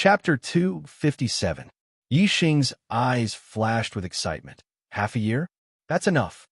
Chapter 257. Yi Xing's eyes flashed with excitement. Half a year? That's enough.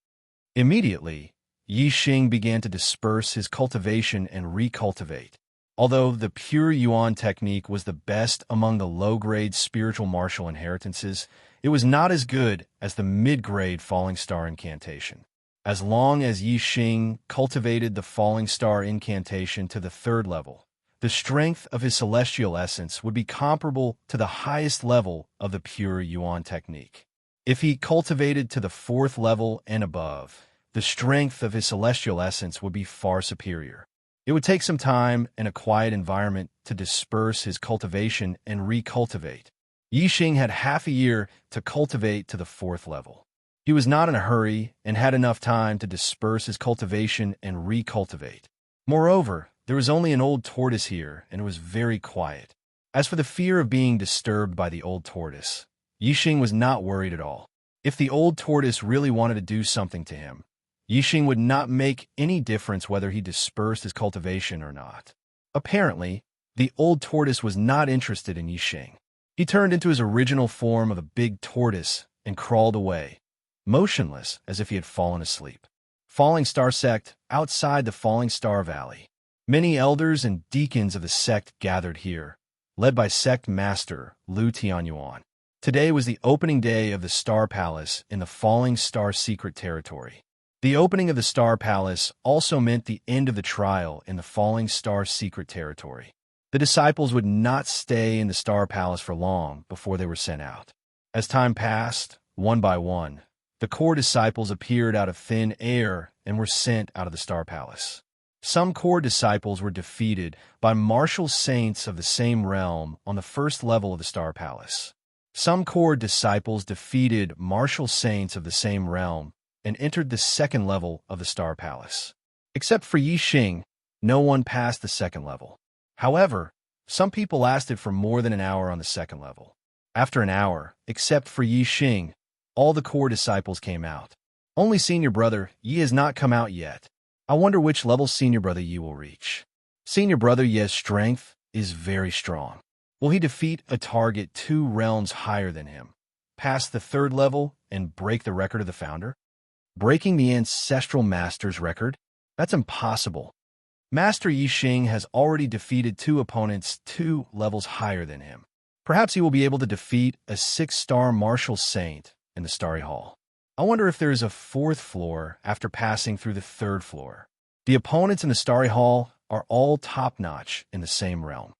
Immediately, Yi Xing began to disperse his cultivation and recultivate. Although the pure Yuan technique was the best among the low-grade spiritual martial inheritances, it was not as good as the mid-grade Falling Star incantation. As long as Yi Xing cultivated the Falling Star incantation to the 3rd level, the strength of his celestial essence would be comparable to the highest level of the pure Yuan technique. If he cultivated to the 4th level and above, the strength of his celestial essence would be far superior. It would take some time and a quiet environment to disperse his cultivation and recultivate. Yi Xing had half a year to cultivate to the 4th level. He was not in a hurry and had enough time to disperse his cultivation and recultivate. Moreover, there was only an old tortoise here, and it was very quiet. As for the fear of being disturbed by the old tortoise, Yi Xing was not worried at all. If the old tortoise really wanted to do something to him, Yi Xing would not make any difference whether he dispersed his cultivation or not. Apparently, the old tortoise was not interested in Yi Xing. He turned into his original form of a big tortoise and crawled away, motionless as if he had fallen asleep. Falling Star Sect, outside the Falling Star Valley. Many elders and deacons of the sect gathered here, led by Sect Master Lu Tianyuan. Today was the opening day of the Star Palace in the Falling Star Secret Territory. The opening of the Star Palace also meant the end of the trial in the Falling Star Secret Territory. The disciples would not stay in the Star Palace for long before they were sent out. As time passed, one by one, the core disciples appeared out of thin air and were sent out of the Star Palace. Some core disciples were defeated by martial saints of the same realm on the 1st level of the Star Palace. Some core disciples defeated martial saints of the same realm and entered the 2nd level of the Star Palace. Except for Yi Xing, no one passed the 2nd level. However, some people lasted for more than an hour on the 2nd level. After an hour, except for Yi Xing, all the core disciples came out. Only Senior Brother Yi has not come out yet. I wonder which level Senior Brother Yi will reach. Senior Brother Yi's strength is very strong. Will he defeat a target 2 realms higher than him, pass the 3rd level, and break the record of the founder? Breaking the Ancestral Master's record? That's impossible. Master Yi Xing has already defeated 2 opponents 2 levels higher than him. Perhaps he will be able to defeat a 6-star martial saint in the Starry Hall. I wonder if there is a 4th floor after passing through the 3rd floor. The opponents in the Starry Hall are all top-notch in the same realm.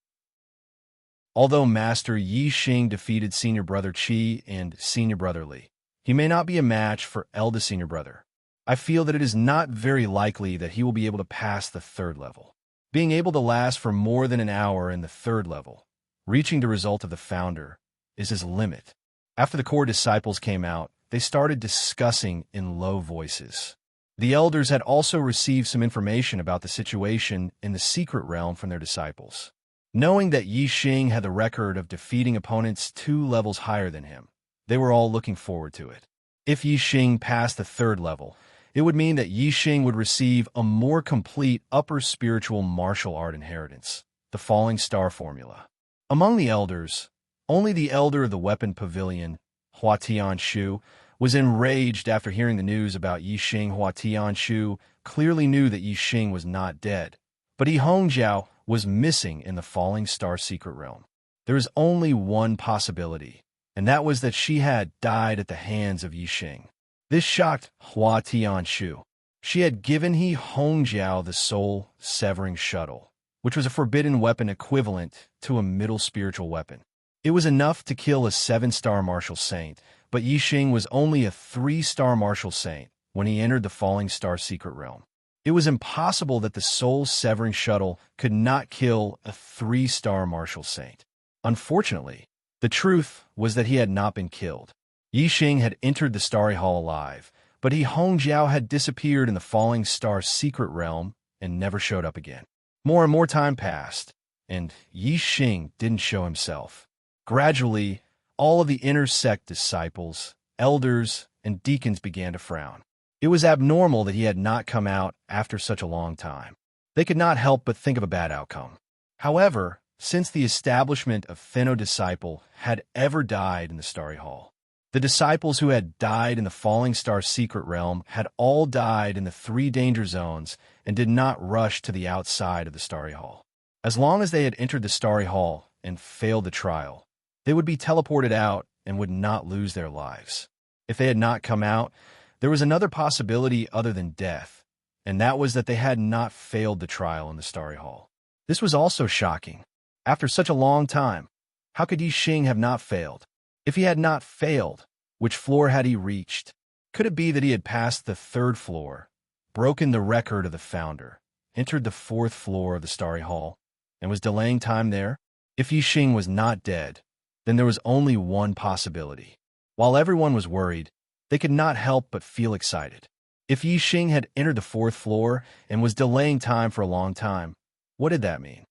Although Master Yi Xing defeated Senior Brother Qi and Senior Brother Li, he may not be a match for eldest Senior Brother. I feel that it is not very likely that he will be able to pass the 3rd level. Being able to last for more than an hour in the 3rd level, reaching the result of the founder, is his limit. After the core disciples came out, they started discussing in low voices. The elders had also received some information about the situation in the secret realm from their disciples. Knowing that Yi Xing had the record of defeating opponents 2 levels higher than him, they were all looking forward to it. If Yi Xing passed the 3rd level, it would mean that Yi Xing would receive a more complete upper spiritual martial art inheritance, the Falling Star Formula. Among the elders, only the elder of the Weapon Pavilion, Hua Tianshu, was enraged after hearing the news about Yi Xing. Hua Tianshu clearly knew that Yi Xing was not dead, but Yi Hongjiao was missing in the Falling Star Secret Realm. There is only one possibility, and that was that she had died at the hands of Yi Xing. This shocked Hua Tianshu. She had given Yi Hongjiao the soul-severing shuttle, which was a forbidden weapon equivalent to a middle spiritual weapon. It was enough to kill a 7-star martial saint, but Yi Xing was only a 3-star martial saint when he entered the Falling Star Secret Realm. It was impossible that the soul-severing shuttle could not kill a 3-star martial saint. Unfortunately, the truth was that he had not been killed. Yi Xing had entered the Starry Hall alive, but Yi Hongjiao had disappeared in the Falling Star Secret Realm and never showed up again. More and more time passed, and Yi Xing didn't show himself. Gradually, all of the inner sect disciples, elders, and deacons began to frown. It was abnormal that he had not come out after such a long time. They could not help but think of a bad outcome. However, since the establishment of Thinno disciple had ever died in the Starry Hall. The disciples who had died in the Falling Star secret realm had all died in the 3 danger zones and did not rush to the outside of the Starry Hall. As long as they had entered the Starry Hall and failed the trial, they would be teleported out and would not lose their lives. If they had not come out, there was another possibility other than death, and that was that they had not failed the trial in the Starry Hall. This was also shocking. After such a long time, how could Yi Xing have not failed? If he had not failed, which floor had he reached? Could it be that he had passed the 3rd floor, broken the record of the founder, entered the 4th floor of the Starry Hall, and was delaying time there? If Yi Xing was not dead, then there was only one possibility. While everyone was worried, they could not help but feel excited. If Yi Xing had entered the 4th floor and was delaying time for a long time, what did that mean?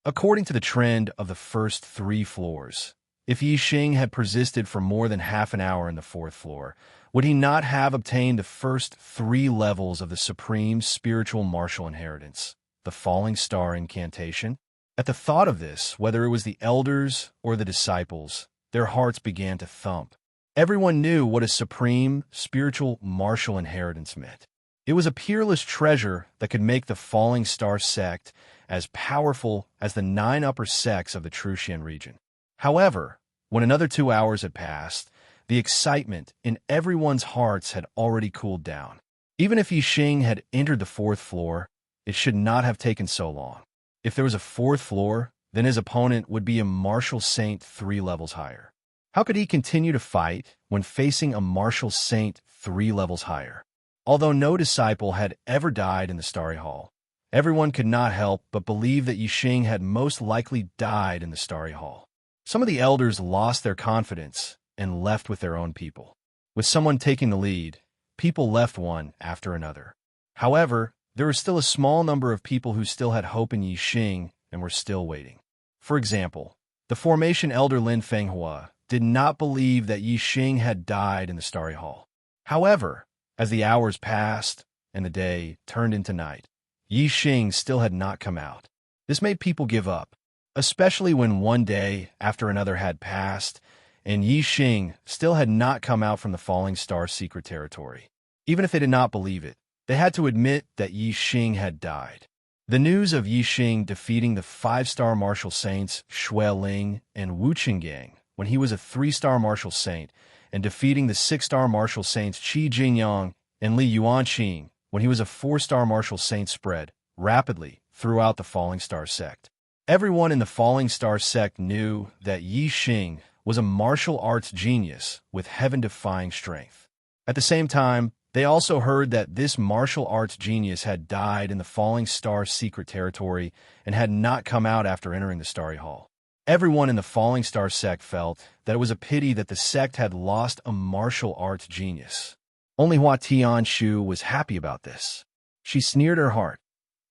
According to the trend of the first 3 floors, if Yi Xing had persisted for more than half an hour in the 4th floor, would he not have obtained the first 3 levels of the supreme spiritual martial inheritance, the Falling Star incantation? At the thought of this, whether it was the elders or the disciples, their hearts began to thump. Everyone knew what a supreme spiritual martial inheritance meant. It was a peerless treasure that could make the Falling Star sect as powerful as the 9 upper sects of the Truxian region. However, when another 2 hours had passed, the excitement in everyone's hearts had already cooled down. Even if Yi Xing had entered the 4th floor, it should not have taken so long. If there was a 4th floor, then his opponent would be a martial saint 3 levels higher. How could he continue to fight when facing a martial saint 3 levels higher? Although no disciple had ever died in the Starry Hall, everyone could not help but believe that Yi Xing had most likely died in the Starry Hall. Some of the elders lost their confidence and left with their own people. With someone taking the lead, people left one after another. However, there was still a small number of people who still had hope in Yi Xing and were still waiting. For example, the formation elder Lin Fenghua did not believe that Yi Xing had died in the Starry Hall. However, as the hours passed and the day turned into night, Yi Xing still had not come out. This made people give up, especially when one day after another had passed, and Yi Xing still had not come out from the Falling Star secret territory. Even if they did not believe it, they had to admit that Yi Xing had died. The news of Yi Xing defeating the 5-star martial saints Xue Ling and Wu Qinggang when he was a 3-star martial saint, and defeating the 6-star martial saints Qi Jingyang and Li Yuanqing when he was a 4-star martial saint spread rapidly throughout the Falling Star sect. Everyone in the Falling Star sect knew that Yi Xing was a martial arts genius with heaven-defying strength. At the same time, they also heard that this martial arts genius had died in the Falling Star secret territory and had not come out after entering the Starry Hall. Everyone in the Falling Star sect felt that it was a pity that the sect had lost a martial arts genius. Only Hua Tianshu was happy about this. She sneered her heart.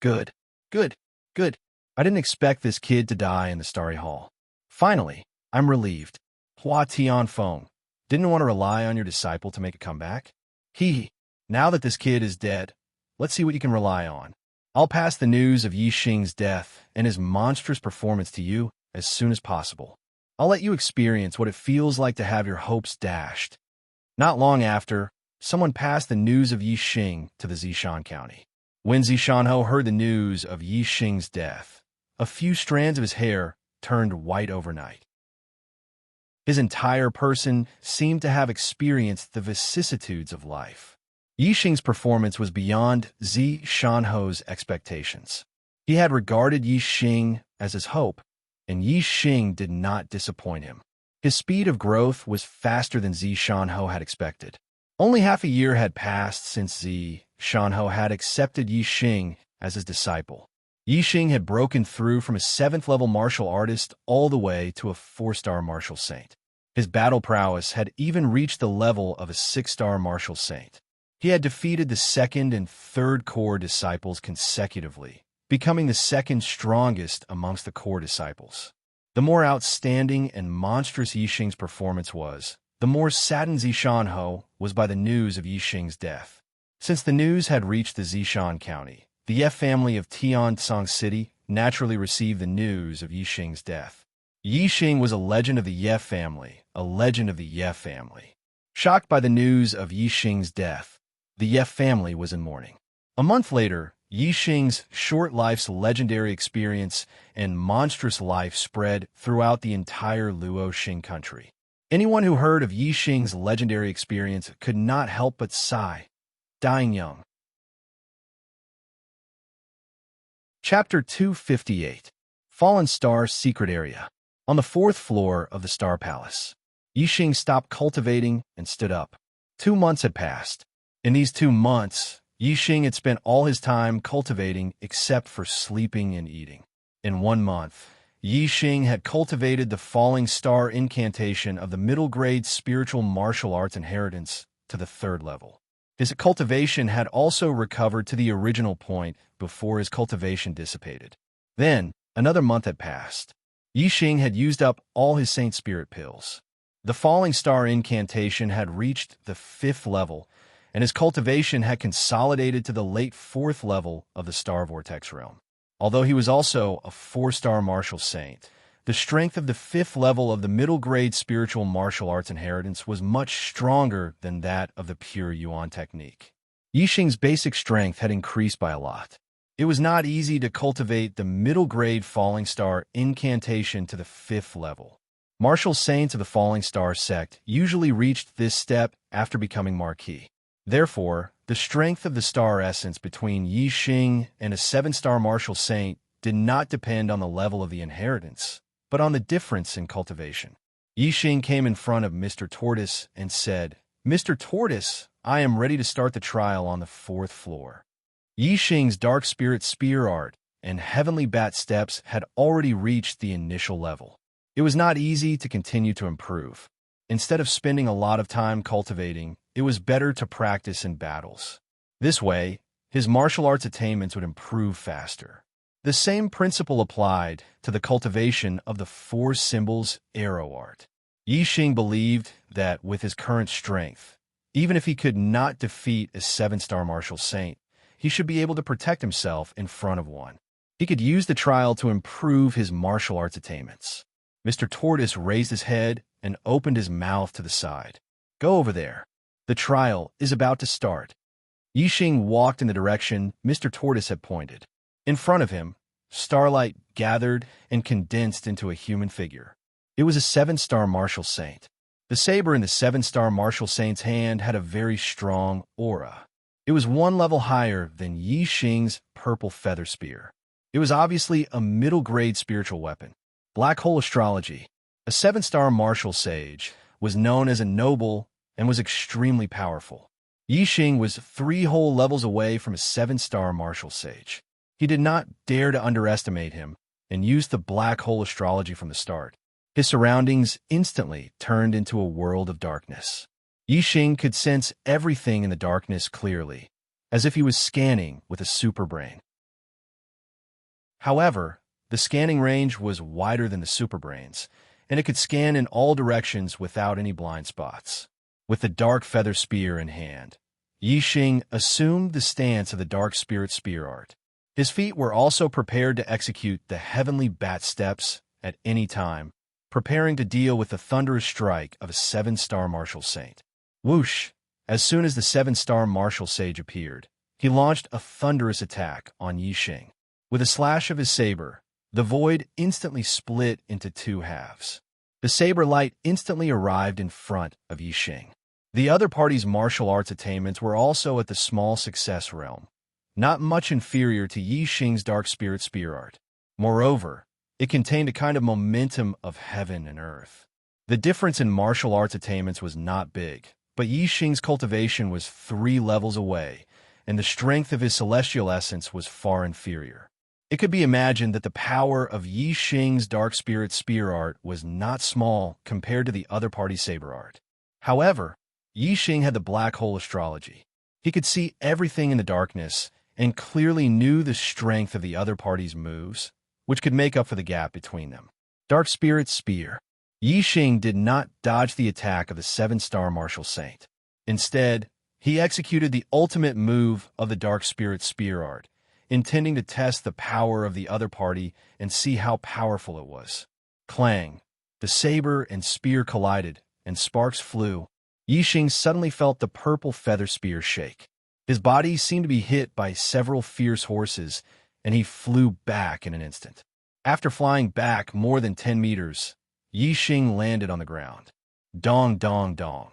Good, good, good. I didn't expect this kid to die in the Starry Hall. Finally, I'm relieved. Hua Tianfeng didn't want to rely on your disciple to make a comeback. Now that this kid is dead, let's see what you can rely on. I'll pass the news of Yi Xing's death and his monstrous performance to you as soon as possible. I'll let you experience what it feels like to have your hopes dashed. Not long after, someone passed the news of Yi Xing to the Zishan County. When Zishanho heard the news of Yi Xing's death, a few strands of his hair turned white overnight. His entire person seemed to have experienced the vicissitudes of life. Yi Xing's performance was beyond Zishanho's expectations. He had regarded Yi Xing as his hope, and Yi Xing did not disappoint him. His speed of growth was faster than Zishanho had expected. Only half a year had passed since Zishanho had accepted Yi Xing as his disciple. Yi Xing had broken through from a 7th-level martial artist all the way to a 4-star martial saint. His battle prowess had even reached the level of a 6-star martial saint. He had defeated the 2nd and 3rd core disciples consecutively, becoming the 2nd strongest amongst the core disciples. The more outstanding and monstrous Yi Xing's performance was, the more saddened Zishanho was by the news of Yi Xing's death. Since the news had reached the Zishan County, the F family of Tiansong City naturally received the news of Yixing's death. Yixing was a legend of the Ye family, a legend of the Ye family. Shocked by the news of Yixing's death, the Ye family was in mourning. A month later, Yixing's short life's legendary experience and monstrous life spread throughout the entire Luoxing country. Anyone who heard of Yixing's legendary experience could not help but sigh, dying young. Chapter 258. Fallen Star Secret Area. On the 4th floor of the Star Palace, Yixing stopped cultivating and stood up. 2 months had passed. In these 2 months, Yixing had spent all his time cultivating except for sleeping and eating. In 1 month, Yixing had cultivated the Falling Star incantation of the middle-grade spiritual martial arts inheritance to the 3rd level. His cultivation had also recovered to the original point before his cultivation dissipated. Then, another month had passed. Yixing had used up all his Saint Spirit pills. The Falling Star incantation had reached the 5th level, and his cultivation had consolidated to the late 4th level of the Star Vortex realm. Although he was also a 4-star martial saint, the strength of the 5th level of the middle-grade spiritual martial arts inheritance was much stronger than that of the pure Yuan technique. Yixing's basic strength had increased by a lot. It was not easy to cultivate the middle-grade Falling Star incantation to the 5th level. Martial saints of the Falling Star sect usually reached this step after becoming Marquis. Therefore, the strength of the star essence between Yixing and a 7-star martial saint did not depend on the level of the inheritance, but on the difference in cultivation. Yixing came in front of Mr. Tortoise and said, "Mr. Tortoise, I am ready to start the trial on the 4th floor." Yixing's Dark Spirit Spear Art and Heavenly Bat Steps had already reached the initial level. It was not easy to continue to improve. Instead of spending a lot of time cultivating, it was better to practice in battles. This way, his martial arts attainments would improve faster. The same principle applied to the cultivation of the 4 symbols arrow art. Yixing believed that with his current strength, even if he could not defeat a 7-star martial saint, he should be able to protect himself in front of one. He could use the trial to improve his martial arts attainments. Mr. Tortoise raised his head and opened his mouth to the side. "Go over there. The trial is about to start." Yixing walked in the direction Mr. Tortoise had pointed. In front of him, starlight gathered and condensed into a human figure. It was a 7-star martial saint. The saber in the 7-star martial saint's hand had a very strong aura. It was 1 level higher than Yixing's purple feather spear. It was obviously a middle-grade spiritual weapon. Black Hole Astrology, a 7-star martial sage, was known as a noble and was extremely powerful. Yixing was 3 whole levels away from a 7-star martial sage. He did not dare to underestimate him and used the Black Hole Astrology from the start. His surroundings instantly turned into a world of darkness. Yixing could sense everything in the darkness clearly, as if he was scanning with a super brain. However, the scanning range was wider than the superbrains, and it could scan in all directions without any blind spots. With the dark feather spear in hand, Yixing assumed the stance of the Dark Spirit Spear Art. His feet were also prepared to execute the Heavenly Bat Steps at any time, preparing to deal with the thunderous strike of a 7-star martial saint. Whoosh! As soon as the 7-star martial sage appeared, he launched a thunderous attack on Yixing. With a slash of his saber, the void instantly split into 2 halves. The saber light instantly arrived in front of Yixing. The other party's martial arts attainments were also at the small success realm, not much inferior to Yixing's Dark Spirit Spear Art. Moreover, it contained a kind of momentum of heaven and earth. The difference in martial arts attainments was not big, but Yixing's cultivation was 3 levels away, and the strength of his celestial essence was far inferior. It could be imagined that the power of Yixing's Dark Spirit Spear Art was not small compared to the other party's saber art. However, Yixing had the Black Hole Astrology. He could see everything in the darkness and clearly knew the strength of the other party's moves, which could make up for the gap between them. Dark Spirit Spear. Yixing did not dodge the attack of the 7-star martial saint. Instead, he executed the ultimate move of the Dark Spirit Spear Art, intending to test the power of the other party and see how powerful it was. Clang! The saber and spear collided, and sparks flew. Yixing suddenly felt the purple feather spear shake. His body seemed to be hit by several fierce horses, and he flew back in an instant. After flying back more than 10 meters, Yixing landed on the ground. Dong, dong, dong.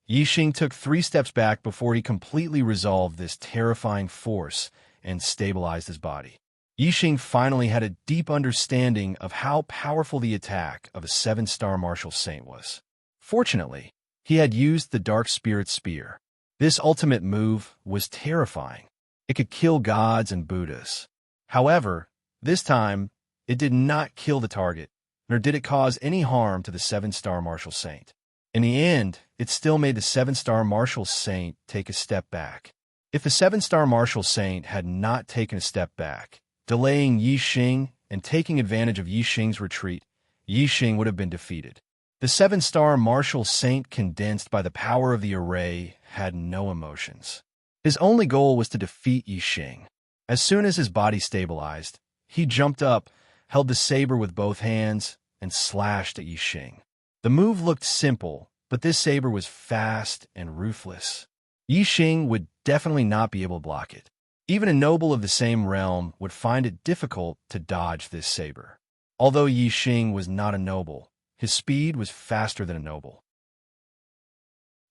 Yixing took 3 steps back before he completely resolved this terrifying force and stabilized his body. Yixing finally had a deep understanding of how powerful the attack of a 7-star martial saint was. Fortunately, he had used the Dark Spirit Spear. This ultimate move was terrifying. It could kill gods and Buddhas. However, this time, it did not kill the target, nor did it cause any harm to the 7-star martial saint. In the end, it still made the 7-star martial saint take a step back. If the 7-star martial saint had not taken a step back, delaying Yixing and taking advantage of Yixing's retreat, Yixing would have been defeated. The 7-star martial saint, condensed by the power of the array, had no emotions. His only goal was to defeat Yixing. As soon as his body stabilized, he jumped up, held the saber with both hands, and slashed at Yixing. The move looked simple, but this saber was fast and ruthless. Yixing would definitely not be able to block it. Even a noble of the same realm would find it difficult to dodge this saber. Although Yixing was not a noble, his speed was faster than a noble.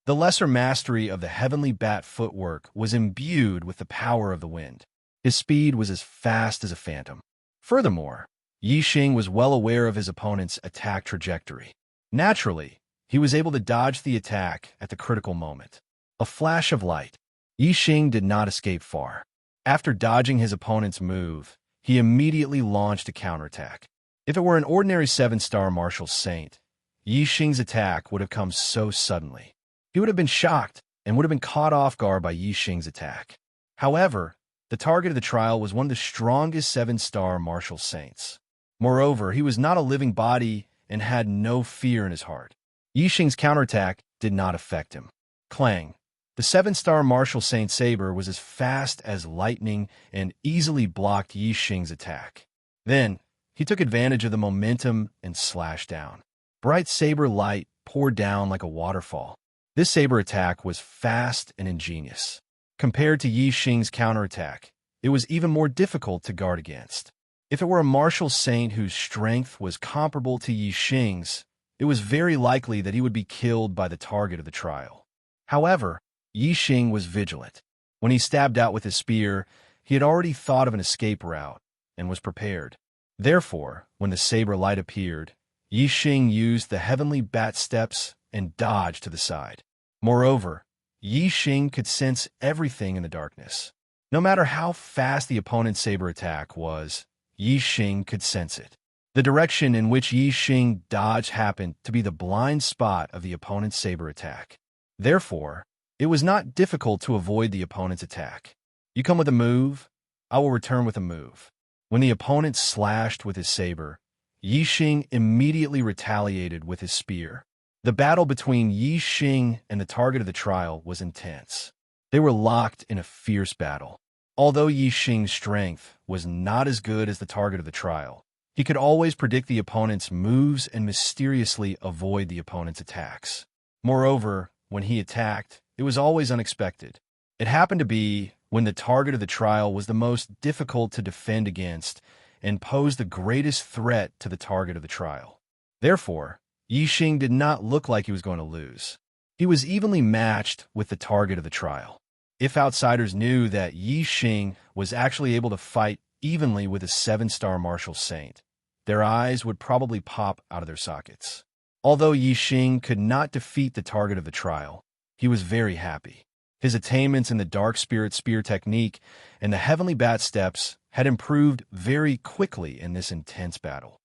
The lesser mastery of the heavenly bat footwork was imbued with the power of the wind. His speed was as fast as a phantom. Furthermore, Yixing was well aware of his opponent's attack trajectory. Naturally, he was able to dodge the attack at the critical moment. A flash of light. Yixing did not escape far. After dodging his opponent's move, he immediately launched a counterattack. If it were an ordinary 7-star martial saint, Yixing's attack would have come so suddenly. He would have been shocked and would have been caught off guard by Yixing's attack. However, the target of the trial was one of the strongest 7-star martial saints. Moreover, he was not a living body and had no fear in his heart. Yixing's counterattack did not affect him. Clang! The 7-star martial saint saber was as fast as lightning and easily blocked Yixing's attack. Then, he took advantage of the momentum and slashed down. Bright saber light poured down like a waterfall. This saber attack was fast and ingenious. Compared to Yixing's counterattack, it was even more difficult to guard against. If it were a martial saint whose strength was comparable to Yixing's, it was very likely that he would be killed by the target of the trial. However, Yixing was vigilant. When he stabbed out with his spear, he had already thought of an escape route and was prepared. Therefore, when the saber light appeared, Yixing used the heavenly bat steps and dodged to the side. Moreover, Yixing could sense everything in the darkness. No matter how fast the opponent's saber attack was, Yixing could sense it. The direction in which Yixing dodged happened to be the blind spot of the opponent's saber attack. Therefore, it was not difficult to avoid the opponent's attack. You come with a move, I will return with a move. When the opponent slashed with his saber, Yixing immediately retaliated with his spear. The battle between Yixing and the target of the trial was intense. They were locked in a fierce battle. Although Yixing's strength was not as good as the target of the trial, he could always predict the opponent's moves and mysteriously avoid the opponent's attacks. Moreover, when he attacked, it was always unexpected. It happened to be when the target of the trial was the most difficult to defend against and posed the greatest threat to the target of the trial. Therefore, Yixing did not look like he was going to lose. He was evenly matched with the target of the trial. If outsiders knew that Yixing was actually able to fight evenly with a 7-star martial saint, their eyes would probably pop out of their sockets. Although Yixing could not defeat the target of the trial, he was very happy. His attainments in the Dark Spirit Spear technique and the Heavenly Bat Steps had improved very quickly in this intense battle.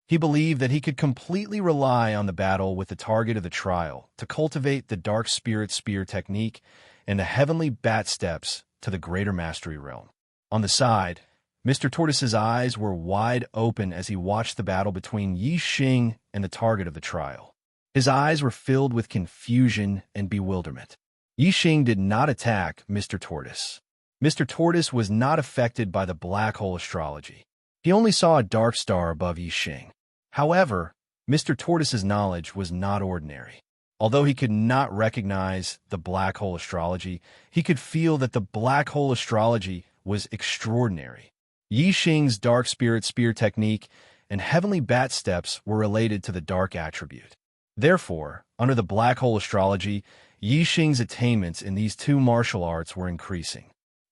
He believed that he could completely rely on the battle with the target of the trial to cultivate the Dark Spirit Spear technique and the Heavenly Bat Steps to the Greater Mastery realm. On the side, Mr. Tortoise's eyes were wide open as he watched the battle between Yixing and the target of the trial. His eyes were filled with confusion and bewilderment. Yixing did not attack Mr. Tortoise. Mr. Tortoise was not affected by the black hole astrology. He only saw a dark star above Yixing. However, Mr. Tortoise's knowledge was not ordinary. Although he could not recognize the black hole astrology, he could feel that the black hole astrology was extraordinary. Yixing's dark spirit spear technique and heavenly bat steps were related to the dark attribute. Therefore, under the black hole astrology, Yixing's attainments in these two martial arts were increasing.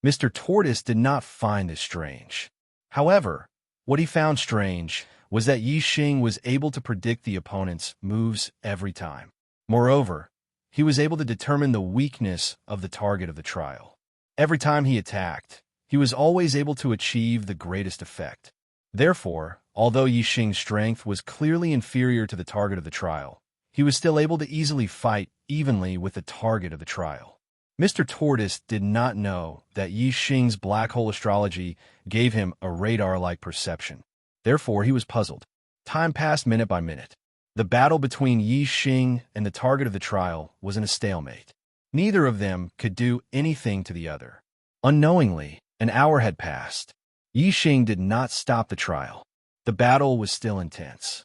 Mr. Tortoise did not find this strange. However, what he found strange was that Yixing was able to predict the opponent's moves every time. Moreover, he was able to determine the weakness of the target of the trial. Every time he attacked, he was always able to achieve the greatest effect. Therefore, although Yixing's strength was clearly inferior to the target of the trial, he was still able to easily fight evenly with the target of the trial. Mr. Tortoise did not know that Yixing's black hole astrology gave him a radar-like perception. Therefore, he was puzzled. Time passed minute by minute. The battle between Yixing and the target of the trial was in a stalemate. Neither of them could do anything to the other. Unknowingly, an hour had passed. Yixing did not stop the trial. The battle was still intense.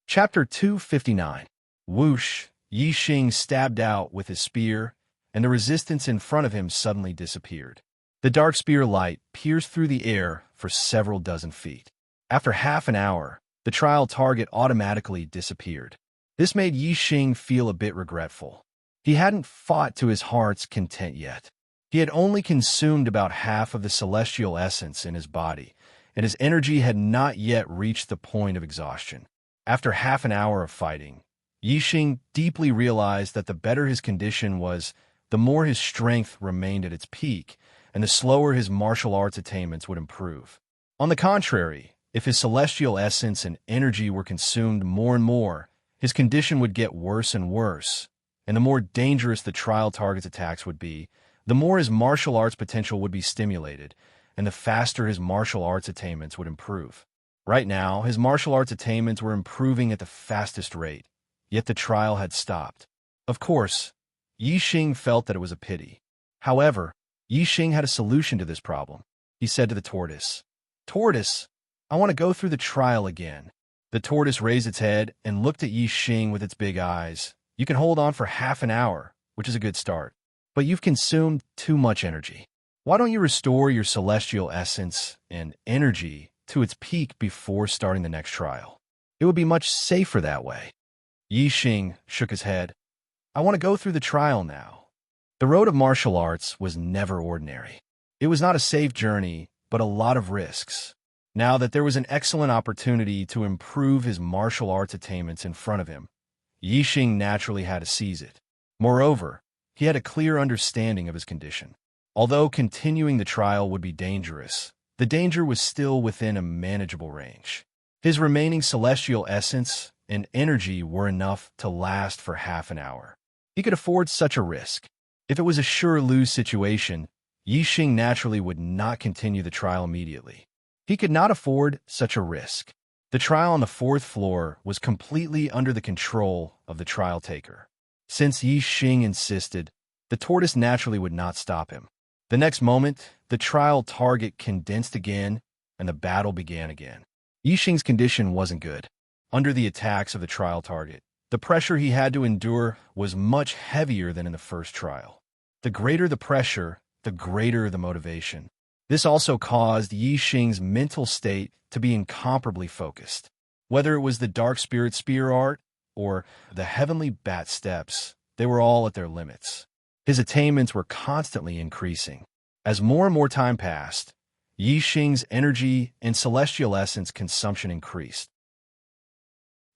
Chapter 259. Whoosh! Yixing stabbed out with his spear, and the resistance in front of him suddenly disappeared. The dark spear light pierced through the air for several dozen feet. After half an hour, the trial target automatically disappeared. This made Yixing feel a bit regretful. He hadn't fought to his heart's content yet. He had only consumed about half of the celestial essence in his body, and his energy had not yet reached the point of exhaustion. After half an hour of fighting, Yixing deeply realized that the better his condition was, the more his strength remained at its peak, and the slower his martial arts attainments would improve. On the contrary, if his celestial essence and energy were consumed more and more, his condition would get worse and worse, and the more dangerous the trial target's attacks would be, the more his martial arts potential would be stimulated, and the faster his martial arts attainments would improve. Right now, his martial arts attainments were improving at the fastest rate, yet the trial had stopped. Of course, Yixing felt that it was a pity. However, Yixing had a solution to this problem. He said to the tortoise, "Tortoise, I want to go through the trial again." The tortoise raised its head and looked at Yixing with its big eyes. "You can hold on for half an hour, which is a good start. But you've consumed too much energy. Why don't you restore your celestial essence and energy to its peak before starting the next trial? It would be much safer that way." Yixing shook his head. "I want to go through the trial now." The road of martial arts was never ordinary. It was not a safe journey, but a lot of risks. Now that there was an excellent opportunity to improve his martial arts attainments in front of him, Yixing naturally had to seize it. Moreover, he had a clear understanding of his condition. Although continuing the trial would be dangerous, the danger was still within a manageable range. His remaining celestial essence and energy were enough to last for half an hour. He could afford such a risk. If it was a sure-lose situation, Yixing naturally would not continue the trial immediately. He could not afford such a risk. The trial on the fourth floor was completely under the control of the trial taker. Since Yixing insisted, the tortoise naturally would not stop him. The next moment, the trial target condensed again, and the battle began again. Yixing's condition wasn't good. Under the attacks of the trial target, the pressure he had to endure was much heavier than in the first trial. The greater the pressure, the greater the motivation. This also caused Yixing's mental state to be incomparably focused. Whether it was the dark spirit spear art or the heavenly bat steps, they were all at their limits. His attainments were constantly increasing. As more and more time passed, Yixing's energy and celestial essence consumption increased.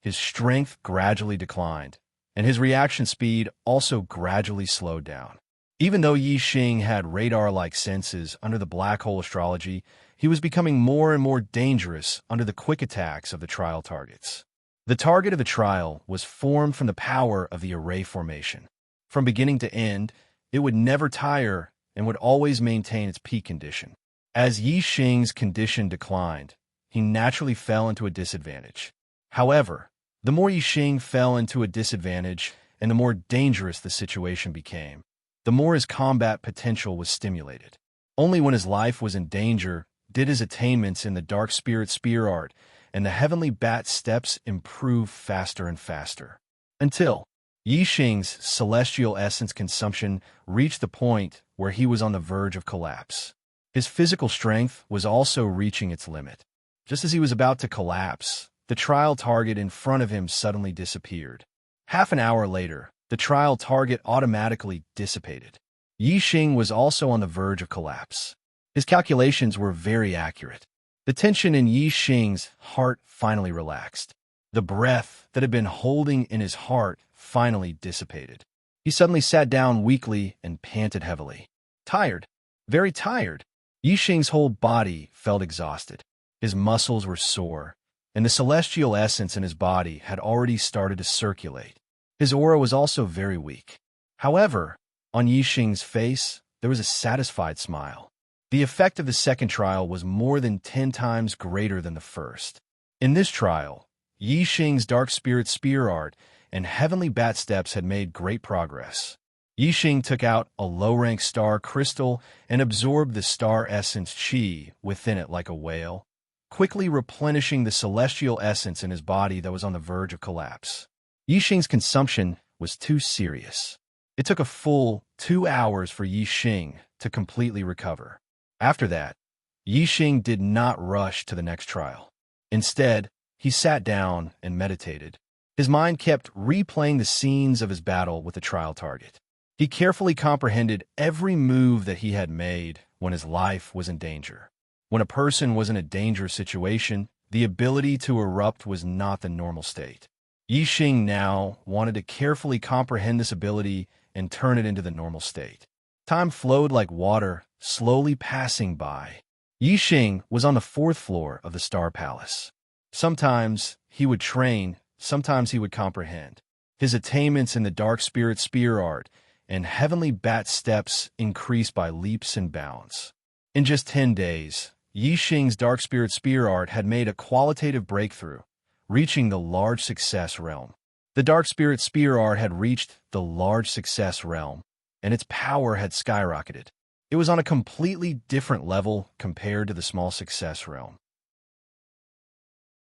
His strength gradually declined, and his reaction speed also gradually slowed down. Even though Yixing had radar-like senses under the black hole astrology, he was becoming more and more dangerous under the quick attacks of the trial targets. The target of the trial was formed from the power of the array formation. From beginning to end, it would never tire and would always maintain its peak condition. As Yixing's condition declined, he naturally fell into a disadvantage. However, the more Yixing fell into a disadvantage and the more dangerous the situation became. the more his combat potential was stimulated. Only when his life was in danger did his attainments in the Dark Spirit Spear Art and the Heavenly Bat Steps improve faster and faster. Until Yi Xing's celestial essence consumption reached the point where he was on the verge of collapse. His physical strength was also reaching its limit. Just as he was about to collapse, the trial target in front of him suddenly disappeared. Half an hour later, the trial target automatically dissipated. Yi Xing was also on the verge of collapse. His calculations were very accurate. The tension in Yi Xing's heart finally relaxed. The breath that had been holding in his heart finally dissipated. He suddenly sat down weakly and panted heavily. Tired, very tired. Yi Xing's whole body felt exhausted. His muscles were sore, and the celestial essence in his body had already started to circulate. His aura was also very weak. However, on Yi Xing's face, there was a satisfied smile. The effect of the second trial was more than 10 times greater than the first. In this trial, Yi Xing's Dark Spirit Spear Art and Heavenly Bat Steps had made great progress. Yi Xing took out a low-rank star crystal and absorbed the star essence chi within it like a whale, quickly replenishing the celestial essence in his body that was on the verge of collapse. Yi Xing's consumption was too serious. It took a full 2 hours for Yi Xing to completely recover. After that, Yi Xing did not rush to the next trial. Instead, he sat down and meditated. His mind kept replaying the scenes of his battle with the trial target. He carefully comprehended every move that he had made when his life was in danger. When a person was in a dangerous situation, the ability to erupt was not the normal state. Yi Xing now wanted to carefully comprehend this ability and turn it into the normal state. Time flowed like water, slowly passing by. Yi Xing was on the 4th floor of the Star Palace. Sometimes he would train, sometimes he would comprehend. His attainments in the Dark Spirit Spear Art and Heavenly Bat Steps increased by leaps and bounds. In just 10 days, Yi Xing's Dark Spirit Spear Art had made a qualitative breakthrough, reaching the large success realm. The Dark Spirit Spear Art had reached the large success realm, and its power had skyrocketed. It was on a completely different level compared to the small success realm.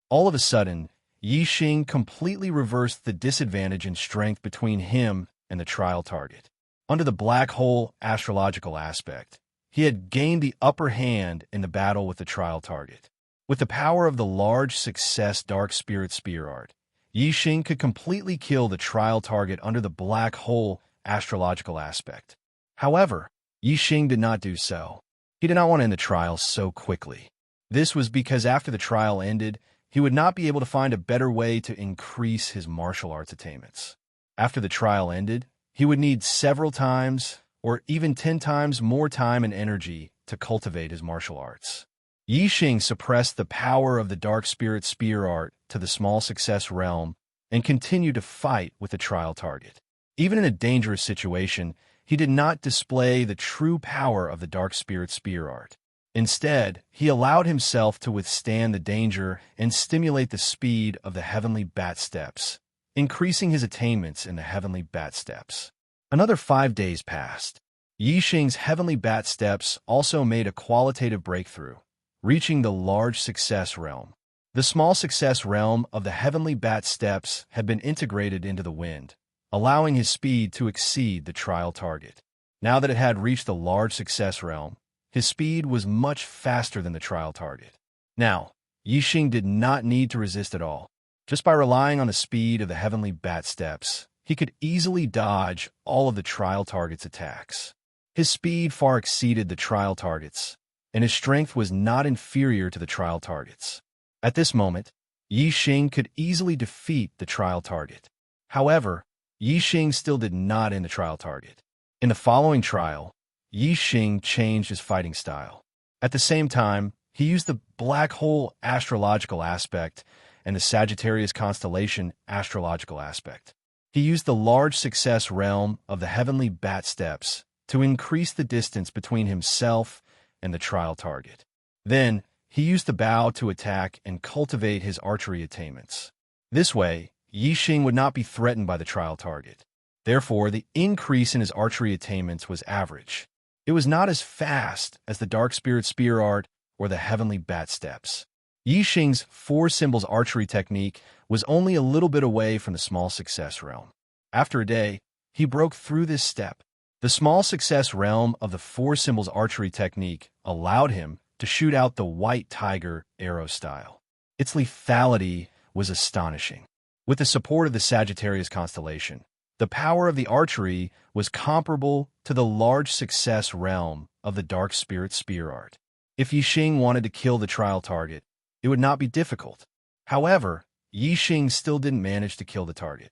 All of a sudden, Yi Xing completely reversed the disadvantage in strength between him and the trial target. Under the black hole astrological aspect, he had gained the upper hand in the battle with the trial target. With the power of the large success Dark Spirit Spear Art, Yi Xing could completely kill the trial target under the black hole astrological aspect. However, Yi Xing did not do so. He did not want to end the trial so quickly. This was because after the trial ended, he would not be able to find a better way to increase his martial arts attainments. After the trial ended, he would need several times or even 10 times more time and energy to cultivate his martial arts. Yi Xing suppressed the power of the Dark Spirit Spear Art to the small success realm and continued to fight with the trial target. Even in a dangerous situation, he did not display the true power of the Dark Spirit Spear Art. Instead, he allowed himself to withstand the danger and stimulate the speed of the Heavenly Bat Steps, increasing his attainments in the Heavenly Bat Steps. Another 5 days passed. Yi Xing's Heavenly Bat Steps also made a qualitative breakthrough, reaching the large success realm. The small success realm of the Heavenly Bat Steps had been integrated into the wind, allowing his speed to exceed the trial target. Now that it had reached the large success realm, his speed was much faster than the trial target. Now, Yi Xing did not need to resist at all. Just by relying on the speed of the Heavenly Bat Steps, he could easily dodge all of the trial target's attacks. His speed far exceeded the trial target's, and his strength was not inferior to the trial target's. At this moment, Yi Xing could easily defeat the trial target. However, Yi Xing still did not end the trial target. In the following trial, Yi Xing changed his fighting style. At the same time, he used the black hole astrological aspect and the Sagittarius constellation astrological aspect. He used the large success realm of the Heavenly Bat Steps to increase the distance between himself and the trial target. Then, he used the bow to attack and cultivate his archery attainments. This way, Yi Xing would not be threatened by the trial target. Therefore, the increase in his archery attainments was average. It was not as fast as the Dark Spirit Spear Art or the Heavenly Bat Steps. Yi Xing's four symbols archery technique was only a little bit away from the small success realm. After a day, he broke through this step. The small success realm of the four symbols archery technique allowed him to shoot out the white tiger arrow style. Its lethality was astonishing. With the support of the Sagittarius constellation, the power of the archery was comparable to the large success realm of the Dark Spirit Spear Art. If Yi Xing wanted to kill the trial target, it would not be difficult. However, Yi Xing still didn't manage to kill the target.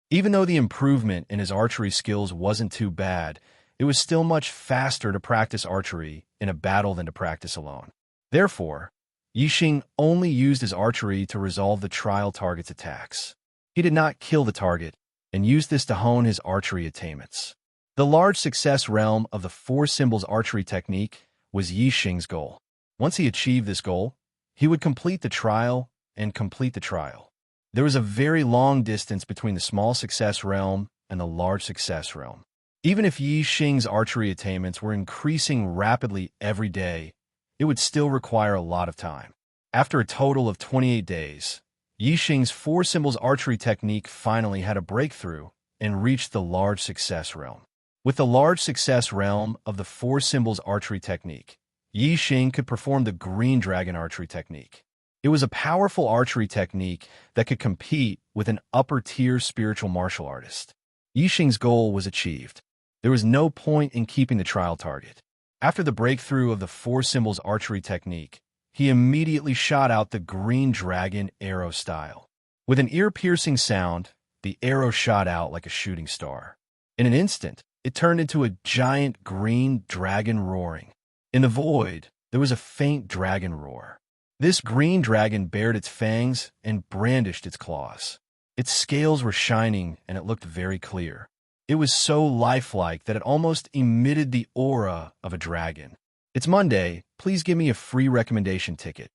Even though the improvement in his archery skills wasn't too bad, it was still much faster to practice archery in a battle than to practice alone. Therefore, Yi Xing only used his archery to resolve the trial target's attacks. He did not kill the target and used this to hone his archery attainments. The large success realm of the four symbols archery technique was Yi Xing's goal. Once he achieved this goal, he would complete the trial and complete the trial. There was a very long distance between the small success realm and the large success realm. Even if Yi Xing's archery attainments were increasing rapidly every day, it would still require a lot of time. After a total of 28 days, Yi Xing's four symbols archery technique finally had a breakthrough and reached the large success realm. With the large success realm of the four symbols archery technique, Yi Xing could perform the green dragon archery technique. It was a powerful archery technique that could compete with an upper-tier spiritual martial artist. Yi Xing's goal was achieved. There was no point in keeping the trial target. After the breakthrough of the four symbols archery technique, he immediately shot out the green dragon arrow style. With an ear-piercing sound, the arrow shot out like a shooting star. In an instant, it turned into a giant green dragon roaring. In the void, there was a faint dragon roar. This green dragon bared its fangs and brandished its claws. Its scales were shining and it looked very clear. It was so lifelike that it almost emitted the aura of a dragon. It's Monday. Please give me a free recommendation ticket.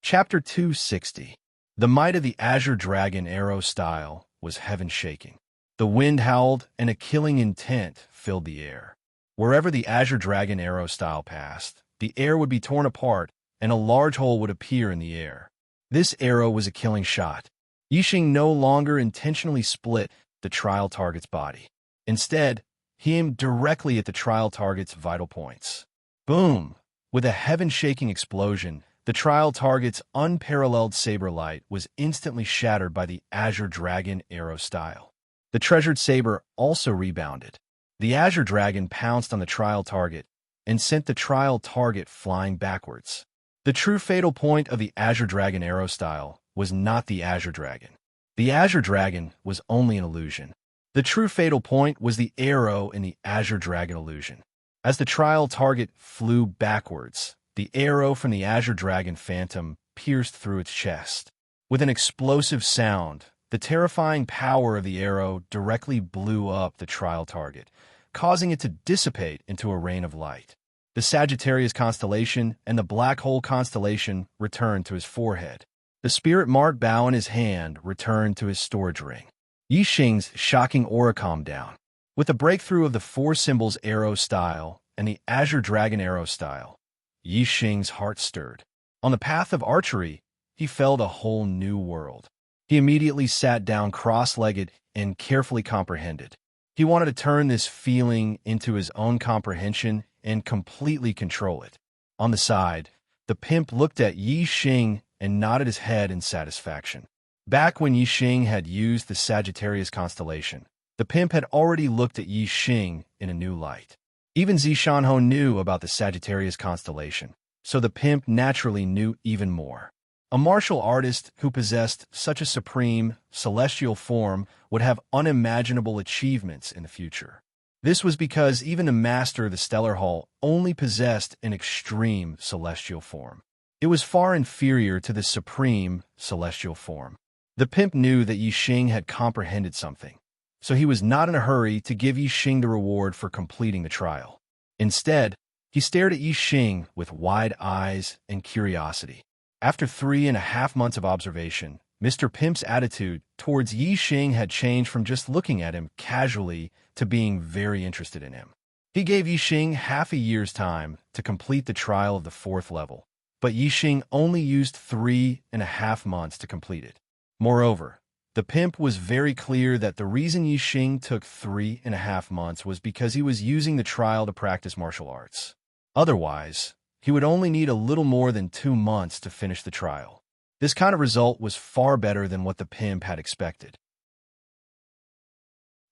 Chapter 260. The might of the Azure Dragon arrow style was heaven-shaking. The wind howled and a killing intent filled the air. Wherever the Azure Dragon arrow style passed, the air would be torn apart and a large hole would appear in the air. This arrow was a killing shot. Yi Xing no longer intentionally split the trial target's body. Instead, he aimed directly at the trial target's vital points. Boom! With a heaven-shaking explosion, the trial target's unparalleled saber light was instantly shattered by the Azure Dragon arrow style. The treasured saber also rebounded. The Azure Dragon pounced on the trial target and sent the trial target flying backwards. The true fatal point of the Azure Dragon arrow style was not the Azure Dragon. The Azure Dragon was only an illusion. The true fatal point was the arrow in the Azure Dragon illusion. As the trial target flew backwards, the arrow from the Azure Dragon phantom pierced through its chest. With an explosive sound, the terrifying power of the arrow directly blew up the trial target, causing it to dissipate into a rain of light. The Sagittarius constellation and the Black Hole constellation returned to his forehead. The spirit mark bow in his hand returned to his storage ring. Yi Xing's shocking aura calmed down. With the breakthrough of the four symbols arrow style and the Azure Dragon arrow style, Yi Xing's heart stirred. On the path of archery, he felt a whole new world. He immediately sat down cross-legged and carefully comprehended. He wanted to turn this feeling into his own comprehension and completely control it. On the side, the pimp looked at Yi Xing and nodded his head in satisfaction. Back when Yi Xing had used the Sagittarius constellation, the pimp had already looked at Yi Xing in a new light. Even Zishanho knew about the Sagittarius constellation, so the pimp naturally knew even more. A martial artist who possessed such a supreme, celestial form would have unimaginable achievements in the future. This was because even the master of the Stellar Hall only possessed an extreme celestial form. It was far inferior to the supreme celestial form. The pimp knew that Yi Xing had comprehended something, so he was not in a hurry to give Yi Xing the reward for completing the trial. Instead, he stared at Yi Xing with wide eyes and curiosity. After 3.5 months of observation, Mr. Pimp's attitude towards Yi Xing had changed from just looking at him casually to being very interested in him. He gave Yi Xing half a year's time to complete the trial of the 4th level, but Yi Xing only used 3.5 months to complete it. Moreover, the pimp was very clear that the reason Yi Xing took 3.5 months was because he was using the trial to practice martial arts. Otherwise, he would only need a little more than 2 months to finish the trial. This kind of result was far better than what the pimp had expected.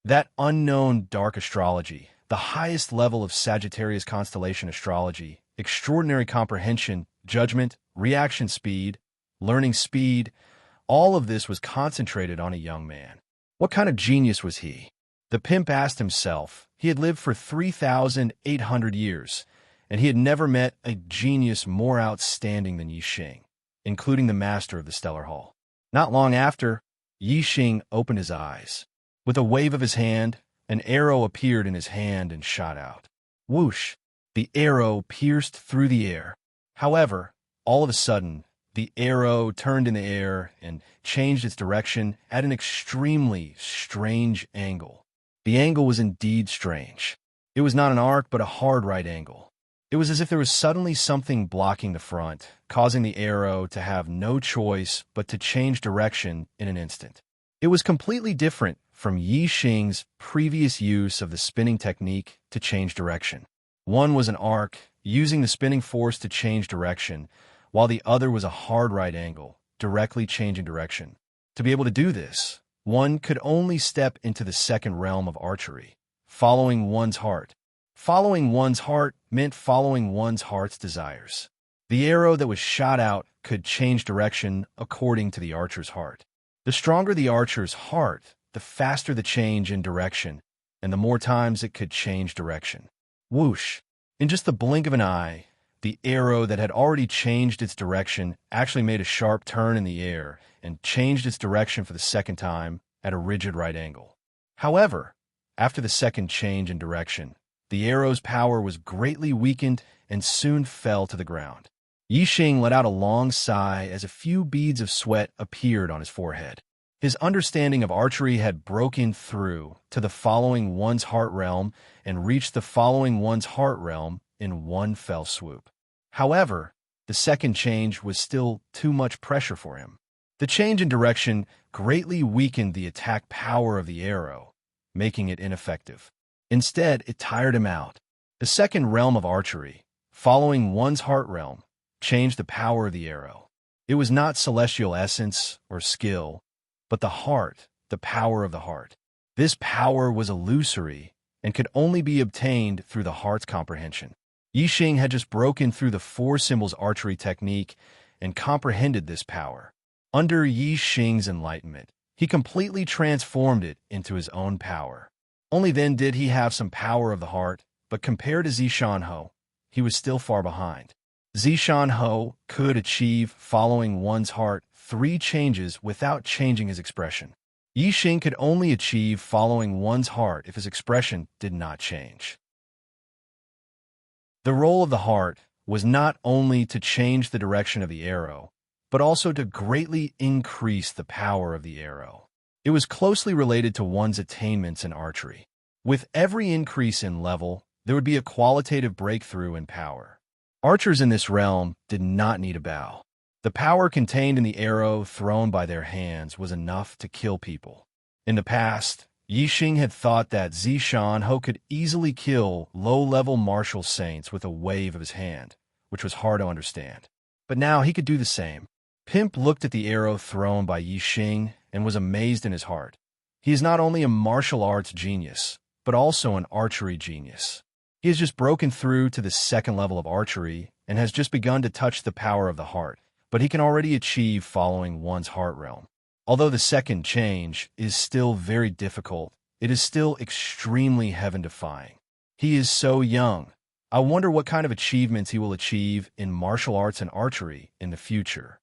That unknown dark astrology, the highest level of Sagittarius constellation astrology, extraordinary comprehension, judgment, reaction speed, learning speed, all of this was concentrated on a young man. What kind of genius was he? The pimp asked himself. He had lived for 3,800 years, and he had never met a genius more outstanding than Yi Xing, including the master of the Stellar Hall. Not long after, Yi Xing opened his eyes. With a wave of his hand, an arrow appeared in his hand and shot out. Whoosh! The arrow pierced through the air. However, all of a sudden, the arrow turned in the air and changed its direction at an extremely strange angle. The angle was indeed strange. It was not an arc, but a hard right angle. It was as if there was suddenly something blocking the front, causing the arrow to have no choice but to change direction in an instant. It was completely different from Yi Xing's previous use of the spinning technique to change direction. One was an arc, using the spinning force to change direction, while the other was a hard right angle, directly changing direction. To be able to do this, one could only step into the second realm of archery, following one's heart. Following one's heart meant following one's heart's desires. The arrow that was shot out could change direction according to the archer's heart. The stronger the archer's heart, the faster the change in direction, and the more times it could change direction. Whoosh! In just the blink of an eye, the arrow that had already changed its direction actually made a sharp turn in the air and changed its direction for the second time at a rigid right angle. However, after the second change in direction, the arrow's power was greatly weakened and soon fell to the ground. Yi Xing let out a long sigh as a few beads of sweat appeared on his forehead. His understanding of archery had broken through to the following one's heart realm and reached the following one's heart realm in one fell swoop. However, the second change was still too much pressure for him. The change in direction greatly weakened the attack power of the arrow, making it ineffective. Instead, it tired him out. The second realm of archery, following one's heart realm, changed the power of the arrow. It was not celestial essence or skill, but the heart, the power of the heart. This power was illusory and could only be obtained through the heart's comprehension. Yi Xing had just broken through the 4 symbols archery technique and comprehended this power. Under Yi Xing's enlightenment, he completely transformed it into his own power. Only then did he have some power of the heart, but compared to Zishan-Ho, he was still far behind. Zishan-Ho could achieve following one's heart 3 changes without changing his expression. Yi Xing could only achieve following one's heart if his expression did not change. The role of the heart was not only to change the direction of the arrow, but also to greatly increase the power of the arrow. It was closely related to one's attainments in archery. With every increase in level, there would be a qualitative breakthrough in power. Archers in this realm did not need a bow. The power contained in the arrow thrown by their hands was enough to kill people. In the past, Yi Xing had thought that Zishan-Ho could easily kill low-level martial saints with a wave of his hand, which was hard to understand. But now he could do the same. Pimp looked at the arrow thrown by Yi Xing and was amazed in his heart. He is not only a martial arts genius, but also an archery genius. He has just broken through to the second level of archery and has just begun to touch the power of the heart, but he can already achieve following one's heart realm. Although the second change is still very difficult, it is still extremely heaven-defying. He is so young. I wonder what kind of achievements he will achieve in martial arts and archery in the future.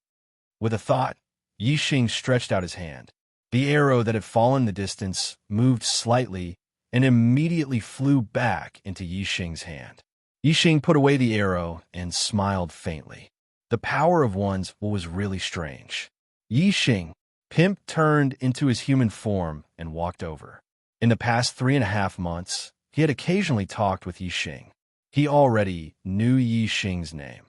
With a thought, Yi Xing stretched out his hand. The arrow that had fallen in the distance moved slightly and immediately flew back into Yi Xing's hand. Yi Xing put away the arrow and smiled faintly. The power of one's will was really strange. Yi Xing, Pimp turned into his human form and walked over. In the past 3.5 months, he had occasionally talked with Yixing. He already knew Yixing's name.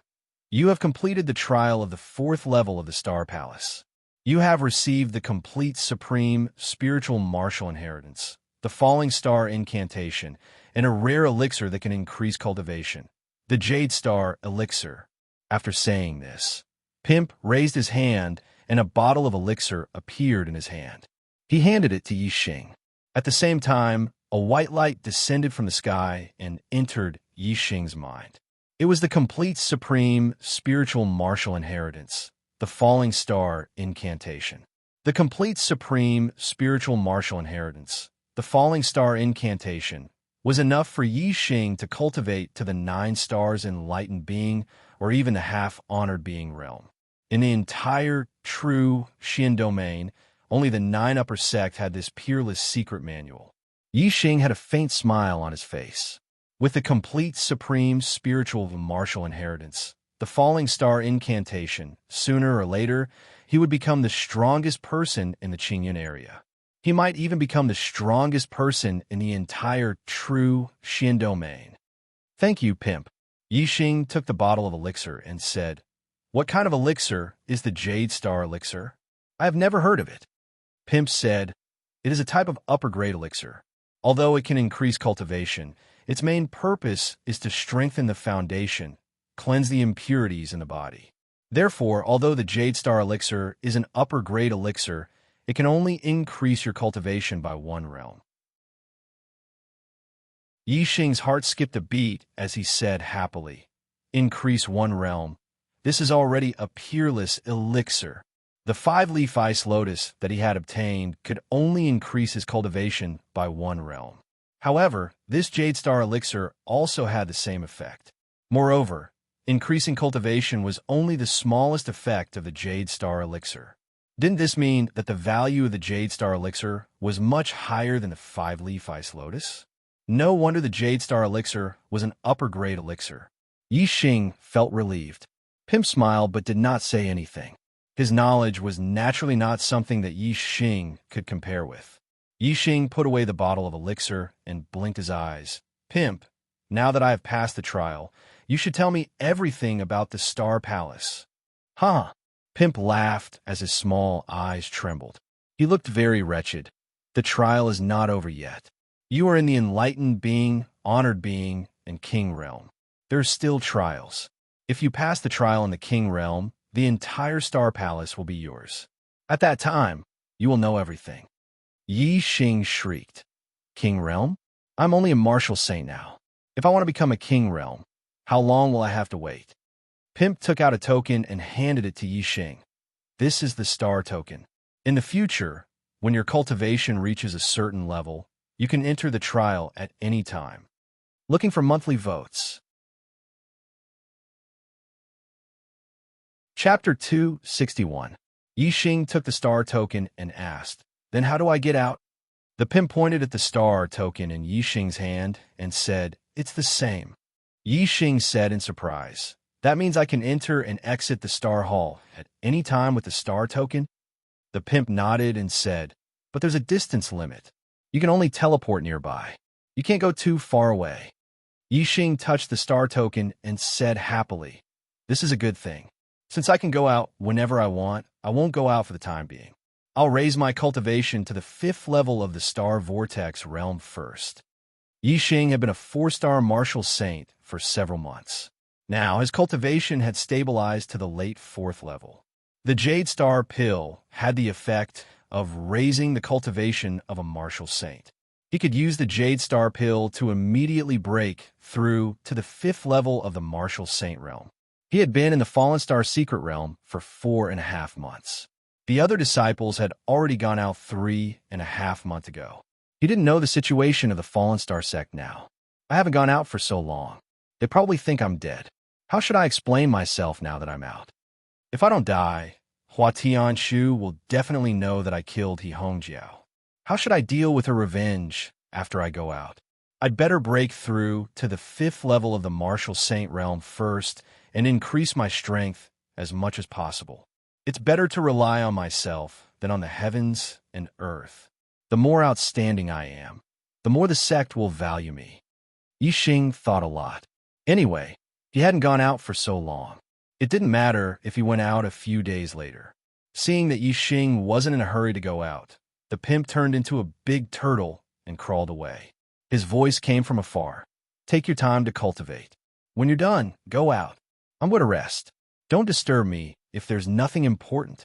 You have completed the trial of the 4th level of the Star Palace. You have received the complete supreme spiritual martial inheritance, the falling star incantation, and a rare elixir that can increase cultivation, the Jade Star Elixir. After saying this, Pimp raised his hand and a bottle of elixir appeared in his hand. He handed it to Yixing. At the same time, a white light descended from the sky and entered Yixing's mind. It was the complete supreme spiritual martial inheritance, the falling star incantation. The complete supreme spiritual martial inheritance, the falling star incantation, was enough for Yixing to cultivate to the 9 stars enlightened being or even the half-honored being realm. In the entire true Xian domain, only the 9 upper sect had this peerless secret manual. Yixing had a faint smile on his face. With the complete supreme spiritual martial inheritance, the falling star incantation, sooner or later, he would become the strongest person in the Qingyun area. He might even become the strongest person in the entire true Xian domain. Thank you, Pimp. Yixing took the bottle of elixir and said, "What kind of elixir is the Jade Star Elixir? I have never heard of it." Pimp said, "It is a type of upper-grade elixir. Although it can increase cultivation, its main purpose is to strengthen the foundation, cleanse the impurities in the body. Therefore, although the Jade Star Elixir is an upper-grade elixir, it can only increase your cultivation by 1 realm." Yixing's heart skipped a beat as he said happily, "Increase 1 realm. This is already a peerless elixir." The 5-leaf ice lotus that he had obtained could only increase his cultivation by 1 realm. However, this Jade Star Elixir also had the same effect. Moreover, increasing cultivation was only the smallest effect of the Jade Star Elixir. Didn't this mean that the value of the Jade Star Elixir was much higher than the 5-leaf ice lotus? No wonder the Jade Star Elixir was an upper-grade elixir. Yixing felt relieved. Pimp smiled but did not say anything. His knowledge was naturally not something that Yixing could compare with. Yixing put away the bottle of elixir and blinked his eyes. "Pimp, now that I have passed the trial, you should tell me everything about the Star Palace." "Huh?" Pimp laughed as his small eyes trembled. He looked very wretched. "The trial is not over yet. You are in the enlightened being, honored being, and king realm. There are still trials. If you pass the trial in the king realm, the entire Star Palace will be yours. At that time, you will know everything." Yixing shrieked. "King realm? I'm only a martial saint now. If I want to become a king realm, how long will I have to wait?" Pimp took out a token and handed it to Yixing. "This is the star token. In the future, when your cultivation reaches a certain level, you can enter the trial at any time." Looking for monthly votes. Chapter 261. Yixing took the star token and asked, "Then how do I get out?" The pimp pointed at the star token in Yixing's hand and said, "It's the same." Yixing said in surprise, "That means I can enter and exit the Star Hall at any time with the star token?" The pimp nodded and said, "But there's a distance limit. You can only teleport nearby. You can't go too far away." Yixing touched the star token and said happily, "This is a good thing. Since I can go out whenever I want, I won't go out for the time being. I'll raise my cultivation to the 5th level of the Star Vortex realm first." Yixing had been a 4-star martial saint for several months. Now his cultivation had stabilized to the late 4th level. The Jade Star pill had the effect of raising the cultivation of a martial saint. He could use the Jade Star pill to immediately break through to the 5th level of the martial saint realm. He had been in the Fallen Star secret realm for 4.5 months. The other disciples had already gone out 3.5 months ago. He didn't know the situation of the Fallen Star sect now. "I haven't gone out for so long. They probably think I'm dead. How should I explain myself now that I'm out? If I don't die, Hua Tianshu will definitely know that I killed He Hongjiao. How should I deal with her revenge after I go out? I'd better break through to the 5th level of the martial saint realm first and increase my strength as much as possible. It's better to rely on myself than on the heavens and earth. The more outstanding I am, the more the sect will value me. Yixing thought a lot. Anyway, he hadn't gone out for so long. It didn't matter if he went out a few days later. Seeing that Yixing wasn't in a hurry to go out, the pimp turned into a big turtle and crawled away. His voice came from afar. Take your time to cultivate. When you're done, go out. I'm going to rest. Don't disturb me if there's nothing important.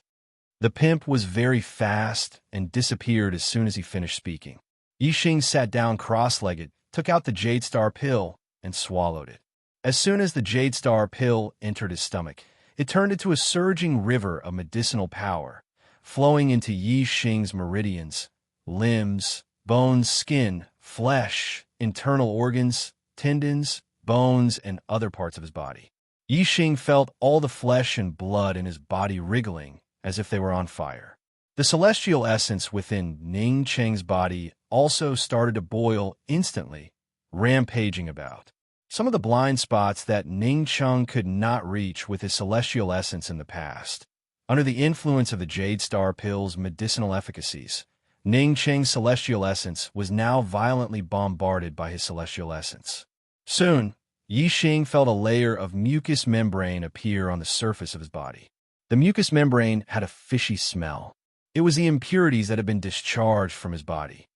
The pimp was very fast and disappeared as soon as he finished speaking. Yixing sat down cross-legged, took out the Jade Star pill, and swallowed it. As soon as the Jade Star pill entered his stomach, it turned into a surging river of medicinal power, flowing into Yixing's meridians, limbs, bones, skin, flesh, internal organs, tendons, bones, and other parts of his body. Yixing felt all the flesh and blood in his body wriggling as if they were on fire. The celestial essence within Ning Cheng's body also started to boil instantly, rampaging about. Some of the blind spots that Ning Cheng could not reach with his celestial essence in the past. Under the influence of the Jade Star pill's medicinal efficacies, Ning Cheng's celestial essence was now violently bombarded by his celestial essence. Soon, Yixing felt a layer of mucous membrane appear on the surface of his body. The mucous membrane had a fishy smell. It was the impurities that had been discharged from his body.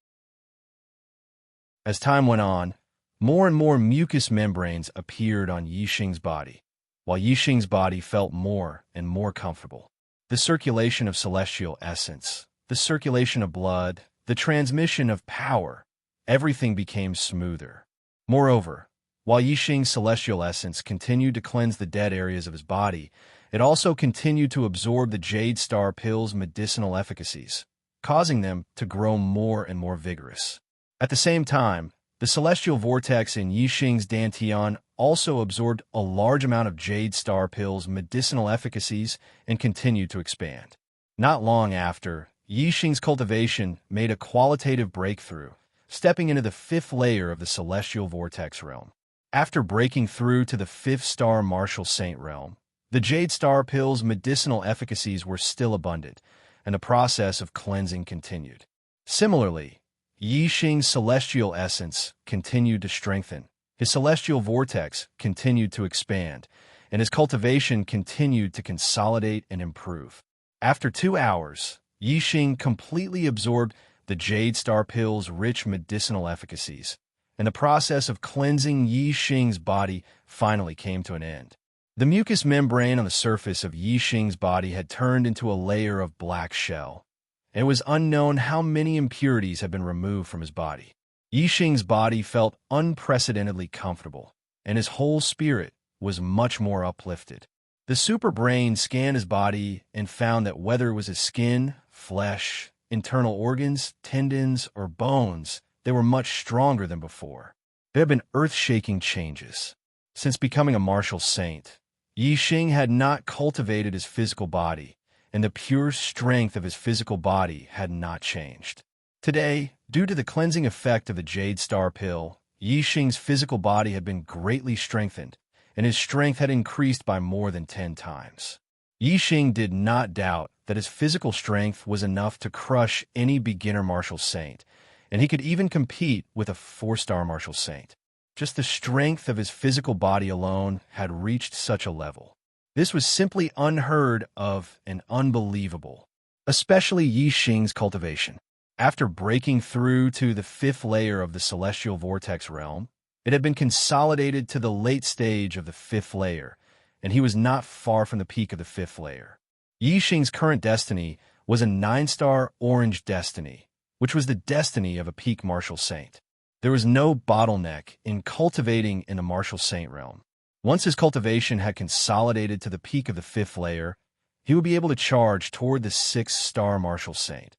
As time went on, more and more mucous membranes appeared on Yixing's body, while Yixing's body felt more and more comfortable. The circulation of celestial essence, the circulation of blood, the transmission of power, everything became smoother. Moreover, while Yixing's celestial essence continued to cleanse the dead areas of his body, it also continued to absorb the Jade Star pill's medicinal efficacies, causing them to grow more and more vigorous. At the same time, the celestial vortex in Yixing's dantian also absorbed a large amount of Jade Star pill's medicinal efficacies and continued to expand. Not long after, Yixing's cultivation made a qualitative breakthrough, stepping into the 5th layer of the celestial vortex realm. After breaking through to the 5th star martial saint realm, the Jade Star pill's medicinal efficacies were still abundant, and the process of cleansing continued. Similarly, Yixing's celestial essence continued to strengthen, his celestial vortex continued to expand, and his cultivation continued to consolidate and improve. After 2 hours, Yixing completely absorbed the Jade Star pill's rich medicinal efficacies, and the process of cleansing Yixing's body finally came to an end. The mucous membrane on the surface of Yixing's body had turned into a layer of black shell, and it was unknown how many impurities had been removed from his body. Yixing's body felt unprecedentedly comfortable, and his whole spirit was much more uplifted. The super brain scanned his body and found that whether it was his skin, flesh, internal organs, tendons, or bones, they were much stronger than before. There had been earth-shaking changes. Since becoming a martial saint, Yixing had not cultivated his physical body, and the pure strength of his physical body had not changed. Today, due to the cleansing effect of the Jade Star pill, Yixing's physical body had been greatly strengthened, and his strength had increased by more than 10 times. Yixing did not doubt that his physical strength was enough to crush any beginner martial saint, and he could even compete with a 4-star martial saint. Just the strength of his physical body alone had reached such a level. This was simply unheard of and unbelievable, especially Yixing's cultivation. After breaking through to the 5th layer of the celestial vortex realm, it had been consolidated to the late stage of the 5th layer, and he was not far from the peak of the 5th layer. Yixing's current destiny was a 9-star orange destiny, which was the destiny of a peak martial saint. There was no bottleneck in cultivating in the martial saint realm. Once his cultivation had consolidated to the peak of the 5th layer, he would be able to charge toward the 6-star martial saint,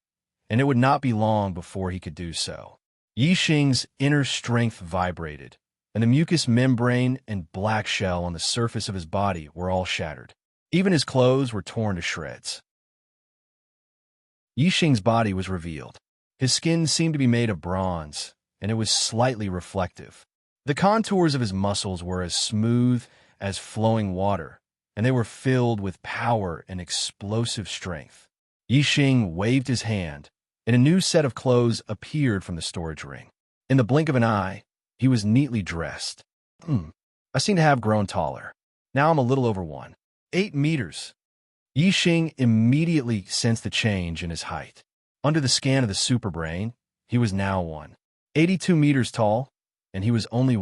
and it would not be long before he could do so. Yixing's inner strength vibrated, and the mucous membrane and black shell on the surface of his body were all shattered. Even his clothes were torn to shreds. Yixing's body was revealed. His skin seemed to be made of bronze, and it was slightly reflective. The contours of his muscles were as smooth as flowing water, and they were filled with power and explosive strength. Yixing waved his hand, and a new set of clothes appeared from the storage ring. In the blink of an eye, he was neatly dressed. I seem to have grown taller. Now I'm a little over 8 meters. Yixing immediately sensed the change in his height. Under the scan of the superbrain, he was now 82 meters tall, and he was only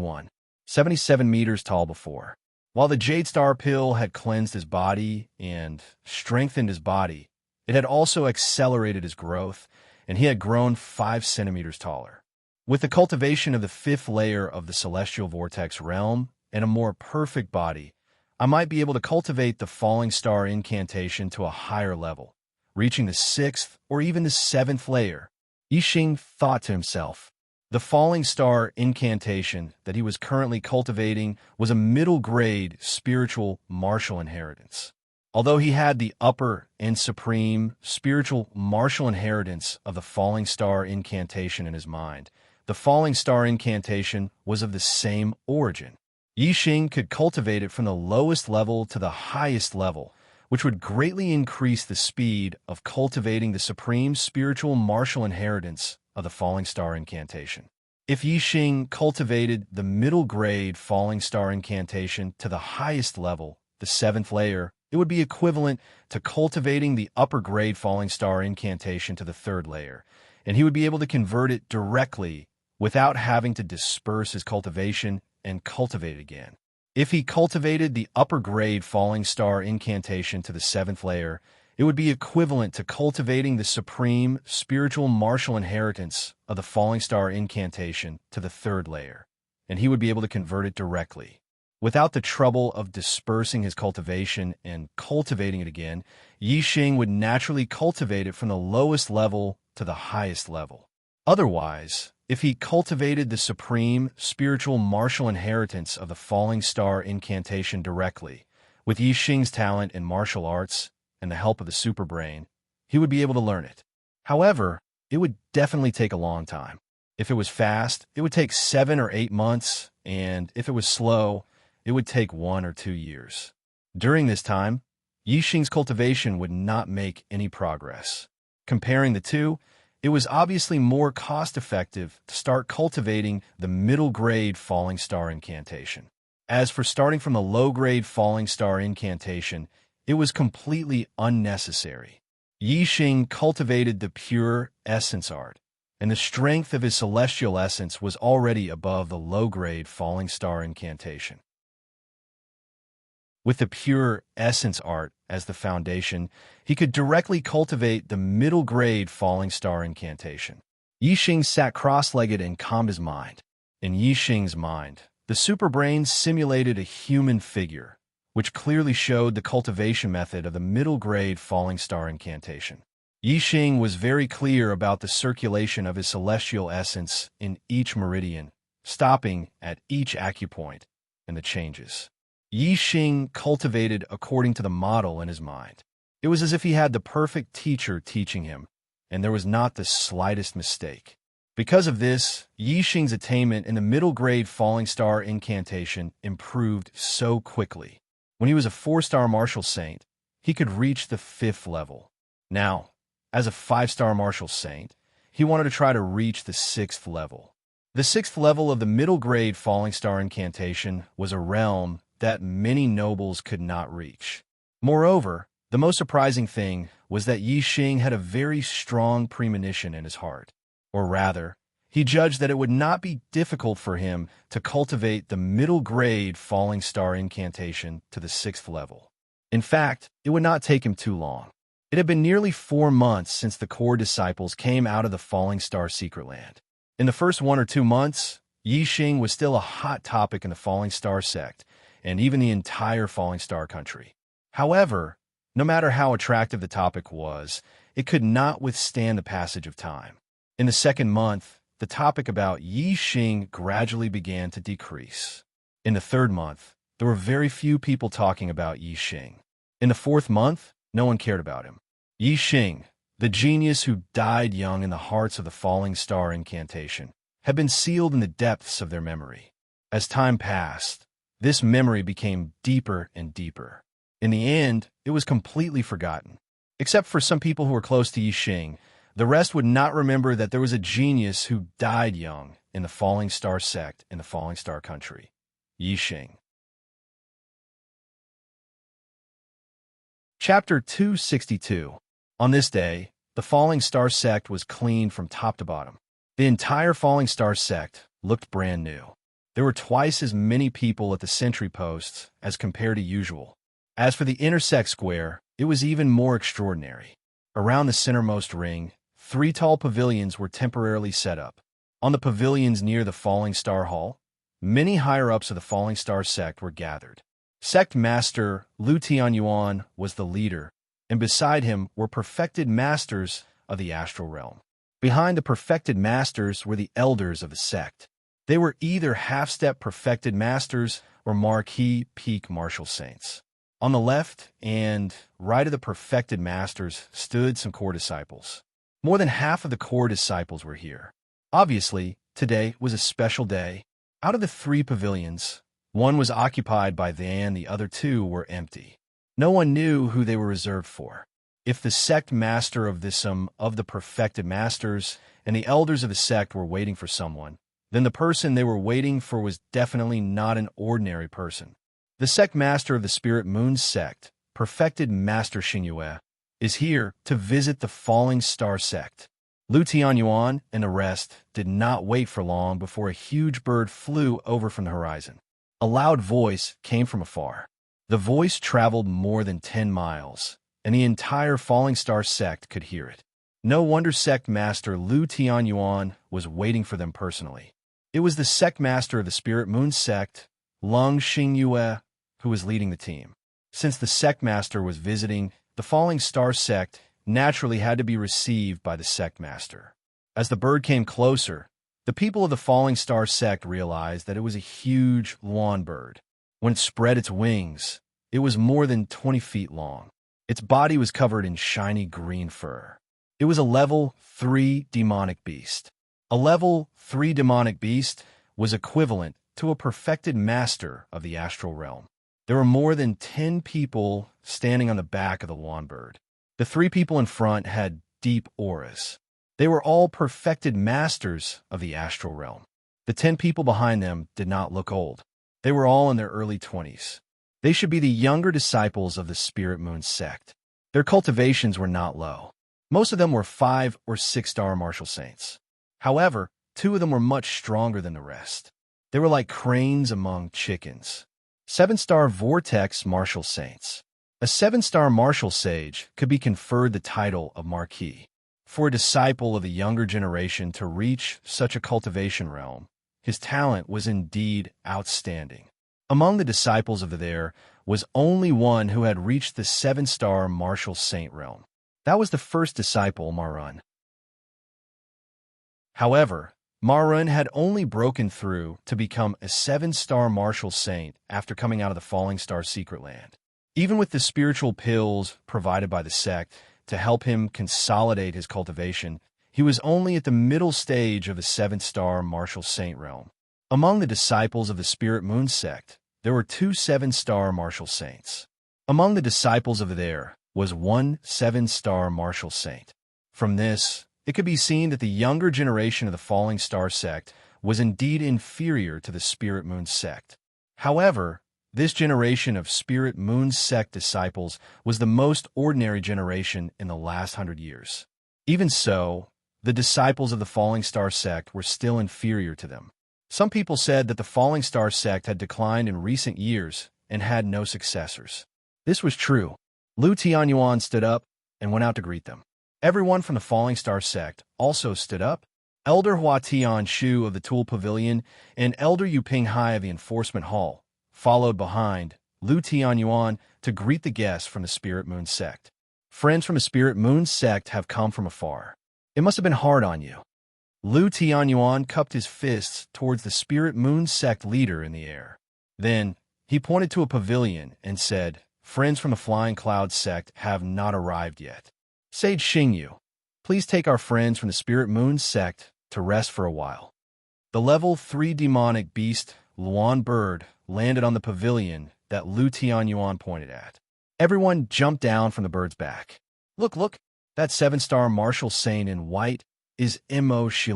77 meters tall before. While the Jade Star pill had cleansed his body and strengthened his body, it had also accelerated his growth, and he had grown 5 centimeters taller. With the cultivation of the 5th layer of the Celestial Vortex realm and a more perfect body, I might be able to cultivate the Falling Star incantation to a higher level, reaching the 6th or even the 7th layer. Yixing thought to himself. The Falling Star incantation that he was currently cultivating was a middle-grade spiritual martial inheritance. Although he had the upper and supreme spiritual martial inheritance of the Falling Star incantation in his mind, the Falling Star incantation was of the same origin. Yixing could cultivate it from the lowest level to the highest level, which would greatly increase the speed of cultivating the supreme spiritual martial inheritance of the Falling Star incantation. If Yixing cultivated the middle-grade Falling Star incantation to the highest level, the 7th layer, it would be equivalent to cultivating the upper-grade Falling Star incantation to the 3rd layer, and he would be able to convert it directly without having to disperse his cultivation and cultivate it again. If he cultivated the upper-grade Falling Star incantation to the 7th layer, it would be equivalent to cultivating the supreme spiritual martial inheritance of the Falling Star incantation to the 3rd layer, and he would be able to convert it directly. Without the trouble of dispersing his cultivation and cultivating it again, Yixing would naturally cultivate it from the lowest level to the highest level. Otherwise, if he cultivated the supreme spiritual martial inheritance of the Falling Star incantation directly, with Yixing's talent in martial arts and the help of the superbrain, he would be able to learn it. However, it would definitely take a long time. If it was fast, it would take 7 or 8 months, and if it was slow, it would take 1 or 2 years. During this time, Yixing's cultivation would not make any progress. Comparing the two, it was obviously more cost-effective to start cultivating the middle-grade Falling Star incantation. As for starting from the low-grade Falling Star incantation, it was completely unnecessary. Yixing cultivated the pure essence art, and the strength of his celestial essence was already above the low-grade Falling Star incantation. With the pure essence art as the foundation, he could directly cultivate the middle-grade Falling Star incantation. Yixing sat cross-legged and calmed his mind. In Yixing's mind, the superbrain simulated a human figure, which clearly showed the cultivation method of the middle-grade Falling Star incantation. Yixing was very clear about the circulation of his celestial essence in each meridian, stopping at each acupoint, and the changes. Yixing cultivated according to the model in his mind. It was as if he had the perfect teacher teaching him, and there was not the slightest mistake. Because of this, Yixing's attainment in the middle-grade Falling Star incantation improved so quickly. When he was a 4-star martial saint, he could reach the 5th level. Now, as a 5-star martial saint, he wanted to try to reach the 6th level. The 6th level of the middle-grade Falling Star incantation was a realm that many nobles could not reach. Moreover, the most surprising thing was that Yixing had a very strong premonition in his heart. Or rather, he judged that it would not be difficult for him to cultivate the middle-grade Falling Star incantation to the 6th level. In fact, it would not take him too long. It had been nearly 4 months since the core disciples came out of the Falling Star Secret Land. In the first 1 or 2 months, Yixing was still a hot topic in the Falling Star sect, and even the entire Falling Star country. However, no matter how attractive the topic was, it could not withstand the passage of time. In the 2nd month, the topic about Yixing gradually began to decrease. In the 3rd month, there were very few people talking about Yixing. In the 4th month, no one cared about him. Yixing, the genius who died young in the hearts of the Falling Star incantation, had been sealed in the depths of their memory. As time passed, this memory became deeper and deeper. In the end, it was completely forgotten. Except for some people who were close to Yixing, the rest would not remember that there was a genius who died young in the Falling Star sect in the Falling Star country, Yixing. Chapter 262. On this day, the Falling Star sect was cleaned from top to bottom. The entire Falling Star sect looked brand new. There were twice as many people at the sentry posts as compared to usual. As for the intersect square, it was even more extraordinary. Around the centermost ring, 3 tall pavilions were temporarily set up. On the pavilions near the Falling Star Hall, many higher-ups of the Falling Star sect were gathered. Sect Master Lu Tianyuan was the leader, and beside him were perfected masters of the astral realm. Behind the perfected masters were the elders of the sect. They were either half-step perfected masters or marquis peak martial saints. On the left and right of the perfected masters stood some core disciples. More than half of the core disciples were here. Obviously, today was a special day. Out of the 3 pavilions, one was occupied by them, the other 2 were empty. No one knew who they were reserved for. If the sect master of the perfected masters and the elders of the sect were waiting for someone, then the person they were waiting for was definitely not an ordinary person. The sect master of the Spirit Moon sect, perfected Master Xingyue, is here to visit the Falling Star sect. Lu Tianyuan and the rest did not wait for long before a huge bird flew over from the horizon. A loud voice came from afar. The voice traveled more than 10 miles, and the entire Falling Star sect could hear it. No wonder sect master Lu Tianyuan was waiting for them personally. It was the sect master of the Spirit Moon sect, Lung Xingyue, who was leading the team. Since the sect master was visiting, the Falling Star sect naturally had to be received by the sect master. As the bird came closer, the people of the Falling Star sect realized that it was a huge lawn bird. When it spread its wings, it was more than 20 feet long. Its body was covered in shiny green fur. It was a level 3 demonic beast. A level 3 demonic beast was equivalent to a perfected master of the astral realm. There were more than 10 people standing on the back of the lawn bird. The 3 people in front had deep auras. They were all perfected masters of the astral realm. The 10 people behind them did not look old. They were all in their early 20s. They should be the younger disciples of the Spirit Moon sect. Their cultivations were not low. Most of them were 5 or 6-star martial saints. However, 2 of them were much stronger than the rest. They were like cranes among chickens. 7-star vortex martial saints. A 7-star martial sage could be conferred the title of marquis. For a disciple of the younger generation to reach such a cultivation realm, his talent was indeed outstanding. Among the disciples of there was only one who had reached the 7-star martial saint realm. That was the first disciple, Marun. However, Marun had only broken through to become a 7-star martial saint after coming out of the Falling Star secret land. Even with the spiritual pills provided by the sect to help him consolidate his cultivation, he was only at the middle stage of the 7-star martial saint realm. Among the disciples of the Spirit Moon sect, there were 2 7-star martial saints. Among the disciples of there was 1 7-star martial saint. From this, it could be seen that the younger generation of the Falling Star sect was indeed inferior to the Spirit Moon sect. However, this generation of Spirit Moon sect disciples was the most ordinary generation in the last 100 years. Even so, the disciples of the Falling Star sect were still inferior to them. Some people said that the Falling Star sect had declined in recent years and had no successors. This was true. Lu Tianyuan stood up and went out to greet them. Everyone from the Falling Star sect also stood up. Elder Hua Tian Shu of the Tool Pavilion and Elder Yu Ping Hai of the Enforcement Hall followed behind Lu Tianyuan to greet the guests from the Spirit Moon sect. Friends from the Spirit Moon sect have come from afar. It must have been hard on you. Lu Tianyuan cupped his fists towards the Spirit Moon sect leader in the air. Then, he pointed to a pavilion and said, "Friends from the Flying Cloud sect have not arrived yet. Sage Xingyu, please take our friends from the Spirit Moon sect to rest for a while." The level 3 demonic beast, Luan Bird, landed on the pavilion that Lu Tianyuan pointed at. Everyone jumped down from the bird's back. Look, look, that seven-star martial saint in white is Immerse.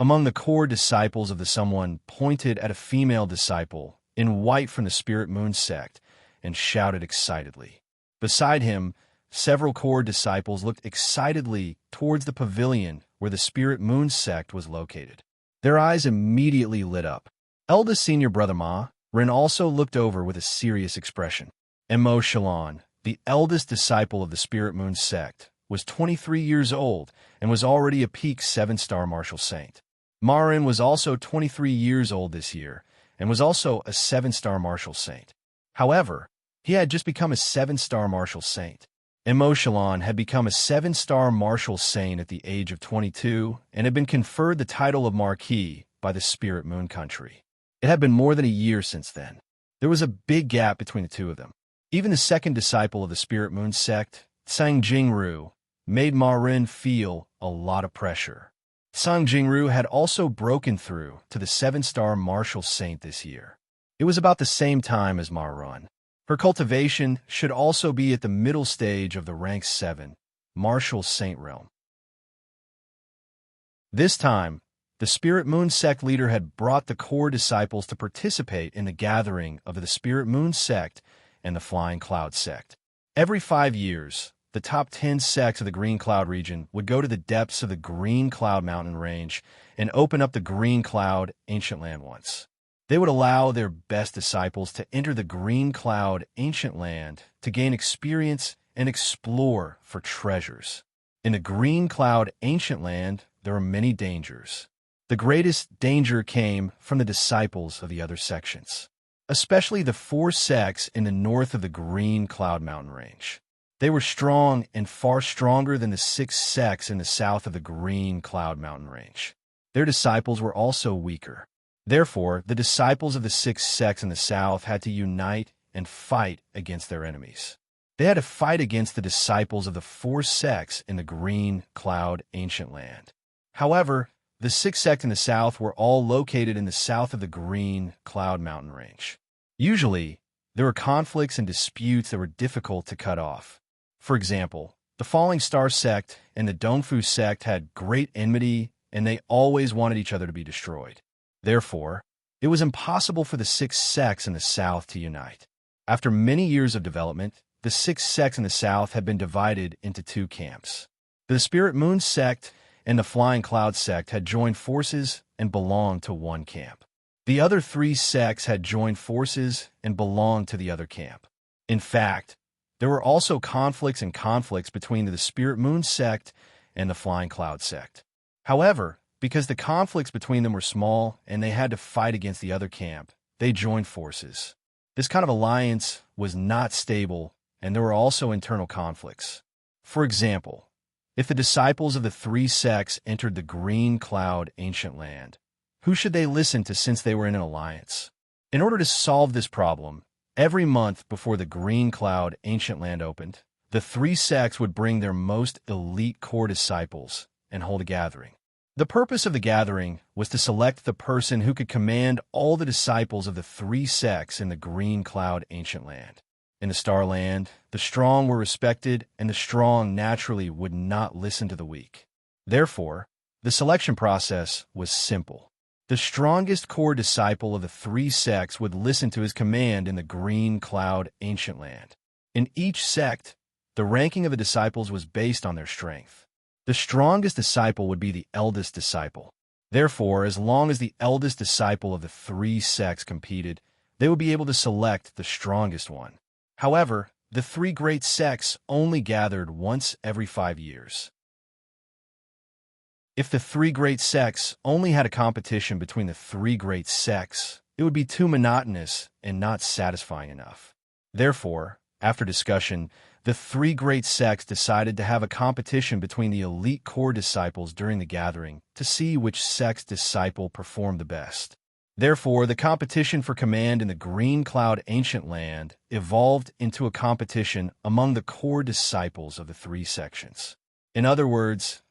Among the core disciples of the someone pointed at a female disciple in white from the Spirit Moon sect and shouted excitedly. Beside him, several core disciples looked excitedly towards the pavilion where the Spirit Moon sect was located. Their eyes immediately lit up. Eldest senior brother Ma Ren also looked over with a serious expression. Immerse, the eldest disciple of the Spirit Moon sect, was 23 years old and was already a peak 7-star martial saint. Marin was also 23 years old this year and was also a 7-star martial saint. However, he had just become a 7-star martial saint. Immerse had become a 7-star martial saint at the age of 22 and had been conferred the title of Marquis by the Spirit Moon country. It had been more than a year since then. There was a big gap between the two of them. Even the second disciple of the Spirit Moon sect, Sang Jingru, made Ma Ren feel a lot of pressure. Sang Jingru had also broken through to the 7-star martial saint this year. It was about the same time as Ma Ren. Her cultivation should also be at the middle stage of the rank 7 martial saint realm. This time, the Spirit Moon sect leader had brought the core disciples to participate in the gathering of the Spirit Moon sect and the Flying Cloud sect. Every 5 years, the top 10 sects of the Green Cloud region would go to the depths of the Green Cloud mountain range and open up the Green Cloud ancient land once. They would allow their best disciples to enter the Green Cloud ancient land to gain experience and explore for treasures. In the Green Cloud ancient land, there are many dangers. The greatest danger came from the disciples of the other sections, especially the 4 sects in the north of the Green Cloud mountain range. They were strong and far stronger than the 6 sects in the south of the Green Cloud mountain range. Their disciples were also weaker. Therefore, the disciples of the 6 sects in the south had to unite and fight against their enemies. They had to fight against the disciples of the 4 sects in the Green Cloud ancient land. However, the 6 sects in the south were all located in the south of the Green Cloud mountain range. Usually, there were conflicts and disputes that were difficult to cut off. For example, the Falling Star sect and the Dongfu sect had great enmity, and they always wanted each other to be destroyed. Therefore, it was impossible for the 6 sects in the south to unite. After many years of development, the 6 sects in the south had been divided into 2 camps. The Spirit Moon sect and the Flying Cloud sect had joined forces and belonged to one camp. The other 3 sects had joined forces and belonged to the other camp. In fact, there were also conflicts between the Spirit Moon sect and the Flying Cloud sect. However, because the conflicts between them were small and they had to fight against the other camp, they joined forces. This kind of alliance was not stable, and there were also internal conflicts. For example, if the disciples of the 3 sects entered the Green Cloud ancient land, who should they listen to since they were in an alliance? In order to solve this problem, every month before the Green Cloud ancient land opened, the 3 sects would bring their most elite core disciples and hold a gathering. The purpose of the gathering was to select the person who could command all the disciples of the 3 sects in the Green Cloud ancient land. In the Star Land, the strong were respected, and the strong naturally would not listen to the weak. Therefore, the selection process was simple. The strongest core disciple of the 3 sects would listen to his command in the Green Cloud ancient land. In each sect, the ranking of the disciples was based on their strength. The strongest disciple would be the eldest disciple. Therefore, as long as the eldest disciple of the 3 sects competed, they would be able to select the strongest one. However, the 3 great sects only gathered once every 5 years. If the 3 great sects only had a competition between the 3 great sects, it would be too monotonous and not satisfying enough. Therefore, after discussion, the 3 great sects decided to have a competition between the elite core disciples during the gathering to see which sect's disciple performed the best. Therefore, the competition for command in the Green Cloud ancient land evolved into a competition among the core disciples of the 3 sections. In other words,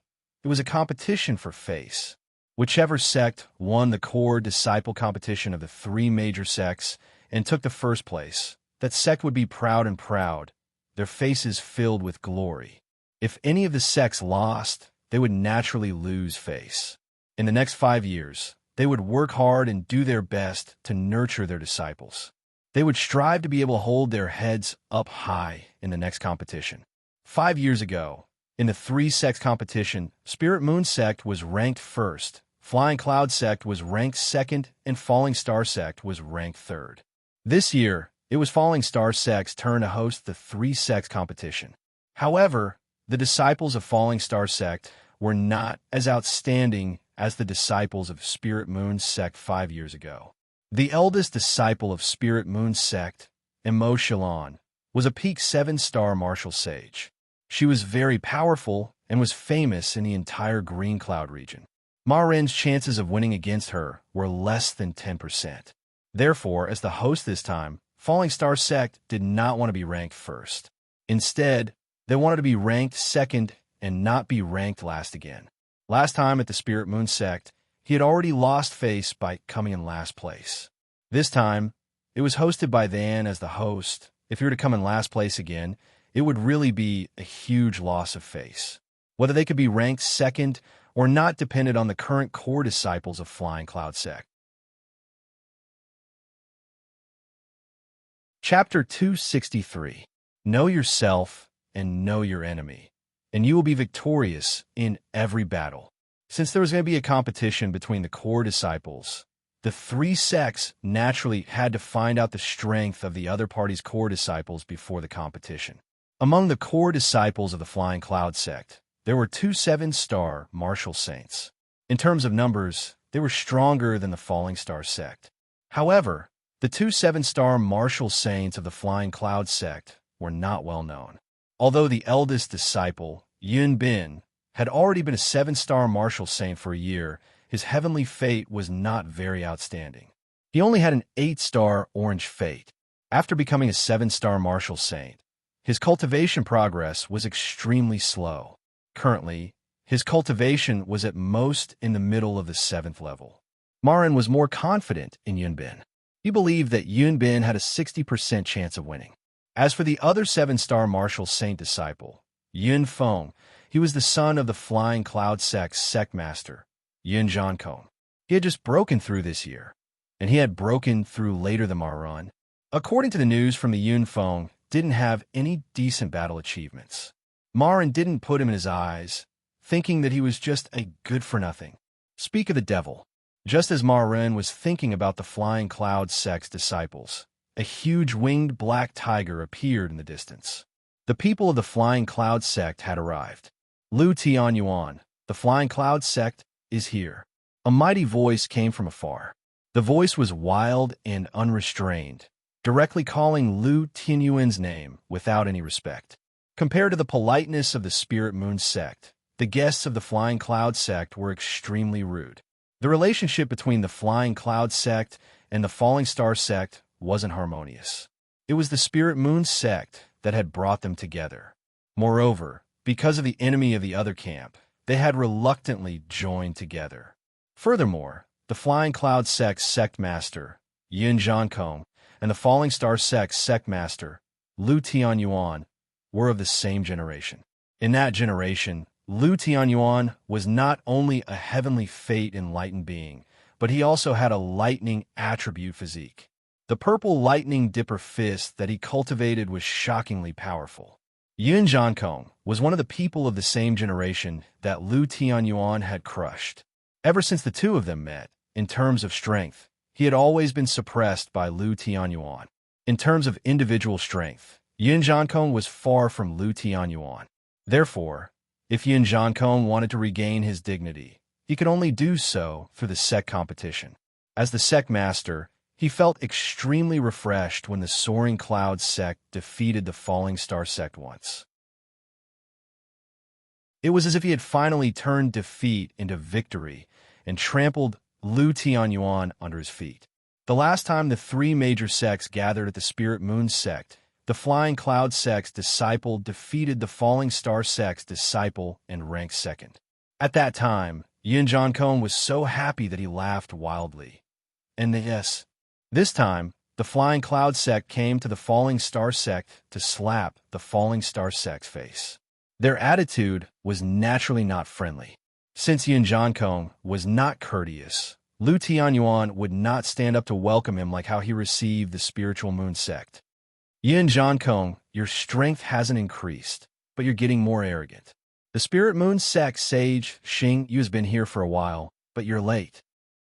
it was a competition for face. Whichever sect won the core disciple competition of the 3 major sects and took the first place, that sect would be proud, their faces filled with glory. If any of the sects lost, they would naturally lose face. In the next 5 years, they would work hard and do their best to nurture their disciples. They would strive to be able to hold their heads up high in the next competition. 5 years ago, in the 3 sects competition, Spirit Moon sect was ranked first, Flying Cloud sect was ranked second, and Falling Star sect was ranked third. This year, it was Falling Star sect's turn to host the 3 sects competition. However, the disciples of Falling Star sect were not as outstanding as the disciples of Spirit Moon sect 5 years ago. The eldest disciple of Spirit Moon sect, Immerse, was a peak 7-star martial sage. She was very powerful and was famous in the entire Green Cloud region. Ma-Ren's chances of winning against her were less than 10%. Therefore, as the host this time, Falling Star sect did not want to be ranked first. Instead, they wanted to be ranked second and not be ranked last again. Last time at the Spirit Moon sect, he had already lost face by coming in last place. This time, it was hosted by Than as the host. If he were to come in last place again, it would really be a huge loss of face. Whether they could be ranked second or not depended on the current core disciples of Flying Cloud sect. Chapter 263. Know yourself and know your enemy, and you will be victorious in every battle. Since there was going to be a competition between the core disciples, the 3 sects naturally had to find out the strength of the other party's core disciples before the competition. Among the core disciples of the Flying Cloud sect, there were 2 7-star martial saints. In terms of numbers, they were stronger than the Falling Star sect. However, the 2 7-star martial saints of the Flying Cloud sect were not well known. Although the eldest disciple, Yun Bin, had already been a 7-star martial saint for a year, his heavenly fate was not very outstanding. He only had an 8-star orange fate. After becoming a 7-star martial saint, his cultivation progress was extremely slow. Currently, his cultivation was at most in the middle of the 7th level. Ma-Ren was more confident in Yun Bin. He believed that Yun Bin had a 60% chance of winning. As for the other 7-star martial saint disciple, Yun Feng, he was the son of the Flying Cloud sect's sect master, Yun Jiankong. He had just broken through this year, and he had broken through later than Ma-Ren. According to the news from the Yun Feng, didn't have any decent battle achievements. Ma-Ren didn't put him in his eyes, thinking that he was just a good-for-nothing. Speak of the devil. Just as Ma-Ren was thinking about the Flying Cloud sect's disciples, a huge winged black tiger appeared in the distance. The people of the Flying Cloud sect had arrived. Lu Tianyuan, the Flying Cloud sect, is here. A mighty voice came from afar. The voice was wild and unrestrained, directly calling Lu Tianyuan's name without any respect. Compared to the politeness of the Spirit Moon sect, the guests of the Flying Cloud sect were extremely rude. The relationship between the Flying Cloud sect and the Falling Star sect wasn't harmonious. It was the Spirit Moon sect that had brought them together. Moreover, because of the enemy of the other camp, they had reluctantly joined together. Furthermore, the Flying Cloud sect's sect master, Yun Jiankong, and the Falling Star sect's sect master, Lu Tianyuan, were of the same generation. In that generation, Lu Tianyuan was not only a heavenly fate enlightened being, but he also had a lightning attribute physique. The purple lightning dipper fist that he cultivated was shockingly powerful. Yun Jiankong was one of the people of the same generation that Lu Tianyuan had crushed. Ever since the two of them met, in terms of strength, he had always been suppressed by Lu Tianyuan. In terms of individual strength, Yun Jiankong was far from Lu Tianyuan. Therefore, if Yun Jiankong wanted to regain his dignity, he could only do so through the sect competition. As the sect master, he felt extremely refreshed when the Soaring Cloud sect defeated the Falling Star sect once. It was as if he had finally turned defeat into victory and trampled Lu Tianyuan under his feet. The last time the 3 major sects gathered at the Spirit Moon sect, the Flying Cloud sect's disciple defeated the Falling Star sect's disciple and ranked second. At that time, Yun Jiankong was so happy that he laughed wildly. And yes, this time, the Flying Cloud sect came to the Falling Star sect to slap the Falling Star sect's face. Their attitude was naturally not friendly. Since Yin Jiankong was not courteous, Lu Tianyuan would not stand up to welcome him like how he received the Spiritual Moon sect. Yin Jiankong, your strength hasn't increased, but you're getting more arrogant. The Spirit Moon sect sage, Xing, you has been here for a while, but you're late.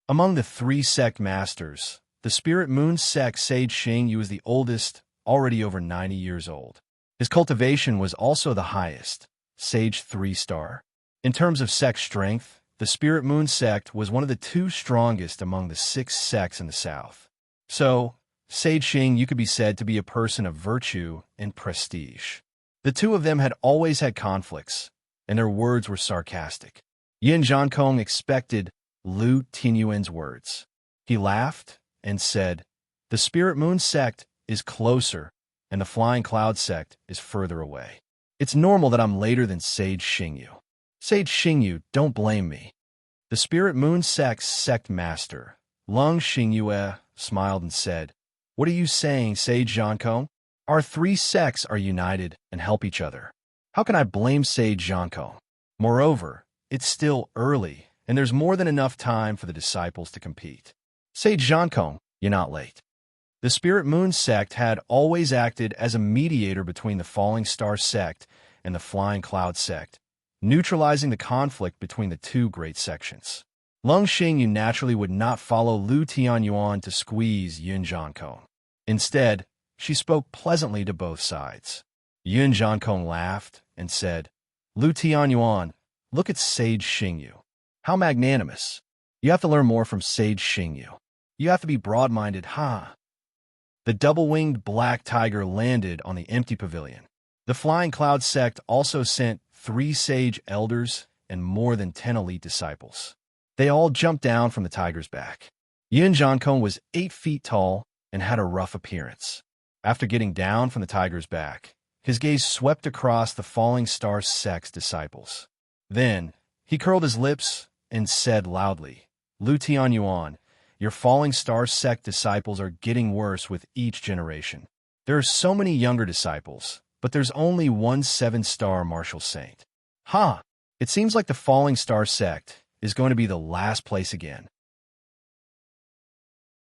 Among the 3 sect masters, the Spirit Moon sect sage Xing Yu is the oldest, already over 90 years old. His cultivation was also the highest, sage 3-star. In terms of sect strength, the Spirit Moon sect was one of the 2 strongest among the 6 sects in the south. So, Sage Xing, you could be said to be a person of virtue and prestige. The 2 of them had always had conflicts, and their words were sarcastic. Yin Jiankong expected Lu Tianyuan's words. He laughed and said, "The Spirit Moon sect is closer, and the Flying Cloud sect is further away. It's normal that I'm later than Sage Xingyu. Sage Xingyu, don't blame me." The Spirit Moon sect's sect master, Lung Xingyue, smiled and said, "What are you saying, Sage Jiankong? Our 3 sects are united and help each other. How can I blame Sage Jiankong? Moreover, it's still early, and there's more than enough time for the disciples to compete. Sage Jiankong, you're not late." The Spirit Moon sect had always acted as a mediator between the Falling Star sect and the Flying Cloud sect, neutralizing the conflict between the 2 great sections. Lung Xingyu naturally would not follow Lu Tianyuan to squeeze Yin Jiankong. Instead, she spoke pleasantly to both sides. Yin Jiankong laughed and said, "Lu Tianyuan, look at Sage Xingyu. How magnanimous. You have to learn more from Sage Xingyu. You have to be broad-minded, huh?" The double-winged black tiger landed on the empty pavilion. The Flying Cloud sect also sent 3 sage elders and more than 10 elite disciples. They all jumped down from the tiger's back. Yin Jiankong was 8 feet tall and had a rough appearance. After getting down from the tiger's back, his gaze swept across the Falling Star sect's disciples. Then, he curled his lips and said loudly, "Lu Tianyuan, your Falling Star sect disciples are getting worse with each generation. There are so many younger disciples, but there's only one 7-star martial saint. Ha! It seems like the Falling Star sect is going to be the last place again."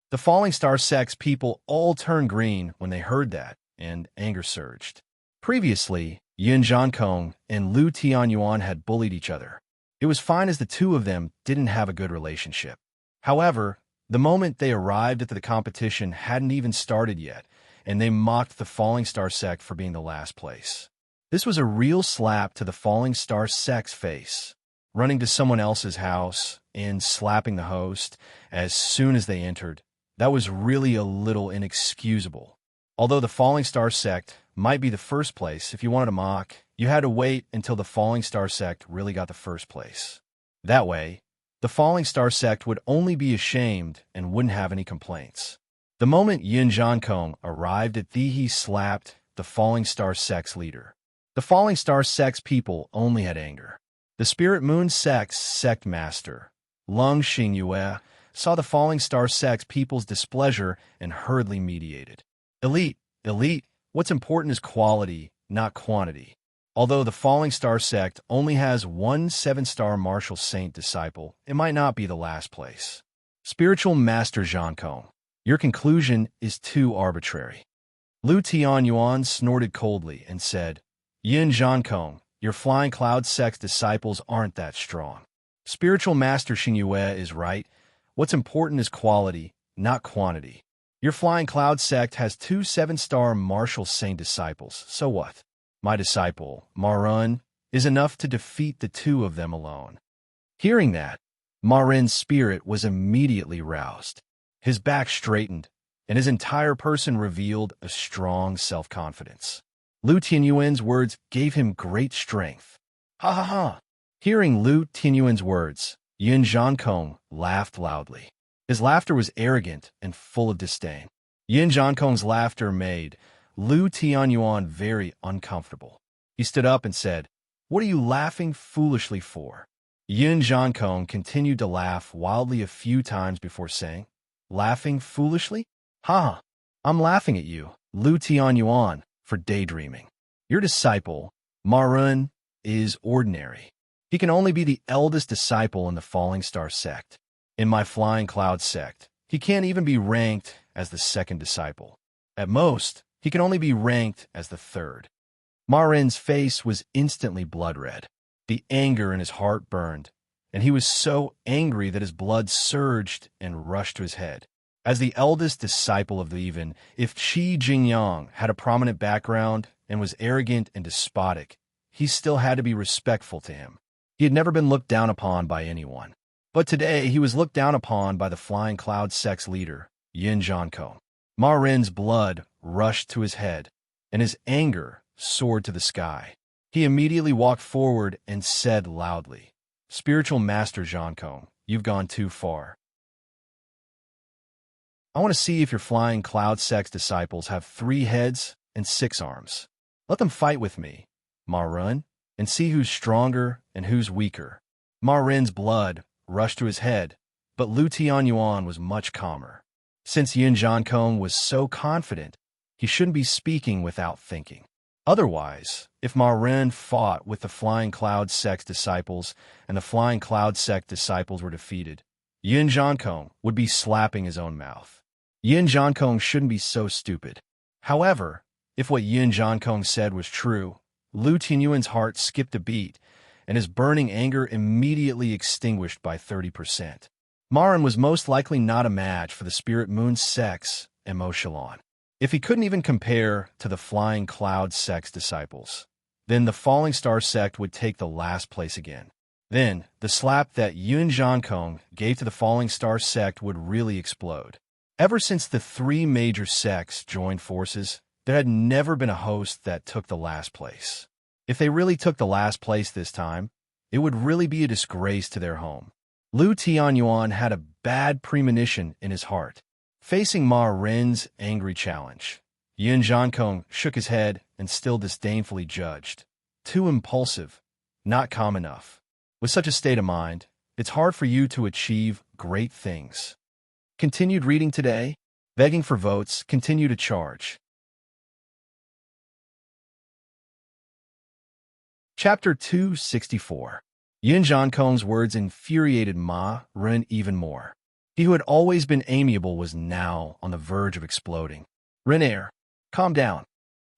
The Falling Star sect's people all turned green when they heard that, and anger surged. Previously, Yin Jiankong and Lu Tianyuan had bullied each other. It was fine as the 2 of them didn't have a good relationship. However, the moment they arrived at the competition hadn't even started yet, and they mocked the Falling Star sect for being the last place. This was a real slap to the Falling Star sect's face. Running to someone else's house and slapping the host as soon as they entered, that was really a little inexcusable. Although the Falling Star sect might be the first place, if you wanted to mock, you had to wait until the Falling Star sect really got the first place. That way, the Falling Star sect would only be ashamed and wouldn't have any complaints. The moment Yin Jiankong arrived at he slapped the Falling Star sect's leader. The Falling Star sect's people only had anger. The Spirit Moon sect's sect master, Lung Xingyue, saw the Falling Star sect's people's displeasure and hurriedly mediated. Elite, what's important is quality, not quantity. Although the Falling Star sect only has one 7-star martial saint disciple, it might not be the last place. Spiritual Master Jiankong, your conclusion is too arbitrary. Lu Tianyuan snorted coldly and said, "Yin Jiankong, your Flying Cloud sect's disciples aren't that strong. Spiritual Master Xingyue is right. What's important is quality, not quantity. Your Flying Cloud sect has 2 7-star martial saint disciples, so what? My disciple, Marun, is enough to defeat the 2 of them alone." Hearing that, Marun's spirit was immediately roused. His back straightened, and his entire person revealed a strong self-confidence. Lu Tianyuan's words gave him great strength. Ha ha ha! Hearing Lu Tianyuan's words, Yin Jiankong laughed loudly. His laughter was arrogant and full of disdain. Yin Jiankong's laughter made Lu Tianyuan very uncomfortable. He stood up and said, "What are you laughing foolishly for?" Yin Jiankong continued to laugh wildly a few times before saying, "Laughing foolishly? Ha! I'm laughing at you, Lu Tianyuan, for daydreaming. Your disciple, Marun, is ordinary. He can only be the eldest disciple in the Falling Star sect. In my Flying Cloud sect, he can't even be ranked as the second disciple. At most, he can only be ranked as the third. Marun's face was instantly blood red. The anger in his heart burned, and he was so angry that his blood surged and rushed to his head. As the eldest disciple of the even, if Qi Jingyang had a prominent background and was arrogant and despotic, he still had to be respectful to him. He had never been looked down upon by anyone. But today he was looked down upon by the Flying Cloud sect's leader, Yin Zhankong. Marun's blood rushed to his head, and his anger soared to the sky. He immediately walked forward and said loudly, "Spiritual Master Zhankong, you've gone too far. I want to see if your Flying Cloud sect's disciples have 3 heads and 6 arms. Let them fight with me, Marun, and see who's stronger and who's weaker." Marun's blood rushed to his head, but Lu Tianyuan was much calmer. Since Yin Zhankong was so confident, he shouldn't be speaking without thinking. Otherwise, if Marun fought with the Flying Cloud sect's disciples and the Flying Cloud sect disciples were defeated, Yin Zhankong would be slapping his own mouth. Yin Zhankong shouldn't be so stupid. However, if what Yin Zhankong said was true, Lu Tianyuan's heart skipped a beat, and his burning anger immediately extinguished by 30%. Marun was most likely not a match for the Spirit Moon sect's Emotionalon. If he couldn't even compare to the Flying Cloud sect's disciples, then the Falling Star sect would take the last place again. Then, the slap that Yin Zhankong gave to the Falling Star sect would really explode. Ever since the 3 major sects joined forces, there had never been a host that took the last place. If they really took the last place this time, it would really be a disgrace to their home. Lu Tianyuan had a bad premonition in his heart. Facing Ma Ren's angry challenge, Yin Zhankong shook his head and still disdainfully judged. Too impulsive, not calm enough. With such a state of mind, it's hard for you to achieve great things. Continued reading today, begging for votes, continue to charge. Chapter 264. Yin Zhankong's words infuriated Ma Ren even more. He who had always been amiable was now on the verge of exploding. "Renair, calm down."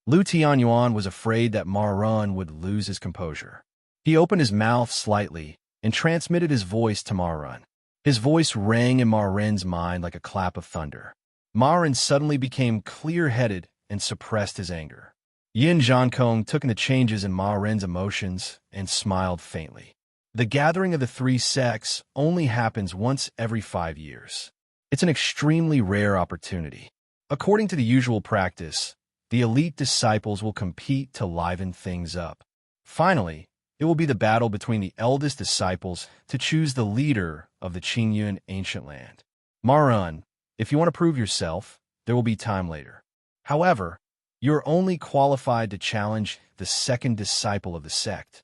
Lu Tianyuan was afraid that Ma Ren would lose his composure. He opened his mouth slightly and transmitted his voice to Ma Ren. His voice rang in Ma Ren's mind like a clap of thunder. Ma Ren suddenly became clear-headed and suppressed his anger. Yin Zhankong took in the changes in Ma Ren's emotions and smiled faintly. The gathering of the 3 sects only happens once every 5 years. It's an extremely rare opportunity. According to the usual practice, the elite disciples will compete to liven things up. Finally, it will be the battle between the eldest disciples to choose the leader of the Qingyun ancient land. Marun, if you want to prove yourself, there will be time later. However, you're only qualified to challenge the second disciple of the sect.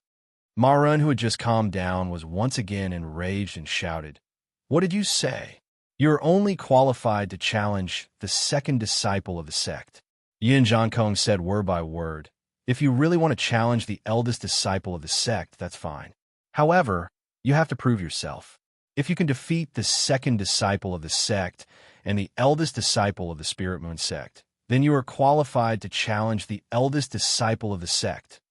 Marun, who had just calmed down, was once again enraged and shouted, "What did you say? You're only qualified to challenge the second disciple of the sect." Yin Zhankong said word by word, "If you really want to challenge the eldest disciple of the sect, that's fine. However, you have to prove yourself. If you can defeat the second disciple of the sect and the eldest disciple of the Spirit Moon sect, then you are qualified to challenge the eldest disciple of the sect."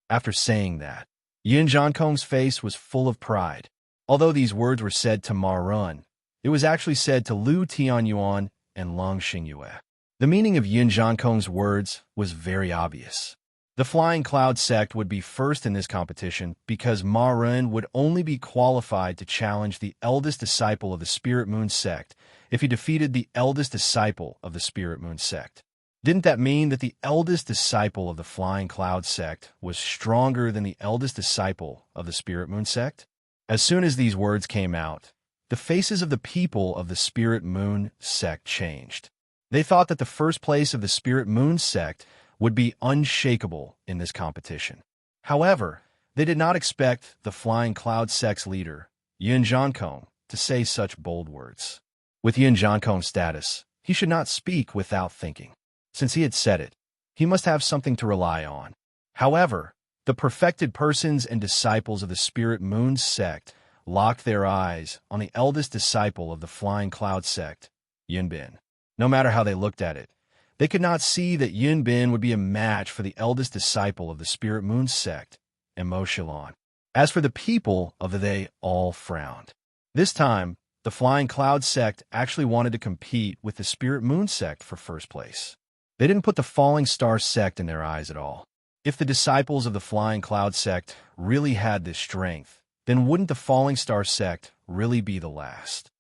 After saying that, Yin Zhankong's face was full of pride. Although these words were said to Ma Ren, it was actually said to Lu Tianyuan and Long Xingyue. The meaning of Yin Zhankong's words was very obvious. The Flying Cloud sect would be first in this competition because Ma Ren would only be qualified to challenge the eldest disciple of the Spirit Moon sect if he defeated the eldest disciple of the Spirit Moon sect. Didn't that mean that the eldest disciple of the Flying Cloud sect was stronger than the eldest disciple of the Spirit Moon sect? As soon as these words came out, the faces of the people of the Spirit Moon sect changed. They thought that the first place of the Spirit Moon sect would be unshakable in this competition. However, they did not expect the Flying Cloud sect's leader, Yin Zhankong, to say such bold words. With Yin Zhankong's status, He should not speak without thinking. Since he had said it, he must have something to rely on. However, the perfected persons and disciples of the Spirit Moon sect locked their eyes on the eldest disciple of the Flying Cloud sect, Yunbin. No matter how they looked at it, they could not see that Yunbin would be a match for the eldest disciple of the Spirit Moon sect, Emoshilon. As for the people of the they all frowned. This time, the Flying Cloud sect actually wanted to compete with the Spirit Moon sect for first place. They didn't put the Falling Star sect in their eyes at all. If the disciples of the Flying Cloud sect really had this strength, then wouldn't the Falling Star sect really be the last?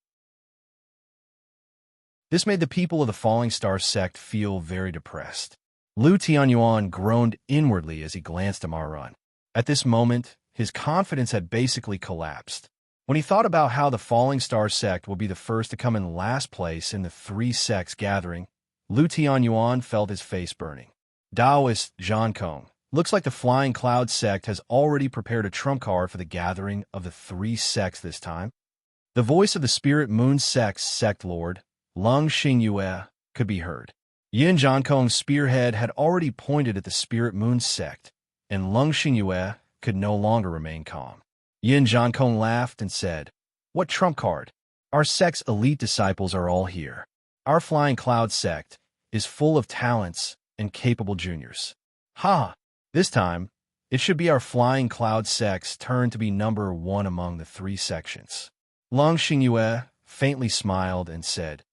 This made the people of the Falling Star sect feel very depressed. Lu Tianyuan groaned inwardly as he glanced at Marun. At this moment, his confidence had basically collapsed. When he thought about how the Falling Star sect would be the first to come in last place in the three sects gathering, Lu Tianyuan felt his face burning. Taoist Zhang Kong, looks like the Flying Cloud sect has already prepared a trump card for the gathering of the three sects this time. The voice of the Spirit Moon sect's sect lord, Lung Xingyue, could be heard. Yin Zhankong's spearhead had already pointed at the Spirit Moon sect, and Lung Xingyue could no longer remain calm. Yin Zhankong laughed and said, "What trump card? Our sect's elite disciples are all here. Our Flying Cloud sect is full of talents and capable juniors. Ha! This time, it should be our Flying Cloud sect's turn to be number one among the three sections." Lung Xingyue faintly smiled and said,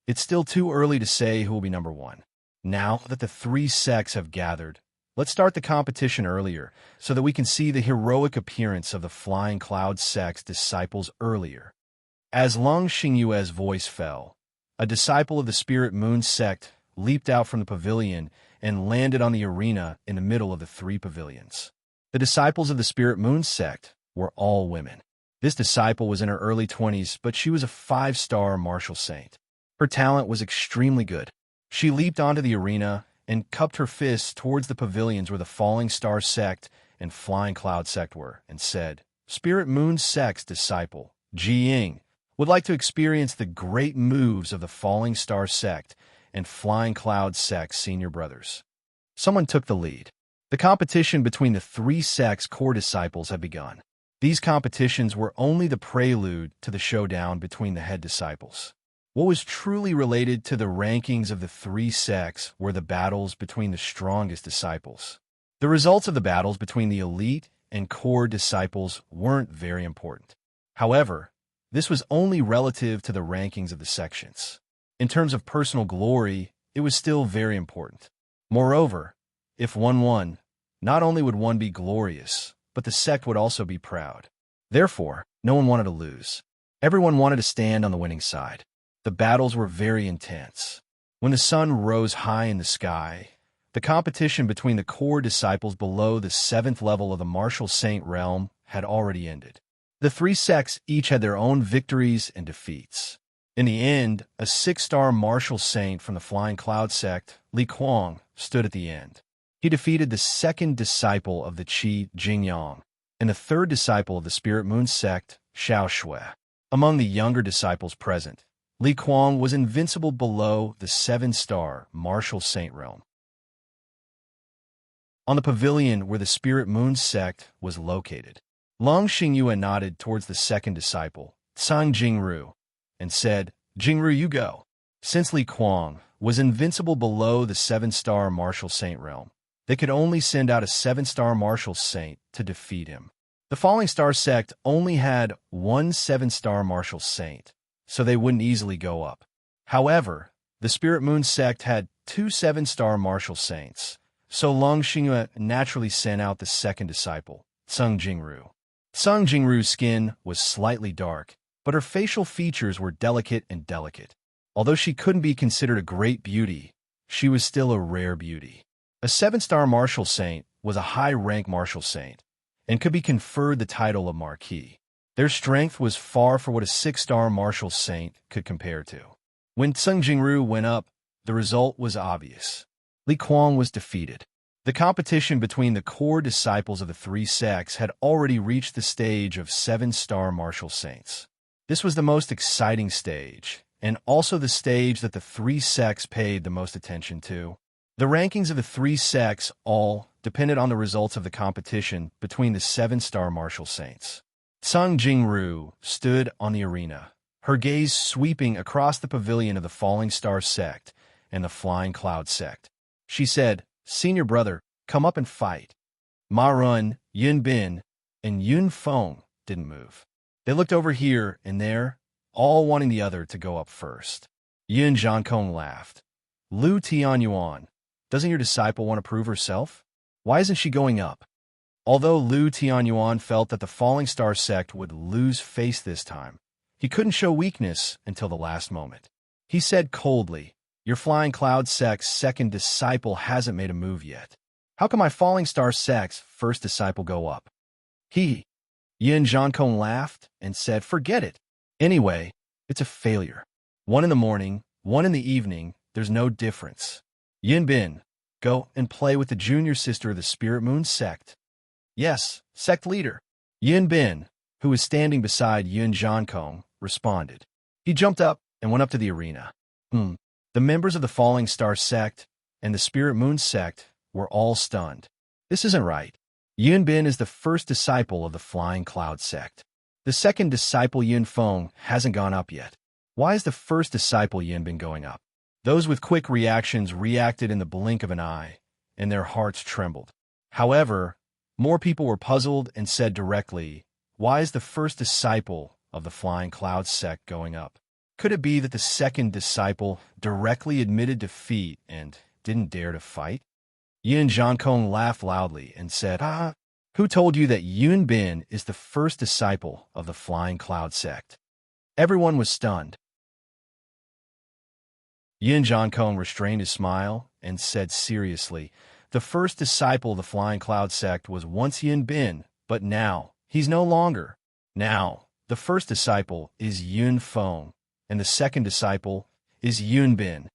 "It's still too early to say who will be number one. Now that the three sects have gathered, let's start the competition earlier so that we can see the heroic appearance of the Flying Cloud sect's disciples earlier." As Lung Xingyue's voice fell, a disciple of the Spirit Moon sect leaped out from the pavilion and landed on the arena in the middle of the three pavilions. The disciples of the Spirit Moon sect were all women. This disciple was in her early 20s, but she was a 5-star martial saint. Her talent was extremely good. She leaped onto the arena and cupped her fists towards the pavilions where the Falling Star sect and Flying Cloud sect were, and said, "Spirit Moon sect's disciple, Ji Ying, would like to experience the great moves of the Falling Star sect and Flying Cloud sect's senior brothers." Someone took the lead. The competition between the three sects' core disciples had begun. These competitions were only the prelude to the showdown between the head disciples. What was truly related to the rankings of the three sects were the battles between the strongest disciples. The results of the battles between the elite and core disciples weren't very important. However, this was only relative to the rankings of the sections. In terms of personal glory, it was still very important. Moreover, if one won, not only would one be glorious, but the sect would also be proud. Therefore, no one wanted to lose. Everyone wanted to stand on the winning side. The battles were very intense. When the sun rose high in the sky, the competition between the core disciples below the 7th level of the Martial Saint realm had already ended. The three sects each had their own victories and defeats. In the end, a 6-star Martial Saint from the Flying Cloud sect, Li Kuang, stood at the end. He defeated the 2nd disciple of the Qi Jingyang and the 3rd disciple of the Spirit Moon sect, Xiao Shui. Among the younger disciples present, Li Kuang was invincible below the 7-star Martial Saint realm. On the pavilion where the Spirit Moon sect was located, Lung Xingyue nodded towards the 2nd disciple, Tsang Jingru, and said, "Jingru, you go." Since Li Kuang was invincible below the 7-star Martial Saint realm, they could only send out a 7-star Martial Saint to defeat him. The Falling Star sect only had one 7-star Martial Saint, so they wouldn't easily go up. However, the Spirit Moon sect had two 7-star Martial Saints, so Lung Xingyue naturally sent out the 2nd disciple, Tsang Jingru. Tsang Jingru's skin was slightly dark, but her facial features were delicate. Although she couldn't be considered a great beauty, she was still a rare beauty. A 7-star Martial Saint was a high-rank Martial Saint, and could be conferred the title of Marquis. Their strength was far for what a 6-star Martial Saint could compare to. When Tsang Jingru went up, the result was obvious. Li Kuang was defeated. The competition between the core disciples of the three sects had already reached the stage of 7-star Martial Saints. This was the most exciting stage, and also the stage that the three sects paid the most attention to. The rankings of the three sects all depended on the results of the competition between the 7-star martial saints. Sung Jingru stood on the arena, her gaze sweeping across the pavilion of the Falling Star sect and the Flying Cloud sect. She said, "Senior brother, come up and fight." Ma Run, Yun Bin, and Yun Feng didn't move. They looked over here and there, all wanting the other to go up first. Yun Jiankong laughed. "Lu Tianyuan, doesn't your disciple want to prove herself? Why isn't she going up?" Although Lu Tianyuan felt that the Falling Star sect would lose face this time, he couldn't show weakness until the last moment. He said coldly, "Your Flying Cloud sect's second disciple hasn't made a move yet. How can my Falling Star sect's first disciple go up?" Yin Jiankong laughed and said, "Forget it. Anyway, it's a failure. 1 in the morning, 1 in the evening, there's no difference. Yin Bin, go and play with the junior sister of the Spirit Moon sect." "Yes, sect leader." Yin Bin, who was standing beside Yun Jiankong, responded. He jumped up and went up to the arena. The members of the Falling Star sect and the Spirit Moon sect were all stunned. This isn't right. Yun Bin is the first disciple of the Flying Cloud sect. The second disciple Yun Feng hasn't gone up yet. Why is the first disciple Yun Bin going up? Those with quick reactions reacted in the blink of an eye, and their hearts trembled. However, more people were puzzled and said directly, "Why is the first disciple of the Flying Cloud sect going up? Could it be that the second disciple directly admitted defeat and didn't dare to fight?" Yin Jiankong laughed loudly and said, "Who told you that Yun Bin is the first disciple of the Flying Cloud sect?" Everyone was stunned. Yin Jiankong restrained his smile and said seriously, "The first disciple of the Flying Cloud sect was once Yun Bin, but now he's no longer. Now, the first disciple is Yun Feng, and the second disciple is Yun Bin."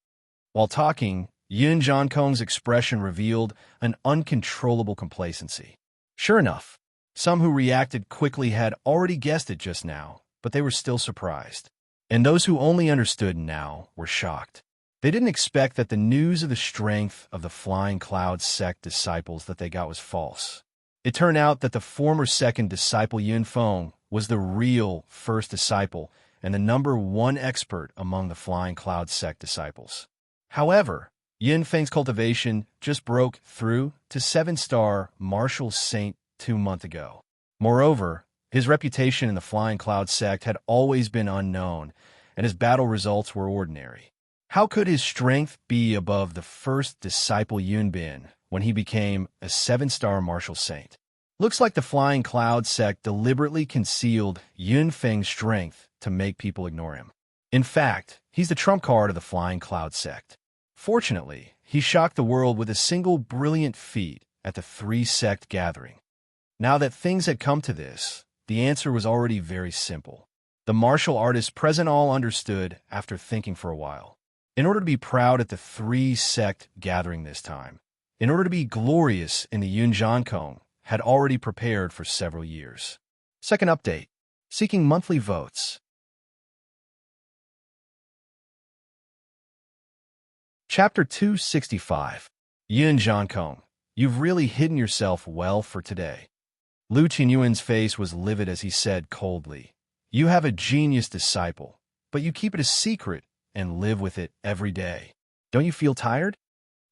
While talking, Yun Jiankong's expression revealed an uncontrollable complacency. Sure enough, some who reacted quickly had already guessed it just now, but they were still surprised. And those who only understood now were shocked. They didn't expect that the news of the strength of the Flying Cloud sect disciples that they got was false. It turned out that the former second disciple Yun Feng was the real first disciple and the #1 expert among the Flying Cloud sect disciples. However, Yin Feng's cultivation just broke through to 7-star martial saint 2 months ago. Moreover, his reputation in the Flying Cloud sect had always been unknown, and his battle results were ordinary. How could his strength be above the first disciple Yun Bin when he became a 7-star martial saint? Looks like the Flying Cloud sect deliberately concealed Yun Feng's strength to make people ignore him. In fact, he's the trump card of the Flying Cloud sect. Fortunately, he shocked the world with a single brilliant feat at the 3-sect gathering. Now that things had come to this, the answer was already very simple. The martial artists present all understood after thinking for a while. In order to be proud at the 3-sect gathering this time, in order to be glorious in the Yun Jiankong, had already prepared for several years. Second update, seeking monthly votes. Chapter 265. Yun Jiankong, you've really hidden yourself well for today. Lu Qinyuan's face was livid as he said coldly, "You have a genius disciple, but you keep it a secret and live with it every day. Don't you feel tired?"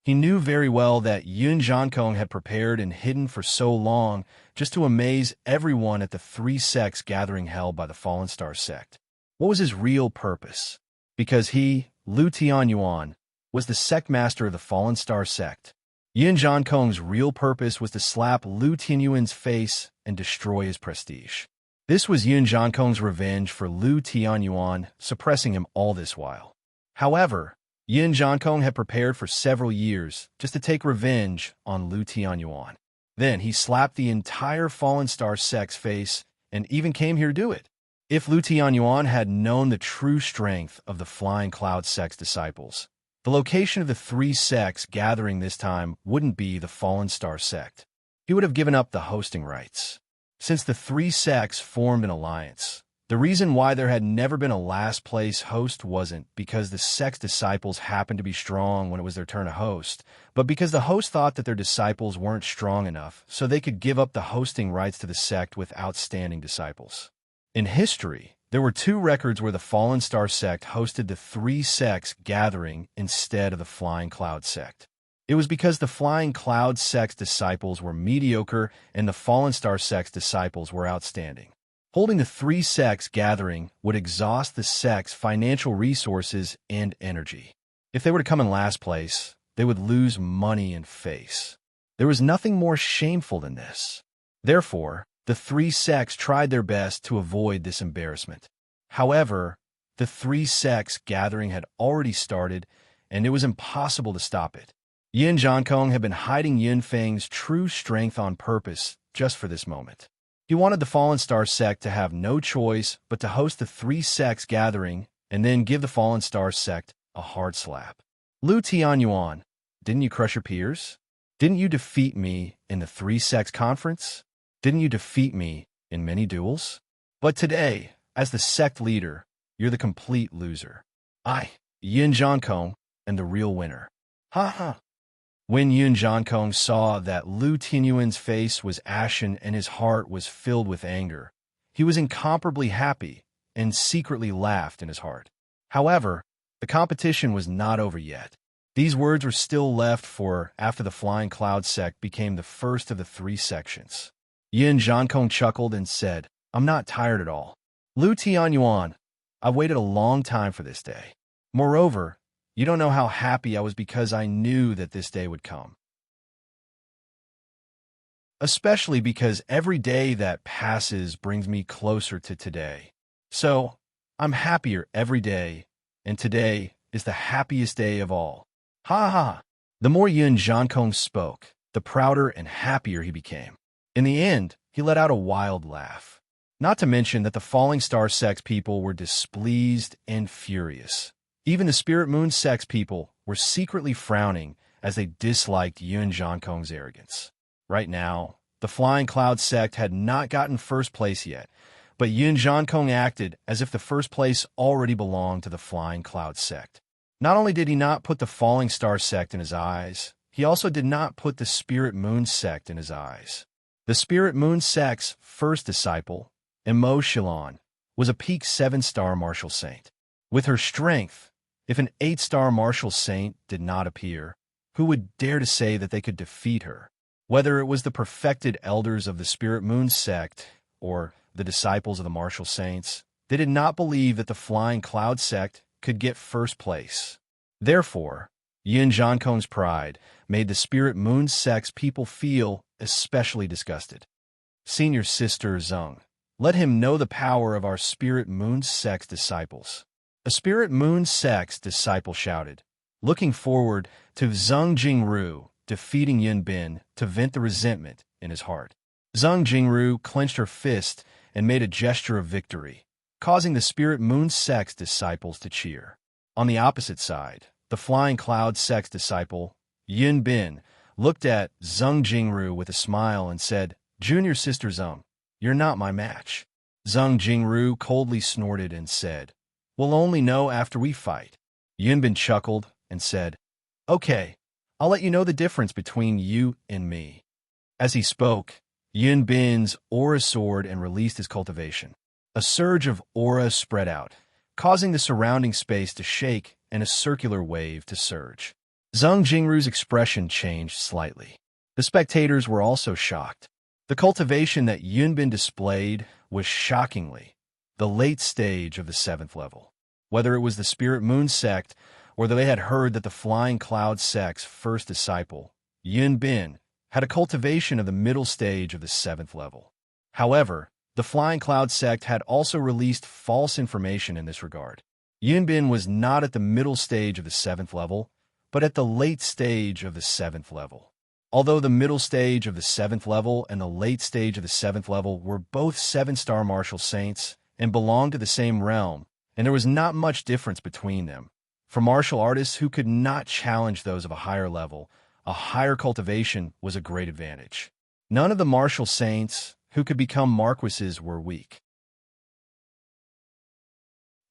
He knew very well that Yun Jiankong had prepared and hidden for so long just to amaze everyone at the 3 sects gathering held by the Fallen Star sect. What was his real purpose? Because he, Lu Tianyuan, was the sect master of the Fallen Star sect. Yun Jiankong's real purpose was to slap Lu Tianyuan's face and destroy his prestige. This was Yun Jiankong's revenge for Lu Tianyuan suppressing him all this while. However, Yun Jiankong had prepared for several years just to take revenge on Lu Tianyuan. Then he slapped the entire Fallen Star sect's face and even came here to do it. If Lu Tianyuan had known the true strength of the Flying Cloud sect's disciples, the location of the 3 sects gathering this time wouldn't be the Fallen Star sect. He would have given up the hosting rights. Since the 3 sects formed an alliance, The reason why there had never been a last-place host wasn't because the sect's disciples happened to be strong when it was their turn to host, but because the host thought that their disciples weren't strong enough, so they could give up the hosting rights to the sect with outstanding disciples. In history, there were 2 records where the Fallen Star sect hosted the 3 sects gathering instead of the Flying Cloud sect. It was because the Flying Cloud sect's disciples were mediocre and the Fallen Star sect's disciples were outstanding. Holding the 3 sects gathering would exhaust the sect's financial resources and energy. If they were to come in last place, they would lose money and face. There was nothing more shameful than this. Therefore, the 3 sects tried their best to avoid this embarrassment. However, the 3 sects gathering had already started, and it was impossible to stop it. Yin Jiankong had been hiding Yin Feng's true strength on purpose just for this moment. He wanted the Fallen Star sect to have no choice but to host the 3 sects gathering and then give the Fallen Star sect a hard slap. Lu Tianyuan, didn't you crush your peers? Didn't you defeat me in the 3 sects conference? Didn't you defeat me in many duels? But today, as the sect leader, you're the complete loser. I, Yin Jiankong, am the real winner. Ha ha. When Yin Jiankong saw that Lu Tianyuan's face was ashen and his heart was filled with anger, he was incomparably happy and secretly laughed in his heart. However, the competition was not over yet. These words were still left for after the Flying Cloud sect became the first of the 3 sections. Yin Jiankong chuckled and said, I'm not tired at all. Lu Tianyuan, I've waited a long time for this day. Moreover, you don't know how happy I was because I knew that this day would come. Especially because every day that passes brings me closer to today. So, I'm happier every day, and today is the happiest day of all. Ha ha! The more Yin Jiankong spoke, the prouder and happier he became. In the end, he let out a wild laugh. Not to mention that the Falling Star sect's people were displeased and furious. Even the Spirit Moon sect's people were secretly frowning as they disliked Yin Jiankong's arrogance. Right now, the Flying Cloud sect had not gotten first place yet, but Yin Jiankong acted as if the first place already belonged to the Flying Cloud sect. Not only did he not put the Falling Star sect in his eyes, he also did not put the Spirit Moon sect in his eyes. The Spirit Moon sect's first disciple, Immerse, was a peak 7-star martial saint. With her strength, if an 8-star martial saint did not appear, who would dare to say that they could defeat her? Whether it was the perfected elders of the Spirit Moon sect or the disciples of the martial saints, they did not believe that the Flying Cloud sect could get first place. Therefore, Yin Jiankong's pride made the Spirit Moon sect's people feel especially disgusted. Senior Sister Zeng, let him know the power of our Spirit Moon sect's disciples. A Spirit Moon sect's disciple shouted, looking forward to Zeng Jingru defeating Yin Bin to vent the resentment in his heart. Zeng Jingru clenched her fist and made a gesture of victory, causing the Spirit Moon sect's disciples to cheer. On the opposite side, the Flying Cloud sect's disciple, Yin Bin, looked at Zeng Jingru with a smile and said, Junior Sister Zeng, you're not my match. Zeng Jingru coldly snorted and said, We'll only know after we fight. Yin Bin chuckled and said, Okay, I'll let you know the difference between you and me. As he spoke, Yin Bin's aura soared and released his cultivation. A surge of aura spread out, causing the surrounding space to shake and a circular wave to surge. Zeng Jingru's expression changed slightly. The spectators were also shocked. The cultivation that Yin Bin displayed was shockingly the late stage of the 7th level. Whether it was the Spirit Moon sect or they had heard that the Flying Cloud sect's first disciple, Yin Bin, had a cultivation of the middle stage of the 7th level. However, the Flying Cloud sect had also released false information in this regard. Yin Bin was not at the middle stage of the 7th level, but at the late stage of the 7th level. Although the middle stage of the 7th level and the late stage of the 7th level were both 7-star martial saints and belonged to the same realm, and there was not much difference between them. For martial artists who could not challenge those of a higher level, a higher cultivation was a great advantage. None of the martial saints who could become marquises were weak.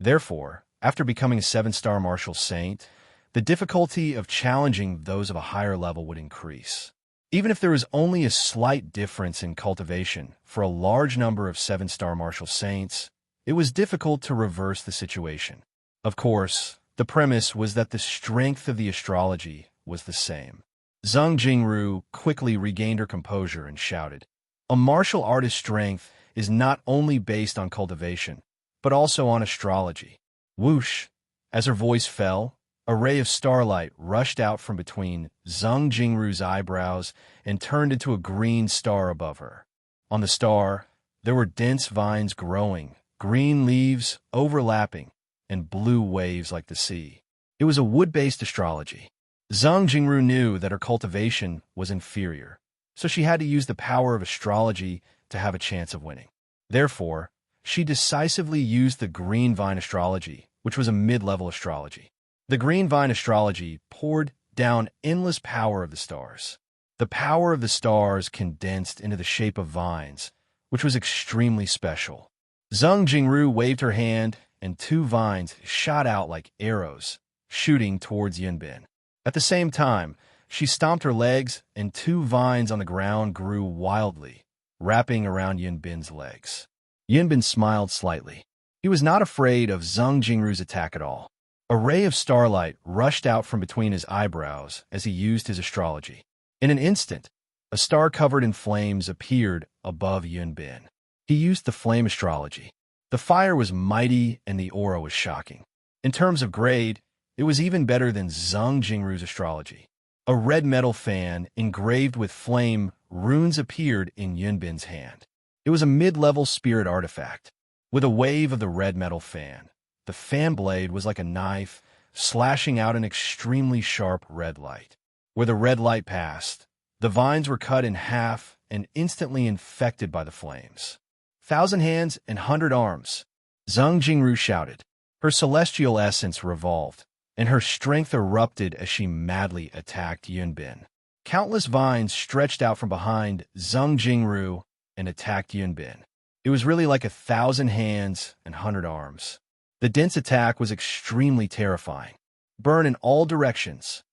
Therefore, after becoming a 7-star martial saint, the difficulty of challenging those of a higher level would increase. Even if there was only a slight difference in cultivation for a large number of 7-star martial saints, it was difficult to reverse the situation. Of course, the premise was that the strength of the astrology was the same. Zheng Jingru quickly regained her composure and shouted, "A martial artist's strength is not only based on cultivation, but also on astrology." Whoosh! As her voice fell, a ray of starlight rushed out from between Zheng Jingru's eyebrows and turned into a green star above her. On the star, there were dense vines growing, green leaves overlapping, and blue waves like the sea. It was a wood-based astrology. Zheng Jingru knew that her cultivation was inferior, so she had to use the power of astrology to have a chance of winning. Therefore, she decisively used the green vine astrology, which was a mid-level astrology. The green vine astrology poured down endless power of the stars. The power of the stars condensed into the shape of vines, which was extremely special. Zheng Jingru waved her hand, and 2 vines shot out like arrows, shooting towards Yunbin. At the same time, she stomped her legs, and 2 vines on the ground grew wildly, wrapping around Yunbin's legs. Yunbin smiled slightly. He was not afraid of Zheng Jingru's attack at all. A ray of starlight rushed out from between his eyebrows as he used his astrology. In an instant, a star covered in flames appeared above Yunbin. He used the flame astrology. The fire was mighty and the aura was shocking. In terms of grade, it was even better than Zheng Jingru's astrology. A red metal fan engraved with flame runes appeared in Yunbin's hand. It was a mid-level spirit artifact. With a wave of the red metal fan, the fan blade was like a knife, slashing out an extremely sharp red light. Where the red light passed, the vines were cut in half and instantly infected by the flames. 1,000 hands and 100 arms, Zheng Jingru shouted. Her celestial essence revolved, and her strength erupted as she madly attacked Yunbin. Countless vines stretched out from behind Zheng Jingru and attacked Yunbin. It was really like 1,000 hands and 100 arms. The dense attack was extremely terrifying. Burn in all directions,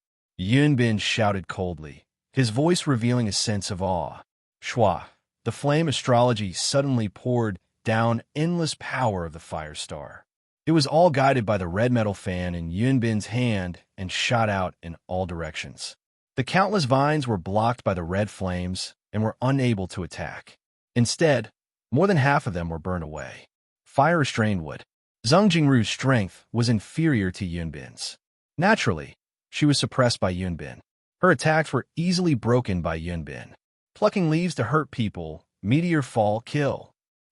Yunbin shouted coldly, his voice revealing a sense of awe. Shwa, the flame astrology suddenly poured down endless power of the fire star. It was all guided by the red metal fan in Yunbin's hand and shot out in all directions. The countless vines were blocked by the red flames and were unable to attack. Instead, more than half of them were burned away. Fire restrained wood. Zheng Jingru's strength was inferior to Yunbin's. Naturally, she was suppressed by Yunbin. Her attacks were easily broken by Yunbin. Plucking leaves to hurt people, meteor fall, kill.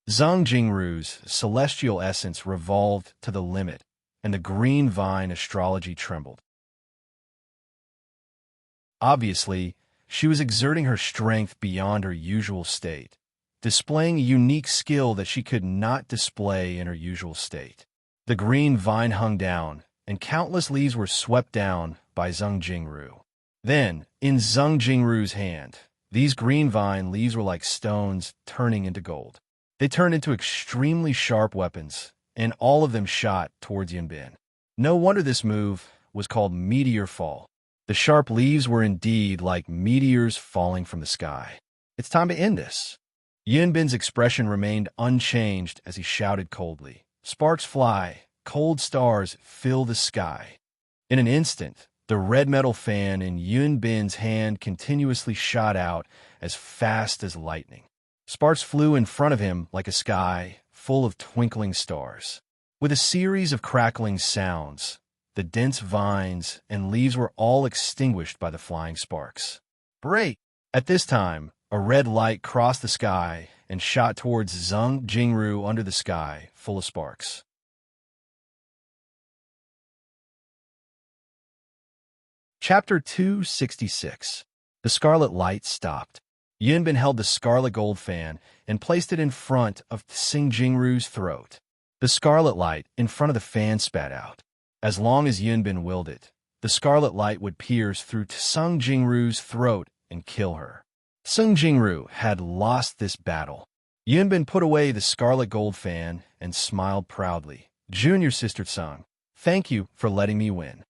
Zheng Jingru's celestial essence revolved to the limit, and the green vine astrology trembled. Obviously, she was exerting her strength beyond her usual state, displaying a unique skill that she could not display in her usual state. The green vine hung down, and countless leaves were swept down by Zheng Jingru. Then, in Zheng Jingru's hand, these green vine leaves were like stones turning into gold. They turned into extremely sharp weapons, and all of them shot towards Yunbin. No wonder this move was called Meteor Fall. The sharp leaves were indeed like meteors falling from the sky. It's time to end this. Yunbin's expression remained unchanged as he shouted coldly. Sparks fly, cold stars fill the sky. In an instant, the red metal fan in Yunbin's hand continuously shot out as fast as lightning. Sparks flew in front of him like a sky full of twinkling stars. With a series of crackling sounds, the dense vines and leaves were all extinguished by the flying sparks. Break! At this time, a red light crossed the sky and shot towards Zheng Jingru under the sky, full of sparks. Chapter 266. The Scarlet Light stopped. Yunbin held the scarlet gold fan and placed it in front of Zheng Jingru's throat. The scarlet light in front of the fan spat out. As long as Yunbin willed it, the scarlet light would pierce through Zheng Jingru's throat and kill her. Zheng Jingru had lost this battle. Yunbin put away the scarlet gold fan and smiled proudly, Junior sister Sung, thank you for letting me win.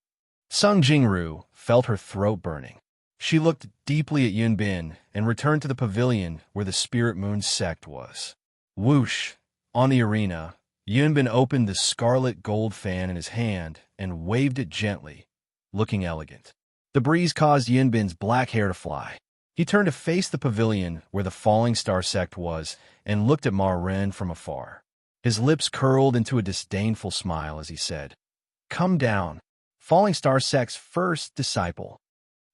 Sung Jingru felt her throat burning. She looked deeply at Yunbin and returned to the pavilion where the Spirit Moon sect was. Whoosh! On the arena, Yunbin opened the scarlet gold fan in his hand and waved it gently, looking elegant. The breeze caused Yunbin's black hair to fly. He turned to face the pavilion where the Falling Star sect was and looked at Ma Ren from afar. His lips curled into a disdainful smile as he said, "Come down, Falling Star sect's first disciple."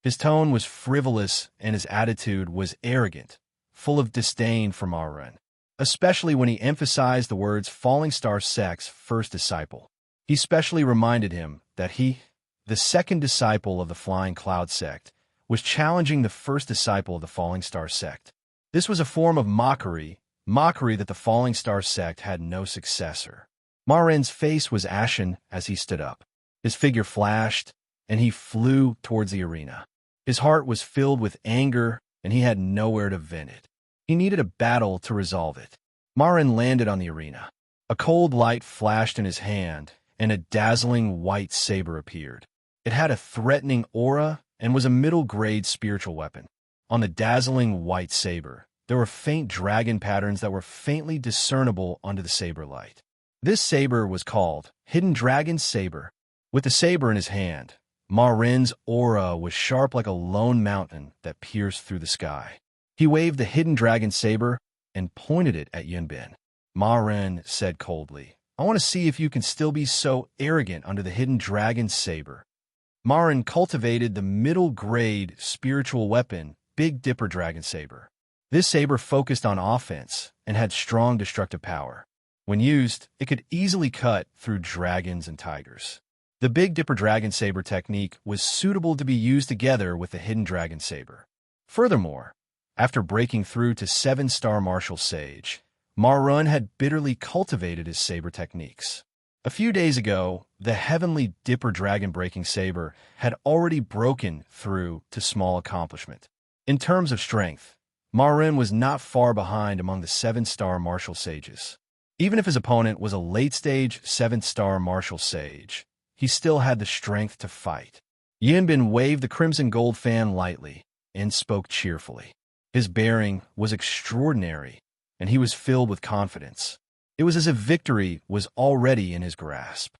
His tone was frivolous and his attitude was arrogant, full of disdain for Ma Ren, especially when he emphasized the words Falling Star sect's first disciple. He specially reminded him that he, the second disciple of the Flying Cloud sect, was challenging the first disciple of the Falling Star sect. This was a form of mockery that the Falling Star sect had no successor. Ma Ren's face was ashen as he stood up. His figure flashed, and he flew towards the arena. His heart was filled with anger, and he had nowhere to vent it. He needed a battle to resolve it. Ma Ren landed on the arena. A cold light flashed in his hand, and a dazzling white saber appeared. It had a threatening aura and was a middle-grade spiritual weapon. On the dazzling white saber, there were faint dragon patterns that were faintly discernible under the saber light. This saber was called Hidden Dragon Saber. With the saber in his hand, Ma Ren's aura was sharp like a lone mountain that pierced through the sky. He waved the Hidden Dragon Saber and pointed it at Yunbin. Ma Ren said coldly, "I want to see if you can still be so arrogant under the Hidden Dragon Saber." Ma Ren cultivated the middle-grade spiritual weapon, Big Dipper Dragon Saber. This saber focused on offense and had strong destructive power. When used, it could easily cut through dragons and tigers. The Big Dipper Dragon Saber technique was suitable to be used together with the Hidden Dragon Saber. Furthermore, after breaking through to 7-star Martial Sage, Ma Ren had bitterly cultivated his saber techniques. A few days ago, the Heavenly Dipper Dragon Breaking Saber had already broken through to small accomplishment. In terms of strength, Ma Ren was not far behind among the 7-star Martial Sages. Even if his opponent was a late-stage 7-star Martial Sage, he still had the strength to fight. Yunbin waved the crimson gold fan lightly and spoke cheerfully. His bearing was extraordinary, and he was filled with confidence. It was as if victory was already in his grasp.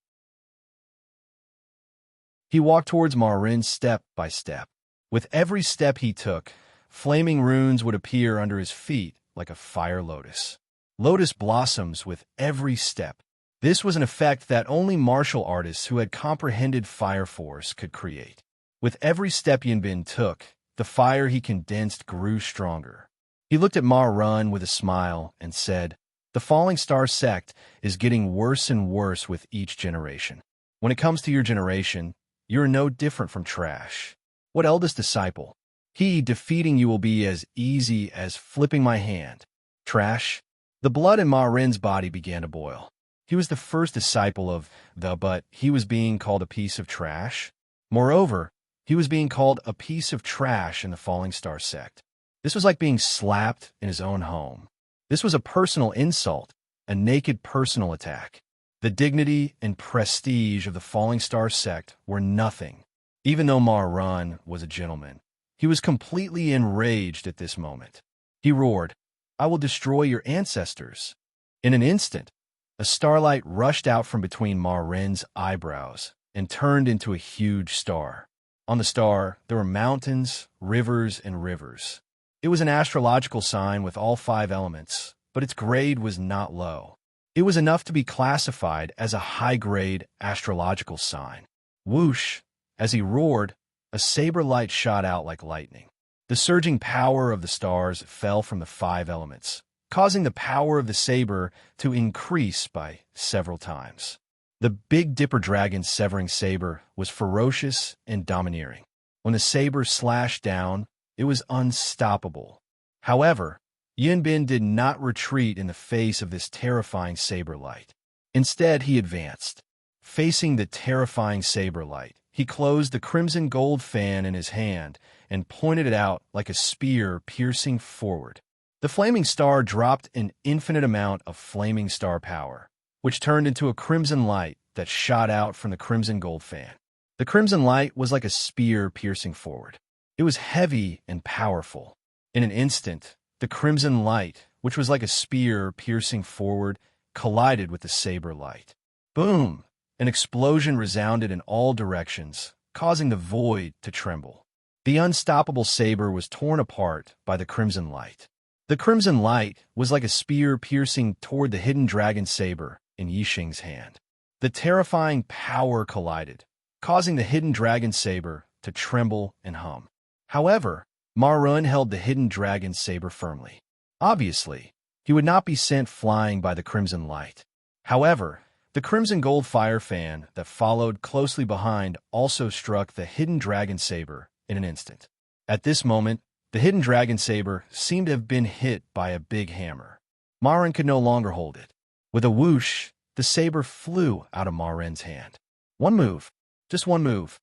He walked towards Ma Ren step by step. With every step he took, flaming runes would appear under his feet like a fire lotus. Lotus blossoms with every step. This was an effect that only martial artists who had comprehended fire force could create. With every step Yunbin took, the fire he condensed grew stronger. He looked at Ma Ren with a smile and said, "The Falling Star sect is getting worse and worse with each generation. When it comes to your generation, you're no different from trash. What eldest disciple? Defeating you will be as easy as flipping my hand. Trash?" The blood in Ma Ren's body began to boil. He was the first disciple of but he was being called a piece of trash. Moreover, he was being called a piece of trash in the Falling Star sect. This was like being slapped in his own home. This was a personal insult, a naked personal attack. The dignity and prestige of the Falling Star sect were nothing. Even though Ma Ren was a gentleman, he was completely enraged at this moment. He roared, "I will destroy your ancestors." In an instant, a starlight rushed out from between Ma Ren's eyebrows and turned into a huge star. On the star, there were mountains, rivers, and rivers. It was an astrological sign with all 5 elements, but its grade was not low. It was enough to be classified as a high-grade astrological sign. Whoosh! As he roared, a saber light shot out like lightning. The surging power of the stars fell from the 5 elements, causing the power of the saber to increase by several times. The Big Dipper Dragon Severing Saber was ferocious and domineering. When the saber slashed down, it was unstoppable. However, Yunbin did not retreat in the face of this terrifying saber light. Instead, he advanced. Facing the terrifying saber light, he closed the crimson gold fan in his hand and pointed it out like a spear piercing forward. The flaming star dropped an infinite amount of flaming star power, which turned into a crimson light that shot out from the crimson gold fan. The crimson light was like a spear piercing forward. It was heavy and powerful. In an instant, the crimson light, which was like a spear piercing forward, collided with the saber light. Boom! An explosion resounded in all directions, causing the void to tremble. The unstoppable saber was torn apart by the crimson light. The crimson light was like a spear piercing toward the hidden dragon saber in Yixing's hand. The terrifying power collided, causing the hidden dragon saber to tremble and hum. However, Ma Run held the hidden dragon saber firmly. Obviously, he would not be sent flying by the crimson light. However, the crimson gold fire fan that followed closely behind also struck the hidden dragon saber in an instant. At this moment, the hidden dragon saber seemed to have been hit by a big hammer. Ma Run could no longer hold it. With a whoosh, the saber flew out of Ma Run's hand. One move. Just one move.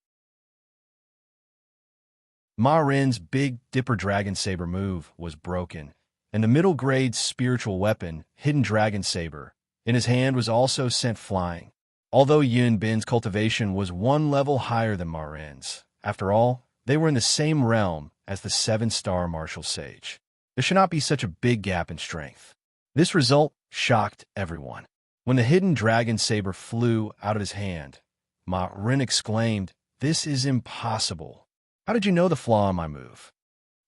Ma Run's big Dipper Dragon Saber move was broken, and the middle-grade spiritual weapon, Hidden Dragon Saber, in his hand was also sent flying. Although Yun Bin's cultivation was one level higher than Ma Run's, after all, they were in the same realm as the 7-star martial sage. There should not be such a big gap in strength. This result shocked everyone. When the Hidden Dragon Saber flew out of his hand, Ma Run exclaimed, "This is impossible. How did you know the flaw in my move?"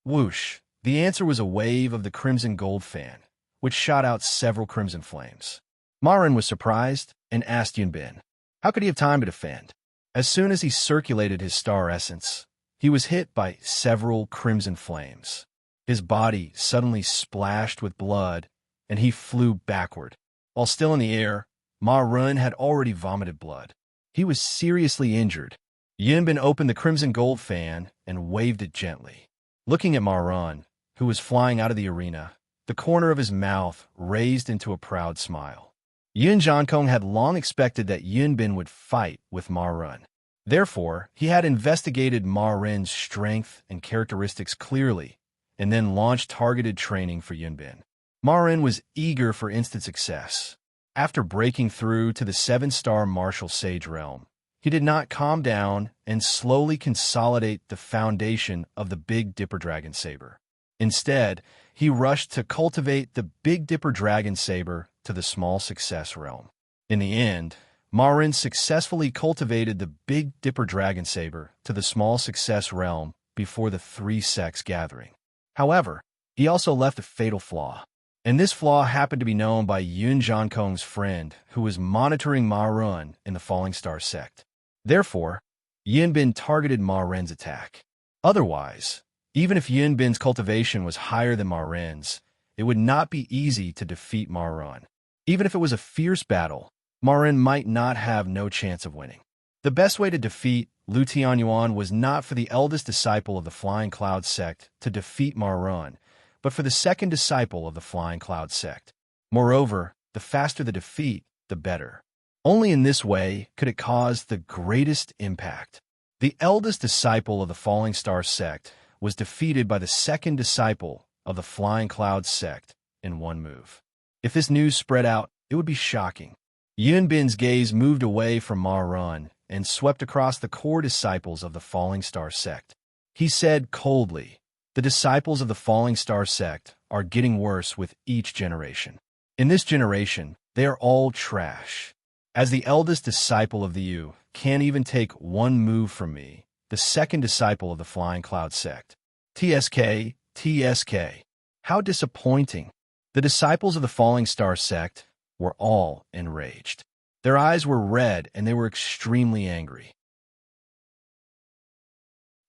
Whoosh! The answer was a wave of the crimson gold fan, which shot out several crimson flames. Ma Run was surprised and asked Yun Bin, how could he have time to defend? As soon as he circulated his star essence, he was hit by several crimson flames. His body suddenly splashed with blood, and he flew backward. While still in the air, Ma Run had already vomited blood. He was seriously injured. Yun Bin opened the crimson gold fan and waved it gently. Looking at Ma Run, who was flying out of the arena, the corner of his mouth raised into a proud smile. Yun Jiankong had long expected that Yun Bin would fight with Ma Run. Therefore, he had investigated Ma Run's strength and characteristics clearly, and then launched targeted training for Yun Bin. Ma Run was eager for instant success. After breaking through to the 7-star martial sage realm, he did not calm down and slowly consolidate the foundation of the Big Dipper Dragon Saber. Instead, he rushed to cultivate the Big Dipper Dragon Saber to the small success realm. In the end, Ma Run successfully cultivated the Big Dipper Dragon Saber to the small success realm before the 3-sex gathering. However, he also left a fatal flaw. And this flaw happened to be known by Yun Jiankong's friend, who was monitoring Ma Run in the Falling Star sect. Therefore, Yun Bin targeted Ma Run's attack. Otherwise, even if Yun Bin's cultivation was higher than Ma Run's, it would not be easy to defeat Ma Run. Even if it was a fierce battle, Ma Run might not have no chance of winning. The best way to defeat Lu Tianyuan was not for the eldest disciple of the Flying Cloud sect to defeat Ma Run, but for the second disciple of the Flying Cloud sect. Moreover, the faster the defeat, the better. Only in this way could it cause the greatest impact. The eldest disciple of the Falling Star sect was defeated by the second disciple of the Flying Cloud sect in one move. If this news spread out, it would be shocking. Yun Bin's gaze moved away from Ma Run and swept across the core disciples of the Falling Star sect. He said coldly, "The disciples of the Falling Star sect are getting worse with each generation. In this generation, they are all trash. As the eldest disciple of the U can't even take one move from me, the second disciple of the Flying Cloud sect. TSK, TSK. How disappointing." The disciples of the Falling Star sect were all enraged. Their eyes were red and they were extremely angry.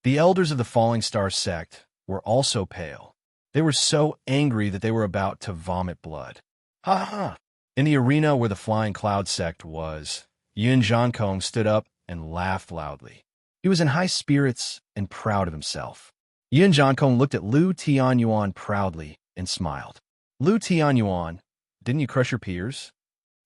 The elders of the Falling Star sect were also pale. They were so angry that they were about to vomit blood. Ha ha! In the arena where the Flying Cloud sect was, Yun Jiankong stood up and laughed loudly. He was in high spirits and proud of himself. Yun Jiankong looked at Lu Tianyuan proudly and smiled. "Lu Tianyuan, didn't you crush your peers?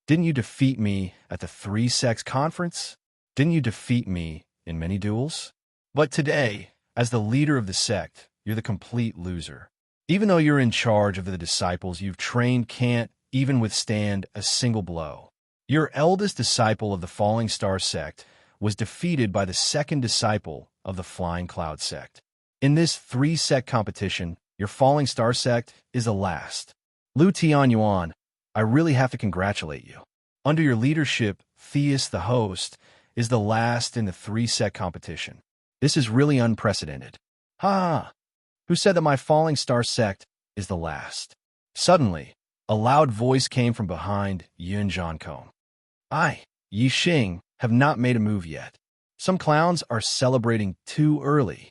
Didn't you defeat me at the 3-sex conference? Didn't you defeat me in many duels? But today, as the leader of the sect, you're the complete loser. Even though you're in charge of the disciples you've trained can't even withstand a single blow. Your eldest disciple of the Falling Star sect was defeated by the second disciple of the Flying Cloud sect. In this three-sect competition, your Falling Star sect is the last. Lu Tianyuan, I really have to congratulate you. Under your leadership, Theus the host is the last in the three-sect competition. This is really unprecedented. Ha! Who said that my Falling Star sect is the last? Suddenly, a loud voice came from behind Yun Jiankong. I, Yi Xing, have not made a move yet. Some clowns are celebrating too early.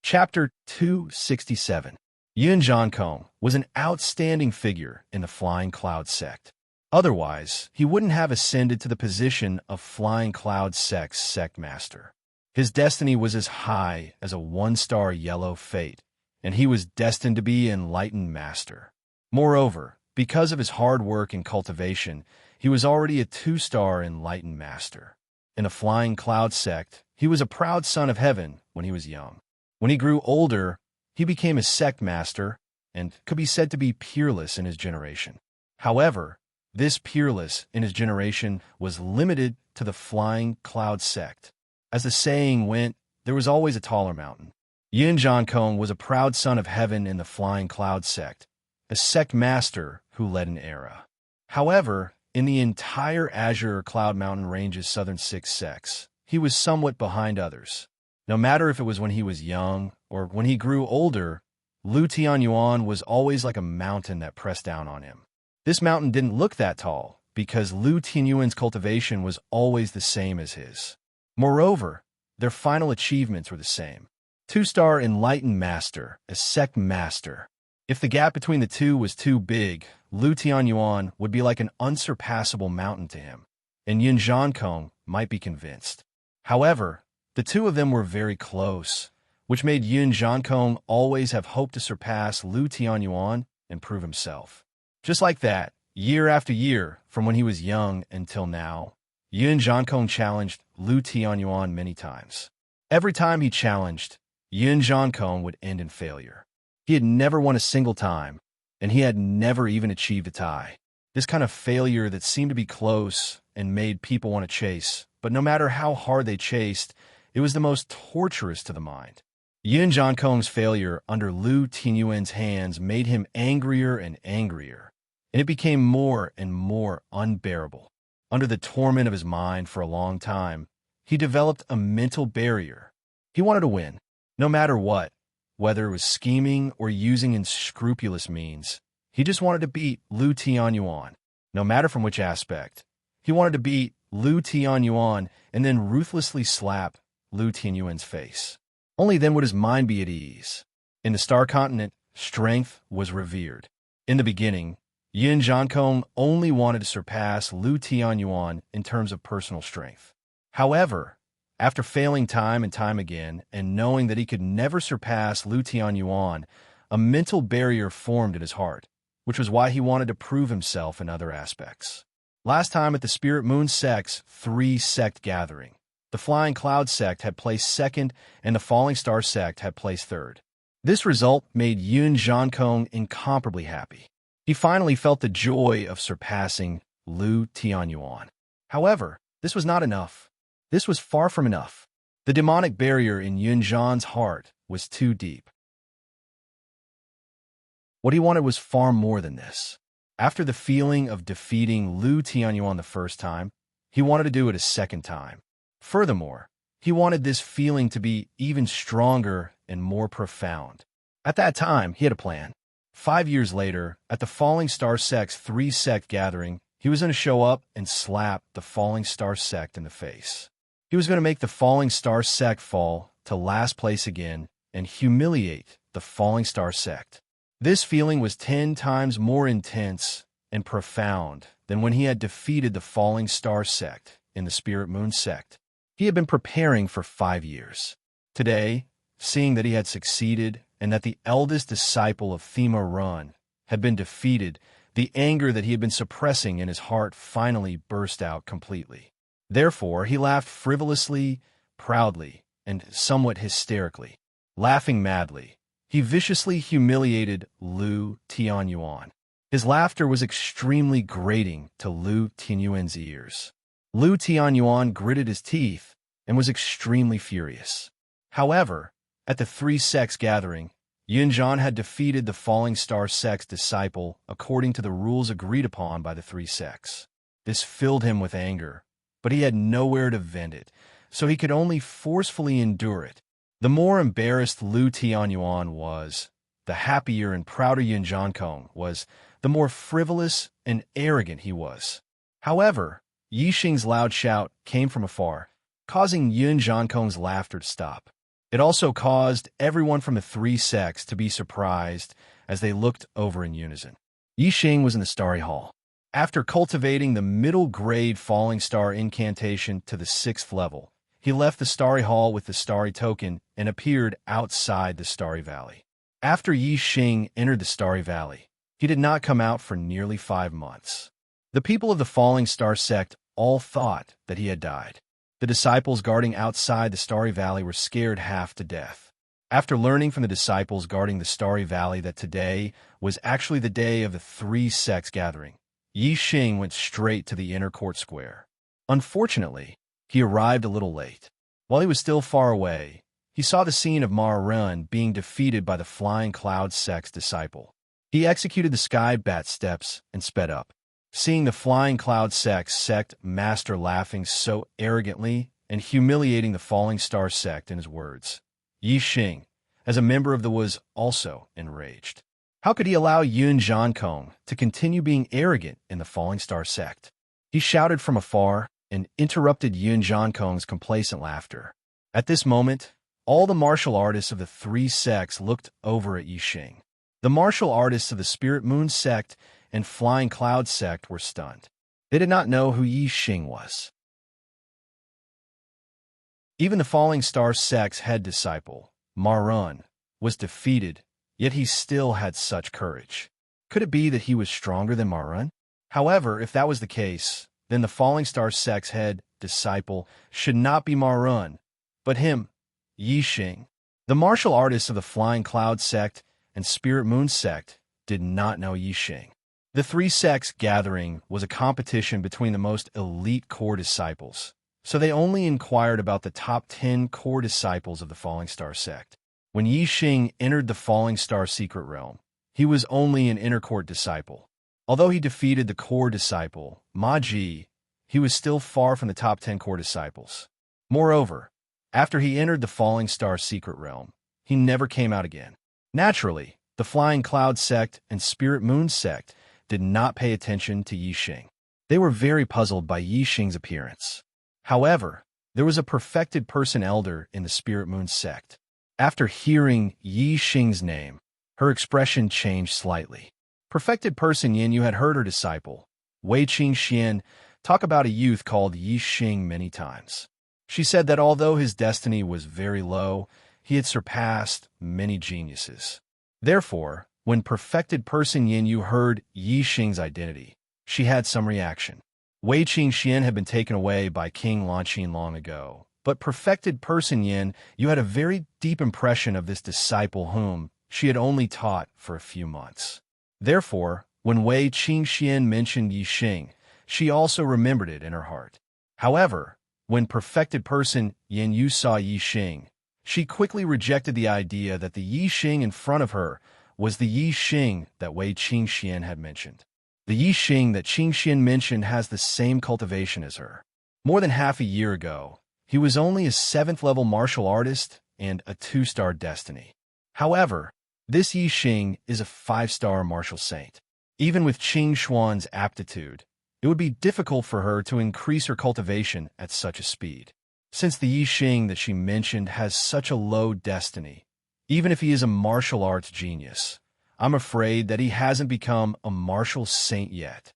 Chapter 267. Yun Jiankong was an outstanding figure in the Flying Cloud sect. Otherwise, he wouldn't have ascended to the position of Flying Cloud sect's sect master. His destiny was as high as a one-star yellow fate, and he was destined to be enlightened master. Moreover, because of his hard work and cultivation, he was already a two-star enlightened master. In the Flying Cloud sect, he was a proud son of heaven when he was young. When he grew older, he became a sect master and could be said to be peerless in his generation. However, this peerless in his generation was limited to the Flying Cloud sect. As the saying went, there was always a taller mountain. Yun Jiankong was a proud son of heaven in the Flying Cloud sect, a sect master who led an era. However, in the entire Azure Cloud Mountain Range's southern six sects, he was somewhat behind others. No matter if it was when he was young or when he grew older, Lu Tianyuan was always like a mountain that pressed down on him. This mountain didn't look that tall because Lu Tianyuan's cultivation was always the same as his. Moreover, their final achievements were the same. Two-star enlightened master, a sect master. If the gap between the two was too big, Lu Tianyuan would be like an unsurpassable mountain to him, and Yun Jiankong might be convinced. However, the two of them were very close, which made Yun Jiankong always have hope to surpass Lu Tianyuan and prove himself. Just like that, year after year, from when he was young until now, Yun Jiankong challenged Lu Tianyuan many times. Every time he challenged, Yun Jiankong would end in failure. He had never won a single time, and he had never even achieved a tie. This kind of failure that seemed to be close and made people want to chase, but no matter how hard they chased, it was the most torturous to the mind. Yun Jiankong's failure under Lu Tianyuan's hands made him angrier and angrier, and it became more and more unbearable. Under the torment of his mind for a long time, he developed a mental barrier. He wanted to win, no matter what, whether it was scheming or using unscrupulous means. He just wanted to beat Lu Tianyuan, no matter from which aspect. He wanted to beat Lu Tianyuan and then ruthlessly slap Lu Tianyuan's face. Only then would his mind be at ease. In the Star Continent, strength was revered. In the beginning, Yun Jiankong only wanted to surpass Lu Tianyuan in terms of personal strength. However, after failing time and time again and knowing that he could never surpass Lu Tianyuan, a mental barrier formed in his heart, which was why he wanted to prove himself in other aspects. Last time at the Spirit Moon sect's three-sect gathering, the Flying Cloud sect had placed second and the Falling Star sect had placed third. This result made Yun Jiankong incomparably happy. He finally felt the joy of surpassing Lu Tianyuan. However, this was not enough. This was far from enough. The demonic barrier in Yun Jian's heart was too deep. What he wanted was far more than this. After the feeling of defeating Lu Tianyuan the first time, he wanted to do it a second time. Furthermore, he wanted this feeling to be even stronger and more profound. At that time, he had a plan. 5 years later, at the Falling Star sect's three-sect gathering, he was going to show up and slap the Falling Star sect in the face. He was going to make the Falling Star sect fall to last place again and humiliate the Falling Star sect. This feeling was 10 times more intense and profound than when he had defeated the Falling Star sect in the Spirit Moon sect. He had been preparing for 5 years. Today, seeing that he had succeeded and that the eldest disciple of Thema Run had been defeated, the anger that he had been suppressing in his heart finally burst out completely. Therefore, he laughed frivolously, proudly, and somewhat hysterically. Laughing madly, he viciously humiliated Lu Tianyuan. His laughter was extremely grating to Lu Tianyuan's ears. Lu Tianyuan gritted his teeth and was extremely furious. However, at the three-sects gathering, Yunzhan had defeated the Falling Star sect's disciple according to the rules agreed upon by the three sects. This filled him with anger, but he had nowhere to vent it, so he could only forcefully endure it. The more embarrassed Lu Tianyuan was, the happier and prouder Yunzhan Kong was, the more frivolous and arrogant he was. However, Yixing's loud shout came from afar, causing Yunzhan Kong's laughter to stop. It also caused everyone from the three sects to be surprised as they looked over in unison. Yixing was in the Starry Hall. After cultivating the middle-grade Falling Star incantation to the 6th level, he left the Starry Hall with the Starry Token and appeared outside the Starry Valley. After Yixing entered the Starry Valley, he did not come out for nearly 5 months. The people of the Falling Star sect all thought that he had died. The disciples guarding outside the Starry Valley were scared half to death. After learning from the disciples guarding the Starry Valley that today was actually the day of the three sects gathering, Yixing went straight to the inner court square. Unfortunately, he arrived a little late. While he was still far away, he saw the scene of Ma Run being defeated by the Flying Cloud sect's disciple. He executed the sky bat steps and sped up. Seeing the Flying Cloud sect master laughing so arrogantly and humiliating the Falling Star sect in his words, Yixing, as a member of the was also enraged. How could he allow Yunzhan Kong to continue being arrogant in the Falling Star sect? He shouted from afar and interrupted Yunzhan Kong's complacent laughter. At this moment, all the martial artists of the three sects looked over at Yixing. The martial artists of the Spirit Moon sect and Flying Cloud sect were stunned. They did not know who Yixing was. Even the Falling Star sect's head disciple, Ma Run, was defeated, yet he still had such courage. Could it be that he was stronger than Ma Run? However, if that was the case, then the Falling Star sect's head disciple should not be Ma Run, but him, Yixing. The martial artists of the Flying Cloud sect and Spirit Moon sect did not know Yixing. The three sects gathering was a competition between the most elite core disciples, so they only inquired about the top 10 core disciples of the Falling Star sect. When Yixing entered the Falling Star secret realm, he was only an inner court disciple. Although he defeated the core disciple, Ma Ji, he was still far from the top 10 core disciples. Moreover, after he entered the Falling Star secret realm, he never came out again. Naturally, the Flying Cloud sect and Spirit Moon sect did not pay attention to Yixing. They were very puzzled by Yixing's appearance. However, there was a perfected person elder in the Spirit Moon sect. After hearing Yixing's name, her expression changed slightly. Perfected person Yin had heard her disciple, Wei Qingxian, talk about a youth called Yixing many times. She said that although his destiny was very low, he had surpassed many geniuses. Therefore, when perfected person Yin Yu heard Yixing's identity, she had some reaction. Wei Qingxian had been taken away by King Lanqin long ago, but perfected person Yin Yu had a very deep impression of this disciple whom she had only taught for a few months. Therefore, when Wei Qingxian mentioned Yixing, she also remembered it in her heart. However, when perfected person Yin Yu saw Yixing, she quickly rejected the idea that the Yixing in front of her was the Yixing that Wei Qingxian had mentioned. The Yixing that Qingxian mentioned has the same cultivation as her. More than half a year ago, he was only a 7th-level martial artist and a 2-star destiny. However, this Yixing is a 5-star martial saint. Even with Qing Xuan's aptitude, it would be difficult for her to increase her cultivation at such a speed. Since the Yixing that she mentioned has such a low destiny, even if he is a martial arts genius, I'm afraid that he hasn't become a martial saint yet.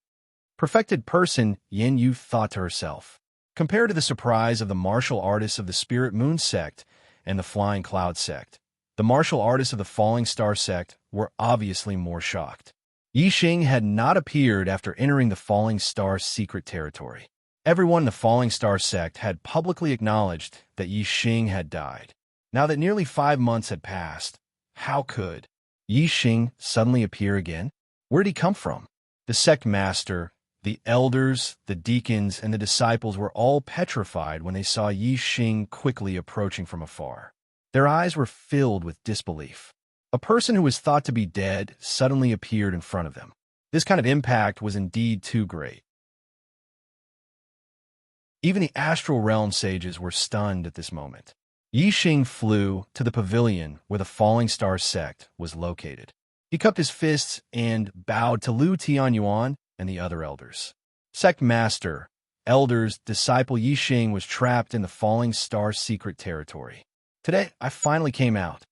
Perfected person Yin Yu thought to herself. Compared to the surprise of the martial artists of the Spirit Moon sect and the Flying Cloud sect, the martial artists of the Falling Star sect were obviously more shocked. Yixing had not appeared after entering the Falling Star secret territory. Everyone in the Falling Star sect had publicly acknowledged that Yixing had died. Now that nearly 5 months had passed, How could Yi Xing suddenly appear again? Where did he come from? The sect master, the elders, the deacons, and the disciples were all petrified when they saw Yi Xing quickly approaching from afar. Their eyes were filled with disbelief. A person who was thought to be dead suddenly appeared in front of them. This kind of impact was indeed too great. Even the astral realm sages were stunned at this moment. Yi Xing flew to the pavilion where the Falling Star sect was located. He cupped his fists and bowed to Lu Tianyuan and the other elders. Sect master, elders, disciple Yi Xing was trapped in the Falling Star secret territory. Today, I finally came out.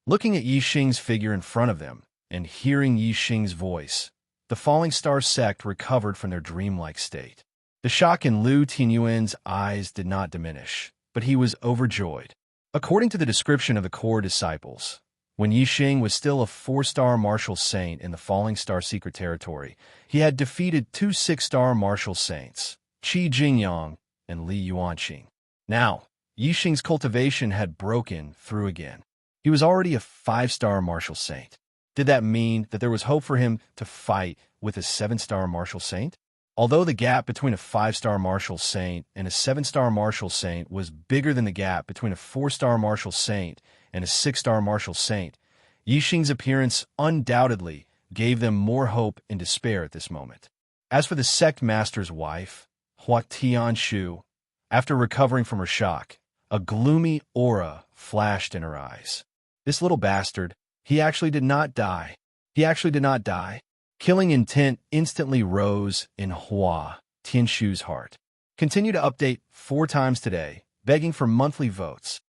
Looking at Yi Xing's figure in front of them and hearing Yi Xing's voice, the Falling Star sect recovered from their dreamlike state. The shock in Lu Tianyuan's eyes did not diminish, but he was overjoyed. According to the description of the core disciples, when Yi Xing was still a 4-star martial saint in the Falling Star secret territory, he had defeated 2 6-star martial saints, Qi Jingyang and Li Yuanqing. Now, Yi Xing's cultivation had broken through again. He was already a 5-star martial saint. Did that mean that there was hope for him to fight with a 7-star martial saint? Although the gap between a 5-star martial saint and a 7-star martial saint was bigger than the gap between a 4-star martial saint and a 6-star martial saint, Yi Xing's appearance undoubtedly gave them more hope and despair at this moment. As for the sect master's wife, Hua Tianshu, after recovering from her shock, a gloomy aura flashed in her eyes. This little bastard, he actually did not die. Killing intent instantly rose in Hua Tianshu's heart. Continue to update 4 times today, begging for monthly votes.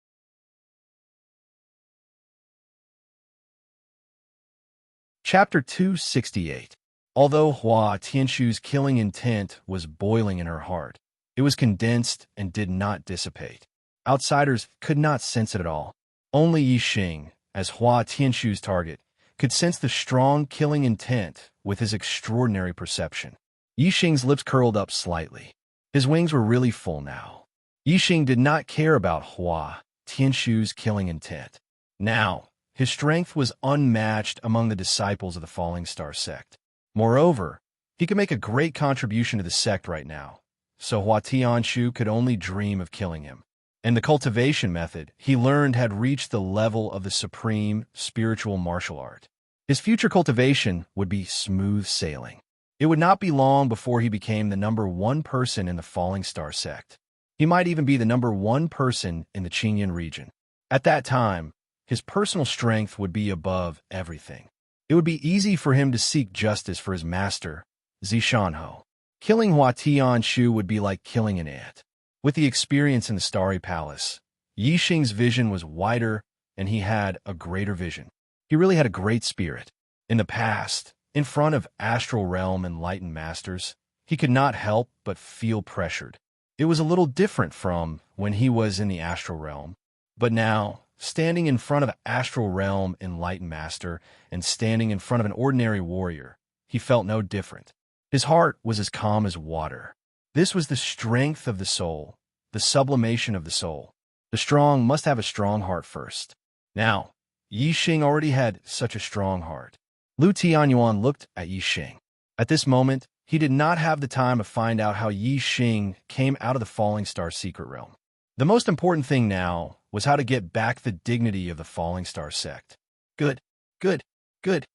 Chapter 268. Although Hua Tianshu's killing intent was boiling in her heart, it was condensed and did not dissipate. Outsiders could not sense it at all. Only Yi Xing, as Hua Tianshu's target, could sense the strong killing intent with his extraordinary perception. Yi Xing's lips curled up slightly. His wings were really full now. Yi Xing did not care about Hua Tianshu's killing intent. Now, his strength was unmatched among the disciples of the Falling Star sect. Moreover, he could make a great contribution to the sect right now, so Hua Tianshu could only dream of killing him. And the cultivation method he learned had reached the level of the supreme spiritual martial art. His future cultivation would be smooth sailing. It would not be long before he became the #1 person in the Falling Star sect. He might even be the #1 person in the Qinyan region. At that time, his personal strength would be above everything. It would be easy for him to seek justice for his master, Zishanho. Killing Hua Tianshu would be like killing an ant. With the experience in the Starry Palace, Yi Xing's vision was wider and he had a greater vision. He really had a great spirit. In the past, in front of Astral Realm enlightened masters, he could not help but feel pressured. It was a little different from when he was in the Astral Realm. But now, standing in front of Astral Realm enlightened master and standing in front of an ordinary warrior, he felt no different. His heart was as calm as water. This was the strength of the soul, the sublimation of the soul. The strong must have a strong heart first. Now, Yi Xing already had such a strong heart. Lu Tianyuan looked at Yi Xing. At this moment, he did not have the time to find out how Yi Xing came out of the Falling Star secret realm. The most important thing now was how to get back the dignity of the Falling Star sect. Good, good, good.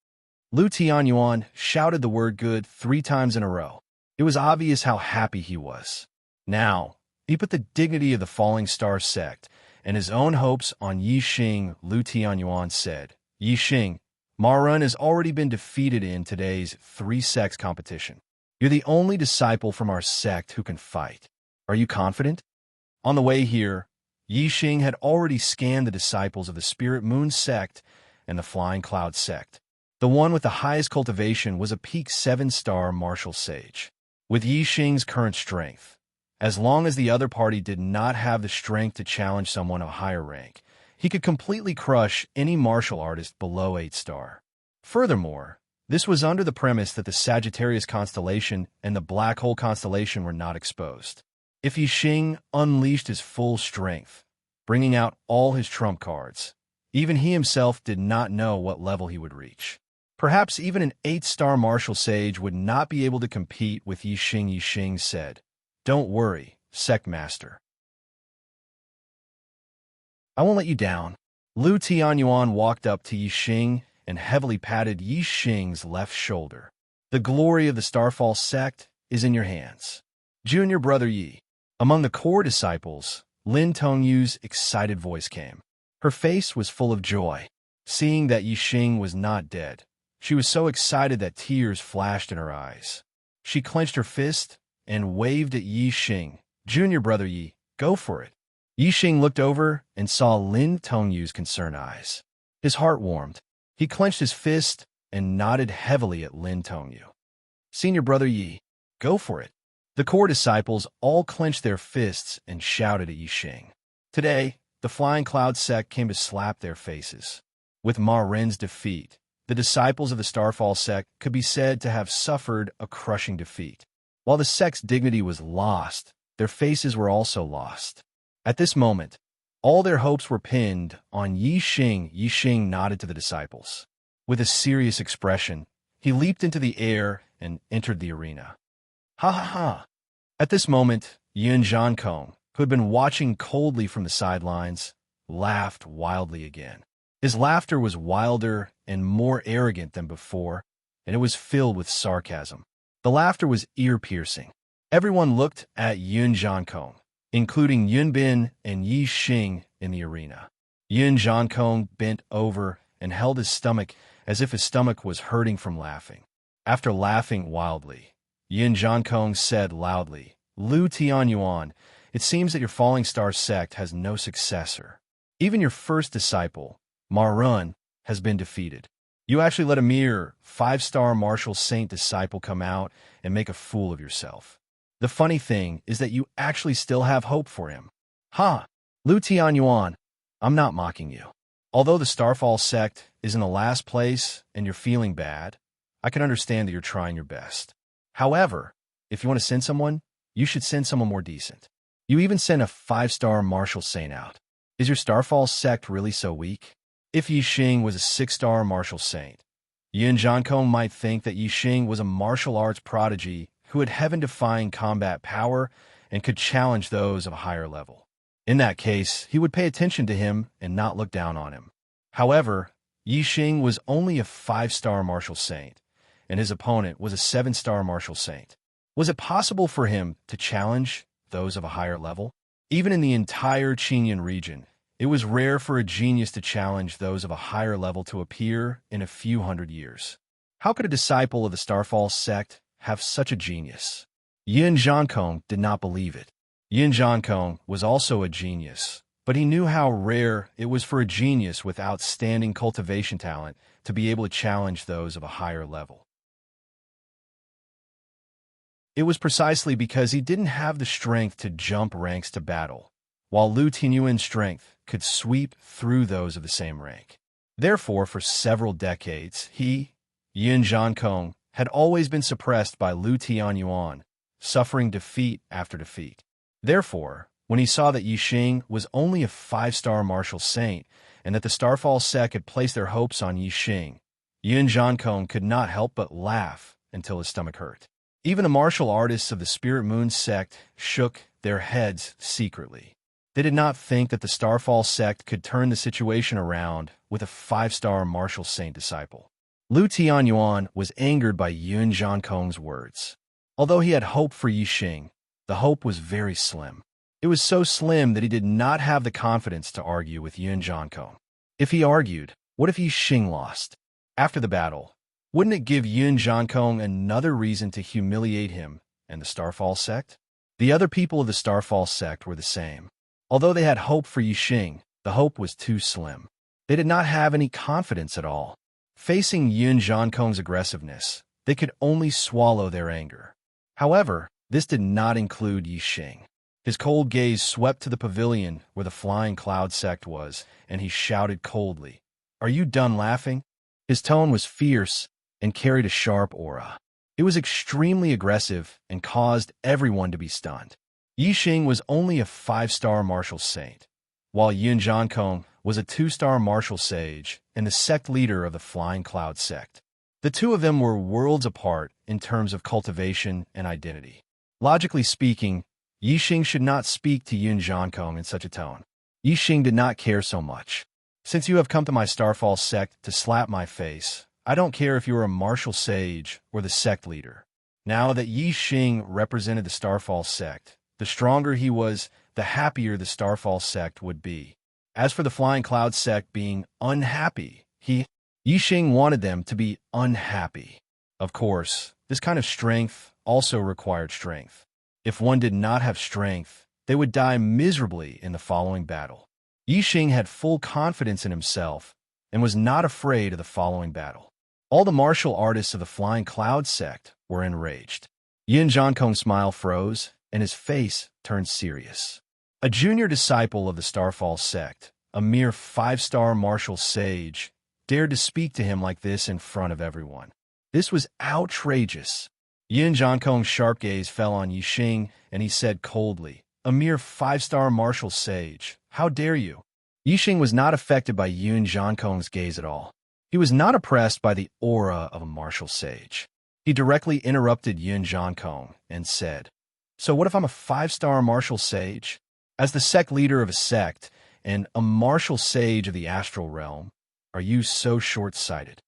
Lu Tianyuan shouted the word good 3 times in a row. It was obvious how happy he was. Now, he put the dignity of the Falling Star sect and his own hopes on Yi Xing. Lu Tianyuan said, Yi Xing, Marun has already been defeated in today's 3 sects competition. You're the only disciple from our sect who can fight. Are you confident? On the way here, Yi Xing had already scanned the disciples of the Spirit Moon sect and the Flying Cloud sect. The one with the highest cultivation was a peak 7-star martial sage. With Yi Xing's current strength, as long as the other party did not have the strength to challenge someone of higher rank, he could completely crush any martial artist below 8-star. Furthermore, this was under the premise that the Sagittarius constellation and the Black Hole constellation were not exposed. If Yi Xing unleashed his full strength, bringing out all his trump cards, Even he himself did not know what level he would reach. Perhaps even an 8-star martial sage would not be able to compete with Yixing. Yixing said, "Don't worry, Sect Master. I won't let you down." Lu Tianyuan walked up to Yixing and heavily patted Yixing's left shoulder. "The glory of the Starfall sect is in your hands. Junior brother Yi." Among the core disciples, Lin Tongyu's excited voice came. Her face was full of joy. Seeing that Yixing was not dead, she was so excited that tears flashed in her eyes. She clenched her fist and waved at Yixing. "Junior brother Yi, go for it." Yixing looked over and saw Lin Tongyu's concerned eyes. His heart warmed. He clenched his fist and nodded heavily at Lin Tongyu. "Senior brother Yi, go for it." The core disciples all clenched their fists and shouted at Yixing. Today, the Flying Cloud sect came to slap their faces. With Ma Ren's defeat, the disciples of the Starfall sect could be said to have suffered a crushing defeat. While the sect's dignity was lost, their faces were also lost. At this moment, all their hopes were pinned on Yixing. Yixing nodded to the disciples. With a serious expression, he leaped into the air and entered the arena. "Ha ha ha!" At this moment, Yun Zhankong, who had been watching coldly from the sidelines, laughed wildly again. His laughter was wilder and more arrogant than before, and it was filled with sarcasm. The laughter was ear-piercing. Everyone looked at Yun Zhankong, including Yun Bin and Yixing in the arena. Yun Zhankong bent over and held his stomach as if his stomach was hurting from laughing. After laughing wildly, Yun Zhankong said loudly, "Lu Tianyuan, it seems that your Falling Star sect has no successor. Even your first disciple, Ma Ren, has been defeated. You actually let a mere 5-star martial saint disciple come out and make a fool of yourself. The funny thing is that you actually still have hope for him." "Ha! Lu Tianyuan, I'm not mocking you. Although the Starfall sect is in the last place and you're feeling bad, I can understand that you're trying your best. However, if you want to send someone, you should send someone more decent. You even sent a 5-star martial saint out. Is your Starfall sect really so weak?" If Yixing was a 6-star martial saint, Yun Zhankong might think that Yixing was a martial arts prodigy who had heaven-defying combat power and could challenge those of a higher level. In that case, he would pay attention to him and not look down on him. However, Yixing was only a 5-star martial saint, and his opponent was a 7-star martial saint. Was it possible for him to challenge those of a higher level? Even in the entire Qingyun region, it was rare for a genius to challenge those of a higher level to appear in a few hundred years. How could a disciple of the Starfall sect have such a genius? Yun Zhankong did not believe it. Yun Zhankong was also a genius, but he knew how rare it was for a genius with outstanding cultivation talent to be able to challenge those of a higher level. It was precisely because he didn't have the strength to jump ranks to battle, while Lu Tianyuan's strength could sweep through those of the same rank. Therefore, for several decades, he, Yun Zhankong, had always been suppressed by Lu Tianyuan, suffering defeat after defeat. Therefore, when he saw that Yixing was only a 5-star martial saint and that the Starfall sect had placed their hopes on Yixing, Yun Zhankong could not help but laugh until his stomach hurt. Even the martial artists of the Spirit Moon sect shook their heads secretly. They did not think that the Starfall sect could turn the situation around with a 5-star martial saint disciple. Lu Tianyuan was angered by Yun Zhankong's words. Although he had hope for Yixing, the hope was very slim. It was so slim that he did not have the confidence to argue with Yun Zhankong. If he argued, what if Yixing lost? After the battle, wouldn't it give Yun Zhankong another reason to humiliate him and the Starfall sect? The other people of the Starfall sect were the same. Although they had hope for Yixing, the hope was too slim. They did not have any confidence at all. Facing Yun Zhankong's aggressiveness, they could only swallow their anger. However, this did not include Yixing. His cold gaze swept to the pavilion where the Flying Cloud sect was, and he shouted coldly, "Are you done laughing?" His tone was fierce and carried a sharp aura. It was extremely aggressive and caused everyone to be stunned. Yixing was only a 5-star martial saint, while Yun Zhankong was a 2-star martial sage and the sect leader of the Flying Cloud sect. The two of them were worlds apart in terms of cultivation and identity. Logically speaking, Yixing should not speak to Yun Zhankong in such a tone. Yixing did not care so much. Since you have come to my Starfall sect to slap my face, I don't care if you are a martial sage or the sect leader. Now that Yixing represented the Starfall sect, the stronger he was, the happier the Starfall sect would be. As for the Flying Cloud sect being unhappy, Yixing wanted them to be unhappy. Of course, this kind of strength also required strength. If one did not have strength, they would die miserably in the following battle. Yixing had full confidence in himself and was not afraid of the following battle. All the martial artists of the Flying Cloud sect were enraged. Yun Zhankong's smile froze, and his face turned serious. A junior disciple of the Starfall sect, a mere 5-star martial sage, dared to speak to him like this in front of everyone. This was outrageous. Yun Zhankong's sharp gaze fell on Yixing, and he said coldly, "A mere 5-star martial sage. How dare you?" Yixing was not affected by Yun Zhankong's gaze at all. He was not oppressed by the aura of a martial sage. He directly interrupted Yun Zhankong and said, "So what if I'm a 5-star martial sage? As the sect leader of a sect and a martial sage of the astral realm, are you so short-sighted?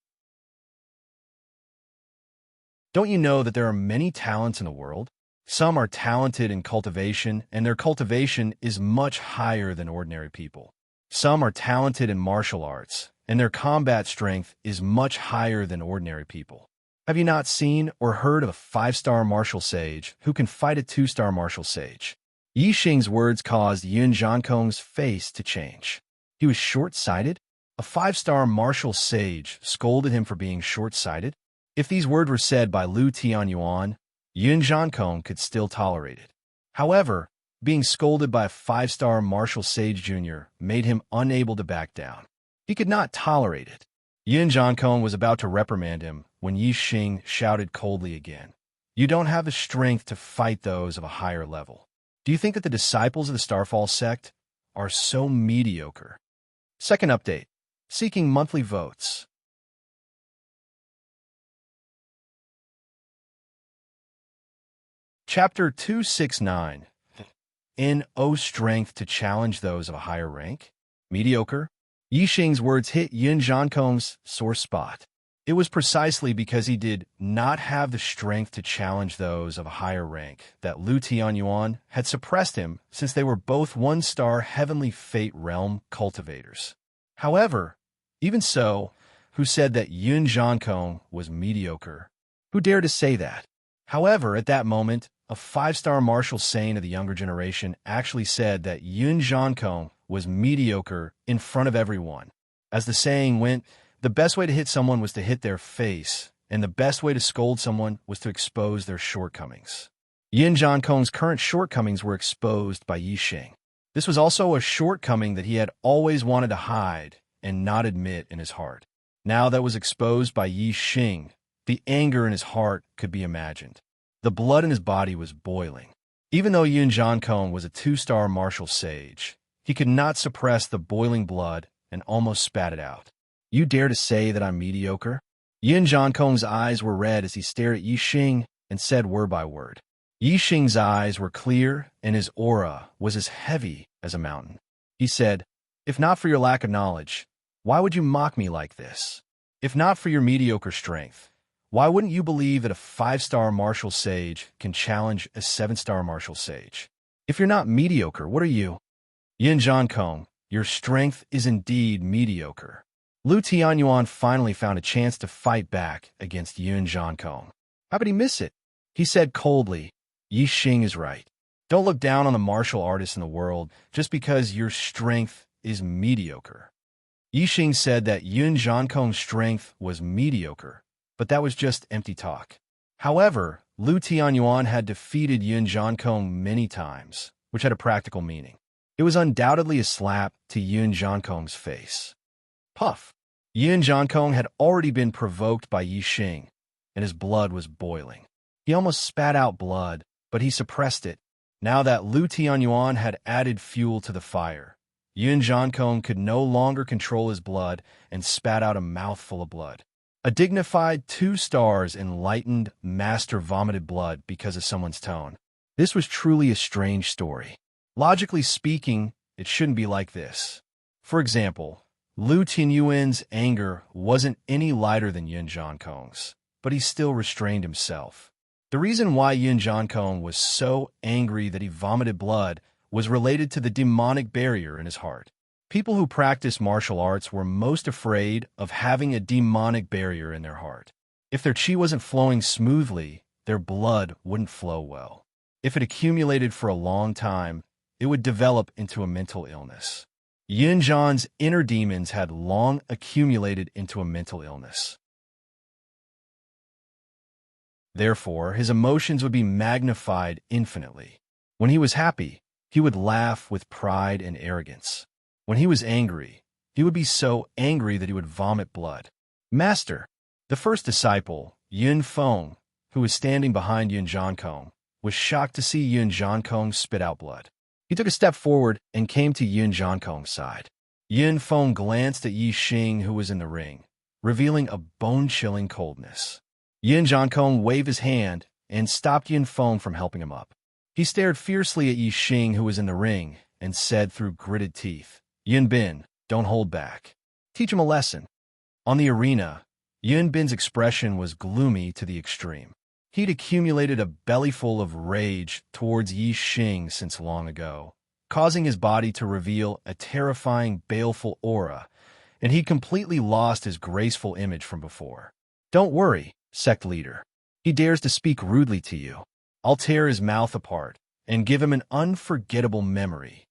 Don't you know that there are many talents in the world? Some are talented in cultivation, and their cultivation is much higher than ordinary people. Some are talented in martial arts, and their combat strength is much higher than ordinary people. Have you not seen or heard of a 5-star martial sage who can fight a 2-star martial sage?" Yixing's words caused Yun Zhankong's face to change. He was short-sighted? A 5-star martial sage scolded him for being short-sighted? If these words were said by Lu Tianyuan, Yun Zhankong could still tolerate it. However, being scolded by a 5-star martial sage junior made him unable to back down. He could not tolerate it. Yun Zhankong was about to reprimand him when Yixing shouted coldly again, "You don't have the strength to fight those of a higher level. Do you think that the disciples of the Starfall sect are so mediocre?" Second update. Seeking monthly votes. Chapter 269. No strength to challenge those of a higher rank? Mediocre? Yixing's words hit Yun Zhankong's sore spot. It was precisely because he did not have the strength to challenge those of a higher rank that Lu Tianyuan had suppressed him, since they were both 1-star Heavenly Fate Realm cultivators. However, even so, who said that Yun Zhankong was mediocre? Who dared to say that? However, at that moment, a 5-star martial saint of the younger generation actually said that Yun Zhankong was mediocre in front of everyone. As the saying went, the best way to hit someone was to hit their face, and the best way to scold someone was to expose their shortcomings. Yun Zhankong's current shortcomings were exposed by Yixing. This was also a shortcoming that he had always wanted to hide and not admit in his heart. Now that was exposed by Yixing, the anger in his heart could be imagined. The blood in his body was boiling. Even though Yun Zhankong was a 2-star martial sage, he could not suppress the boiling blood and almost spat it out. "You dare to say that I'm mediocre?" Yun Zhankong's eyes were red as he stared at Yixing and said word by word. Yixing's eyes were clear and his aura was as heavy as a mountain. He said, "If not for your lack of knowledge, why would you mock me like this? If not for your mediocre strength, why wouldn't you believe that a 5-star martial sage can challenge a 7-star martial sage? If you're not mediocre, what are you?" "Yun Zhankong, your strength is indeed mediocre." Lu Tianyuan finally found a chance to fight back against Yun Zhankong. How could he miss it? He said coldly, "Yixing is right. Don't look down on the martial artists in the world just because your strength is mediocre." Yixing said that Yun Zhankong's strength was mediocre, but that was just empty talk. However, Lu Tianyuan had defeated Yun Zhankong many times, which had a practical meaning. It was undoubtedly a slap to Yun Zhankong's face. Puff! Yun Zhankong had already been provoked by Yixing, and his blood was boiling. He almost spat out blood, but he suppressed it. Now that Lu Tianyuan had added fuel to the fire, Yun Jiankong could no longer control his blood and spat out a mouthful of blood. A dignified 2 stars enlightened master vomited blood because of someone's tone. This was truly a strange story. Logically speaking, it shouldn't be like this. For example, Lu Tianyuan's anger wasn't any lighter than Yun Jiankong's, but he still restrained himself. The reason why Yun Jiankong was so angry that he vomited blood was related to the demonic barrier in his heart. People who practice martial arts were most afraid of having a demonic barrier in their heart. If their qi wasn't flowing smoothly, their blood wouldn't flow well. If it accumulated for a long time, it would develop into a mental illness. Yun Jian's inner demons had long accumulated into a mental illness. Therefore, his emotions would be magnified infinitely. When he was happy, he would laugh with pride and arrogance. When he was angry, he would be so angry that he would vomit blood. Master, the first disciple, Yun Feng, who was standing behind Yun Jiankong, was shocked to see Yun Jiankong spit out blood. He took a step forward and came to Yun Jiankong's side. Yun Feng glanced at Yi Xing, who was in the ring, revealing a bone-chilling coldness. Yun Jiankong waved his hand and stopped Yun Feng from helping him up. He stared fiercely at Yi Xing, who was in the ring, and said through gritted teeth, "Yun Bin, don't hold back. Teach him a lesson." On the arena, Yun Bin's expression was gloomy to the extreme. He'd accumulated a bellyful of rage towards Yi Xing since long ago, causing his body to reveal a terrifying, baleful aura, and he'd completely lost his graceful image from before. "Don't worry, sect leader. He dares to speak rudely to you. I'll tear his mouth apart and give him an unforgettable memory."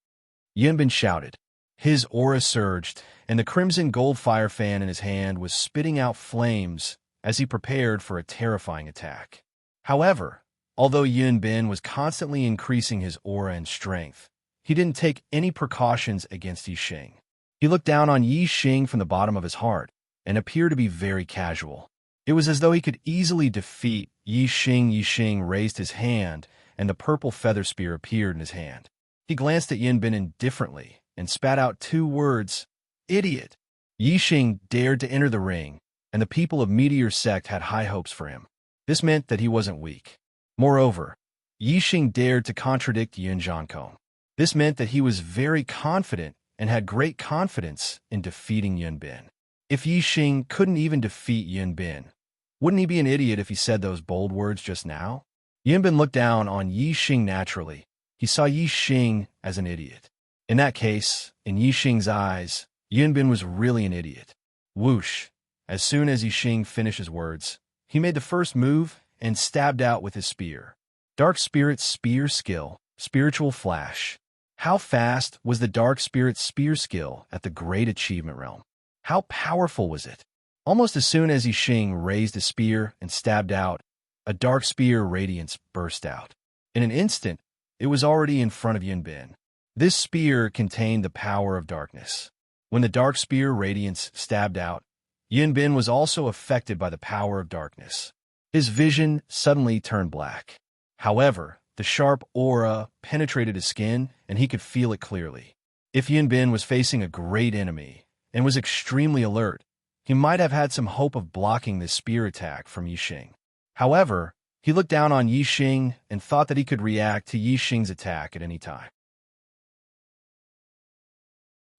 Yun Bin shouted. His aura surged, and the crimson gold fire fan in his hand was spitting out flames as he prepared for a terrifying attack. However, although Yun Bin was constantly increasing his aura and strength, he didn't take any precautions against Yi Xing. He looked down on Yi Xing from the bottom of his heart and appeared to be very casual. It was as though he could easily defeat Yi Xing. Yi Xing raised his hand, and the purple feather spear appeared in his hand. He glanced at Yun Bin indifferently and spat out 2 words, "Idiot." Yi Xing dared to enter the ring, and the people of Meteor Sect had high hopes for him. This meant that he wasn't weak. Moreover, Yi Xing dared to contradict Yun Jiankong. This meant that he was very confident and had great confidence in defeating Yun Bin. If Yi Xing couldn't even defeat Yun Bin, wouldn't he be an idiot if he said those bold words just now? Yun Bin looked down on Yi Xing naturally. He saw Yi Xing as an idiot. In that case, in Yi Xing's eyes, Yun Bin was really an idiot. Whoosh! As soon as Yi Xing finished his words, he made the first move and stabbed out with his spear. Dark Spirit's spear skill, spiritual flash. How fast was the Dark Spirit's spear skill at the Great Achievement Realm? How powerful was it? Almost as soon as Yi Xing raised his spear and stabbed out, a dark spear radiance burst out. In an instant, it was already in front of Yun Bin. This spear contained the power of darkness. When the dark spear radiance stabbed out, Yun Bin was also affected by the power of darkness. His vision suddenly turned black. However, the sharp aura penetrated his skin, and he could feel it clearly. If Yun Bin was facing a great enemy and was extremely alert, he might have had some hope of blocking this spear attack from Yi Xing. However, he looked down on Yi Xing and thought that he could react to Yi Xing's attack at any time.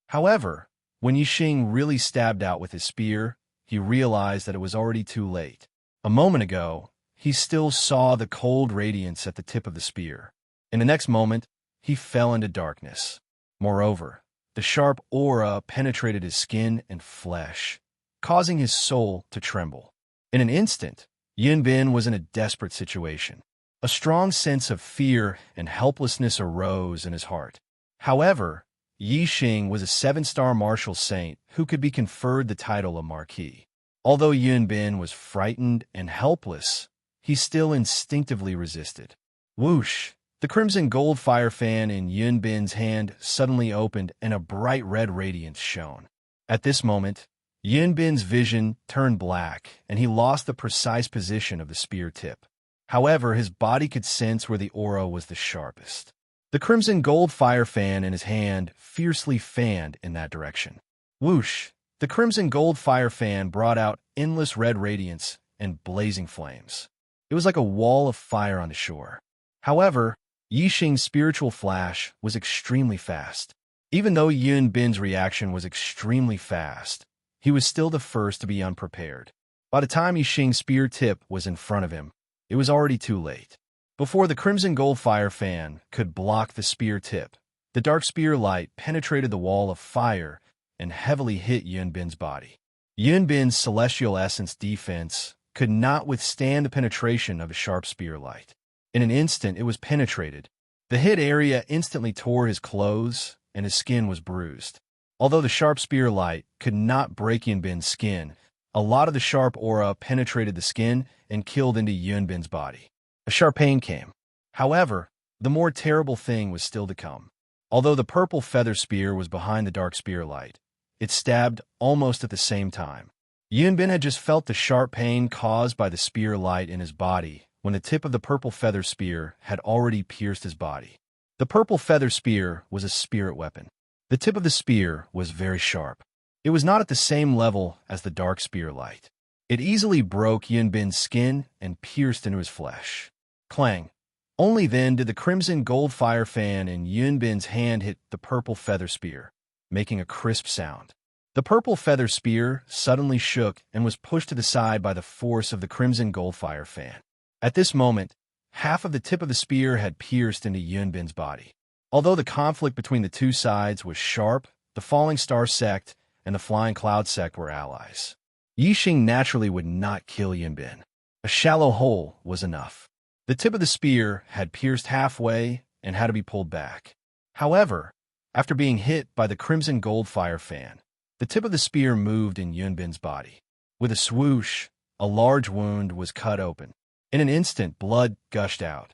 However, when Yi Xing really stabbed out with his spear, he realized that it was already too late. A moment ago, he still saw the cold radiance at the tip of the spear. In the next moment, he fell into darkness. Moreover, the sharp aura penetrated his skin and flesh, causing his soul to tremble. In an instant, Yun Bin was in a desperate situation. A strong sense of fear and helplessness arose in his heart. However, Yi Xing was a 7-star martial saint who could be conferred the title of Marquis. Although Yun Bin was frightened and helpless, he still instinctively resisted. Whoosh! The crimson gold fire fan in Yun Bin's hand suddenly opened and a bright red radiance shone. At this moment, Yun Bin's vision turned black and he lost the precise position of the spear tip. However, his body could sense where the aura was the sharpest. The crimson gold fire fan in his hand fiercely fanned in that direction. Whoosh! The crimson gold fire fan brought out endless red radiance and blazing flames. It was like a wall of fire on the shore. However, Yi Xing's spiritual flash was extremely fast. Even though Yun Bin's reaction was extremely fast, he was still the first to be unprepared. By the time Yi Xing's spear tip was in front of him, it was already too late. Before the crimson gold fire fan could block the spear tip, the dark spear light penetrated the wall of fire and heavily hit Yun Bin's body. Yun Bin's celestial essence defense could not withstand the penetration of the sharp spear light. In an instant, it was penetrated. The hit area instantly tore his clothes, and his skin was bruised. Although the sharp spear light could not break Yun Bin's skin, a lot of the sharp aura penetrated the skin and killed into Yun Bin's body. A sharp pain came. However, the more terrible thing was still to come. Although the purple feather spear was behind the dark spear light, it stabbed almost at the same time. Yun Bin had just felt the sharp pain caused by the spear light in his body when the tip of the purple feather spear had already pierced his body. The purple feather spear was a spirit weapon. The tip of the spear was very sharp. It was not at the same level as the dark spear light. It easily broke Yun Bin's skin and pierced into his flesh. Clang! Only then did the crimson gold fire fan in Yun Bin's hand hit the purple feather spear, making a crisp sound. The purple feather spear suddenly shook and was pushed to the side by the force of the crimson gold fire fan. At this moment, half of the tip of the spear had pierced into Yun Bin's body. Although the conflict between the two sides was sharp, the Falling Star sect and the Flying Cloud sect were allies. Yi Xing naturally would not kill Yun Bin. A shallow hole was enough. The tip of the spear had pierced halfway and had to be pulled back. However, after being hit by the crimson gold fire fan, the tip of the spear moved in Yun Bin's body. With a swoosh, a large wound was cut open. In an instant, blood gushed out.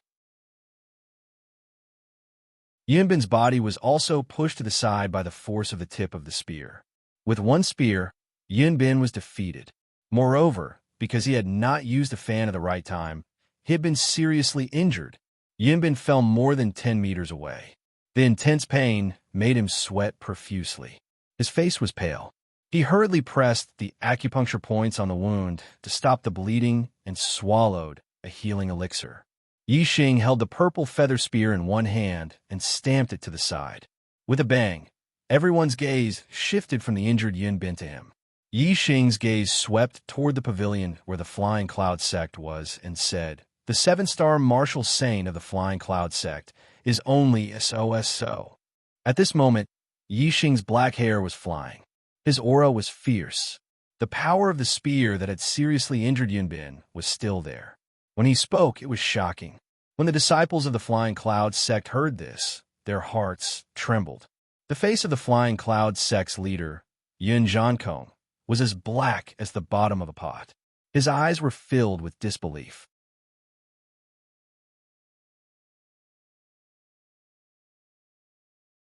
Yun Bin's body was also pushed to the side by the force of the tip of the spear. With one spear, Yun Bin was defeated. Moreover, because he had not used the fan at the right time, he had been seriously injured. Yun Bin fell more than 10 meters away. The intense pain made him sweat profusely. His face was pale. He hurriedly pressed the acupuncture points on the wound to stop the bleeding and swallowed a healing elixir. Yi Xing held the purple feather spear in one hand and stamped it to the side. With a bang, everyone's gaze shifted from the injured Yun Bin to him. Yi Xing's gaze swept toward the pavilion where the Flying Cloud sect was and said, "The 7-star martial saint of the Flying Cloud sect is only SOSO." At this moment, Yi Xing's black hair was flying. His aura was fierce. The power of the spear that had seriously injured Yun Bin was still there. When he spoke, it was shocking. When the disciples of the Flying Cloud sect heard this, their hearts trembled. The face of the Flying Cloud sect's leader, Yun Zhankong, was as black as the bottom of a pot. His eyes were filled with disbelief.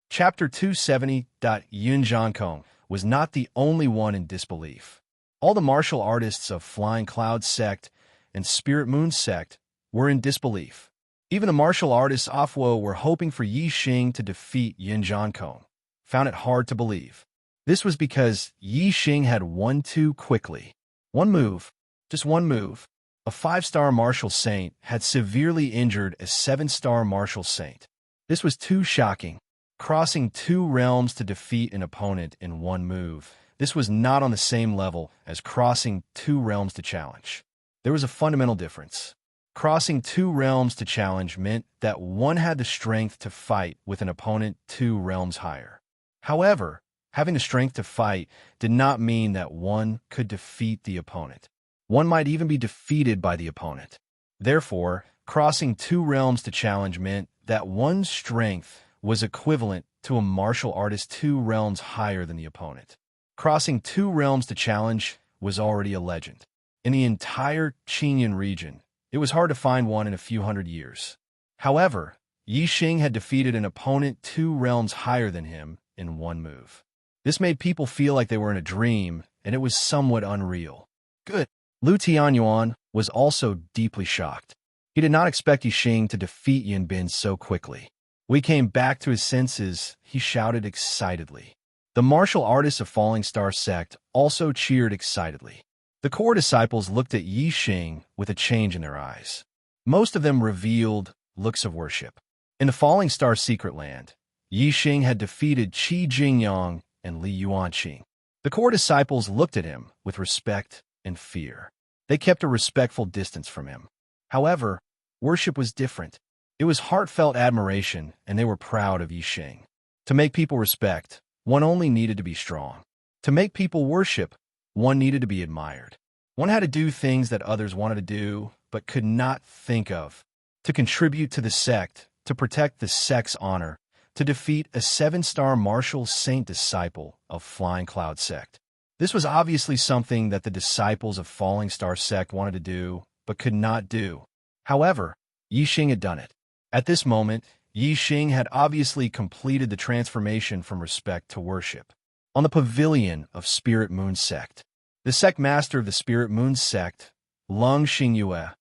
Chapter 270. Yun Zhankong was not the only one in disbelief. All the martial artists of Flying Cloud sect and Spirit Moon sect were in disbelief. Even the martial artists Afwo were hoping for Yi Xing to defeat Yun Zhankong, found it hard to believe. This was because Yi Xing had won too quickly. One move, just one move. A 5-star martial saint had severely injured a 7-star martial saint. This was too shocking. Crossing 2 realms to defeat an opponent in one move. This was not on the same level as crossing 2 realms to challenge. There was a fundamental difference. Crossing 2 realms to challenge meant that one had the strength to fight with an opponent 2 realms higher. However, having the strength to fight did not mean that one could defeat the opponent. One might even be defeated by the opponent. Therefore, crossing 2 realms to challenge meant that one's strength was equivalent to a martial artist 2 realms higher than the opponent. Crossing 2 realms to challenge was already a legend. In the entire Qingyun region, it was hard to find one in a few hundred years. However, Yi Xing had defeated an opponent 2 realms higher than him in one move. This made people feel like they were in a dream, and it was somewhat unreal. Good. Lu Tianyuan was also deeply shocked. He did not expect Yi Xing to defeat Yun Bin so quickly. When he came back to his senses, he shouted excitedly. The martial artists of Falling Star sect also cheered excitedly. The core disciples looked at Yi Xing with a change in their eyes. Most of them revealed looks of worship. In the Falling Star secret land, Yi Xing had defeated Qi Jingyang and Li Yuanqing. The core disciples looked at him with respect and fear. They kept a respectful distance from him. However, worship was different. It was heartfelt admiration, and they were proud of Yi Xing. To make people respect, one only needed to be strong. To make people worship, one needed to be admired. One had to do things that others wanted to do, but could not think of. To contribute to the sect, to protect the sect's honor, to defeat a 7-star martial saint disciple of Flying Cloud sect. This was obviously something that the disciples of Falling Star sect wanted to do, but could not do. However, Yi Xing had done it. At this moment, Yi Xing had obviously completed the transformation from respect to worship. On the pavilion of Spirit Moon sect, the sect master of the Spirit Moon sect, Lung Xingyue,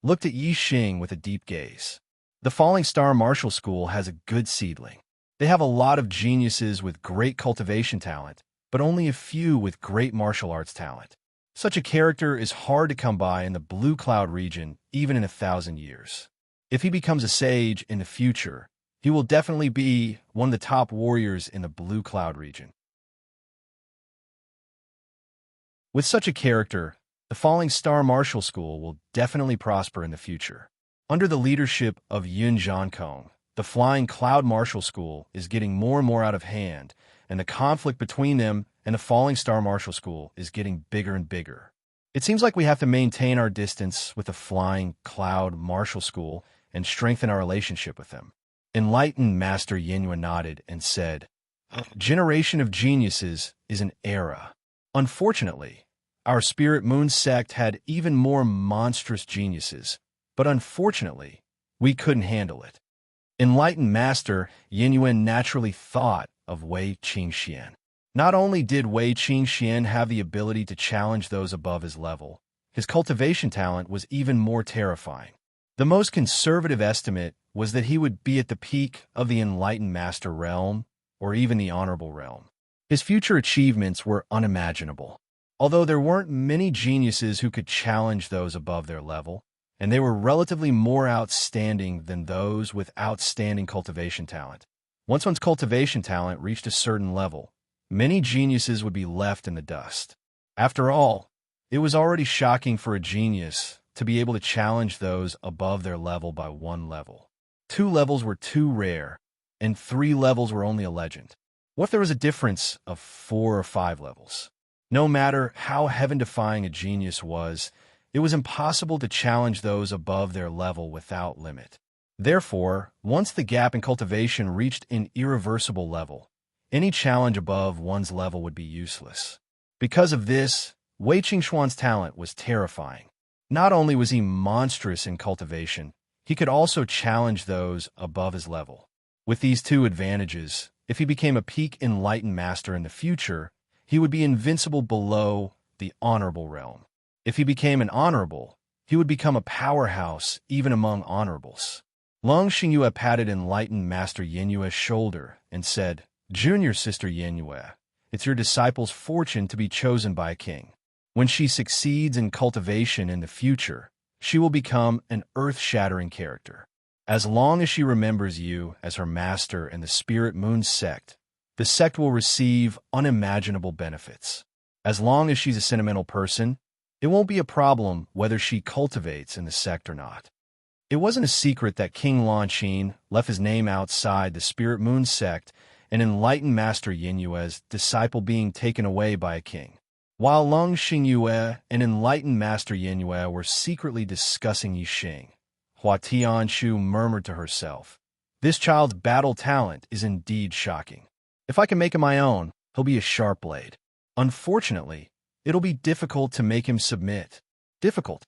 looked at Yi Xing with a deep gaze. The Falling Star Martial School has a good seedling. They have a lot of geniuses with great cultivation talent, but only a few with great martial arts talent. Such a character is hard to come by in the Blue Cloud region, even in 1,000 years. If he becomes a sage in the future, he will definitely be one of the top warriors in the Blue Cloud region. With such a character, the Falling Star Martial School will definitely prosper in the future. Under the leadership of Yun Jiankong, the Flying Cloud Martial School is getting more and more out of hand, and the conflict between them and the Falling Star Martial School is getting bigger and bigger. It seems like we have to maintain our distance with the Flying Cloud Martial School and strengthen our relationship with them. Enlightened Master Yinhua nodded and said, "Generation of geniuses is an era. Unfortunately, our Spirit Moon sect had even more monstrous geniuses, but unfortunately, we couldn't handle it." Enlightened Master Yinhua naturally thought of Wei Qingxian. Not only did Wei Qingxian have the ability to challenge those above his level, his cultivation talent was even more terrifying. The most conservative estimate was that he would be at the peak of the Enlightened Master realm, or even the Honorable realm. His future achievements were unimaginable. Although there weren't many geniuses who could challenge those above their level, and they were relatively more outstanding than those with outstanding cultivation talent. Once one's cultivation talent reached a certain level, many geniuses would be left in the dust. After all, it was already shocking for a genius to be able to challenge those above their level by 1 level. 2 levels were too rare, and 3 levels were only a legend. What if there was a difference of 4 or 5 levels? No matter how heaven-defying a genius was, it was impossible to challenge those above their level without limit. Therefore, once the gap in cultivation reached an irreversible level, any challenge above one's level would be useless. Because of this, Wei Qingxuan's talent was terrifying. Not only was he monstrous in cultivation, he could also challenge those above his level. With these 2 advantages, if he became a peak Enlightened Master in the future, he would be invincible below the Honorable realm. If he became an Honorable, he would become a powerhouse even among Honorables. Lung Xingyue patted Enlightened Master Yinyue's shoulder and said, "Junior Sister Yinyue, it's your disciple's fortune to be chosen by a king. When she succeeds in cultivation in the future, she will become an earth-shattering character. As long as she remembers you as her master in the Spirit Moon sect, the sect will receive unimaginable benefits. As long as she's a sentimental person, it won't be a problem whether she cultivates in the sect or not." It wasn't a secret that King Lanqin left his name outside the Spirit Moon sect and Enlightened Master Yinyue's disciple being taken away by a king. While Lung Xingyue and Enlightened Master Yinyue were secretly discussing Yi Xing, Hua Tianshu murmured to herself, "This child's battle talent is indeed shocking. If I can make him my own, he'll be a sharp blade. Unfortunately, it'll be difficult to make him submit. Difficult.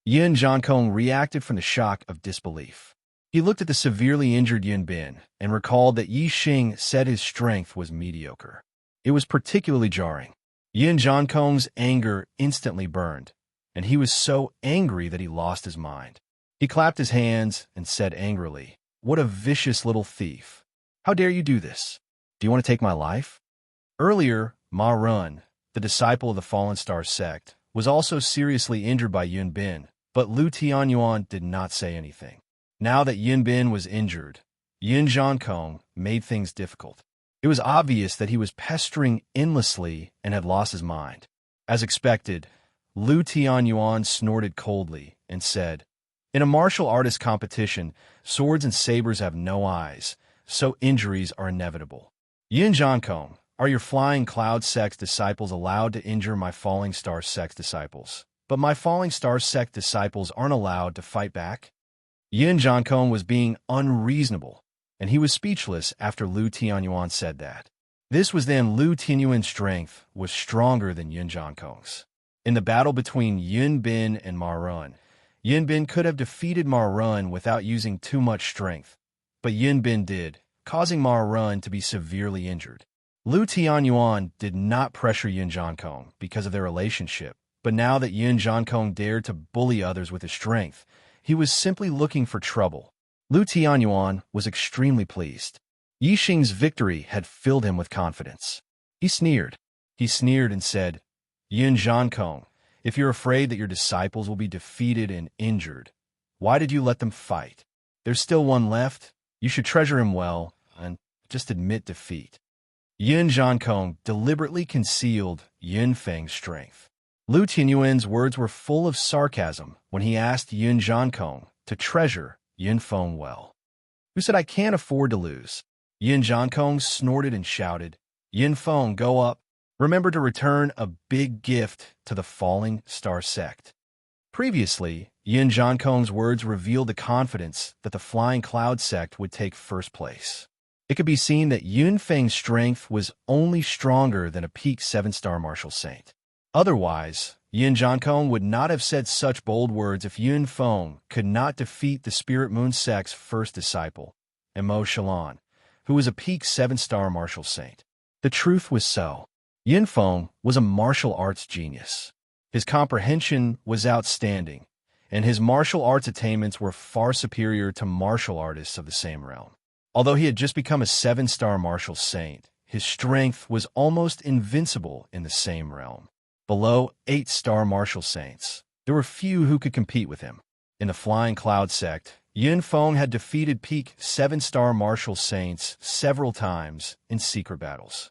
Yin Jiankong reacted from the shock of disbelief. He looked at the severely injured Yin Bin and recalled that Yi Xing said his strength was mediocre. It was particularly jarring. Yin Jiankong's anger instantly burned, and he was so angry that he lost his mind. He clapped his hands and said angrily, "What a vicious little thief! How dare you do this? Do you want to take my life?" Earlier, Ma Run, the disciple of the Fallen Star sect, was also seriously injured by Yun Bin, but Lu Tianyuan did not say anything. Now that Yun Bin was injured, Yun Jiankong made things difficult. It was obvious that he was pestering endlessly and had lost his mind. As expected, Lu Tianyuan snorted coldly and said, "In a martial artist competition, swords and sabers have no eyes, so injuries are inevitable. Yun Jiankong, are your Flying Cloud Sect disciples allowed to injure my Falling Star Sect disciples? But my Falling Star Sect disciples aren't allowed to fight back?" Yun Jiankong was being unreasonable, and he was speechless after Lu Tianyuan said that. This was then Lu Tianyuan's strength was stronger than Yun Jiankong's. In the battle between Yun Bin and Ma Run, Yun Bin could have defeated Ma Run without using too much strength, but Yun Bin did, causing Ma Run to be severely injured. Lu Tianyuan did not pressure Yun Jiankong because of their relationship, but now that Yun Jiankong dared to bully others with his strength, he was simply looking for trouble. Lu Tianyuan was extremely pleased. Yixing's victory had filled him with confidence. He sneered. He sneered and said, "Yun Jiankong, if you're afraid that your disciples will be defeated and injured, why did you let them fight? There's still one left. You should treasure him well and just admit defeat." Yun Jiankong deliberately concealed Yun Feng's strength. Lu Tianyuan's words were full of sarcasm when he asked Yun Jiankong to treasure Yun Feng well. "Who said I can't afford to lose?" Yun Jiankong snorted and shouted, "Yun Feng, go up. Remember to return a big gift to the Falling Star Sect." Previously, Yun Jiankong's words revealed the confidence that the Flying Cloud Sect would take first place. It could be seen that Yun Feng's strength was only stronger than a peak 7-star martial saint. Otherwise, Yun Jiankong would not have said such bold words if Yun Feng could not defeat the Spirit Moon sect's first disciple, Mo Shalan, who was a peak 7-star martial saint. The truth was so. Yun Feng was a martial arts genius. His comprehension was outstanding, and his martial arts attainments were far superior to martial artists of the same realm. Although he had just become a 7-star martial saint, his strength was almost invincible in the same realm. Below 8-star martial saints, there were few who could compete with him. In the Flying Cloud Sect, Yun Feng had defeated peak 7-star martial saints several times in secret battles.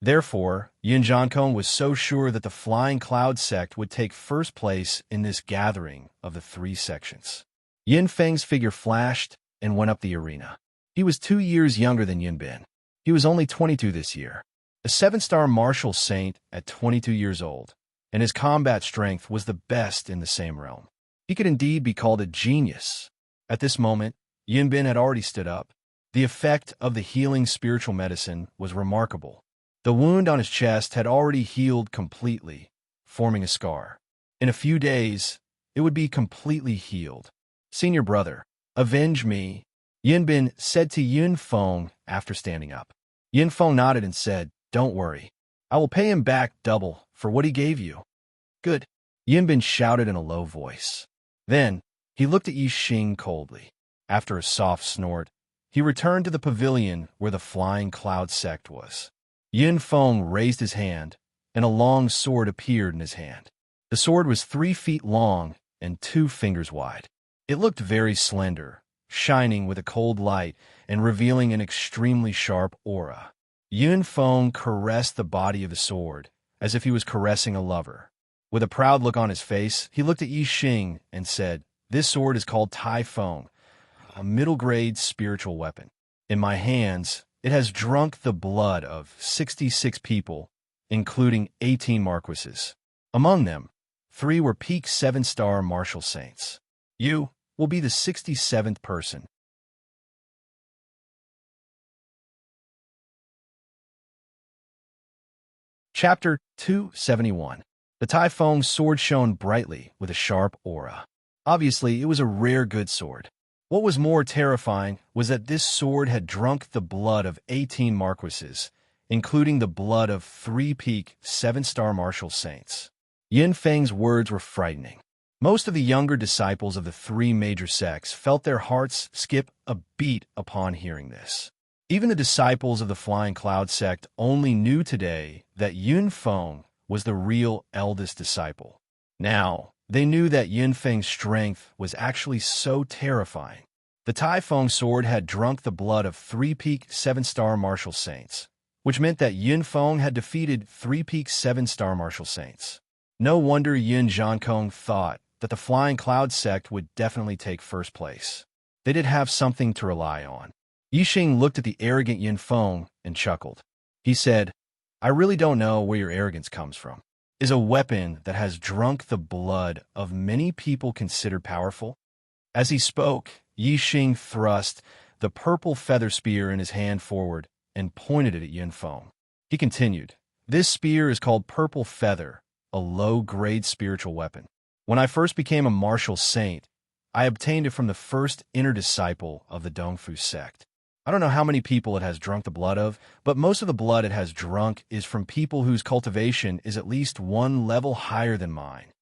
Therefore, Yun Jiankong was so sure that the Flying Cloud Sect would take first place in this gathering of the 3 sections. Yun Feng's figure flashed and went up the arena. He was 2 years younger than Yun Bin. He was only 22 this year. A 7-star martial saint at 22 years old, and his combat strength was the best in the same realm. He could indeed be called a genius. At this moment, Yun Bin had already stood up. The effect of the healing spiritual medicine was remarkable. The wound on his chest had already healed completely, forming a scar. In a few days, it would be completely healed. "Senior brother, avenge me," Yun Bin said to Yun Feng after standing up. Yun Feng nodded and said, "Don't worry. I will pay him back double for what he gave you." "Good," Yun Bin shouted in a low voice. Then, he looked at Yixing coldly. After a soft snort, he returned to the pavilion where the Flying Cloud Sect was. Yun Feng raised his hand, and a long sword appeared in his hand. The sword was 3 feet long and 2 fingers wide. It looked very slender, shining with a cold light and revealing an extremely sharp aura. Yun Feng caressed the body of the sword, as if he was caressing a lover. With a proud look on his face, he looked at Yixing and said, "This sword is called Tai Feng, a middle-grade spiritual weapon. In my hands, it has drunk the blood of 66 people, including 18 marquises. Among them, 3 were peak 7-star martial saints. You will be the 67th person." Chapter 271. The Tai Feng's sword shone brightly with a sharp aura. Obviously, it was a rare good sword. What was more terrifying was that this sword had drunk the blood of 18 marquises, including the blood of 3 peak 7-star martial saints. Yun Feng's words were frightening. Most of the younger disciples of the three major sects felt their hearts skip a beat upon hearing this. Even the disciples of the Flying Cloud sect only knew today that Yun Feng was the real eldest disciple. Now, they knew that Yun Feng's strength was actually so terrifying. The Tai Feng sword had drunk the blood of three-peak seven-star martial saints, which meant that Yun Feng had defeated three-peak seven-star martial saints. No wonder Yun Zhankong thought that the Flying Cloud sect would definitely take first place. They did have something to rely on. Yixing looked at the arrogant Yun Feng and chuckled. He said, "I really don't know where your arrogance comes from. Is a weapon that has drunk the blood of many people considered powerful?" As he spoke, Yixing thrust the purple feather spear in his hand forward and pointed it at Yun Feng. He continued, "This spear is called Purple Feather, a low-grade spiritual weapon. When I first became a martial saint, I obtained it from the first inner disciple of the Dongfu sect. I don't know how many people it has drunk the blood of, but most of the blood it has drunk is from people whose cultivation is at least one level higher than mine."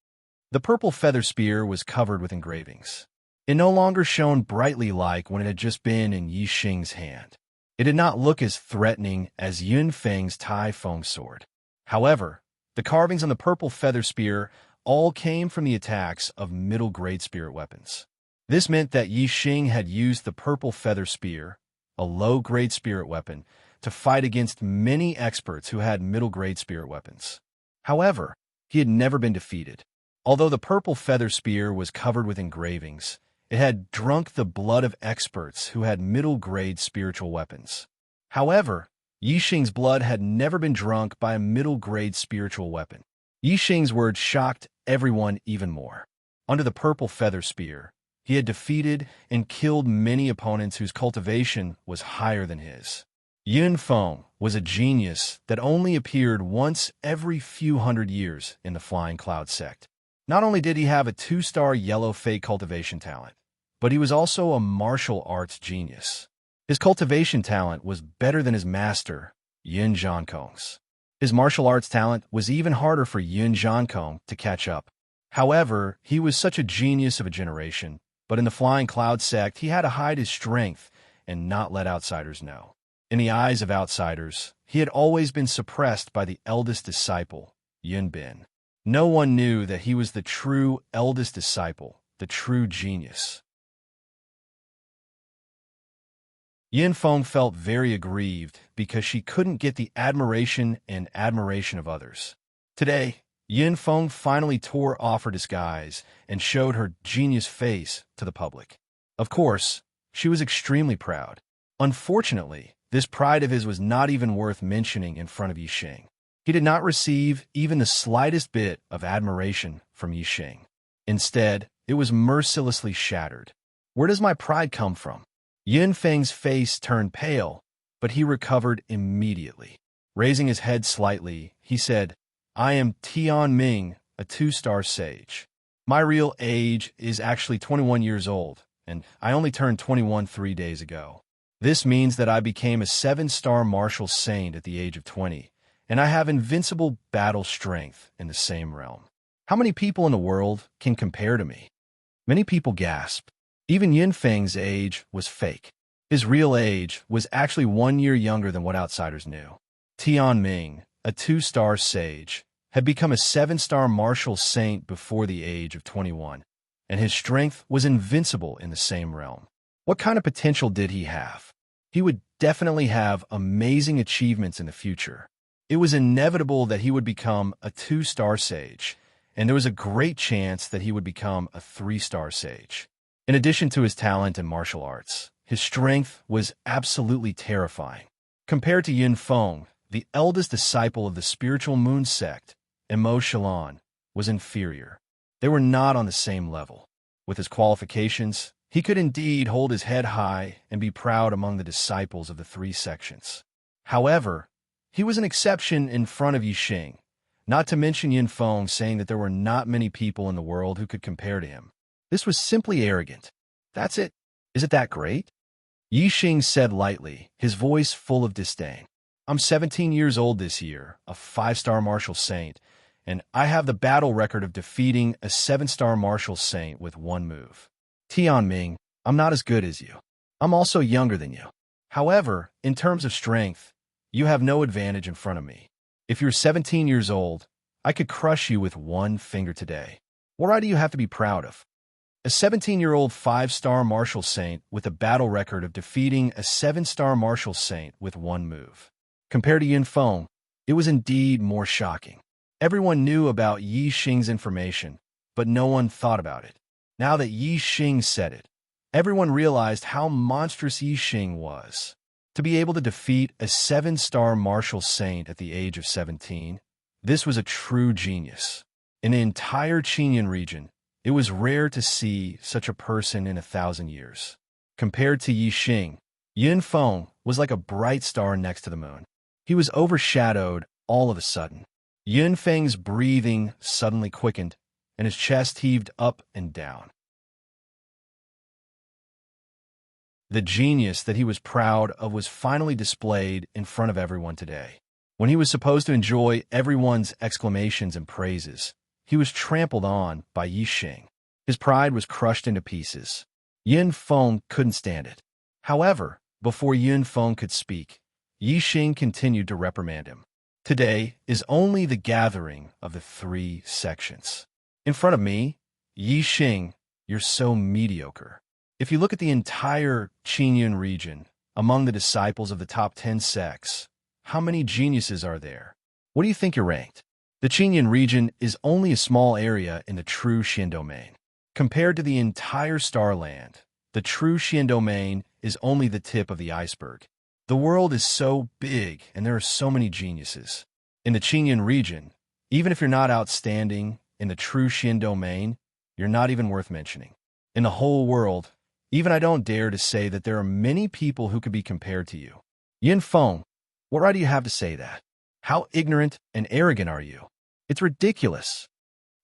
The purple feather spear was covered with engravings. It no longer shone brightly like when it had just been in Yixing's hand. It did not look as threatening as Yun Feng's Tai Feng sword. However, the carvings on the purple feather spear all came from the attacks of middle-grade spirit weapons. This meant that Yixing had used the purple feather spear, a low-grade spirit weapon, to fight against many experts who had middle-grade spirit weapons. However, he had never been defeated. Although the purple feather spear was covered with engravings, it had drunk the blood of experts who had middle-grade spiritual weapons. However, Yixing's blood had never been drunk by a middle-grade spiritual weapon. Yixing's words shocked everyone even more. Under the purple feather spear, he had defeated and killed many opponents whose cultivation was higher than his. Yun Feng was a genius that only appeared once every few hundred years in the Flying Cloud sect. Not only did he have a 2-star yellow fate cultivation talent, but he was also a martial arts genius. His cultivation talent was better than his master, Yun Zhankong's. His martial arts talent was even harder for Yun Zhankong to catch up. However, he was such a genius of a generation, but in the Flying Cloud sect he had to hide his strength and not let outsiders know. In the eyes of outsiders, he had always been suppressed by the eldest disciple, Yun Bin. No one knew that he was the true eldest disciple, the true genius. Yun Feng felt very aggrieved because she couldn't get the admiration of others. Today, Yun Feng finally tore off her disguise and showed her genius face to the public. Of course, she was extremely proud. Unfortunately, this pride of his was not even worth mentioning in front of Yixing. He did not receive even the slightest bit of admiration from Yixing. Instead, it was mercilessly shattered. "Where does my pride come from?" Yun Feng's face turned pale, but he recovered immediately. Raising his head slightly, he said, "I am Tian Ming, a 2-star sage. My real age is actually 21 years old, and I only turned 21 3 days ago. This means that I became a 7-star martial saint at the age of 20, and I have invincible battle strength in the same realm. How many people in the world can compare to me?" Many people gasped. Even Yun Feng's age was fake. His real age was actually 1 year younger than what outsiders knew. Tian Ming, a 2-star sage, had become a 7-star martial saint before the age of 21, and his strength was invincible in the same realm. What kind of potential did he have? He would definitely have amazing achievements in the future. It was inevitable that he would become a 2-star sage, and there was a great chance that he would become a 3-star sage. In addition to his talent in martial arts, his strength was absolutely terrifying. Compared to Yun Feng, the eldest disciple of the spiritual moon sect, Emo Shalon, was inferior. They were not on the same level. With his qualifications, he could indeed hold his head high and be proud among the disciples of the 3 sections. However, he was an exception in front of Yixing, not to mention Yun Feng saying that there were not many people in the world who could compare to him. This was simply arrogant. That's it. Is it that great? Yixing said lightly, his voice full of disdain. "I'm 17 years old this year, a 5-star martial saint, and I have the battle record of defeating a 7-star martial saint with one move. Tianming, I'm not as good as you. I'm also younger than you. However, in terms of strength, you have no advantage in front of me. If you're 17 years old, I could crush you with one finger today. What do you have to be proud of? A 17-year-old 5-star martial saint with a battle record of defeating a 7-star martial saint with one move. Compared to Yin Feng, it was indeed more shocking. Everyone knew about Yi Xing's information, but no one thought about it. Now that Yi Xing said it, everyone realized how monstrous Yi Xing was. To be able to defeat a 7-star martial saint at the age of 17, this was a true genius. In the entire Qinyan region, it was rare to see such a person in 1,000 years. Compared to Yi Xing, Yin Feng was like a bright star next to the moon. He was overshadowed all of a sudden. Yin Feng's breathing suddenly quickened, and his chest heaved up and down. The genius that he was proud of was finally displayed in front of everyone today. When he was supposed to enjoy everyone's exclamations and praises, he was trampled on by Yi Xing. His pride was crushed into pieces. Yin Feng couldn't stand it. However, before Yin Feng could speak, Yi Xing continued to reprimand him. Today is only the gathering of the 3 sections. In front of me, Yi Xing, you're so mediocre. If you look at the entire Qinyan region, among the disciples of the top 10 sects, how many geniuses are there? What do you think you're ranked? The Qinyan region is only a small area in the true Xian domain. Compared to the entire Starland, the true Xian domain is only the tip of the iceberg. The world is so big and there are so many geniuses. In the Qinyan region, even if you're not outstanding in the true Xian domain, you're not even worth mentioning. In the whole world, even I don't dare to say that there are many people who could be compared to you. Yin Feng, what right do you have to say that? How ignorant and arrogant are you? It's ridiculous.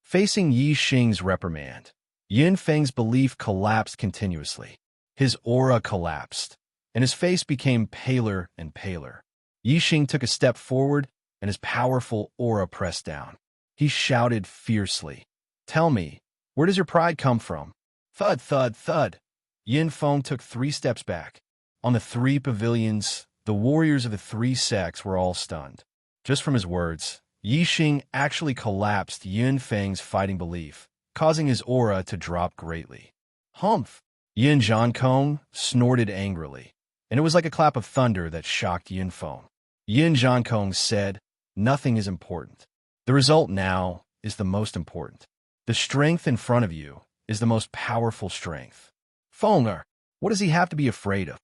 Facing Yi Xing's reprimand, Yin Feng's belief collapsed continuously. His aura collapsed, and his face became paler and paler. Yi Xing took a step forward, and his powerful aura pressed down. He shouted fiercely, "Tell me, where does your pride come from?" Thud, thud, thud. Yin Feng took 3 steps back. On the 3 pavilions, the warriors of the 3 sects were all stunned. Just from his words, Yi Xing actually collapsed Yin Feng's fighting belief, causing his aura to drop greatly. Humph! Yin Zhankong snorted angrily, and it was like a clap of thunder that shocked Yin Feng. Yin Zhankong said, "Nothing is important. The result now is the most important. The strength in front of you is the most powerful strength." Fenger, what does he have to be afraid of?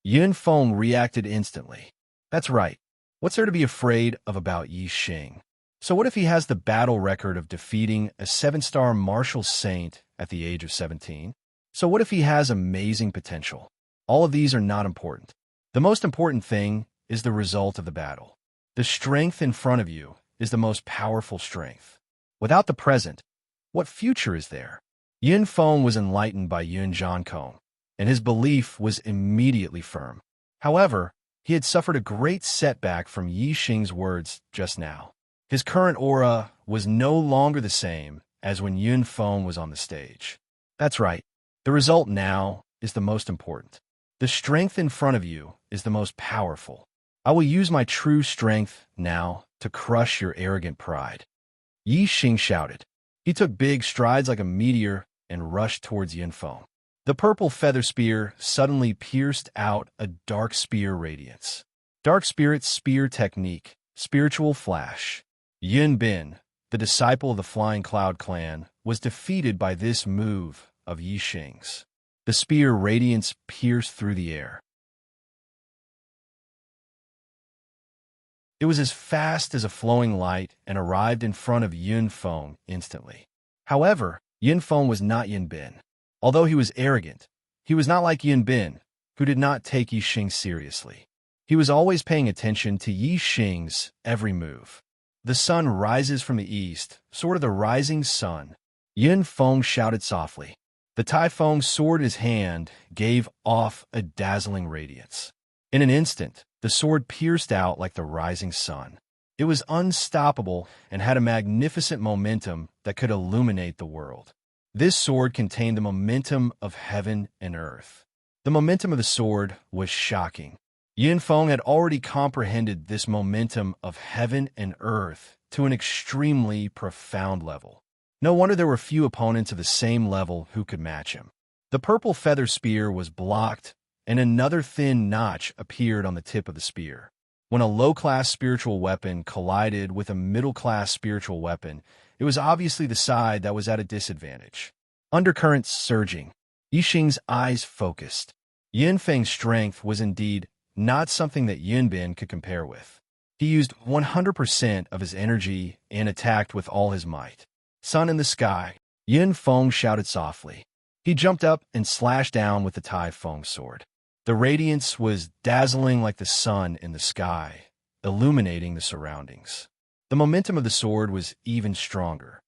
Yin Feng reacted instantly. That's right. What's there to be afraid of about Yi Xing? So what if he has the battle record of defeating a 7-star martial saint at the age of 17? So what if he has amazing potential? All of these are not important. The most important thing is the result of the battle. The strength in front of you is the most powerful strength. Without the present, what future is there? Yin Feng was enlightened by Yin Zhankong, and his belief was immediately firm. However, he had suffered a great setback from Yi Xing's words just now. His current aura was no longer the same as when Yin Feng was on the stage. That's right. The result now is the most important. The strength in front of you is the most powerful. I will use my true strength now to crush your arrogant pride. Yi Xing shouted. He took big strides like a meteor and rushed towards Yin Feng. The purple feather spear suddenly pierced out a dark spear radiance. Dark Spirit's spear technique, spiritual flash. Yin Bin, the disciple of the Flying Cloud clan, was defeated by this move of Yi Xing's. The spear radiance pierced through the air. It was as fast as a flowing light and arrived in front of Yin Feng instantly. However, Yin Feng was not Yin Bin. Although he was arrogant, he was not like Yin Bin, who did not take Yi Xing seriously. He was always paying attention to Yi Xing's every move. The sun rises from the east, sort of the rising sun. Yin Feng shouted softly. The Taifeng sword in his hand gave off a dazzling radiance. In an instant, the sword pierced out like the rising sun. It was unstoppable and had a magnificent momentum that could illuminate the world. This sword contained the momentum of heaven and earth. The momentum of the sword was shocking. Yunfeng had already comprehended this momentum of heaven and earth to an extremely profound level. No wonder there were few opponents of the same level who could match him. The purple feather spear was blocked, and another thin notch appeared on the tip of the spear. When a low-class spiritual weapon collided with a middle-class spiritual weapon, it was obviously the side that was at a disadvantage. Undercurrents surging. Yixing's eyes focused. Yunfeng's strength was indeed not something that Yunbin could compare with. He used 100% of his energy and attacked with all his might. Sun in the sky. Yunfeng shouted softly. He jumped up and slashed down with the Tai Feng sword. The radiance was dazzling like the sun in the sky, illuminating the surroundings. The momentum of the sword was even stronger.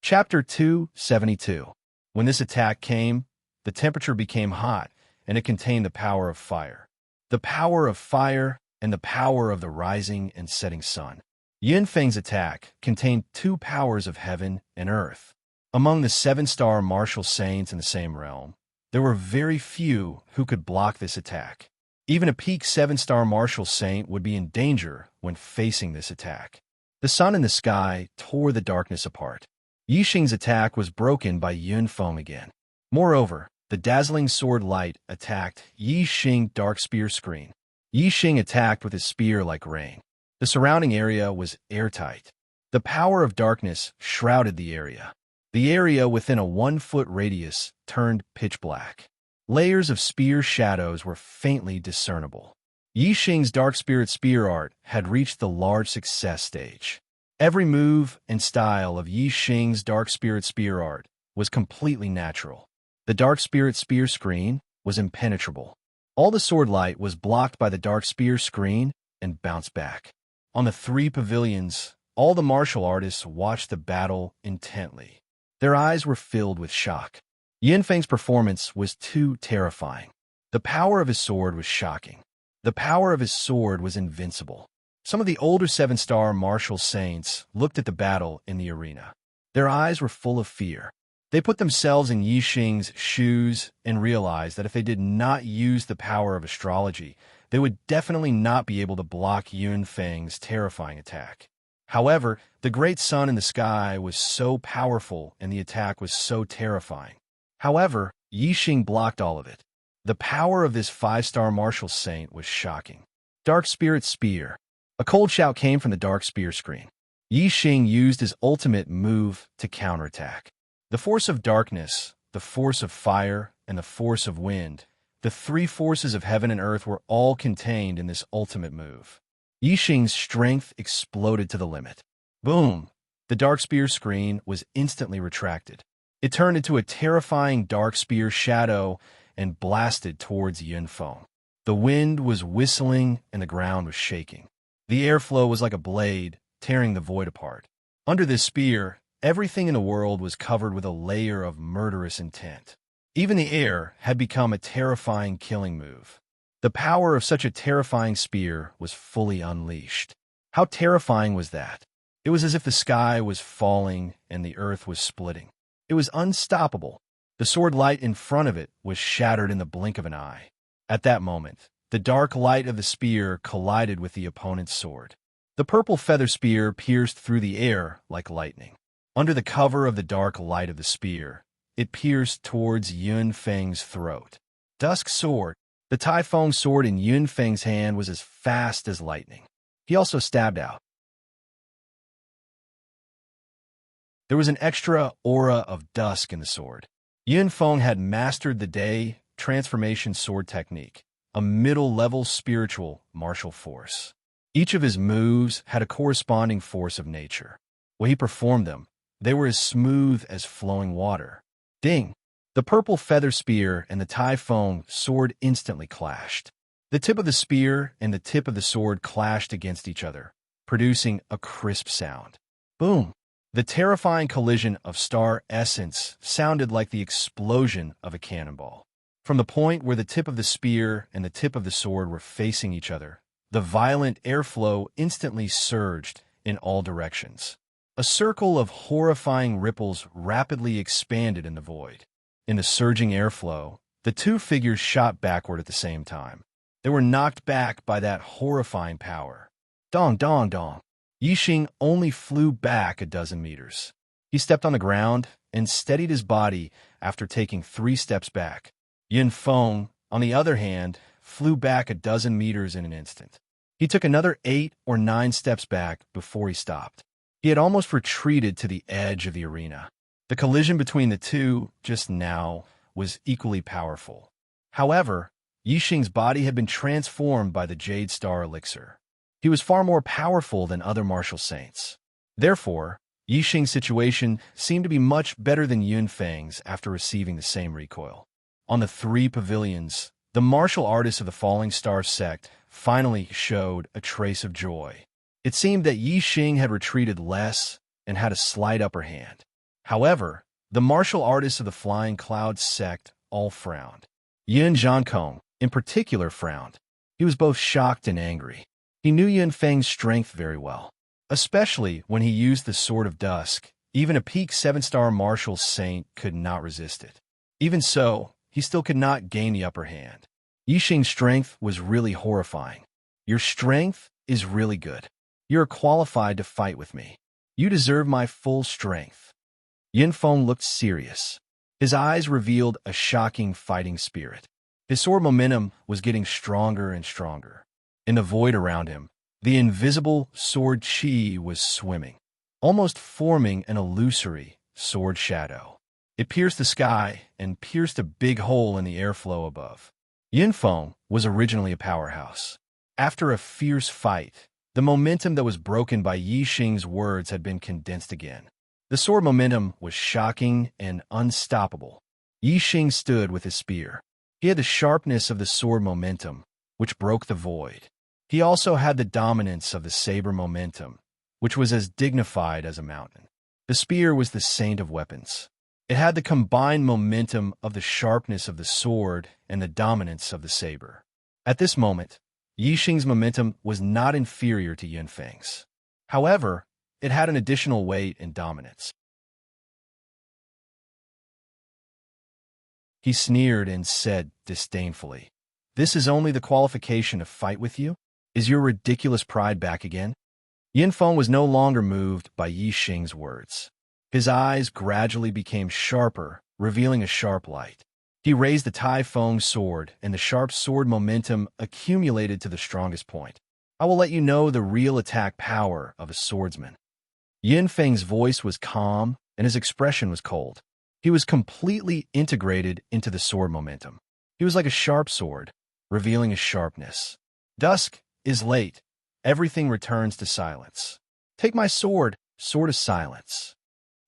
Chapter 272. When this attack came, the temperature became hot, and it contained the power of fire. The power of fire and the power of the rising and setting sun. Yunfeng's attack contained two powers of heaven and earth. Among the seven-star martial saints in the same realm, there were very few who could block this attack. Even a peak seven-star martial saint would be in danger when facing this attack. The sun in the sky tore the darkness apart. Yixing's attack was broken by Yunfeng again. Moreover, the dazzling sword light attacked Yixing dark spear screen. Yixing attacked with his spear like rain. The surrounding area was airtight. The power of darkness shrouded the area. The area within a 1-foot radius turned pitch black. Layers of spear shadows were faintly discernible. Yixing's dark spirit spear art had reached the large success stage. Every move and style of Yixing's dark spirit spear art was completely natural. The dark spirit spear screen was impenetrable. All the sword light was blocked by the dark spear screen and bounced back. On the three pavilions, all the martial artists watched the battle intently. Their eyes were filled with shock. Yunfeng's performance was too terrifying. The power of his sword was shocking. The power of his sword was invincible. Some of the older seven-star martial saints looked at the battle in the arena. Their eyes were full of fear. They put themselves in Yixing's shoes and realized that if they did not use the power of astrology, they would definitely not be able to block Yunfeng's terrifying attack. However, the great sun in the sky was so powerful and the attack was so terrifying. However, Yixing blocked all of it. The power of this 5-star martial saint was shocking. Dark Spirit Spear. A cold shout came from the dark spear screen. Yixing used his ultimate move to counterattack. The force of darkness, the force of fire, and the force of wind, the three forces of heaven and earth were all contained in this ultimate move. Yixing's strength exploded to the limit. Boom! The dark spear screen was instantly retracted. It turned into a terrifying dark spear shadow and blasted towards Yunfeng. The wind was whistling and the ground was shaking. The airflow was like a blade, tearing the void apart. Under this spear, everything in the world was covered with a layer of murderous intent. Even the air had become a terrifying killing move. The power of such a terrifying spear was fully unleashed. How terrifying was that? It was as if the sky was falling and the earth was splitting. It was unstoppable. The sword light in front of it was shattered in the blink of an eye. At that moment, the dark light of the spear collided with the opponent's sword. The purple feather spear pierced through the air like lightning. Under the cover of the dark light of the spear, it pierced towards Yunfeng's throat. Dusk sword. The Tai Feng sword in Yunfeng's hand was as fast as lightning. He also stabbed out. There was an extra aura of dusk in the sword. Yunfeng had mastered the day transformation sword technique, a middle-level spiritual martial force. Each of his moves had a corresponding force of nature. When he performed them, they were as smooth as flowing water. Ding! The purple feather spear and the Tai Feng sword instantly clashed. The tip of the spear and the tip of the sword clashed against each other, producing a crisp sound. Boom! The terrifying collision of star essence sounded like the explosion of a cannonball. From the point where the tip of the spear and the tip of the sword were facing each other, the violent airflow instantly surged in all directions. A circle of horrifying ripples rapidly expanded in the void. In the surging airflow, the two figures shot backward at the same time. They were knocked back by that horrifying power. Dong, dong, dong. Yixing only flew back a dozen meters. He stepped on the ground and steadied his body after taking 3 steps back. Yunfeng, on the other hand, flew back a dozen meters in an instant. He took another 8 or 9 steps back before he stopped. He had almost retreated to the edge of the arena. The collision between the two just now was equally powerful. However, Yixing's body had been transformed by the Jade Star Elixir. He was far more powerful than other martial saints. Therefore, Yixing's situation seemed to be much better than Yunfeng's after receiving the same recoil. On the 3 pavilions, the martial artists of the Falling Star sect finally showed a trace of joy. It seemed that Yixing had retreated less and had a slight upper hand. However, the martial artists of the Flying Cloud sect all frowned. Yun Zhankong, in particular, frowned. He was both shocked and angry. He knew Yunfeng's strength very well, especially when he used the Sword of Dusk. Even a peak 7-star martial saint could not resist it. Even so, he still could not gain the upper hand. Yixing's strength was really horrifying. Your strength is really good. You're qualified to fight with me. You deserve my full strength. Yunfeng looked serious. His eyes revealed a shocking fighting spirit. His sword momentum was getting stronger and stronger. In the void around him, the invisible sword chi was swimming, almost forming an illusory sword shadow. It pierced the sky and pierced a big hole in the airflow above. Yunfeng was originally a powerhouse. After a fierce fight, the momentum that was broken by Yixing's words had been condensed again. The sword momentum was shocking and unstoppable. Yixing stood with his spear. He had the sharpness of the sword momentum, which broke the void. He also had the dominance of the saber momentum, which was as dignified as a mountain. The spear was the saint of weapons. It had the combined momentum of the sharpness of the sword and the dominance of the saber. At this moment, Yixing's momentum was not inferior to Yunfeng's. However, it had an additional weight and dominance. He sneered and said disdainfully, "This is only the qualification to fight with you? Is your ridiculous pride back again?" Yunfeng was no longer moved by Yixing's words. His eyes gradually became sharper, revealing a sharp light. He raised the Tai Feng sword, and the sharp sword momentum accumulated to the strongest point. "I will let you know the real attack power of a swordsman." Yunfeng's voice was calm, and his expression was cold. He was completely integrated into the sword momentum. He was like a sharp sword, revealing his sharpness. "Dusk is late. Everything returns to silence. Take my sword, sword of silence."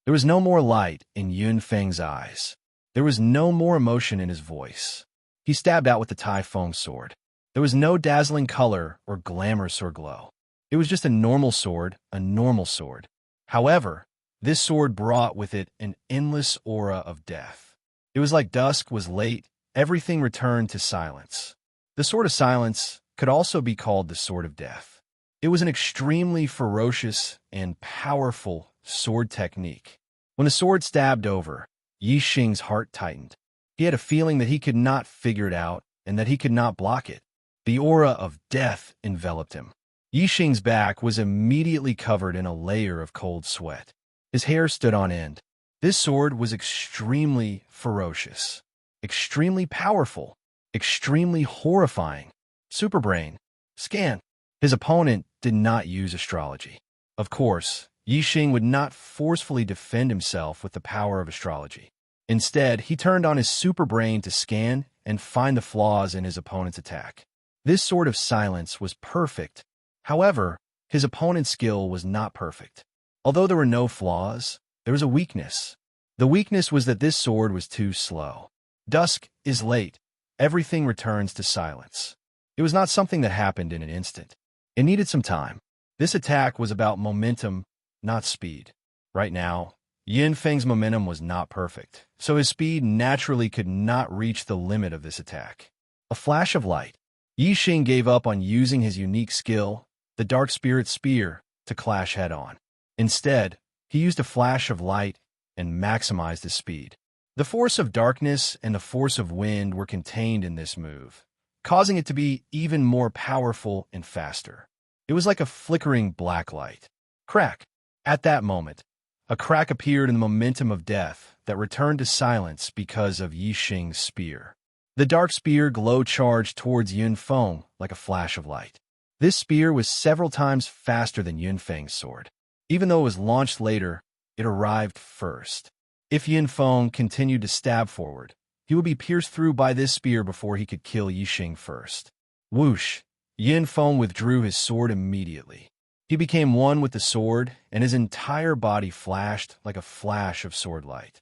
There was no more light in Yunfeng's eyes. There was no more emotion in his voice. He stabbed out with the Tai Feng sword. There was no dazzling color or glamorous or glow. It was just a normal sword, a normal sword. However, this sword brought with it an endless aura of death. It was like dusk was late, everything returned to silence. The Sword of Silence could also be called the Sword of Death. It was an extremely ferocious and powerful sword technique. When the sword stabbed over, Yixing's heart tightened. He had a feeling that he could not figure it out and that he could not block it. The aura of death enveloped him. Yixing's back was immediately covered in a layer of cold sweat. His hair stood on end. This sword was extremely ferocious, extremely powerful, extremely horrifying. Superbrain. Scan. His opponent did not use astrology. Of course, Yixing would not forcefully defend himself with the power of astrology. Instead, he turned on his superbrain to scan and find the flaws in his opponent's attack. This Sword of Silence was perfect. However, his opponent's skill was not perfect. Although there were no flaws, there was a weakness. The weakness was that this sword was too slow. Dusk is late. Everything returns to silence. It was not something that happened in an instant. It needed some time. This attack was about momentum, not speed. Right now, Yin Feng's momentum was not perfect, so his speed naturally could not reach the limit of this attack. A flash of light. Yi Xing gave up on using his unique skill, the Dark Spirit Spear, to clash head-on. Instead, he used a flash of light and maximized his speed. The force of darkness and the force of wind were contained in this move, causing it to be even more powerful and faster. It was like a flickering black light. Crack! At that moment, a crack appeared in the momentum of death that returned to silence because of Yi Xing's spear. The dark spear glow-charged towards Yun Feng like a flash of light. This spear was several times faster than Yun Feng's sword. Even though it was launched later, it arrived first. If Yun Feng continued to stab forward, he would be pierced through by this spear before he could kill Yi Xing first. Whoosh! Yun Feng withdrew his sword immediately. He became one with the sword, and his entire body flashed like a flash of sword light.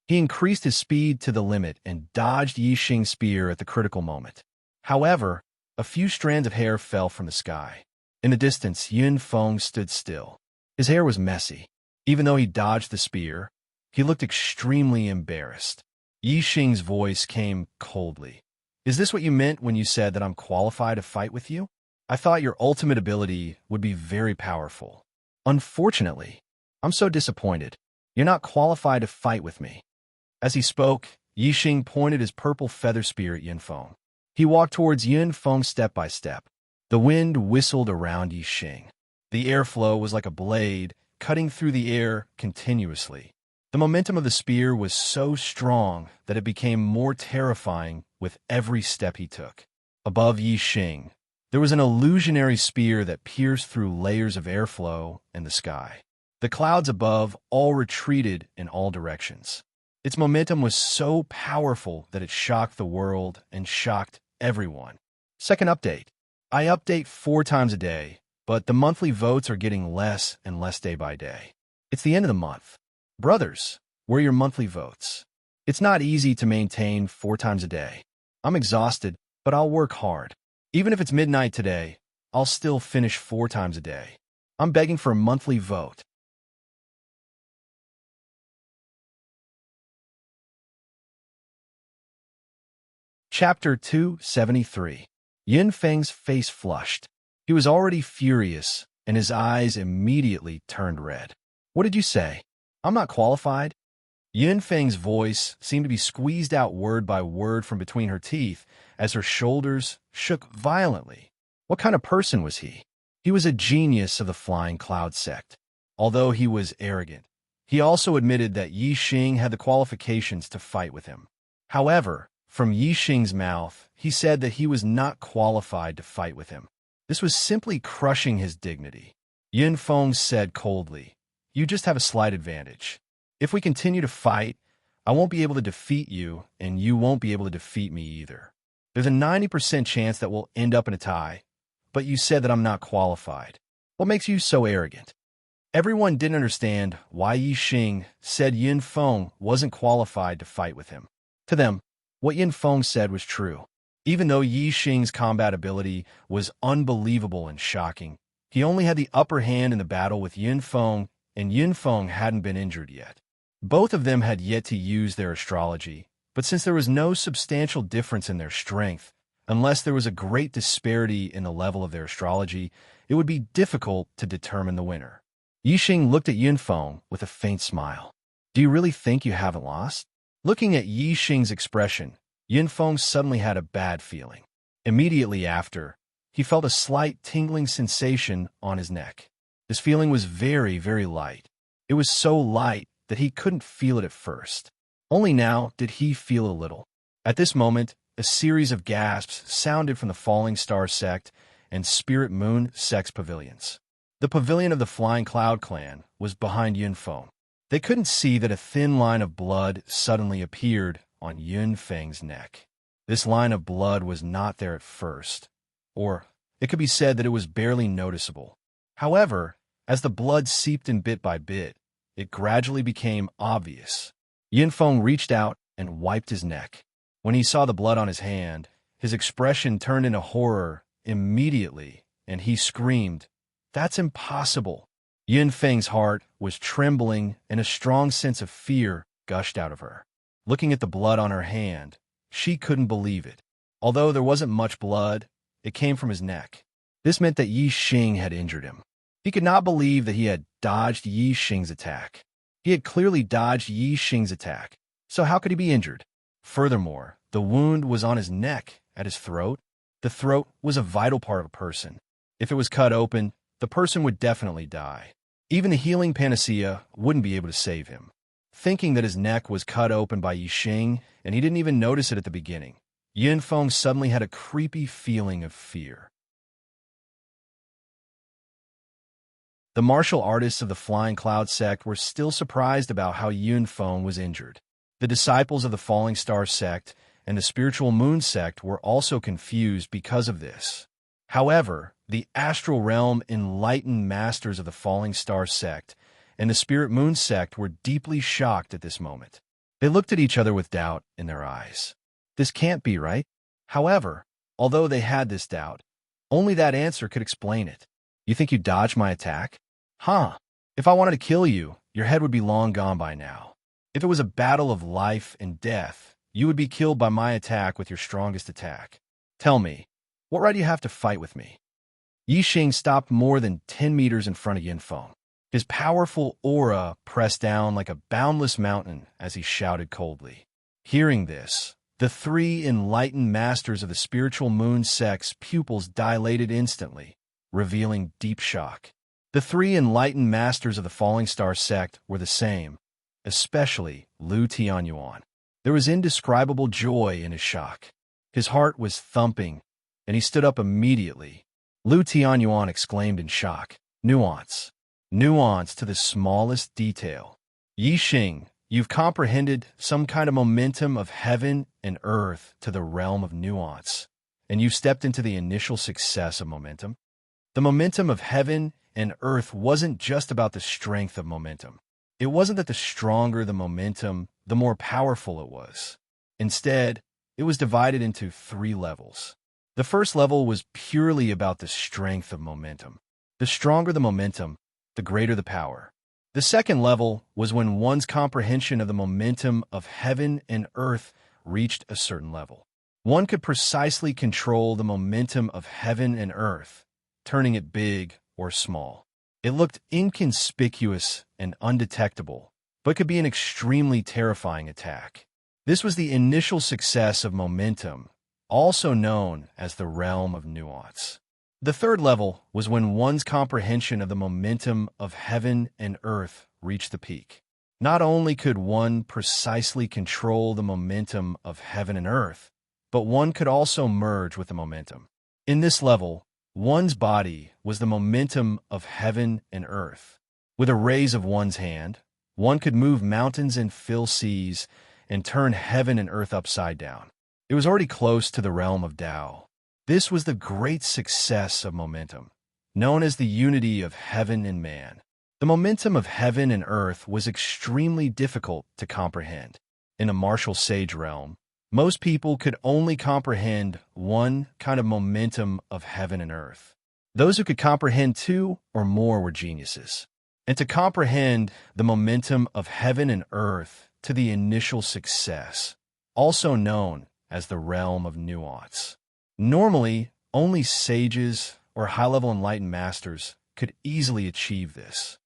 He increased his speed to the limit and dodged Yi Xing's spear at the critical moment. However, a few strands of hair fell from the sky. In the distance, Yun Feng stood still. His hair was messy. Even though he dodged the spear, he looked extremely embarrassed. Yi Xing's voice came coldly. "Is this what you meant when you said that I'm qualified to fight with you? I thought your ultimate ability would be very powerful. Unfortunately, I'm so disappointed. You're not qualified to fight with me." As he spoke, Yi Xing pointed his purple feather spear at Yun Feng. He walked towards Yun Feng step by step. The wind whistled around Yi Xing. The airflow was like a blade, cutting through the air continuously. The momentum of the spear was so strong that it became more terrifying with every step he took. Above Yi Xing, there was an illusionary spear that pierced through layers of airflow and the sky. The clouds above all retreated in all directions. Its momentum was so powerful that it shocked the world and shocked everyone. Second update. I update 4 times a day, but the monthly votes are getting less and less day by day. It's the end of the month. Brothers, where are your monthly votes? It's not easy to maintain 4 times a day. I'm exhausted, but I'll work hard. Even if it's midnight today, I'll still finish 4 times a day. I'm begging for a monthly vote. Chapter 273. Yun Feng's face flushed. He was already furious, and his eyes immediately turned red. "What did you say? I'm not qualified?" Yun Feng's voice seemed to be squeezed out word by word from between her teeth as her shoulders shook violently. What kind of person was he? He was a genius of the Flying Cloud sect. Although he was arrogant, he also admitted that Yi Xing had the qualifications to fight with him. However, from Yi Xing's mouth, he said that he was not qualified to fight with him. This was simply crushing his dignity. Yun Feng said coldly, "You just have a slight advantage. If we continue to fight, I won't be able to defeat you, and you won't be able to defeat me either. There's a 90% chance that we'll end up in a tie, but you said that I'm not qualified. What makes you so arrogant?" Everyone didn't understand why Yi Xing said Yun Feng wasn't qualified to fight with him. To them, what Yun Feng said was true. Even though Yi Xing's combat ability was unbelievable and shocking, he only had the upper hand in the battle with Yun Feng, and Yun Feng hadn't been injured yet. Both of them had yet to use their astrology, but since there was no substantial difference in their strength, unless there was a great disparity in the level of their astrology, it would be difficult to determine the winner. Yi Xing looked at Yun Feng with a faint smile. "Do you really think you haven't lost?" Looking at Yi Xing's expression, Yun Feng suddenly had a bad feeling. Immediately after, he felt a slight tingling sensation on his neck. This feeling was very, very light. It was so light that he couldn't feel it at first. Only now did he feel a little. At this moment, a series of gasps sounded from the Falling Star sect and Spirit Moon sect's pavilions. The pavilion of the Flying Cloud clan was behind Yun Feng. They couldn't see that a thin line of blood suddenly appeared on Yun Feng's neck. This line of blood was not there at first, or it could be said that it was barely noticeable. However, as the blood seeped in bit by bit, it gradually became obvious. Yun Feng reached out and wiped his neck. When he saw the blood on his hand, his expression turned into horror immediately, and he screamed, "That's impossible! Yin Feng's heart was trembling and a strong sense of fear gushed out of her. Looking at the blood on her hand, she couldn't believe it. Although there wasn't much blood, it came from his neck. This meant that Yi Xing had injured him. He could not believe that he had dodged Yi Xing's attack. He had clearly dodged Yi Xing's attack, so how could he be injured? Furthermore, the wound was on his neck, at his throat. The throat was a vital part of a person. If it was cut open, the person would definitely die. Even the healing panacea wouldn't be able to save him. Thinking that his neck was cut open by Yi Xing, and he didn't even notice it at the beginning, Yin Feng suddenly had a creepy feeling of fear. The martial artists of the Flying Cloud sect were still surprised about how Yin Feng was injured. The disciples of the Falling Star sect and the Spiritual Moon sect were also confused because of this. However, the Astral Realm enlightened masters of the Falling Star sect and the Spirit Moon sect were deeply shocked at this moment. They looked at each other with doubt in their eyes. This can't be right. However, although they had this doubt, only that answer could explain it. You think you dodged my attack? Huh. If I wanted to kill you, your head would be long gone by now. If it was a battle of life and death, you would be killed by my attack with your strongest attack. Tell me, what right do you have to fight with me? Yi Xing stopped more than 10 meters in front of Yin Feng. His powerful aura pressed down like a boundless mountain as he shouted coldly. Hearing this, the three enlightened masters of the Spiritual Moon sect's pupils dilated instantly, revealing deep shock. The three enlightened masters of the Falling Star sect were the same, especially Lu Tianyuan. There was indescribable joy in his shock. His heart was thumping, and he stood up immediately. Lu Tianyuan exclaimed in shock, "Nuance! Nuance to the smallest detail. Yi Xing, you've comprehended some kind of momentum of heaven and earth to the realm of nuance, and you've stepped into the initial success of momentum." The momentum of heaven and earth wasn't just about the strength of momentum. It wasn't that the stronger the momentum, the more powerful it was. Instead, it was divided into 3 levels. The first level was purely about the strength of momentum. The stronger the momentum, the greater the power. The second level was when one's comprehension of the momentum of heaven and earth reached a certain level. One could precisely control the momentum of heaven and earth, turning it big or small. It looked inconspicuous and undetectable, but could be an extremely terrifying attack. This was the initial success of momentum, also known as the realm of nuance. The third level was when one's comprehension of the momentum of heaven and earth reached the peak. Not only could one precisely control the momentum of heaven and earth, but one could also merge with the momentum. In this level, one's body was the momentum of heaven and earth. With a raise of one's hand, one could move mountains and fill seas and turn heaven and earth upside down. It was already close to the realm of Tao. This was the great success of momentum, known as the unity of heaven and man. The momentum of heaven and earth was extremely difficult to comprehend. In the martial sage realm, most people could only comprehend one kind of momentum of heaven and earth. Those who could comprehend 2 or more were geniuses. And to comprehend the momentum of heaven and earth to the initial success, also known as the realm of nuance. Normally, only sages or high-level enlightened masters could easily achieve this.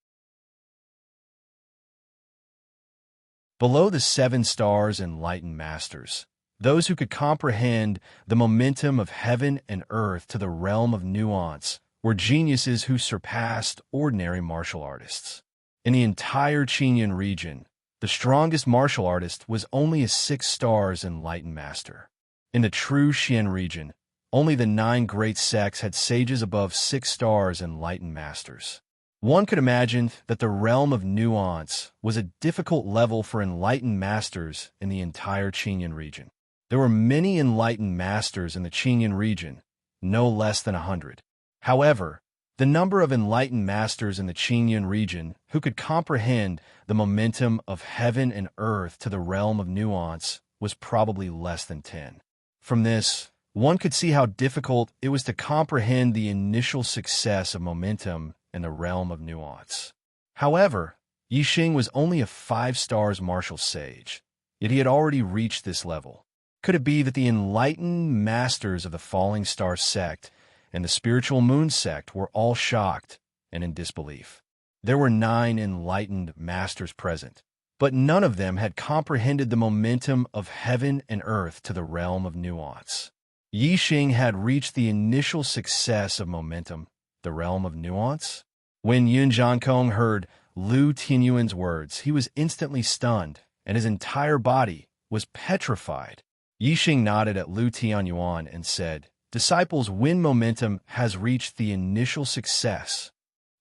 Below the 7 stars enlightened masters, those who could comprehend the momentum of heaven and earth to the realm of nuance were geniuses who surpassed ordinary martial artists. In the entire Qinyan region, the strongest martial artist was only a 6 stars enlightened master. In the true Xian region, only the 9 great sects had sages above 6 stars enlightened masters. One could imagine that the realm of nuance was a difficult level for enlightened masters in the entire Qinyan region. There were many enlightened masters in the Qinyan region, no less than 100. However, the number of enlightened masters in the Qinyan region who could comprehend the momentum of heaven and earth to the realm of nuance was probably less than 10. From this, one could see how difficult it was to comprehend the initial success of momentum and the realm of nuance. However, Yixing was only a 5 stars martial sage, yet he had already reached this level. Could it be that the enlightened masters of the Falling Star sect and the Spiritual Moon sect were all shocked and in disbelief? There were 9 enlightened masters present, but none of them had comprehended the momentum of heaven and earth to the realm of nuance. Yixing had reached the initial success of momentum, the realm of nuance. When Yun Jiankong heard Lu Tianyuan's words, he was instantly stunned, and his entire body was petrified. Yixing nodded at Lu Tianyuan and said, "Disciples, Wind momentum has reached the initial success."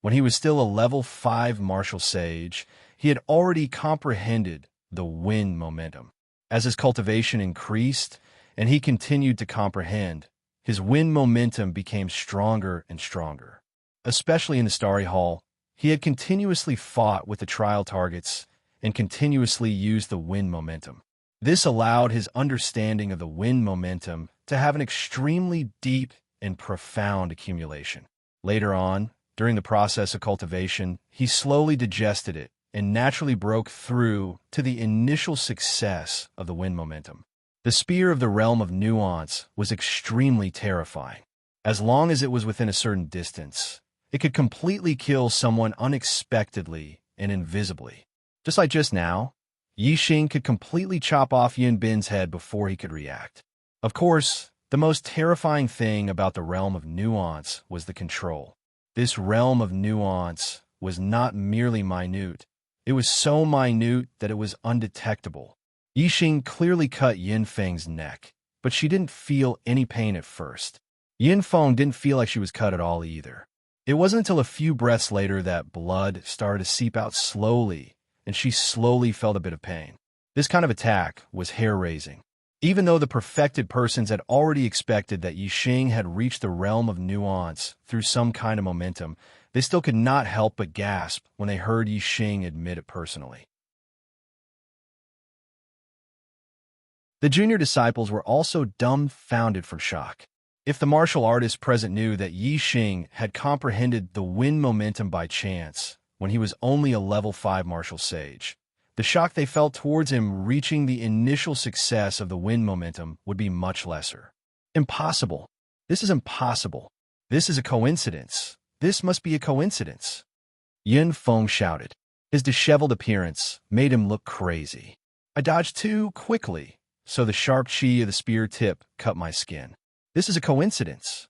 When he was still a level 5 martial sage, he had already comprehended the wind momentum. As his cultivation increased, and he continued to comprehend, his wind momentum became stronger and stronger. Especially in the Starry Hall, he had continuously fought with the trial targets and continuously used the wind momentum. This allowed his understanding of the wind momentum to have an extremely deep and profound accumulation. Later on, during the process of cultivation, he slowly digested it and naturally broke through to the initial success of the wind momentum. The spear of the realm of nuance was extremely terrifying. As long as it was within a certain distance, it could completely kill someone unexpectedly and invisibly. Just like just now, Yixing could completely chop off Yin Bin's head before he could react. Of course, the most terrifying thing about the realm of nuance was the control. This realm of nuance was not merely minute. It was so minute that it was undetectable. Yixing clearly cut Yin Feng's neck, but she didn't feel any pain at first. Yin Feng didn't feel like she was cut at all either. It wasn't until a few breaths later that blood started to seep out slowly, and she slowly felt a bit of pain. This kind of attack was hair-raising. Even though the perfected persons had already expected that Yixing had reached the realm of nuance through some kind of momentum, they still could not help but gasp when they heard Yixing admit it personally. The junior disciples were also dumbfounded from shock. If the martial artists present knew that Yixing had comprehended the wind momentum by chance when he was only a level 5 martial sage, the shock they felt towards him reaching the initial success of the wind momentum would be much lesser. Impossible. This is impossible. This is a coincidence. This must be a coincidence. Yin Feng shouted. His disheveled appearance made him look crazy. I dodged too quickly, so the sharp chi of the spear tip cut my skin. This is a coincidence.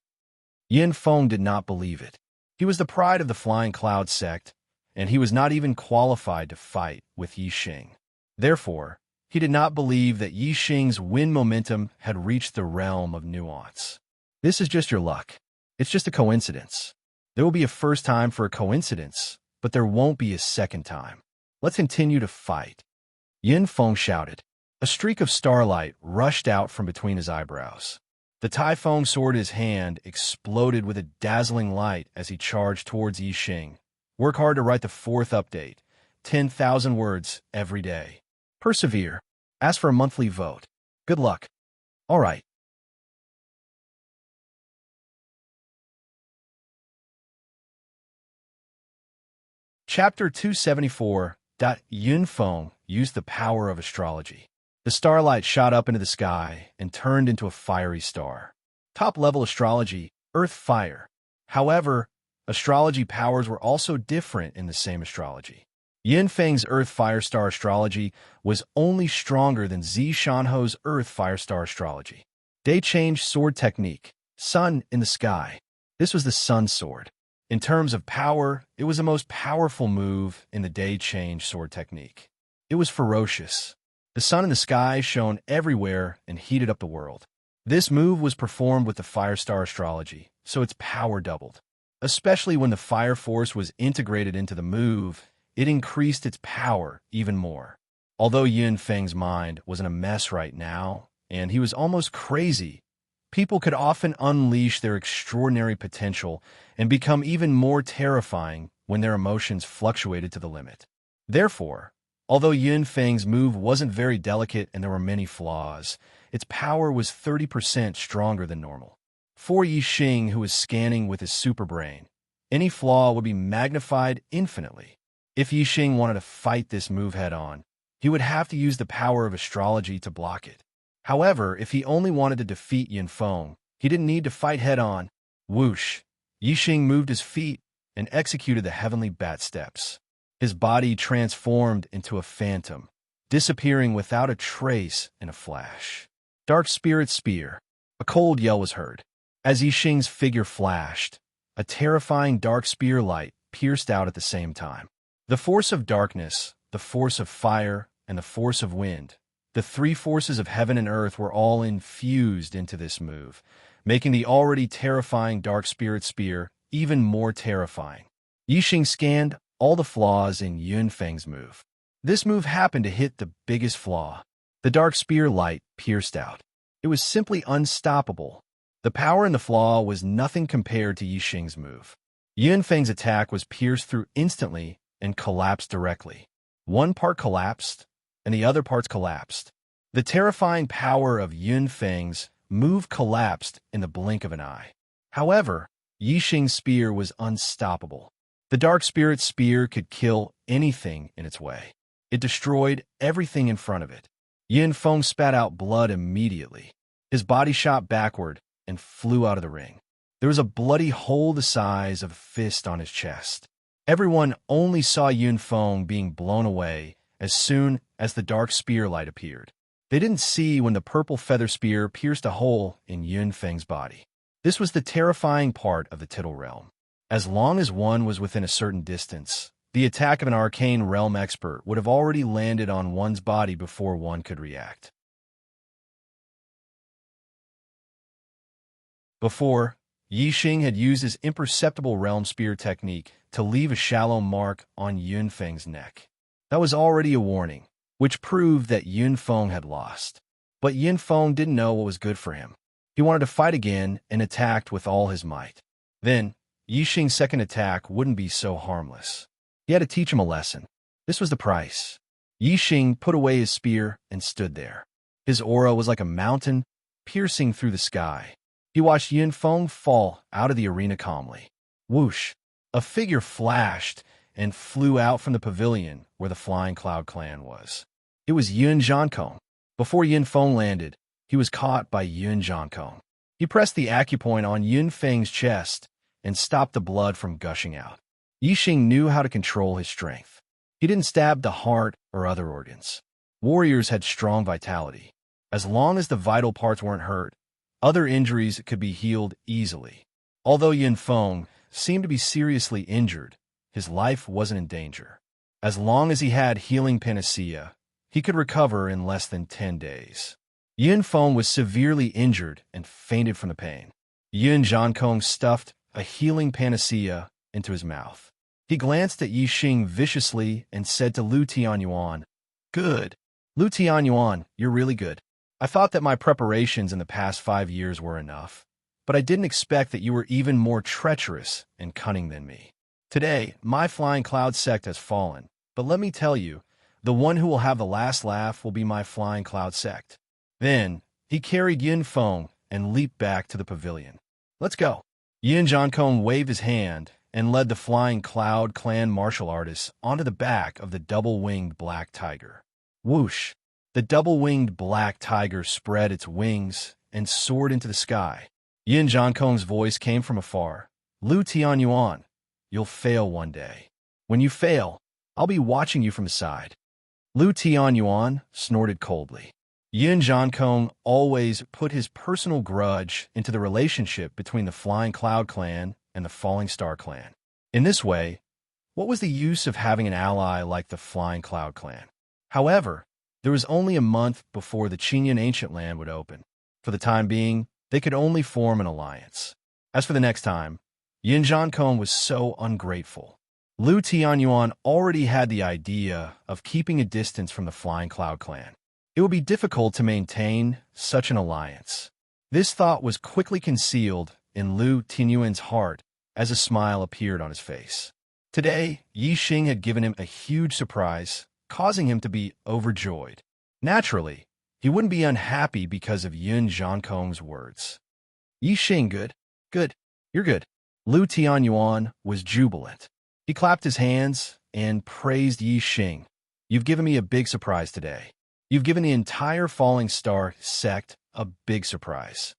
Yin Feng did not believe it. He was the pride of the Flying Cloud sect, and he was not even qualified to fight with Yixing. Therefore, he did not believe that Yixing's wind momentum had reached the realm of nuance. This is just your luck. It's just a coincidence. There will be a first time for a coincidence, but there won't be a second time. Let's continue to fight. Yin Feng shouted. A streak of starlight rushed out from between his eyebrows. The Typhone sword in his hand exploded with a dazzling light as he charged towards Yixing. Work hard to write the 4th update. 10,000 words every day. Persevere. Ask for a monthly vote. Good luck. All right. Chapter 274. Yun Feng used the power of astrology. The starlight shot up into the sky and turned into a fiery star. Top-level astrology, Earth Fire. However, astrology powers were also different in the same astrology. Yin Feng's Earth Fire Star astrology was only stronger than Zi Shanho's Earth Fire Star astrology. Day Change Sword Technique. Sun in the Sky. This was the Sun Sword. In terms of power, it was the most powerful move in the Day Change Sword Technique. It was ferocious. The sun in the sky shone everywhere and heated up the world. This move was performed with the Fire Star astrology, so its power doubled. Especially when the fire force was integrated into the move, it increased its power even more. Although Yin Feng's mind was in a mess right now, and he was almost crazy, people could often unleash their extraordinary potential and become even more terrifying when their emotions fluctuated to the limit. Therefore, although Yin Feng's move wasn't very delicate and there were many flaws, its power was 30% stronger than normal. For Yixing, who was scanning with his superbrain, any flaw would be magnified infinitely. If Yixing wanted to fight this move head-on, he would have to use the power of astrology to block it. However, if he only wanted to defeat Yunfeng, he didn't need to fight head-on. Whoosh! Yixing moved his feet and executed the heavenly bat steps. His body transformed into a phantom, disappearing without a trace in a flash. Dark Spirit Spear. A cold yell was heard. As Yixing's figure flashed, a terrifying dark spear light pierced out at the same time. The force of darkness, the force of fire, and the force of wind, the three forces of heaven and earth were all infused into this move, making the already terrifying Dark Spirit Spear even more terrifying. Yixing scanned all the flaws in Yunfeng's move. This move happened to hit the biggest flaw. The dark spear light pierced out. It was simply unstoppable. The power in the flaw was nothing compared to Yixing's move. Yunfeng's attack was pierced through instantly and collapsed directly. One part collapsed, and the other parts collapsed. The terrifying power of Yunfeng's move collapsed in the blink of an eye. However, Yixing's spear was unstoppable. The Dark Spirit Spear could kill anything in its way. It destroyed everything in front of it. Yunfeng spat out blood immediately. His body shot backward and flew out of the ring. There was a bloody hole the size of a fist on his chest. Everyone only saw Yunfeng being blown away as soon as the dark spear light appeared. They didn't see when the purple feather spear pierced a hole in Yunfeng's body. This was the terrifying part of the Tittle Realm. As long as one was within a certain distance, the attack of an arcane realm expert would have already landed on one's body before one could react. Before, Yixing had used his imperceptible realm spear technique to leave a shallow mark on Yunfeng's neck. That was already a warning, which proved that Yunfeng had lost. But Yunfeng didn't know what was good for him. He wanted to fight again and attacked with all his might. Then, Yixing's second attack wouldn't be so harmless. He had to teach him a lesson. This was the price. Yixing put away his spear and stood there. His aura was like a mountain, piercing through the sky. He watched Yunfeng fall out of the arena calmly. Whoosh! A figure flashed and flew out from the pavilion where the Flying Cloud clan was. It was Yun Zhankong. Before Yunfeng landed, he was caught by Yun Zhankong. He pressed the acupoint on Yunfeng's chest and stopped the blood from gushing out. Yixing knew how to control his strength. He didn't stab the heart or other organs. Warriors had strong vitality. As long as the vital parts weren't hurt, other injuries could be healed easily. Although Yunfeng seemed to be seriously injured, his life wasn't in danger. As long as he had healing panacea, he could recover in less than 10 days. Yunfeng was severely injured and fainted from the pain. Yun Zhankong stuffed a healing panacea into his mouth. He glanced at Yixing viciously and said to Lu Tianyuan, "Good. Lu Tianyuan, you're really good. I thought that my preparations in the past 5 years were enough, but I didn't expect that you were even more treacherous and cunning than me. Today, my Flying Cloud sect has fallen, but let me tell you, the one who will have the last laugh will be my Flying Cloud sect." Then, he carried Yunfeng and leaped back to the pavilion. "Let's go." Yun Zhankong waved his hand and led the Flying Cloud clan martial artists onto the back of the double-winged black tiger. Whoosh! The double-winged black tiger spread its wings and soared into the sky. Yun Zhankong's voice came from afar. "Lu Tianyuan, you'll fail one day. When you fail, I'll be watching you from the side." Lu Tianyuan snorted coldly. Yun Zhankong always put his personal grudge into the relationship between the Flying Cloud clan and the Falling Star clan. In this way, what was the use of having an ally like the Flying Cloud clan? However, there was only a month before the Qinyan Ancient Land would open. For the time being, they could only form an alliance. As for the next time, Yun Zhankong was so ungrateful. Lu Tianyuan already had the idea of keeping a distance from the Flying Cloud clan. It would be difficult to maintain such an alliance. This thought was quickly concealed in Lu Tianyuan's heart as a smile appeared on his face. Today, Yixing had given him a huge surprise, causing him to be overjoyed. Naturally, he wouldn't be unhappy because of Yun Zhankong's words. "Yixing, good. Good. You're good." Lu Tianyuan was jubilant. He clapped his hands and praised Yi Xing. You've given me a big surprise today. You've given the entire Falling Star sect a big surprise.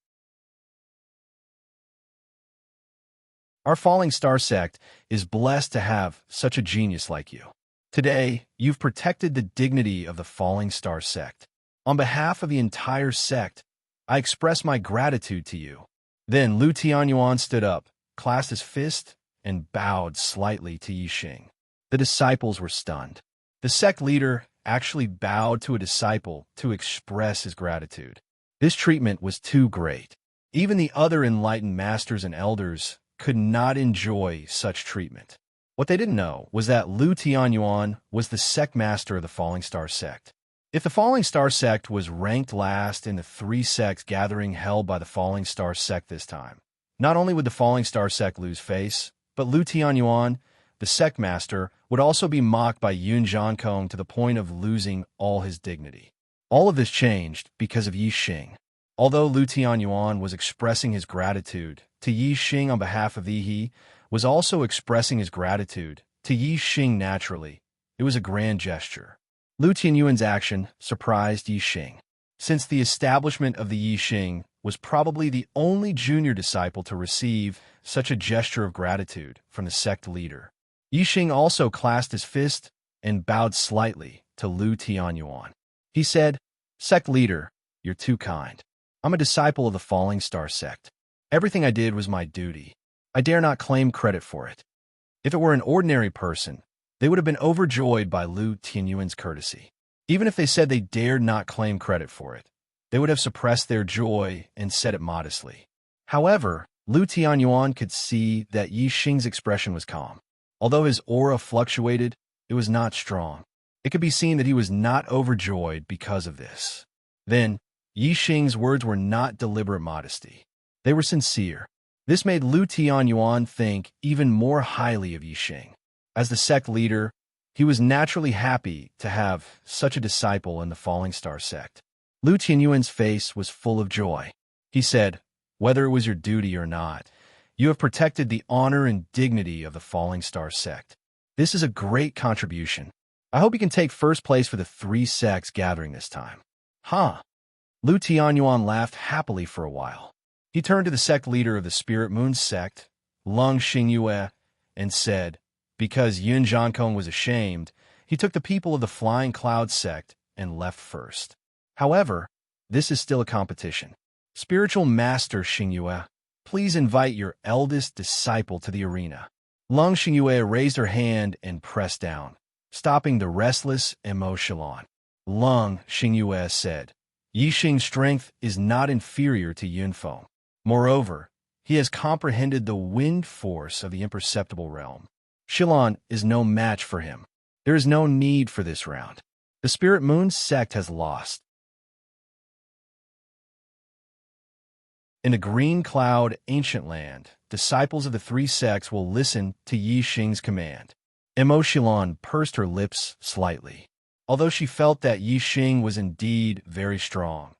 Our Falling Star sect is blessed to have such a genius like you. Today, you've protected the dignity of the Falling Star sect. On behalf of the entire sect, I express my gratitude to you. Then Lu Tianyuan stood up, clasped his fist, and bowed slightly to Yi Xing. The disciples were stunned. The sect leader actually bowed to a disciple to express his gratitude. This treatment was too great. Even the other enlightened masters and elders could not enjoy such treatment. What they didn't know was that Lu Tianyuan was the sect master of the Falling Star sect. If the Falling Star sect was ranked last in the 3 sects gathering held by the Falling Star sect this time, not only would the Falling Star sect lose face, but Lu Tianyuan, the sect master, would also be mocked by Yun Zhankong to the point of losing all his dignity. All of this changed because of Yi Xing. Although Lu Tianyuan was expressing his gratitude to Yi Xing on behalf of Yi, was also expressing his gratitude to Yi Xing naturally. It was a grand gesture. Lu Tianyuan's action surprised Yi Xing. Since the establishment of the Yi Xing was probably the only junior disciple to receive such a gesture of gratitude from the sect leader. Yi Xing also clasped his fist and bowed slightly to Lu Tianyuan. He said, "Sect leader, you're too kind. I'm a disciple of the Falling Star sect. Everything I did was my duty. I dare not claim credit for it." If it were an ordinary person, they would have been overjoyed by Lu Tianyuan's courtesy. Even if they said they dared not claim credit for it, they would have suppressed their joy and said it modestly. However, Lu Tianyuan could see that Yi Xing's expression was calm. Although his aura fluctuated, it was not strong. It could be seen that he was not overjoyed because of this. Then, Yi Xing's words were not deliberate modesty. They were sincere. This made Lu Tianyuan think even more highly of Yi Xing. As the sect leader, he was naturally happy to have such a disciple in the Falling Star sect. Lu Tianyuan's face was full of joy. He said, "Whether it was your duty or not, you have protected the honor and dignity of the Falling Star sect. This is a great contribution. I hope you can take first place for the 3 sects gathering this time." Huh? Lu Tianyuan laughed happily for a while. He turned to the sect leader of the Spirit Moon sect, Lung Xingyue, and said, because Yun Zhankong was ashamed, he took the people of the Flying Cloud sect and left first. However, this is still a competition. Spiritual Master Xingyue, please invite your eldest disciple to the arena. Lung Xingyue raised her hand and pressed down, stopping the restless Emoshilon. Lung Xingyue said, Yi Xing's strength is not inferior to Yunfeng. Moreover, he has comprehended the wind force of the imperceptible realm. Shilon is no match for him. There is no need for this round. The Spirit Moon sect has lost. In the Green Cloud Ancient Land, disciples of the 3 sects will listen to Yi Xing's command. Emoshilon pursed her lips slightly. Although she felt that Yi Xing was indeed very strong,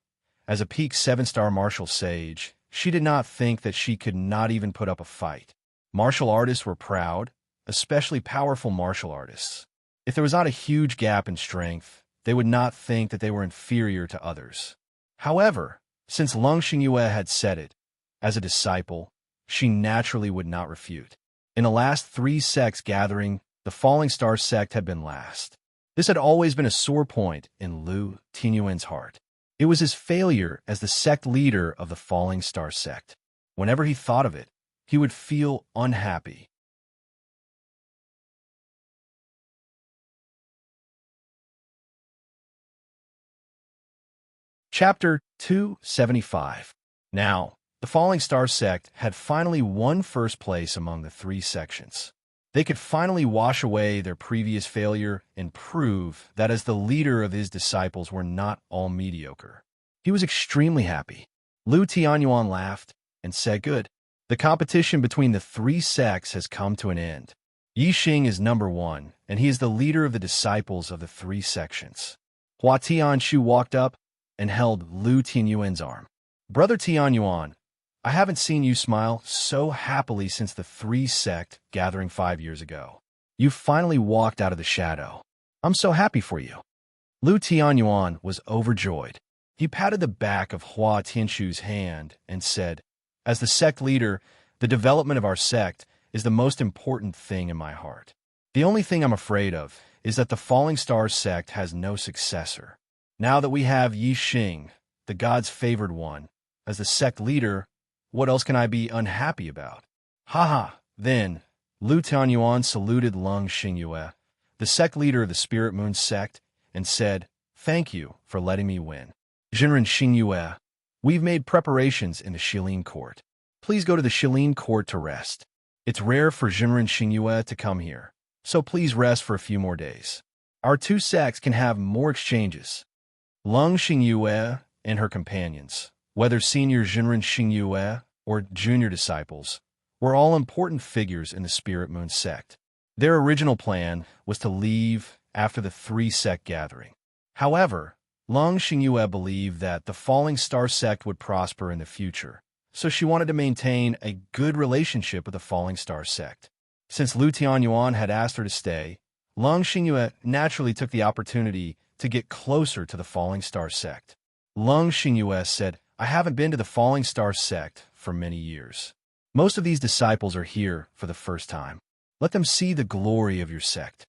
as a peak 7-star martial sage, she did not think that she could not even put up a fight. Martial artists were proud, especially powerful martial artists. If there was not a huge gap in strength, they would not think that they were inferior to others. However, since Lung Xingyue had said it, as a disciple, she naturally would not refute. In the last 3 sects gathering, the Falling Star sect had been last. This had always been a sore point in Lu Tianyuan's heart. It was his failure as the sect leader of the Falling Star sect. Whenever he thought of it, he would feel unhappy. Chapter 275. Now, the Falling Star sect had finally won first place among the 3 sections. They could finally wash away their previous failure and prove that as the leader of his disciples were not all mediocre. He was extremely happy. Lu Tianyuan laughed and said, "Good. The competition between the 3 sects has come to an end. Yi Xing is number 1, and he is the leader of the disciples of the 3 sections." Hua Tianshu walked up and held Lu Tianyuan's arm. "Brother Tianyuan, I haven't seen you smile so happily since the three-sect gathering 5 years ago. You finally walked out of the shadow. I'm so happy for you. Lu Tianyuan was overjoyed. He patted the back of Hua Tianshu's hand and said, "As the sect leader, the development of our sect is the most important thing in my heart. The only thing I'm afraid of is that the Falling Star sect has no successor. Now that we have Yi Xing, the god's favored one, as the sect leader, what else can I be unhappy about?" Haha. Then, Lu Tianyuan saluted Lung Xingyue, the sect leader of the Spirit Moon sect, and said, "Thank you for letting me win. Jinren Xingyue, we've made preparations in the Shilin court. Please go to the Shilin court to rest. It's rare for Jinren Xingyue to come here, so please rest for a few more days. Our two sects can have more exchanges." Lung Xingyue and her companions, whether senior Jinren Xingyue or junior disciples, were all important figures in the Spirit Moon sect. Their original plan was to leave after the three-sect gathering. However, Lung Xingyue believed that the Falling Star sect would prosper in the future, so she wanted to maintain a good relationship with the Falling Star sect. Since Lu Tianyuan had asked her to stay, Lung Xingyue naturally took the opportunity to get closer to the Falling Star sect. Lung Xingyue said, "I haven't been to the Falling Star sect for many years. Most of these disciples are here for the first time. Let them see the glory of your sect."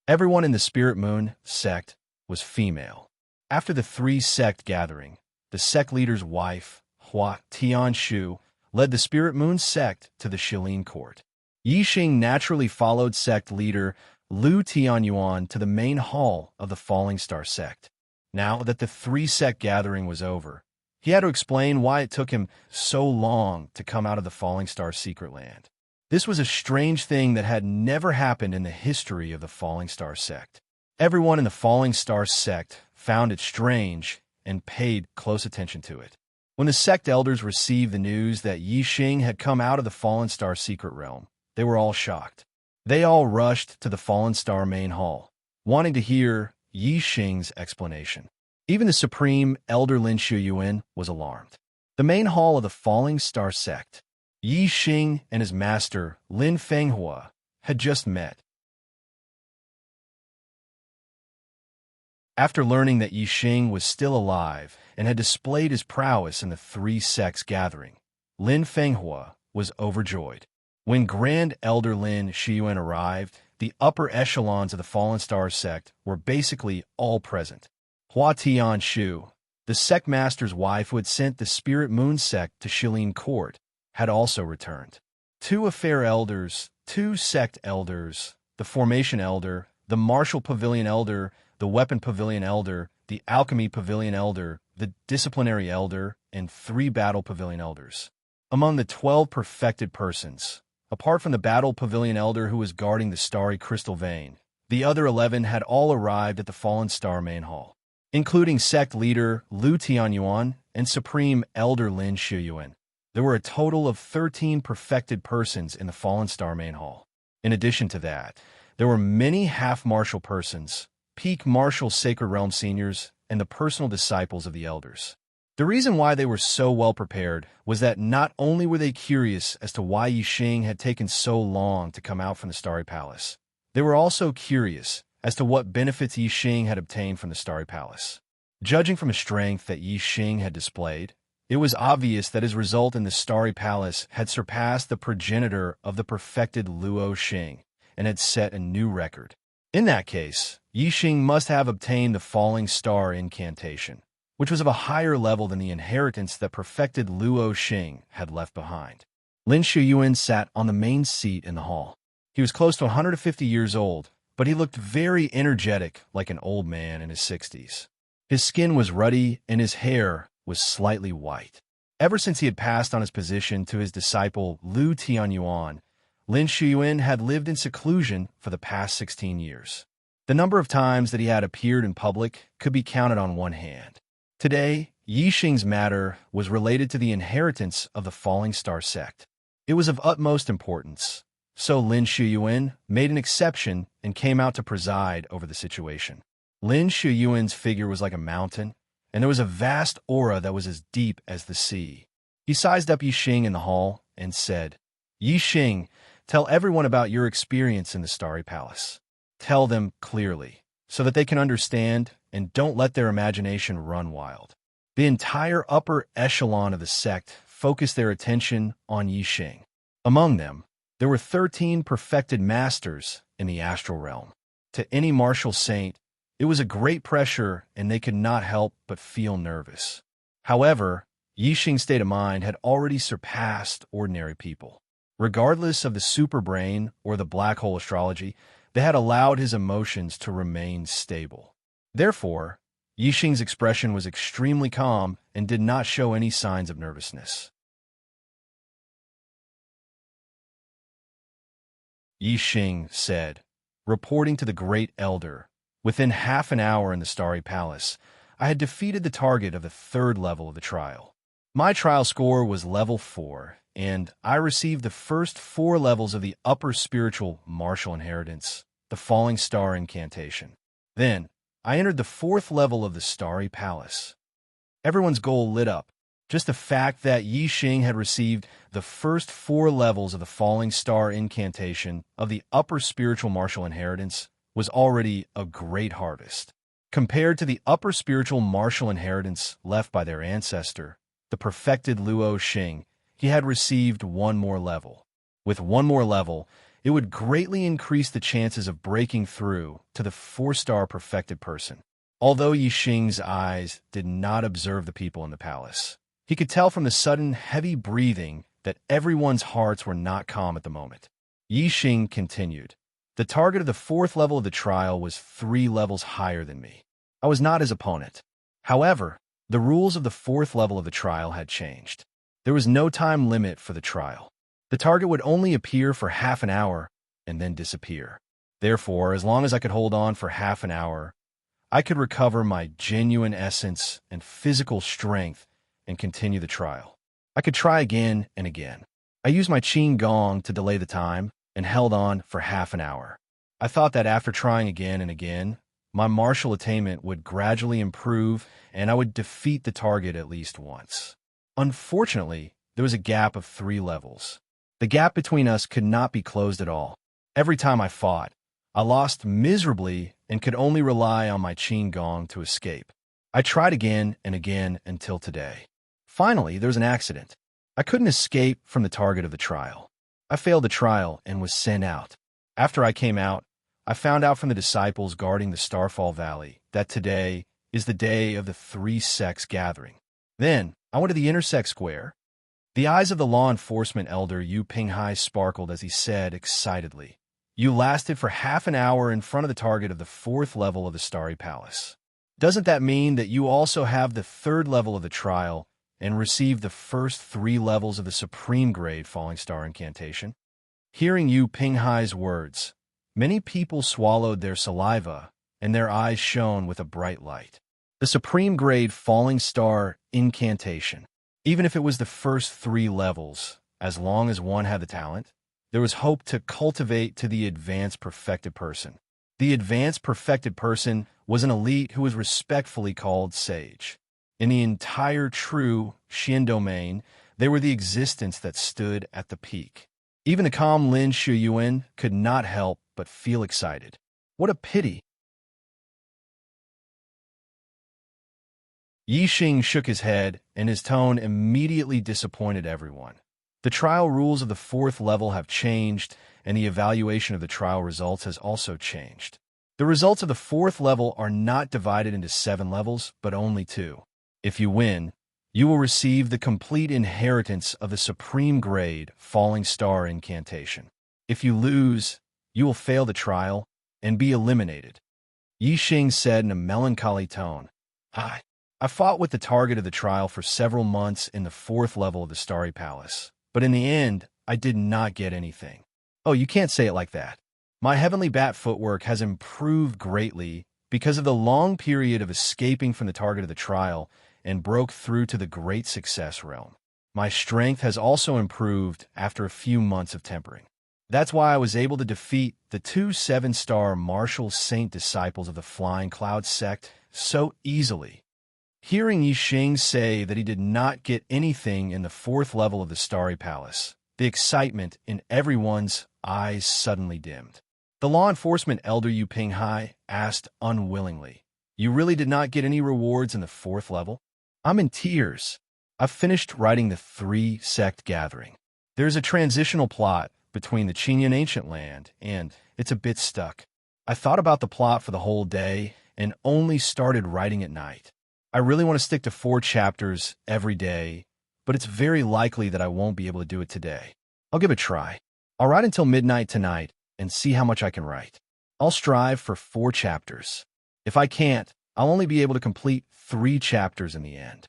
Everyone in the Spirit Moon sect was female. After the three-sect gathering, the sect leader's wife, Hua Tianshu, led the Spirit Moon sect to the Shilin court. Yi Xing naturally followed sect leader Lu Tianyuan to the main hall of the Falling Star sect. Now that the three-sect gathering was over, he had to explain why it took him so long to come out of the Falling Star secret land. This was a strange thing that had never happened in the history of the Falling Star sect. Everyone in the Falling Star sect found it strange and paid close attention to it. When the sect elders received the news that Yi Xing had come out of the Fallen Star secret realm, they were all shocked. They all rushed to the Fallen Star main hall, wanting to hear Yi Xing's explanation. Even the Supreme Elder Lin Shuyuan was alarmed. The main hall of the Falling Star sect, Yi Xing and his master, Lin Fenghua, had just met. After learning that Yi Xing was still alive and had displayed his prowess in the three sects gathering, Lin Fenghua was overjoyed. When Grand Elder Lin Shiyuan arrived, the upper echelons of the Fallen Star sect were basically all present. Hua Tianshu, the sect master's wife who had sent the Spirit Moon sect to Shilin court, had also returned. Two affair elders, two sect elders, the Formation Elder, the Martial Pavilion Elder, the Weapon Pavilion Elder, the Alchemy Pavilion Elder, the Disciplinary Elder, and 3 Battle Pavilion Elders. Among the 12 perfected persons, apart from the Battle Pavilion Elder who was guarding the Starry Crystal Vein, the other 11 had all arrived at the Fallen Star main hall, including sect leader Lu Tianyuan and Supreme Elder Lin Shuyuan. There were a total of 13 perfected persons in the Fallen Star main hall. In addition to that, there were many half-martial persons, peak martial Sacred Realm seniors, and the personal disciples of the elders. The reason why they were so well prepared was that not only were they curious as to why Yi Xing had taken so long to come out from the Starry Palace, they were also curious as to what benefits Yi Xing had obtained from the Starry Palace. Judging from the strength that Yi Xing had displayed, it was obvious that his result in the Starry Palace had surpassed the progenitor of the perfected Luo Xing and had set a new record. In that case, Yi Xing must have obtained the Falling Star incantation, which was of a higher level than the inheritance that perfected Luo Xing had left behind. Lin Shuyuan sat on the main seat in the hall. He was close to 150 years old, but he looked very energetic like an old man in his 60s. His skin was ruddy and his hair was slightly white. Ever since he had passed on his position to his disciple Lu Tianyuan, Lin Shuyuan had lived in seclusion for the past 16 years. The number of times that he had appeared in public could be counted on one hand. Today, Yi Xing's matter was related to the inheritance of the Falling Star sect. It was of utmost importance, so Lin Shuyuan made an exception and came out to preside over the situation. Lin Shuyuan's figure was like a mountain, and there was a vast aura that was as deep as the sea. He sized up Yixing in the hall and said, Yixing, tell everyone about your experience in the Starry Palace. Tell them clearly, so that they can understand, and don't let their imagination run wild. The entire upper echelon of the sect focused their attention on Yixing. Among them, there were 13 perfected masters in the astral realm. To any martial saint, it was a great pressure and they could not help but feel nervous. However, Yixing's state of mind had already surpassed ordinary people. Regardless of the superbrain or the black hole astrology, they had allowed his emotions to remain stable. Therefore, Yixing's expression was extremely calm and did not show any signs of nervousness. Yixing said, reporting to the Great Elder, within half an hour in the Starry Palace, I had defeated the target of the 3rd level of the trial. My trial score was level 4, and I received the first 4 levels of the upper spiritual martial inheritance, the Falling Star incantation. Then, I entered the 4th level of the Starry Palace. Everyone's goal lit up. Just the fact that Yixing had received the first 4 levels of the Falling Star incantation of the upper spiritual martial inheritance was already a great harvest. Compared to the upper spiritual martial inheritance left by their ancestor, the perfected Luo Xing, he had received 1 more level. With 1 more level, it would greatly increase the chances of breaking through to the 4-star perfected person. Although Yixing's eyes did not observe the people in the palace, he could tell from the sudden heavy breathing that everyone's hearts were not calm at the moment. Yixing continued. The target of the 4th level of the trial was 3 levels higher than me. I was not his opponent. However, the rules of the 4th level of the trial had changed. There was no time limit for the trial. The target would only appear for half an hour and then disappear. Therefore, as long as I could hold on for half an hour, I could recover my genuine essence and physical strength and continue the trial. I could try again and again. I used my Qing Gong to delay the time and held on for half an hour. I thought that after trying again and again, my martial attainment would gradually improve and I would defeat the target at least once. Unfortunately, there was a gap of 3 levels. The gap between us could not be closed at all. Every time I fought, I lost miserably and could only rely on my Qing Gong to escape. I tried again and again until today. Finally, there was an accident. I couldn't escape from the target of the trial. I failed the trial and was sent out. After I came out, I found out from the disciples guarding the Starfall Valley that today is the day of the 3 sects gathering. Then, I went to the intersect square. The eyes of the law enforcement elder Yu Pinghai sparkled as he said excitedly, You lasted for half an hour in front of the target of the 4th level of the Starry Palace. Doesn't that mean that you also have the 3rd level of the trial and received the first 3 levels of the supreme grade Falling Star incantation? Hearing Yu Pinghai's words, many people swallowed their saliva and their eyes shone with a bright light. The supreme grade Falling Star incantation. Even if it was the first 3 levels, as long as one had the talent, there was hope to cultivate to the advanced perfected person. The advanced perfected person was an elite who was respectfully called sage. In the entire true Xian domain, they were the existence that stood at the peak. Even the calm Lin Shuyuan could not help but feel excited. What a pity! Yixing shook his head, and his tone immediately disappointed everyone. The trial rules of the 4th level have changed, and the evaluation of the trial results has also changed. The results of the 4th level are not divided into 7 levels, but only 2. If you win, you will receive the complete inheritance of the supreme grade Falling Star incantation. If you lose, you will fail the trial and be eliminated. Yixing said in a melancholy tone, I fought with the target of the trial for several months in the 4th level of the Starry Palace, but in the end, I did not get anything. Oh, you can't say it like that. My Heavenly Bat footwork has improved greatly because of the long period of escaping from the target of the trial and broke through to the great success realm. My strength has also improved after a few months of tempering. That's why I was able to defeat the 2 7-star martial saint disciples of the Flying Cloud sect so easily. Hearing Yi Xing say that he did not get anything in the fourth level of the Starry Palace, the excitement in everyone's eyes suddenly dimmed. The law enforcement elder Yu Pinghai asked unwillingly, "You really did not get any rewards in the fourth level?" "I'm in tears. I've finished writing the three-sect gathering. There's a transitional plot between the Qin and Ancient Land, and it's a bit stuck. I thought about the plot for the whole day and only started writing at night. I really want to stick to 4 chapters every day, but it's very likely that I won't be able to do it today. I'll give it a try. I'll write until midnight tonight and see how much I can write. I'll strive for 4 chapters. If I can't, I'll only be able to complete 3 chapters in the end."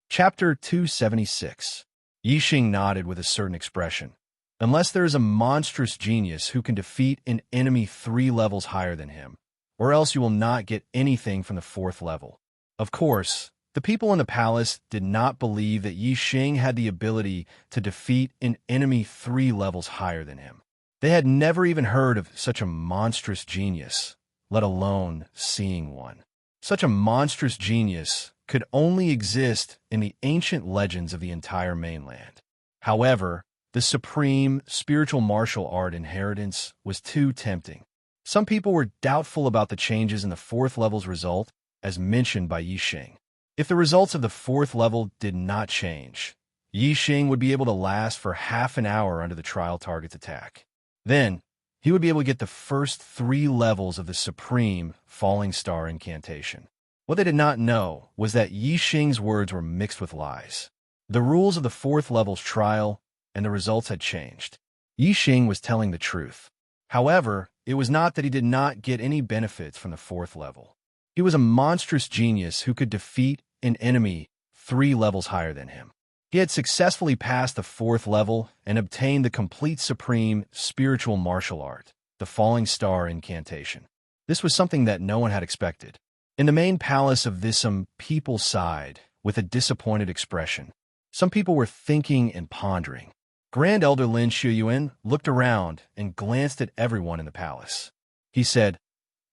Chapter 276. Yi Xing nodded with a certain expression. Unless there is a monstrous genius who can defeat an enemy 3 levels higher than him, or else you will not get anything from the 4th level. Of course, the people in the palace did not believe that Yi Xing had the ability to defeat an enemy 3 levels higher than him. They had never even heard of such a monstrous genius, let alone seeing one. Such a monstrous genius could only exist in the ancient legends of the entire mainland. However, the supreme spiritual martial art inheritance was too tempting. Some people were doubtful about the changes in the 4th level's result, as mentioned by Yi Xing. If the results of the 4th level did not change, Yi Xing would be able to last for half an hour under the trial target's attack. Then, he would be able to get the first 3 levels of the supreme falling star incantation. What they did not know was that Yi Xing's words were mixed with lies. The rules of the 4th level's trial and the results had changed. Yi Xing was telling the truth. However, it was not that he did not get any benefits from the 4th level. He was a monstrous genius who could defeat an enemy 3 levels higher than him. He had successfully passed the 4th level and obtained the complete supreme spiritual martial art, the falling star incantation. This was something that no one had expected. In the main palace of this, some people sighed with a disappointed expression. Some people were thinking and pondering. Grand Elder Lin Shuyuan looked around and glanced at everyone in the palace. He said,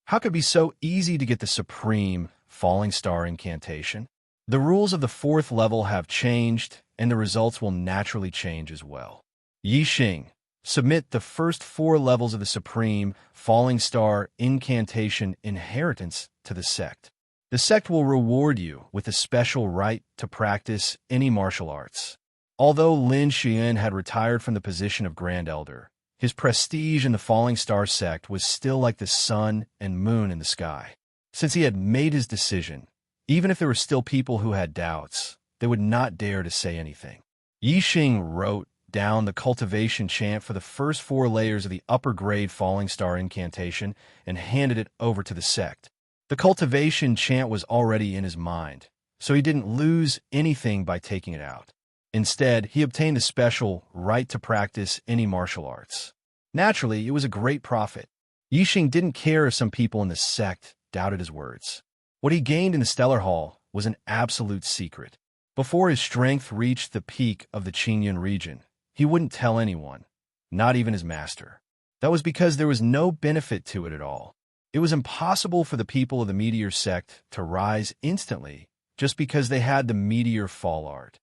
"How could it be so easy to get the supreme falling star incantation? The rules of the 4th level have changed, and the results will naturally change as well. Yi Xing, submit the first 4 levels of the supreme falling star incantation inheritance to the sect. The sect will reward you with a special right to practice any martial arts." Although Lin Xian had retired from the position of Grand Elder, his prestige in the Falling Star sect was still like the sun and moon in the sky. Since he had made his decision, even if there were still people who had doubts, they would not dare to say anything. Yi Xing wrote down the cultivation chant for the first 4 layers of the upper-grade Falling Star incantation and handed it over to the sect. The cultivation chant was already in his mind, so he didn't lose anything by taking it out. Instead, he obtained a special right to practice any martial arts. Naturally, it was a great profit. Yi Xing didn't care if some people in the sect doubted his words. What he gained in the Stellar Hall was an absolute secret. Before his strength reached the peak of the Qingyun region, he wouldn't tell anyone, not even his master. That was because there was no benefit to it at all. It was impossible for the people of the Meteor sect to rise instantly just because they had the Meteor Fall art.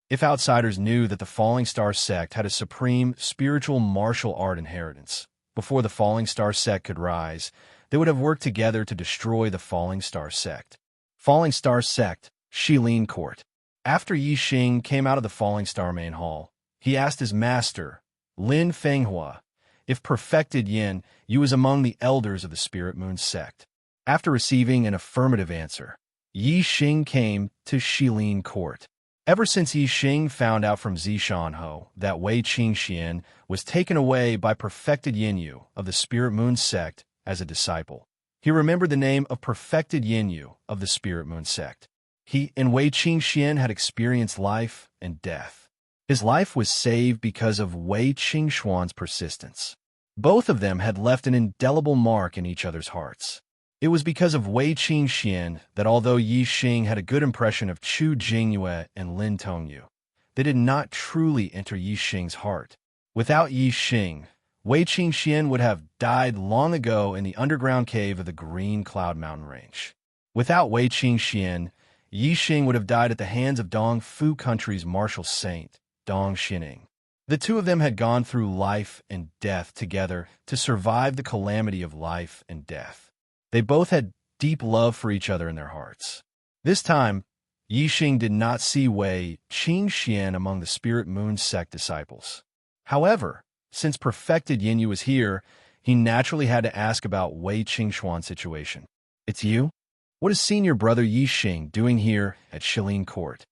If outsiders knew that the Falling Star sect had a supreme spiritual martial art inheritance, before the Falling Star sect could rise, they would have worked together to destroy the Falling Star sect. Falling Star sect, Shilin Court. After Yi Xing came out of the Falling Star main hall, he asked his master, Lin Fenghua, if perfected Yin, you was among the elders of the Spirit Moon sect. After receiving an affirmative answer, Yi Xing came to Shilin Court. Ever since Yi Xing found out from Zishanho that Wei Qingxian was taken away by perfected Yinyu of the Spirit Moon sect as a disciple, he remembered the name of perfected Yinyu of the Spirit Moon sect. He and Wei Qingxian had experienced life and death. His life was saved because of Wei Qingshuan's persistence. Both of them had left an indelible mark in each other's hearts. It was because of Wei Qingxian that although Yi Xing had a good impression of Chu Jingyue and Lin Tongyu, they did not truly enter Yi Xing's heart. Without Yi Xing, Wei Qingxian would have died long ago in the underground cave of the Green Cloud Mountain Range. Without Wei Qingxian, Yi Xing would have died at the hands of Dong Fu Country's martial saint, Dong Xining. The two of them had gone through life and death together to survive the calamity of life and death. They both had deep love for each other in their hearts. This time, Yi Xing did not see Wei Qingxian among the Spirit Moon sect disciples. However, since perfected Yinyu was here, he naturally had to ask about Wei Qingxuan's situation. "It's you? What is senior brother Yi Xing doing here at Shilin Court?"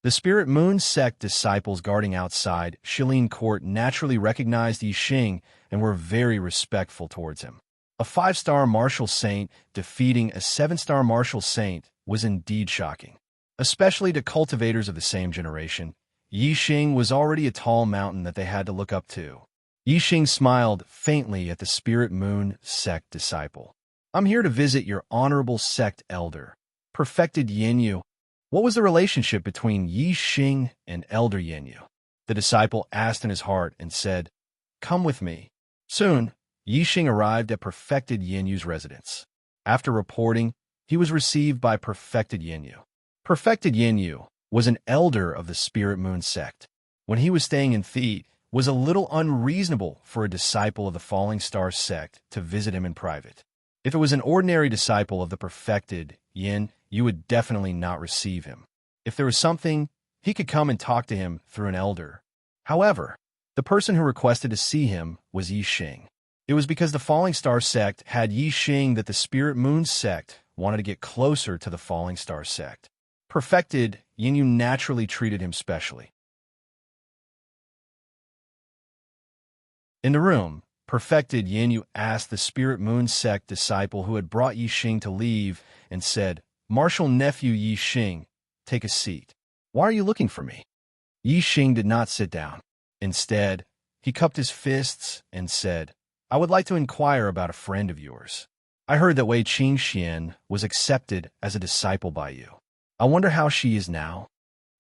The Spirit Moon sect disciples guarding outside Shilin Court naturally recognized Yi Xing and were very respectful towards him. A 5-star martial saint defeating a 7-star martial saint was indeed shocking. Especially to cultivators of the same generation, Yi Xing was already a tall mountain that they had to look up to. Yi Xing smiled faintly at the Spirit Moon sect disciple. "I'm here to visit your honorable sect elder, perfected Yinyu." What was the relationship between Yi Xing and Elder Yinyu? The disciple asked in his heart and said, "Come with me." Soon, Yi Xing arrived at perfected Yinyu's residence. After reporting, he was received by perfected Yinyu. Perfected Yinyu was an elder of the Spirit Moon sect. When he was staying in Theet, was a little unreasonable for a disciple of the Falling Star sect to visit him in private. If it was an ordinary disciple of the perfected Yin, you would definitely not receive him. If there was something, he could come and talk to him through an elder. However, the person who requested to see him was Yi Xing. It was because the Falling Star sect had Yi Xing that the Spirit Moon sect wanted to get closer to the Falling Star sect. Perfected Yinyu naturally treated him specially. In the room, perfected Yinyu asked the Spirit Moon sect disciple who had brought Yi Xing to leave and said, "Martial nephew Yi Xing, take a seat." "Why are you looking for me?" Yi Xing did not sit down. Instead, he cupped his fists and said, "I would like to inquire about a friend of yours. I heard that Wei Qingxian was accepted as a disciple by you. I wonder how she is now."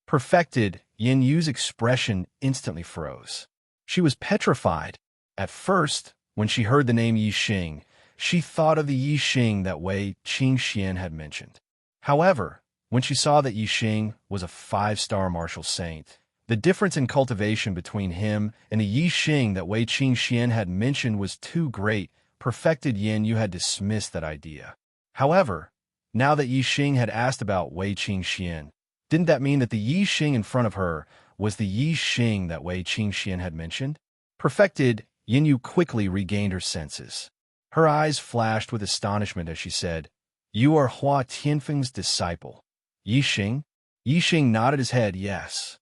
Perfected Yinyu's expression instantly froze. She was petrified. At first, when she heard the name Yi Xing, she thought of the Yi Xing that Wei Qingxian had mentioned. However, when she saw that Yi Xing was a 5-star martial saint, the difference in cultivation between him and the Yi Xing that Wei Qingxian had mentioned was too great. Perfected Yinyu had dismissed that idea. However, now that Yi Xing had asked about Wei Qingxian, didn't that mean that the Yi Xing in front of her was the Yi Xing that Wei Qingxian had mentioned? Perfected Yinyu quickly regained her senses. Her eyes flashed with astonishment as she said, "You are Hua Tianfeng's disciple, Yi Xing?" Yi Xing nodded his head yes.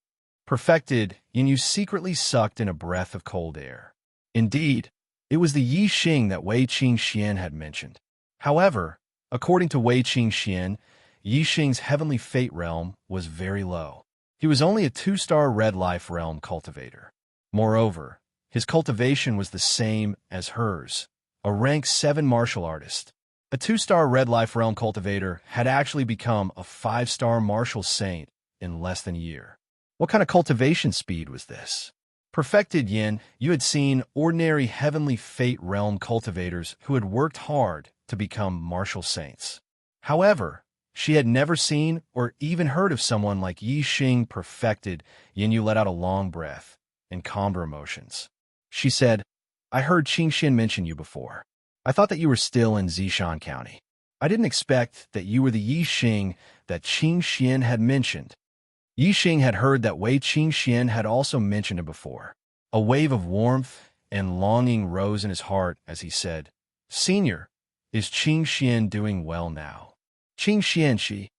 Perfected Yinyu secretly sucked in a breath of cold air. Indeed, it was the Yi Xing that Wei Qingxian had mentioned. However, according to Wei Qingxian, Yi Xing's heavenly fate realm was very low. He was only a 2-star red life realm cultivator. Moreover, his cultivation was the same as hers, a rank 7 martial artist. A 2-star red life realm cultivator had actually become a 5-star martial saint in less than a year. What kind of cultivation speed was this? Perfected Yin, you had seen ordinary heavenly fate realm cultivators who had worked hard to become martial saints. However, she had never seen or even heard of someone like Yi Xing. Perfected Yinyu let out a long breath and calmed her emotions. She said, "I heard Qingxian mention you before. I thought that you were still in Zishan County. I didn't expect that you were the Yi Xing that Qingxian had mentioned." Yi Xing had heard that Wei Qingxian had also mentioned him before. A wave of warmth and longing rose in his heart as he said, "Senior, is Qingxian doing well now?" "Qingxian she."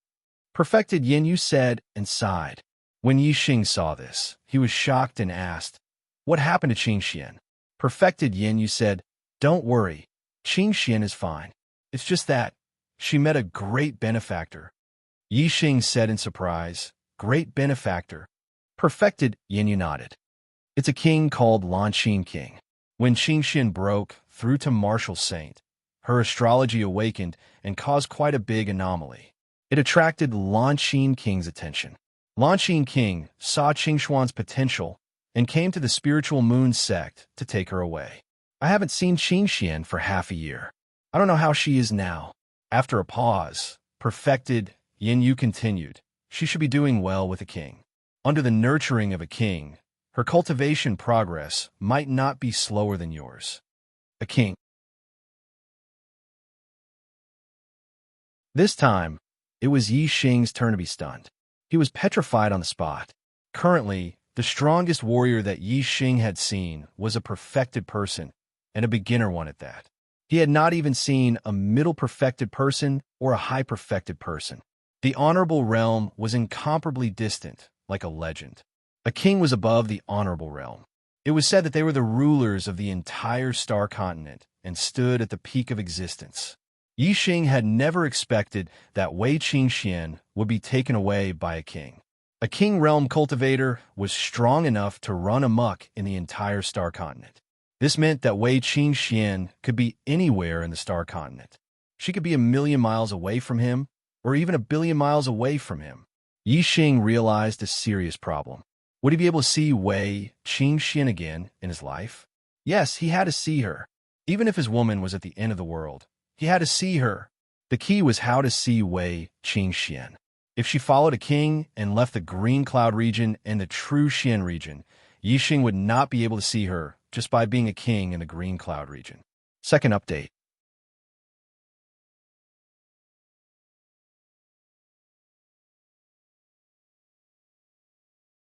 Perfected Yinyu said and sighed. When Yi Xing saw this, he was shocked and asked, "What happened to Qingxian?" Perfected Yinyu said, "Don't worry, Qingxian is fine. It's just that she met a great benefactor." Yi Xing said in surprise, "Great benefactor?" Perfected Yinyu nodded. "It's a king called Lanqin King." When Qingxian broke through to martial saint, her astrology awakened and caused quite a big anomaly. It attracted Lanqin King's attention. Lanqing King saw Qingshuan's potential and came to the spiritual moon sect to take her away. I haven't seen Qingxian for half a year. I don't know how she is now. After a pause, perfected, Yin Yu continued. She should be doing well with a king. Under the nurturing of a king, her cultivation progress might not be slower than yours. A king. This time, it was Yi Xing's turn to be stunned. He was petrified on the spot. Currently, the strongest warrior that Yi Xing had seen was a perfected person, and a beginner one at that. He had not even seen a middle perfected person or a high perfected person. The honorable realm was incomparably distant, like a legend. A king was above the honorable realm. It was said that they were the rulers of the entire star continent and stood at the peak of existence. Yi Xing had never expected that Wei Qingxian would be taken away by a king. A king realm cultivator was strong enough to run amok in the entire star continent. This meant that Wei Qingxian could be anywhere in the star continent. She could be 1,000,000 miles away from him, or even 1,000,000,000 miles away from him. Yi Xing realized a serious problem. Would he be able to see Wei Qingxian again in his life? Yes, he had to see her. Even if his woman was at the end of the world, he had to see her. The key was how to see Wei Qingxian. If she followed a king and left the Green Cloud region and the True Xian region, Yi Xing would not be able to see her just by being a king in the Green Cloud region. Second update.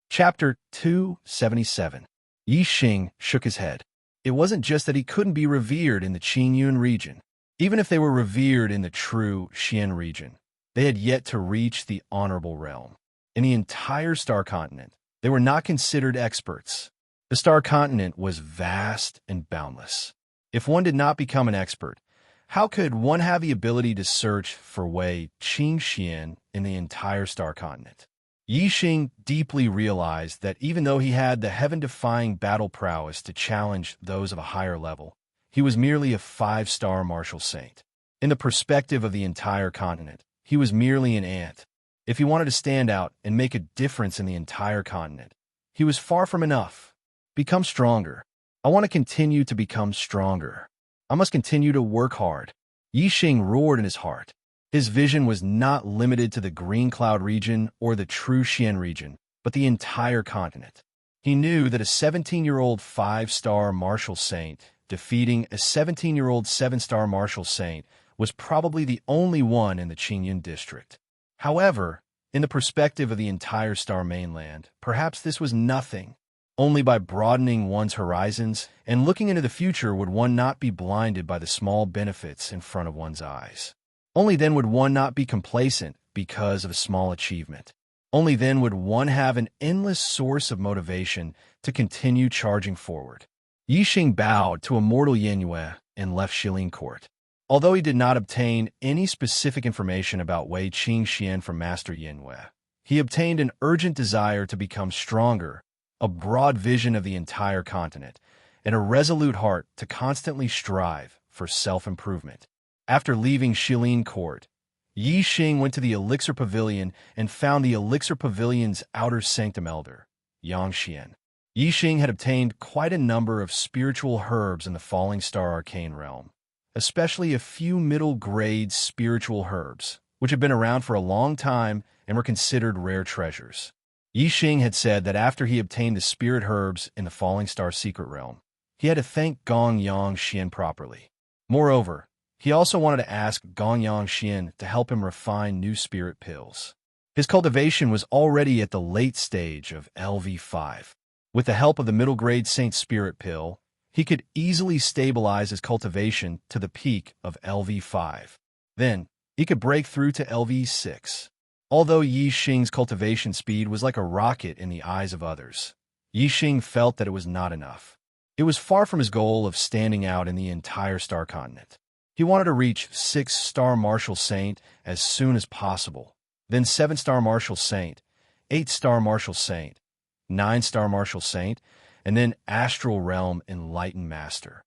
Chapter 277. Yi Xing shook his head. It wasn't just that he couldn't be revered in the Qingyun region. Even if they were revered in the true Xian region, they had yet to reach the honorable realm. In the entire star continent, they were not considered experts. The star continent was vast and boundless. If one did not become an expert, how could one have the ability to search for Wei Qingxian in the entire star continent? Yi Xing deeply realized that even though he had the heaven-defying battle prowess to challenge those of a higher level, he was merely a 5-star martial saint. In the perspective of the entire continent, he was merely an ant. If he wanted to stand out and make a difference in the entire continent, he was far from enough. Become stronger. I want to continue to become stronger. I must continue to work hard. Yi Xing roared in his heart. His vision was not limited to the Green Cloud region or the True Xian region, but the entire continent. He knew that a 17-year-old 5-star martial saint defeating a 17-year-old 7-star martial saint was probably the only one in the Qingyun district. However, in the perspective of the entire star mainland, perhaps this was nothing. Only by broadening one's horizons and looking into the future would one not be blinded by the small benefits in front of one's eyes. Only then would one not be complacent because of a small achievement. Only then would one have an endless source of motivation to continue charging forward. Yi Xing bowed to Immortal Yingyue and left Shilin Court. Although he did not obtain any specific information about Wei Qingxian from Master Yingyue, he obtained an urgent desire to become stronger, a broad vision of the entire continent, and a resolute heart to constantly strive for self-improvement. After leaving Shilin Court, Yi Xing went to the Elixir Pavilion and found the Elixir Pavilion's outer sanctum elder, Yangxian. Yi Xing had obtained quite a number of spiritual herbs in the Falling Star Arcane realm, especially a few middle-grade spiritual herbs, which had been around for a long time and were considered rare treasures. Yi Xing had said that after he obtained the spirit herbs in the Falling Star secret realm, he had to thank Gong Yangxian properly. Moreover, he also wanted to ask Gong Yangxian to help him refine new spirit pills. His cultivation was already at the late stage of LV5. With the help of the middle-grade Saint Spirit Pill, he could easily stabilize his cultivation to the peak of LV5. Then, he could break through to LV6. Although Yi Xing's cultivation speed was like a rocket in the eyes of others, Yi Xing felt that it was not enough. It was far from his goal of standing out in the entire star continent. He wanted to reach 6-star Martial Saint as soon as possible, then 7-star Martial Saint, 8-star Martial Saint, 9-star Martial Saint, and then Astral Realm Enlightened Master.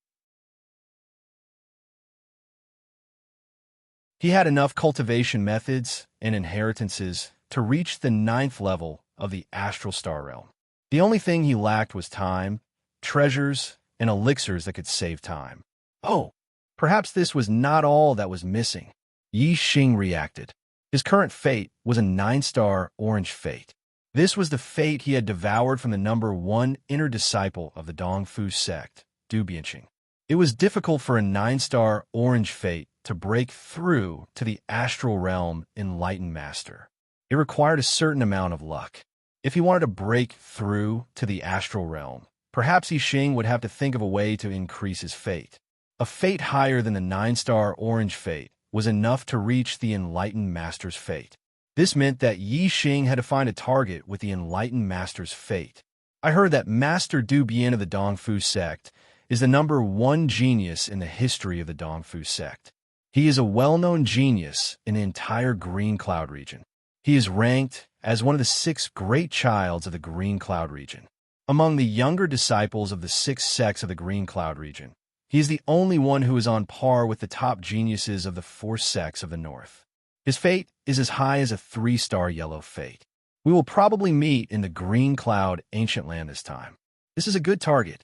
He had enough cultivation methods and inheritances to reach the 9th level of the astral star realm. The only thing he lacked was time, treasures, and elixirs that could save time. Oh, perhaps this was not all that was missing. Yi Xing reacted. His current fate was a 9-star orange fate. This was the fate he had devoured from the number 1 inner disciple of the Dongfu sect, Du Bianqing. It was difficult for a 9-star orange fate to break through to the astral realm enlightened master. It required a certain amount of luck. If he wanted to break through to the astral realm, perhaps Yi Xing would have to think of a way to increase his fate. A fate higher than the 9-star orange fate was enough to reach the enlightened master's fate. This meant that Yi Xing had to find a target with the enlightened master's fate. I heard that Master Du Bian of the Dongfu sect is the number 1 genius in the history of the Dongfu sect. He is a well-known genius in the entire Green Cloud region. He is ranked as one of the 6 great childs of the Green Cloud region. Among the younger disciples of the 6 sects of the Green Cloud region, he is the only one who is on par with the top geniuses of the 4 sects of the north. His fate is as high as a 3-star yellow fate. We will probably meet in the Green Cloud ancient land this time. This is a good target.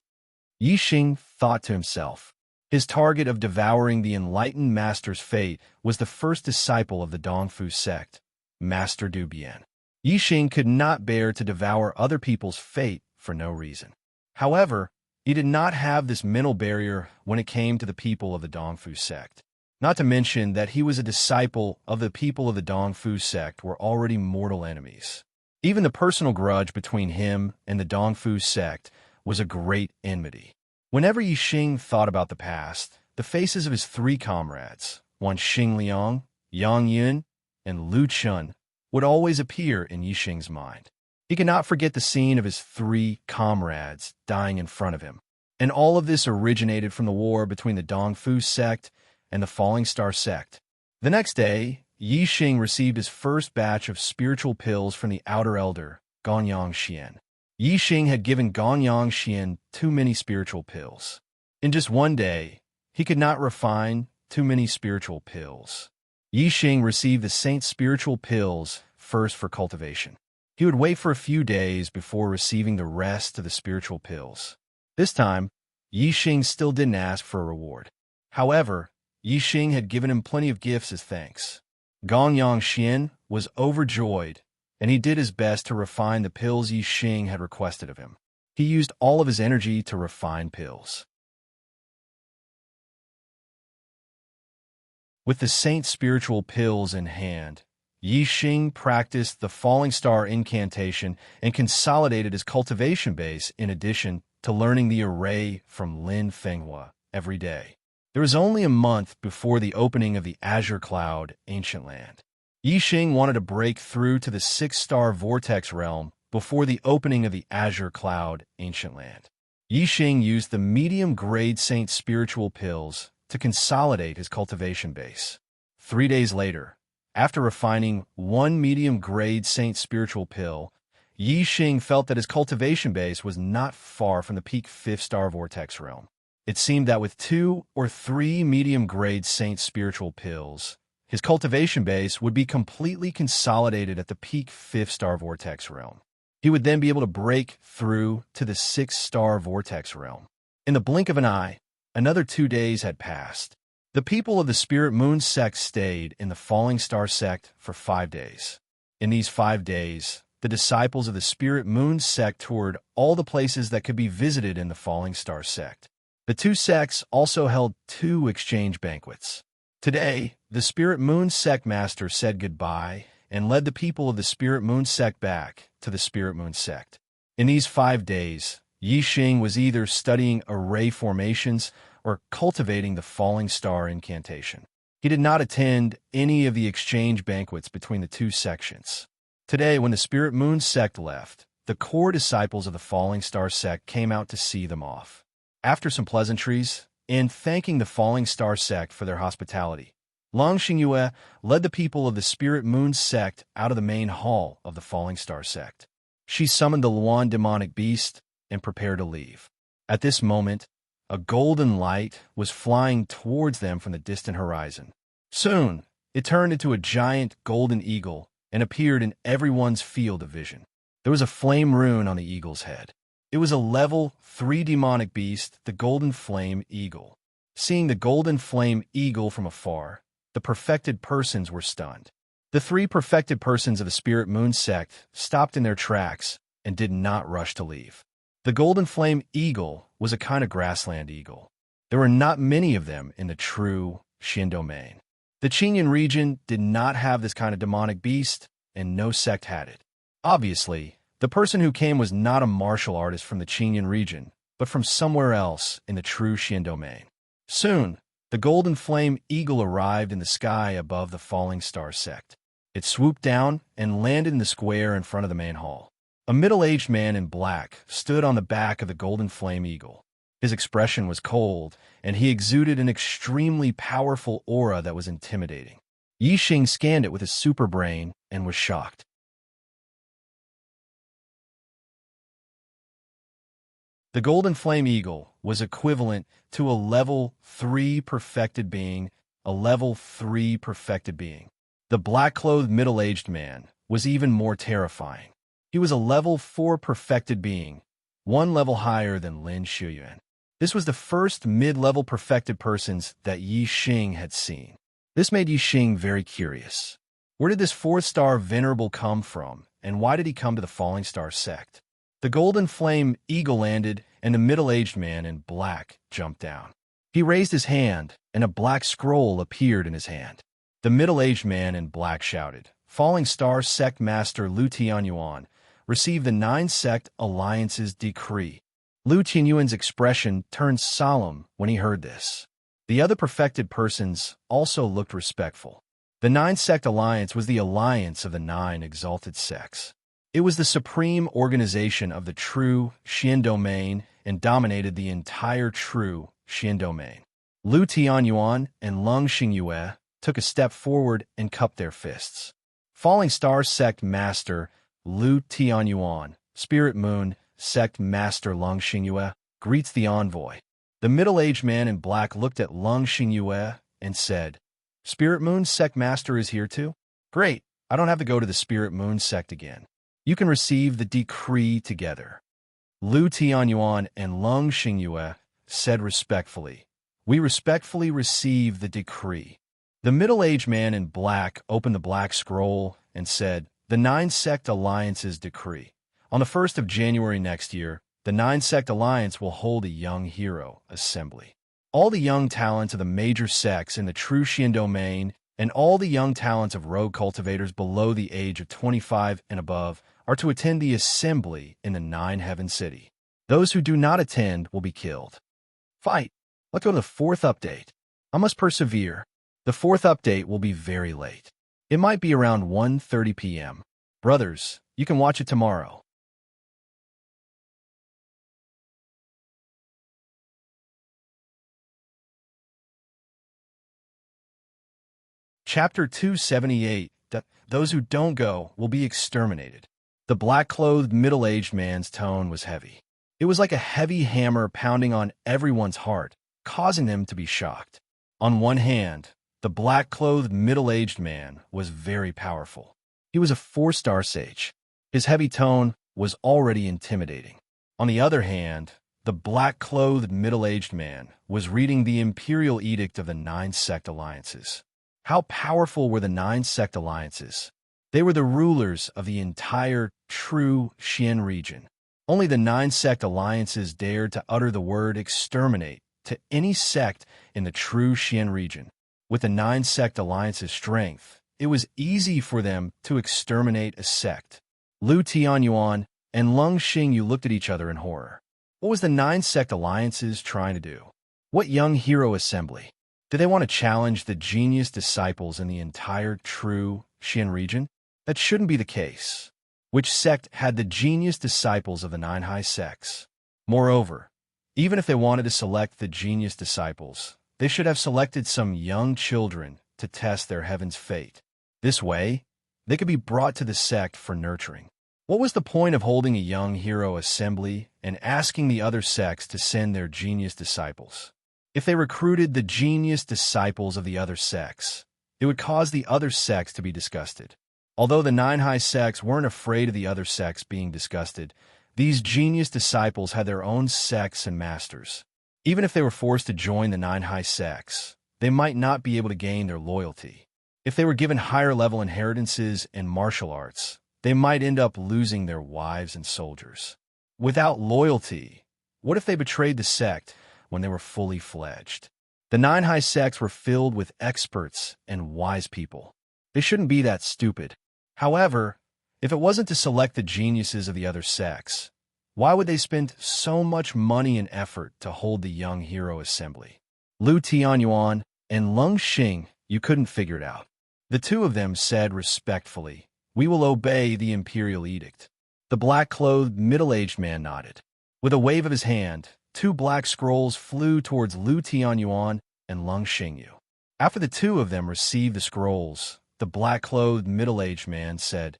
Yi Xing thought to himself. His target of devouring the enlightened master's fate was the first disciple of the Dongfu sect, Master Du Bian. Yi Xing could not bear to devour other people's fate for no reason. However, he did not have this mental barrier when it came to the people of the Dongfu sect. Not to mention that he was a disciple of the people of the Dongfu sect were already mortal enemies. Even the personal grudge between him and the Dongfu sect was a great enmity. Whenever Yi Xing thought about the past, the faces of his 3 comrades, one Xing Liang, Yang Yun, and Lu Chun, would always appear in Yi Xing's mind. He could not forget the scene of his 3 comrades dying in front of him. And all of this originated from the war between the Dongfu sect and the Falling Star sect. The next day, Yi Xing received his first batch of spiritual pills from the outer elder, Gonyang Xian. Yi Xing had given Gonyang Xian too many spiritual pills. In just one day, he could not refine too many spiritual pills. Yi Xing received the saint's spiritual pills first for cultivation. He would wait for a few days before receiving the rest of the spiritual pills. This time, Yi Xing still didn't ask for a reward. However, Yi Xing had given him plenty of gifts as thanks. Gonyang Xian was overjoyed, and he did his best to refine the pills Yi Xing had requested of him. He used all of his energy to refine pills. With the saint's spiritual pills in hand, Yi Xing practiced the Falling Star incantation and consolidated his cultivation base in addition to learning the array from Lin Fenghua every day. There was only a month before the opening of the Azure Cloud ancient land. Yi Xing wanted to break through to the 6-star vortex realm before the opening of the Azure Cloud ancient land. Yi Xing used the medium-grade saint spiritual pills to consolidate his cultivation base. 3 days later, after refining 1 medium-grade saint spiritual pill, Yi Xing felt that his cultivation base was not far from the peak 5th-star vortex realm. It seemed that with 2 or 3 medium-grade saint spiritual pills, his cultivation base would be completely consolidated at the peak 5th-star vortex realm. He would then be able to break through to the 6th-star vortex realm. In the blink of an eye, another 2 days had passed. The people of the Spirit Moon sect stayed in the Falling Star sect for 5 days. In these 5 days, the disciples of the Spirit Moon sect toured all the places that could be visited in the Falling Star sect. The 2 sects also held 2 exchange banquets. Today, the Spirit Moon sect master said goodbye and led the people of the Spirit Moon sect back to the Spirit Moon sect. In these 5 days, Yi Xing was either studying array formations or cultivating the Falling Star incantation. He did not attend any of the exchange banquets between the 2 sections. Today, when the Spirit Moon sect left, the core disciples of the Falling Star sect came out to see them off. After some pleasantries, and thanking the Falling Star sect for their hospitality, Lang Xingyue led the people of the Spirit Moon sect out of the main hall of the Falling Star sect. She summoned the Luan demonic beast and prepared to leave. At this moment, a golden light was flying towards them from the distant horizon. Soon, it turned into a giant golden eagle and appeared in everyone's field of vision. There was a flame rune on the eagle's head. It was a level 3 demonic beast, the Golden Flame Eagle. Seeing the Golden Flame Eagle from afar, the perfected persons were stunned. The 3 perfected persons of the Spirit Moon sect stopped in their tracks and did not rush to leave. The Golden Flame Eagle was a kind of grassland eagle. There were not many of them in the true Xian domain. The Qingyun region did not have this kind of demonic beast, and no sect had it. Obviously, the person who came was not a martial artist from the Qingyun region, but from somewhere else in the true Xian domain. Soon, the Golden Flame Eagle arrived in the sky above the Falling Star sect. It swooped down and landed in the square in front of the main hall. A middle-aged man in black stood on the back of the Golden Flame Eagle. His expression was cold, and he exuded an extremely powerful aura that was intimidating. Yi Xing scanned it with his super brain and was shocked. The Golden Flame Eagle was equivalent to a level 3 perfected being, The black-clothed middle-aged man was even more terrifying. He was a level 4 perfected being, 1 level higher than Lin Shuyuan. This was the first mid-level perfected persons that Yi Xing had seen. This made Yi Xing very curious. Where did this 4th-star venerable come from, and why did he come to the Falling Star sect? The Golden Flame Eagle landed, and a middle-aged man in black jumped down. He raised his hand, and a black scroll appeared in his hand. The middle-aged man in black shouted, "Falling Star Sect Master Lu Tianyuan, receive the 9 Sect Alliance's decree." Lu Tianyuan's expression turned solemn when he heard this. The other perfected persons also looked respectful. The 9 Sect Alliance was the alliance of the 9 exalted sects. It was the supreme organization of the true Xian domain and dominated the entire true Xian domain. Lu Tianyuan and Lung Xingyue took a step forward and cupped their fists. Falling Star Sect Master Lu Tianyuan, Spirit Moon Sect Master Lung Xingyue, greets the envoy. The middle-aged man in black looked at Lung Xingyue and said, "Spirit Moon Sect Master is here too? Great, I don't have to go to the Spirit Moon Sect again. You can receive the decree together." Lu Tianyuan and Lung Xingyue said respectfully, "We respectfully receive the decree." The middle-aged man in black opened the black scroll and said, "The 9 Sect Alliance's decree. On the 1st of January next year, the 9 Sect Alliance will hold a young hero assembly. All the young talents of the major sects in the true Xian domain and all the young talents of rogue cultivators below the age of 25 and above are to attend the assembly in the 9 Heaven City. Those who do not attend will be killed. Fight! Let's go to the 4th update. I must persevere. The 4th update will be very late. It might be around 1:30 p.m. Brothers, you can watch it tomorrow. Chapter 278. Those who don't go will be exterminated. The black-clothed middle-aged man's tone was heavy. It was like a heavy hammer pounding on everyone's heart, causing them to be shocked. On one hand, the black-clothed middle-aged man was very powerful. He was a 4-star sage. His heavy tone was already intimidating. On the other hand, the black-clothed middle-aged man was reading the imperial edict of the 9 Sect Alliances. How powerful were the 9 Sect Alliances? They were the rulers of the entire true Xian region. Only the 9 Sect Alliances dared to utter the word exterminate to any sect in the true Xian region. With the 9 Sect Alliance's strength, it was easy for them to exterminate a sect. Lu Tianyuan and Lung Xingyu looked at each other in horror. What was the 9 Sect Alliances trying to do? What young hero assembly? Did they want to challenge the genius disciples in the entire true Xian region? That shouldn't be the case. Which sect had the genius disciples of the 9 high sects? Moreover, even if they wanted to select the genius disciples, they should have selected some young children to test their heaven's fate. This way, they could be brought to the sect for nurturing. What was the point of holding a young hero assembly and asking the other sects to send their genius disciples? If they recruited the genius disciples of the other sects, it would cause the other sects to be disgusted. Although the 9 high sects weren't afraid of the other sects being disgusted, these genius disciples had their own sects and masters. Even if they were forced to join the 9 high sects, they might not be able to gain their loyalty. If they were given higher-level inheritances and martial arts, they might end up losing their wives and soldiers. Without loyalty, what if they betrayed the sect when they were fully fledged? The 9 high sects were filled with experts and wise people. They shouldn't be that stupid. However, if it wasn't to select the geniuses of the other sects, why would they spend so much money and effort to hold the young hero assembly? Lu Tianyuan and Lung Xing, you couldn't figure it out. The two of them said respectfully, "We will obey the imperial edict." The black-clothed, middle-aged man nodded. With a wave of his hand, 2 black scrolls flew towards Lu Tianyuan and Lung Xingyu. After the two of them received the scrolls, the black-clothed, middle-aged man said,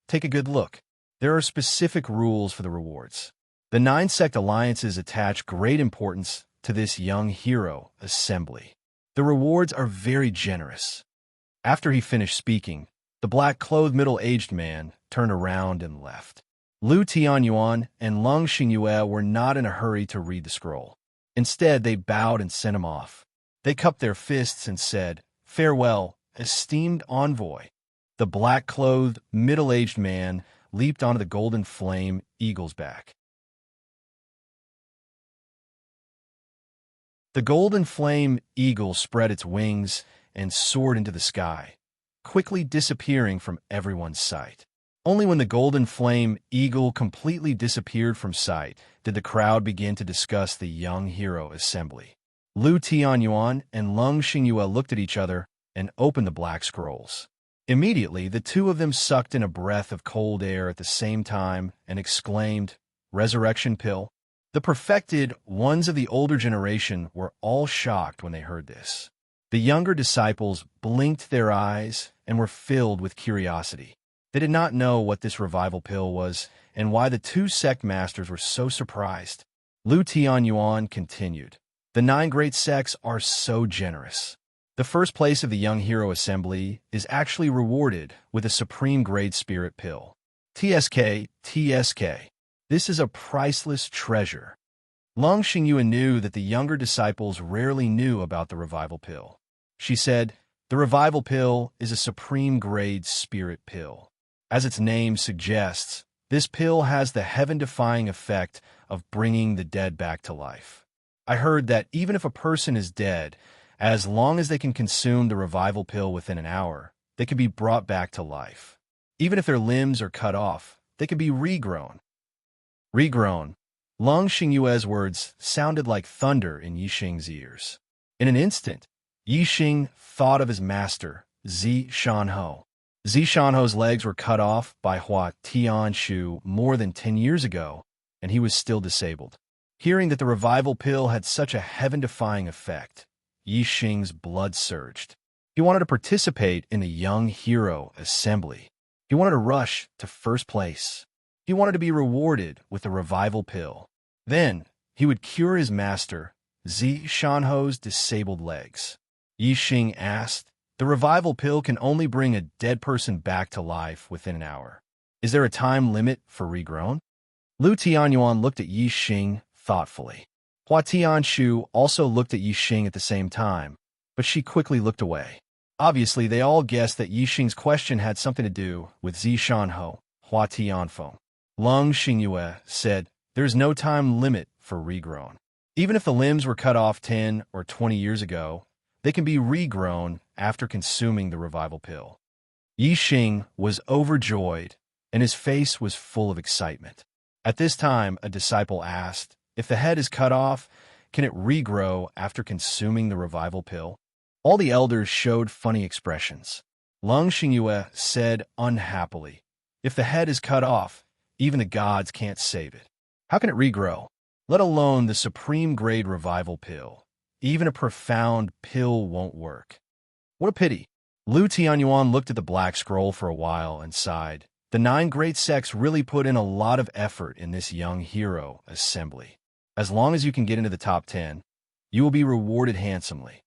"Take a good look. There are specific rules for the rewards." The 9 sect alliances attach great importance to this young hero assembly. The rewards are very generous. After he finished speaking, the black-clothed, middle-aged man turned around and left. Lu Tianyuan and Lung Xingyue were not in a hurry to read the scroll. Instead, they bowed and sent him off. They cupped their fists and said, "Farewell, esteemed envoy." The black-clothed, middle-aged man leaped onto the golden flame eagle's back. The golden flame eagle spread its wings and soared into the sky, quickly disappearing from everyone's sight. Only when the golden flame eagle completely disappeared from sight did the crowd begin to discuss the young hero assembly. Lu Tianyuan and Lung Xingyue looked at each other and opened the black scrolls. Immediately, the two of them sucked in a breath of cold air at the same time and exclaimed, "Resurrection pill." The perfected ones of the older generation were all shocked when they heard this. The younger disciples blinked their eyes and were filled with curiosity. They did not know what this revival pill was and why the 2 sect masters were so surprised. Lu Tianyuan continued, "The 9 great sects are so generous. The first place of the Young Hero Assembly is actually rewarded with a supreme grade spirit pill. TSK. This is a priceless treasure." Lung Xingyue knew that the younger disciples rarely knew about the revival pill. She said, "The revival pill is a supreme grade spirit pill. As its name suggests, this pill has the heaven-defying effect of bringing the dead back to life. I heard that even if a person is dead, as long as they can consume the revival pill within an hour, they can be brought back to life. Even if their limbs are cut off, they can be regrown." Regrown. Lung Xingyue's words sounded like thunder in Yixing's ears. In an instant, Yixing thought of his master, Zi Shanhou. Zi Shanhou's legs were cut off by Hua Tianshu more than 10 years ago, and he was still disabled. Hearing that the revival pill had such a heaven-defying effect, Yixing's blood surged. He wanted to participate in the Young Hero Assembly. He wanted to rush to first place. He wanted to be rewarded with the revival pill. Then, he would cure his master, Zi Shanhou's disabled legs. Yixing asked, "The revival pill can only bring a dead person back to life within an hour. Is there a time limit for regrown?" Lu Tianyuan looked at Yixing thoughtfully. Hua Tianshu also looked at Yixing at the same time, but she quickly looked away. Obviously, they all guessed that Yixing's question had something to do with Zi Shanhou, Hua Tianfeng. Lung Xingyue said, "There's no time limit for regrown. Even if the limbs were cut off 10 or 20 years ago, they can be regrown after consuming the revival pill." Yixing was overjoyed, and his face was full of excitement. At this time, a disciple asked, "If the head is cut off, can it regrow after consuming the revival pill?" All the elders showed funny expressions. Lung Xingyue said unhappily, "If the head is cut off, even the gods can't save it. How can it regrow? Let alone the supreme grade revival pill. Even a profound pill won't work." What a pity. Lu Tianyuan looked at the black scroll for a while and sighed. The 9 great sects really put in a lot of effort in this Young Hero Assembly. As long as you can get into the top 10, you will be rewarded handsomely.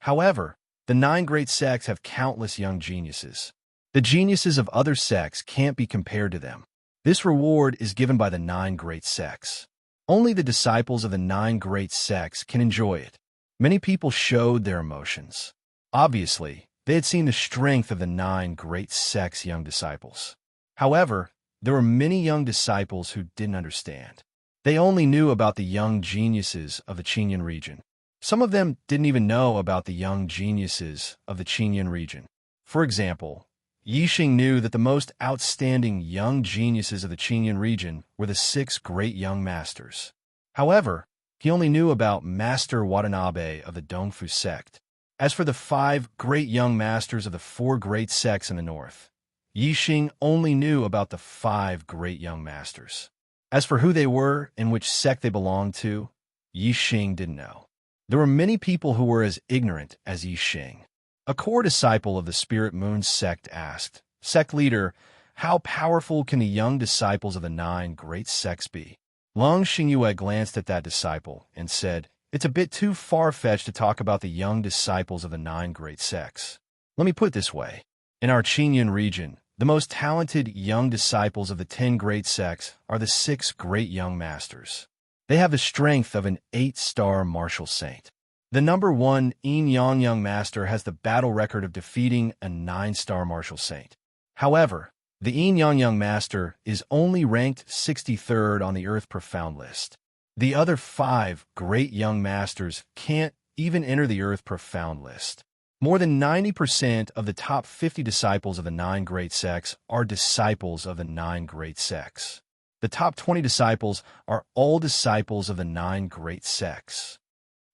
However, The 9 great sects have countless young geniuses. The geniuses of other sects can't be compared to them. This reward is given by the 9 great sects. Only the disciples of the 9 great sects can enjoy it. Many people showed their emotions. Obviously, they had seen the strength of the 9 great sects' young disciples. However, there were many young disciples who didn't understand. They only knew about the young geniuses of the Qinyan region. Some of them didn't even know about the young geniuses of the Qinyan region. For example, Yixing knew that the most outstanding young geniuses of the Qinyan region were the 6 great young masters. However, he only knew about Master Watanabe of the Dongfu sect. As for the 5 great young masters of the 4 great sects in the north, Yixing only knew about the 5 great young masters. As for who they were and which sect they belonged to, Yixing didn't know. There were many people who were as ignorant as Yixing. A core disciple of the Spirit Moon sect asked, "Sect leader, how powerful can the young disciples of the 9 great sects be?" Long Xingyue glanced at that disciple and said, "It's a bit too far-fetched to talk about the young disciples of the 9 great sects. Let me put it this way. In our Qinyan region, the most talented young disciples of the 10 great sects are the 6 great young masters. They have the strength of an 8-star martial saint. The number 1 Yang Young Master has the battle record of defeating a 9-star martial saint. However, the Yang Young Master is only ranked 63rd on the Earth Profound list. The other 5 great young masters can't even enter the Earth Profound list. More than 90% of the top 50 disciples of the 9 great sects are disciples of the 9 great sects. The top 20 disciples are all disciples of the 9 great sects."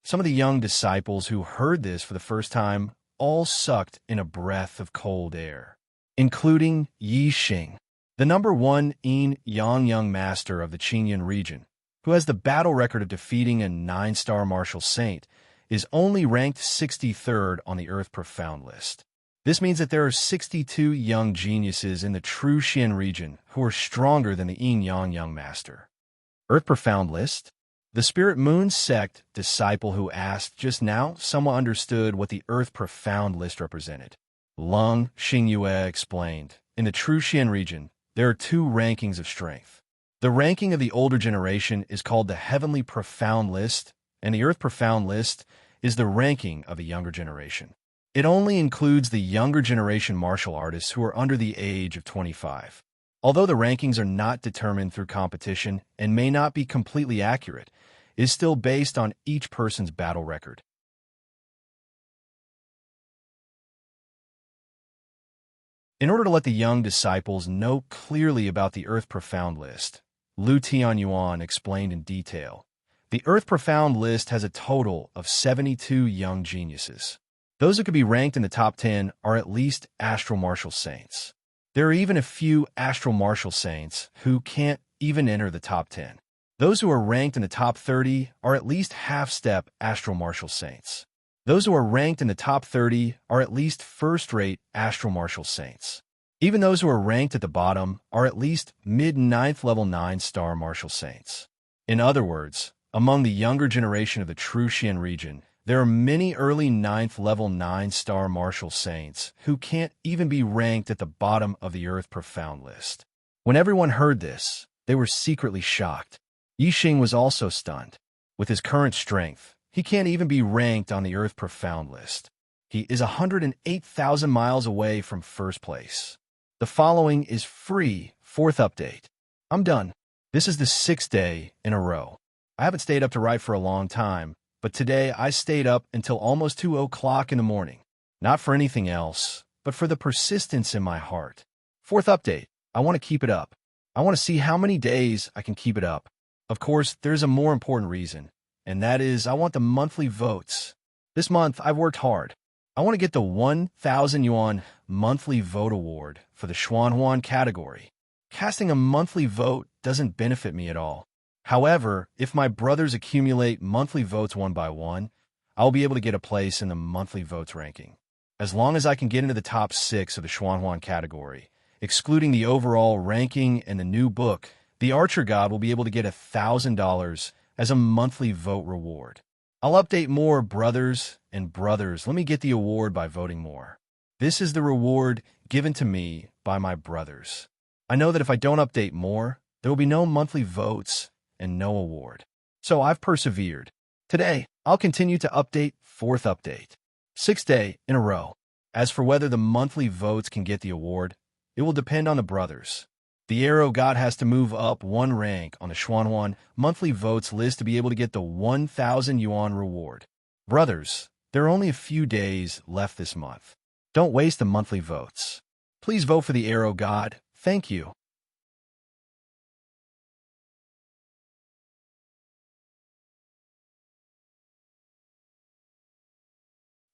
Some of the young disciples who heard this for the first time all sucked in a breath of cold air, including Yixing, the number 1 Yang Young Master of the Qinyan region, who has the battle record of defeating a 9-star martial saint, is only ranked 63rd on the Earth Profound list. This means that there are 62 young geniuses in the true Xian region who are stronger than the Yang Young Master. Earth Profound list? The Spirit Moon sect disciple who asked just now somewhat understood what the Earth Profound list represented. Long Xingyue explained, "In the true Xian region, there are 2 rankings of strength. The ranking of the older generation is called the Heavenly Profound list, and the Earth Profound list is the ranking of the younger generation. It only includes the younger generation martial artists who are under the age of 25. Although the rankings are not determined through competition and may not be completely accurate, it is still based on each person's battle record. In order to let the young disciples know clearly about the Earth Profound list, Lu Tianyuan explained in detail. The Earth Profound list has a total of 72 young geniuses. Those who could be ranked in the top 10 are at least astral martial saints. There are even a few astral martial saints who can't even enter the top 10. Those who are ranked in the top 30 are at least half-step astral martial saints. Those who are ranked in the top 30 are at least first-rate astral martial saints. Even those who are ranked at the bottom are at least mid-9th level 9-star martial saints. In other words, among the younger generation of the true Xian region, there are many early 9th level 9-star martial saints who can't even be ranked at the bottom of the Earth Profound list. When everyone heard this, they were secretly shocked. Yixing was also stunned. With his current strength, he can't even be ranked on the Earth Profound list. He is 108,000 miles away from first place. The following is free 4th update. I'm done. This is the 6th day in a row. I haven't stayed up to write for a long time, but today I stayed up until almost 2 o'clock in the morning. Not for anything else, but for the persistence in my heart. 4th update. I want to keep it up. I want to see how many days I can keep it up. Of course, there's a more important reason, and that is I want the monthly votes. This month, I've worked hard. I want to get the 1,000 yuan monthly vote award for the Xuanhuan category. Casting a monthly vote doesn't benefit me at all. However, if my brothers accumulate monthly votes one by one, I'll be able to get a place in the monthly votes ranking. As long as I can get into the top 6 of the Xuanhuan category, excluding the overall ranking and the new book, the Archer God will be able to get $1,000 as a monthly vote reward. I'll update more, brothers and brothers. Let me get the award by voting more. This is the reward given to me by my brothers. I know that if I don't update more, there will be no monthly votes and no award. So I've persevered. Today, I'll continue to update, fourth update, sixth day in a row. As for whether the monthly votes can get the award, it will depend on the brothers. The Arrow God has to move up one rank on the Xuanhuan monthly votes list to be able to get the 1,000 yuan reward. Brothers, there are only a few days left this month. Don't waste the monthly votes. Please vote for the Arrow God. Thank you.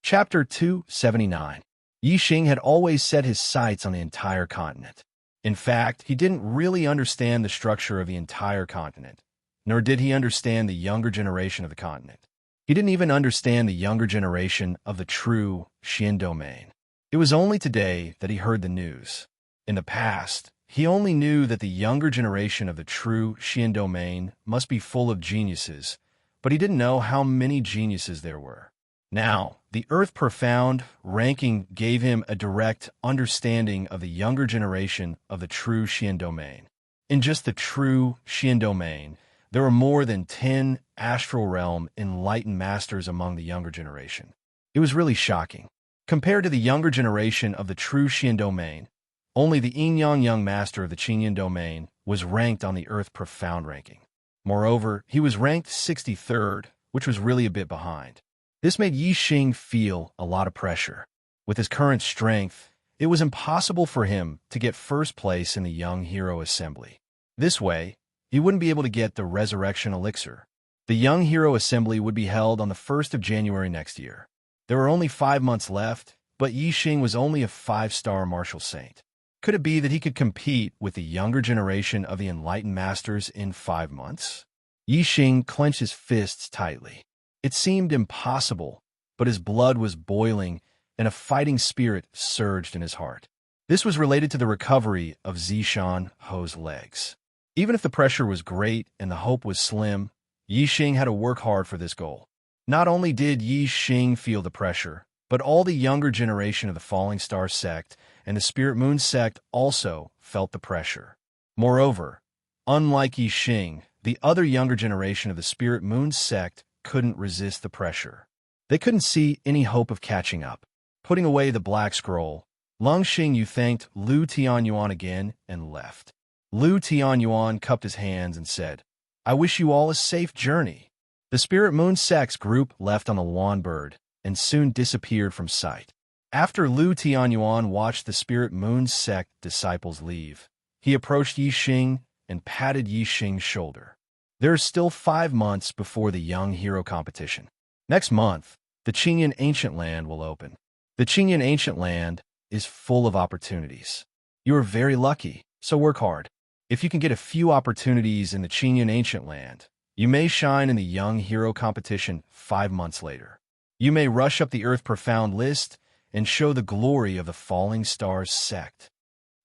Chapter 279. Yi Xing had always set his sights on the entire continent. In fact, he didn't really understand the structure of the entire continent, nor did he understand the younger generation of the continent. He didn't even understand the younger generation of the true Xian domain. It was only today that he heard the news. In the past, he only knew that the younger generation of the true Xian domain must be full of geniuses, but he didn't know how many geniuses there were. Now, the Earth Profound ranking gave him a direct understanding of the younger generation of the true Xian domain. In just the true Xian domain, there were more than 10 astral realm enlightened masters among the younger generation. It was really shocking. Compared to the younger generation of the true Xian domain, only the Yin-Yang Young Master of the Qinyan domain was ranked on the Earth Profound ranking. Moreover, he was ranked 63rd, which was really a bit behind. This made Yi Xing feel a lot of pressure. With his current strength, it was impossible for him to get first place in the Young Hero Assembly. This way, he wouldn't be able to get the Resurrection Elixir. The Young Hero Assembly would be held on the 1st of January next year. There were only 5 months left, but Yi Xing was only a 5-star martial saint. Could it be that he could compete with the younger generation of the enlightened masters in 5 months? Yi Xing clenched his fists tightly. It seemed impossible, but his blood was boiling and a fighting spirit surged in his heart. This was related to the recovery of Zishan Ho's legs. Even if the pressure was great and the hope was slim, Yi Xing had to work hard for this goal. Not only did Yi Xing feel the pressure, but all the younger generation of the Falling Star sect and the Spirit Moon sect also felt the pressure. Moreover, unlike Yi Xing, the other younger generation of the Spirit Moon sect couldn't resist the pressure. They couldn't see any hope of catching up. Putting away the black scroll, Lung Xingyu thanked Lu Tianyuan again and left. Lu Tianyuan cupped his hands and said, "I wish you all a safe journey." The Spirit Moon sect's group left on the Luan Bird and soon disappeared from sight. After Lu Tianyuan watched the Spirit Moon sect disciples leave, he approached Yi Xing and patted Yi Xing's shoulder. There is still 5 months before the Young Hero competition. Next month, the Qinyan Ancient Land will open. The Qinyan Ancient Land is full of opportunities. You are very lucky, so work hard. If you can get a few opportunities in the Qinyan Ancient Land, you may shine in the Young Hero competition 5 months later. You may rush up the Earth Profound list and show the glory of the Falling Stars sect.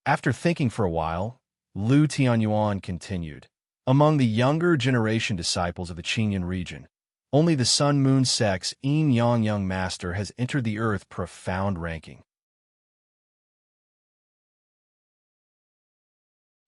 After thinking for a while, Lu Tianyuan continued. Among the younger generation disciples of the Qinyan region, only the Sun Moon sect's Yin-Yang Young Master has entered the Earth Profound ranking.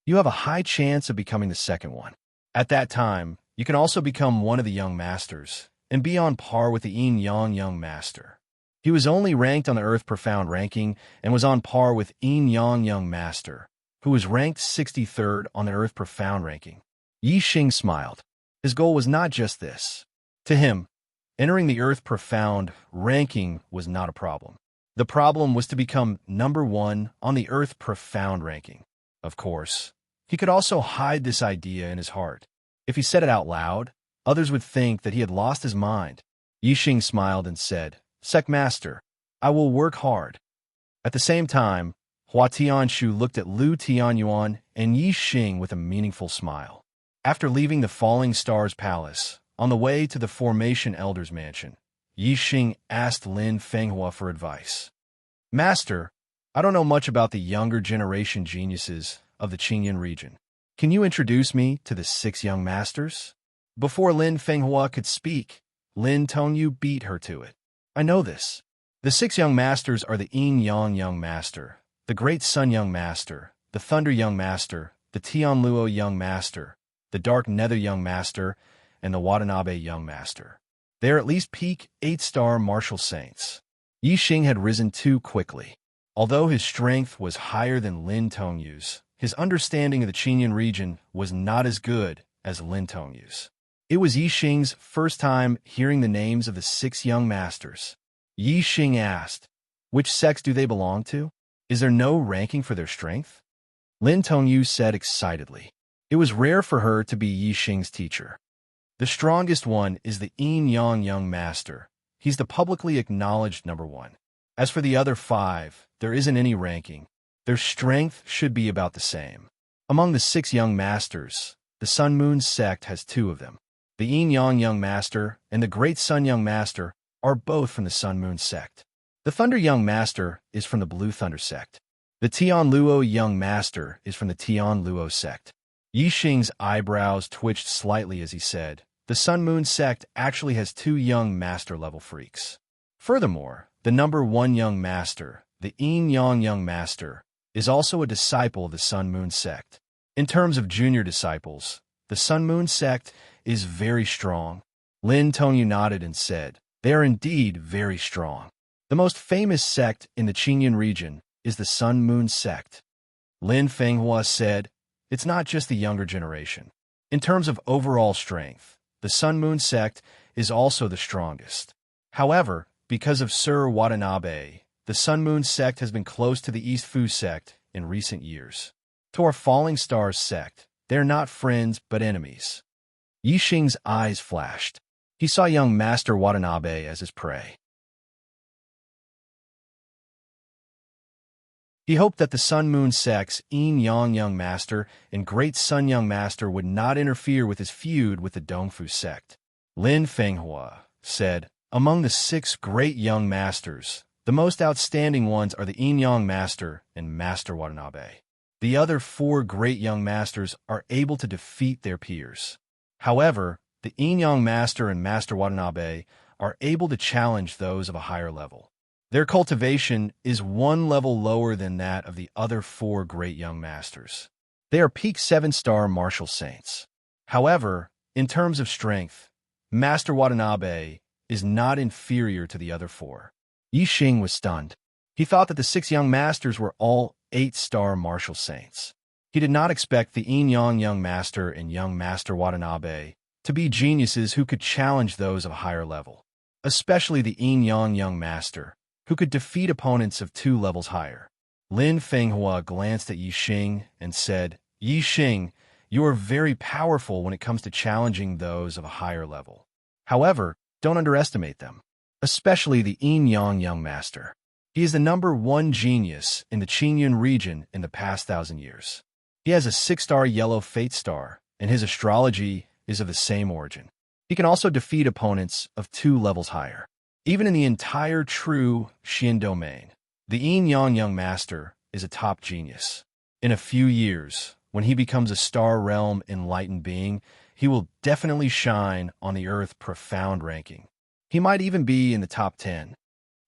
You have a high chance of becoming the second one. At that time, you can also become one of the Young Masters and be on par with the Yin-Yang Young Master. He was only ranked on the Earth Profound ranking and was on par with Yin-Yang Young Master, who was ranked 63rd on the Earth Profound ranking. Yi Xing smiled. His goal was not just this. To him, entering the Earth Profound ranking was not a problem. The problem was to become number 1 on the Earth Profound ranking. Of course, he could also hide this idea in his heart. If he said it out loud, others would think that he had lost his mind. Yi Xing smiled and said, "Sect Master, I will work hard." At the same time, Hua Tianshu looked at Lu Tianyuan and Yi Xing with a meaningful smile. After leaving the Falling Stars Palace, on the way to the Formation Elder's Mansion, Yi Xing asked Lin Fenghua for advice. "Master, I don't know much about the younger generation geniuses of the Qinyan region. Can you introduce me to the 6 young masters?" Before Lin Fenghua could speak, Lin Tongyu beat her to it. I know this. The 6 young masters are the Yin Yang Young Master, the Great Sun Young Master, the Thunder Young Master, the Tianluo Young Master, the Dark Nether Young Master, and the Watanabe Young Master. They are at least peak 8-star martial saints. Yi Xing had risen too quickly. Although his strength was higher than Lin Tongyu's, his understanding of the Qinyan region was not as good as Lin Tongyu's. It was Yi Xing's first time hearing the names of the 6 young masters. Yi Xing asked, "Which sects do they belong to? Is there no ranking for their strength?" Lin Tongyu said excitedly. It was rare for her to be Yi Xing's teacher. The strongest one is the Yin Yang Young Master. He's the publicly acknowledged number 1. As for the other 5, there isn't any ranking. Their strength should be about the same. Among the 6 young masters, the Sun Moon sect has 2 of them. The Yin Yang Young Master and the Great Sun Young Master are both from the Sun Moon sect. The Thunder Young Master is from the Blue Thunder sect. The Tianluo Young Master is from the Tianluo sect. Yi Xing's eyebrows twitched slightly as he said, "The Sun Moon sect actually has 2 young master-level freaks." Furthermore, the number 1 young master, the Yin Yang Young Master, is also a disciple of the Sun Moon sect. In terms of junior disciples, the Sun Moon sect is very strong. Lin Tongyu nodded and said, "They are indeed very strong. The most famous sect in the Qinyan region is the Sun Moon sect." Lin Fenghua said, "It's not just the younger generation. In terms of overall strength, the Sun Moon sect is also the strongest. However, because of Sir Watanabe, the Sun Moon sect has been close to the East Fu sect in recent years. To our Falling Stars sect, they're not friends but enemies." Yi Xing's eyes flashed. He saw young Master Watanabe as his prey. He hoped that the Sun Moon sect's Yin Yang Young Master and Great Sun Young Master would not interfere with his feud with the Dongfu sect. Lin Fenghua said, "Among the 6 great young masters, the most outstanding ones are the Yin Yang Master and Master Watanabe. The other 4 great young masters are able to defeat their peers. However, the Yin Yang Master and Master Watanabe are able to challenge those of a higher level. Their cultivation is 1 level lower than that of the other 4 great young masters. They are peak 7-star martial saints. However, in terms of strength, Master Watanabe is not inferior to the other 4. Yi Xing was stunned. He thought that the 6 young masters were all 8-star martial saints. He did not expect the Yin Yang Young Master and young Master Watanabe to be geniuses who could challenge those of a higher level, especially the Yin Yang Young Master, who could defeat opponents of 2 levels higher. Lin Fenghua glanced at Yi Xing and said, "Yi Xing, you are very powerful when it comes to challenging those of a higher level. However, don't underestimate them, especially the Yin Yang Young Master. He is the number 1 genius in the Qinyan region in the past 1,000 years. He has a 6-star yellow fate star, and his astrology is of the same origin. He can also defeat opponents of 2 levels higher. Even in the entire true Xian domain, the Yin Yang Young Master is a top genius. In a few years, when he becomes a Star Realm enlightened being, he will definitely shine on the Earth profound ranking. He might even be in the top 10.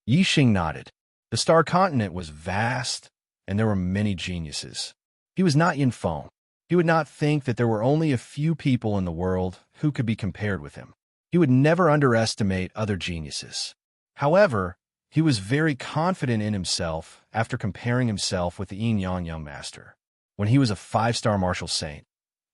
Yi Xing nodded. The Star Continent was vast, and there were many geniuses. He was not Yin Feng. He would not think that there were only a few people in the world who could be compared with him. He would never underestimate other geniuses. However, he was very confident in himself after comparing himself with the Yin Yang Young Master. When he was a 5-star martial saint,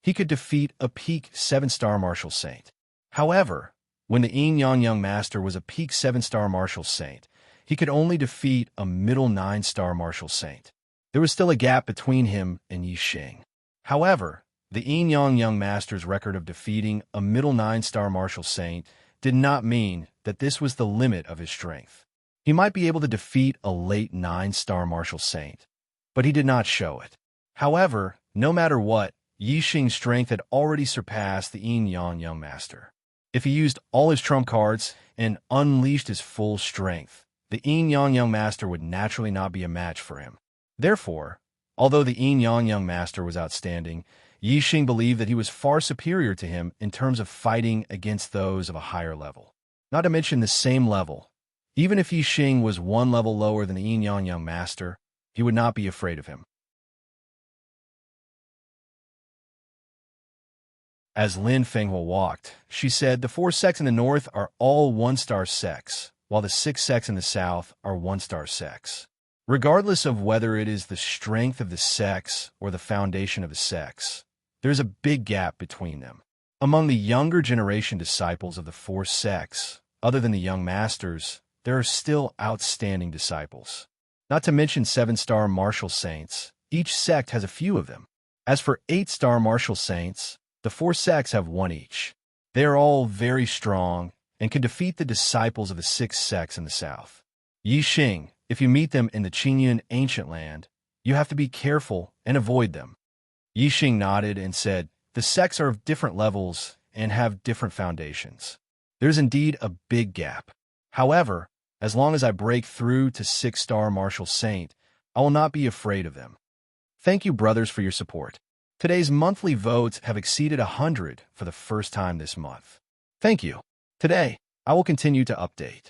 he could defeat a peak 7-star martial saint. However, when the Yin Yang Young Master was a peak 7-star martial saint, he could only defeat a middle 9-star martial saint. There was still a gap between him and Yi Xing. However, the Yin Yang Young Master's record of defeating a middle 9-star martial saint did not mean that this was the limit of his strength. He might be able to defeat a late 9-star martial saint, but he did not show it. However, no matter what, Yi Xing's strength had already surpassed the Yin Yang Young Master. If he used all his trump cards and unleashed his full strength, the Yin Yang Young Master would naturally not be a match for him. Therefore, although the Yin Yang Young Master was outstanding, Yi Xing believed that he was far superior to him in terms of fighting against those of a higher level. not to mention the same level. Even if Yi Xing was one level lower than the Yin Yang Master, he would not be afraid of him. As Lin Fenghua walked, she said, "The 4 sects in the north are all 1-star sects, while the 6 sects in the south are 1-star sects. Regardless of whether it is the strength of the sects or the foundation of the sects, there's a big gap between them. Among the younger generation disciples of the 4 sects, other than the young masters, there are still outstanding disciples. Not to mention 7-star martial saints. Each sect has a few of them. As for 8-star martial saints, the 4 sects have 1 each. They are all very strong and can defeat the disciples of the 6 sects in the south. Yi Xing, if you meet them in the Qingyun ancient land, you have to be careful and avoid them." Yi Xing nodded and said, "The sects are of different levels and have different foundations. There's indeed a big gap. However, as long as I break through to 6-star martial saint, I will not be afraid of them. Thank you, brothers, for your support. Today's monthly votes have exceeded 100 for the first time this month. Thank you. Today, I will continue to update."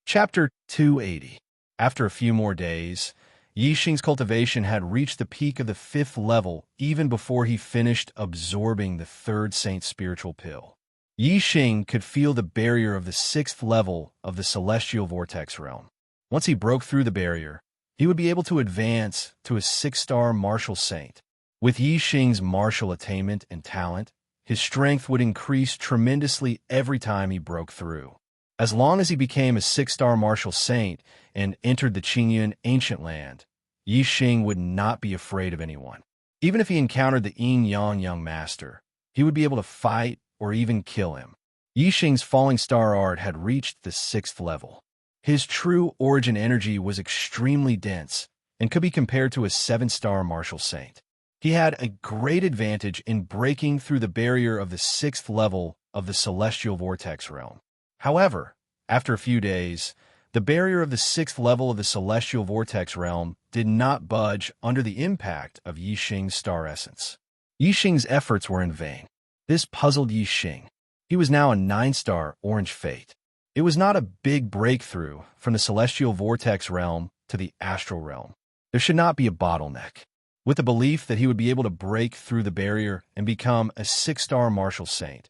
Chapter 280. After a few more days, Yi Xing's cultivation had reached the peak of the 5th level even before he finished absorbing the 3rd Saint spiritual pill. Yi Xing could feel the barrier of the 6th level of the celestial vortex realm. Once he broke through the barrier, he would be able to advance to a 6-star martial saint. With Yi Xing's martial attainment and talent, his strength would increase tremendously every time he broke through. As long as he became a 6-star martial saint and entered the Qingyun ancient land, Yi Xing would not be afraid of anyone. Even if he encountered the Yin Yang Master, he would be able to fight or even kill him. Yi Xing's falling star art had reached the 6th level. His true origin energy was extremely dense and could be compared to a 7-star martial saint. He had a great advantage in breaking through the barrier of the 6th level of the celestial vortex realm. However, after a few days, the barrier of the 6th level of the celestial vortex realm did not budge under the impact of Yi Xing's star essence. Yi Xing's efforts were in vain. This puzzled Yi Xing. He was now a 9-star orange fate. It was not a big breakthrough from the celestial vortex realm to the astral realm. There should not be a bottleneck. With the belief that he would be able to break through the barrier and become a 6-star martial saint,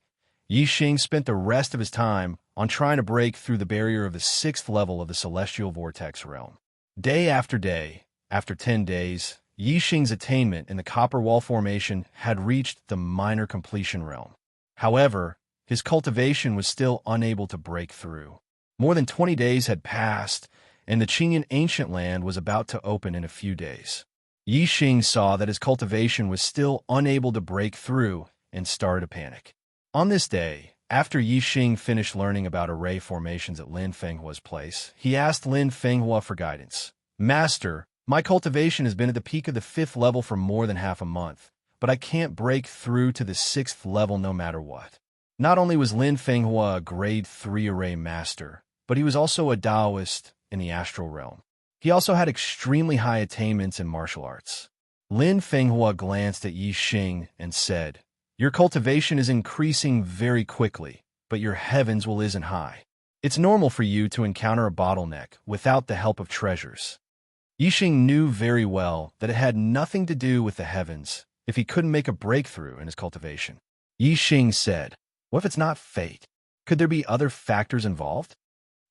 Yi Xing spent the rest of his time on trying to break through the barrier of the 6th level of the celestial vortex realm. Day after day, after 10 days, Yi Xing's attainment in the copper wall formation had reached the minor completion realm. However, his cultivation was still unable to break through. More than 20 days had passed, and the Qingyun ancient land was about to open in a few days. Yi Xing saw that his cultivation was still unable to break through and started to panic. On this day, after Yi Xing finished learning about array formations at Lin Fenghua's place, he asked Lin Fenghua for guidance. "Master, my cultivation has been at the peak of the 5th level for more than half a month, but I can't break through to the 6th level no matter what." Not only was Lin Fenghua a grade 3 array master, but he was also a Taoist in the astral realm. He also had extremely high attainments in martial arts. Lin Fenghua glanced at Yi Xing and said, "Your cultivation is increasing very quickly, but your heavens will isn't high. It's normal for you to encounter a bottleneck without the help of treasures." Yi Xing knew very well that it had nothing to do with the heavens if he couldn't make a breakthrough in his cultivation. Yi Xing said, "What if it's not fate? Could there be other factors involved?"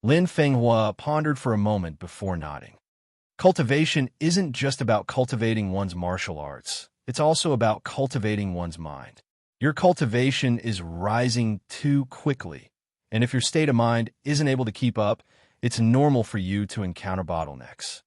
Lin Fenghua pondered for a moment before nodding. Cultivation isn't just about cultivating one's martial arts. It's also about cultivating one's mind. Your cultivation is rising too quickly, and if your state of mind isn't able to keep up, it's normal for you to encounter bottlenecks.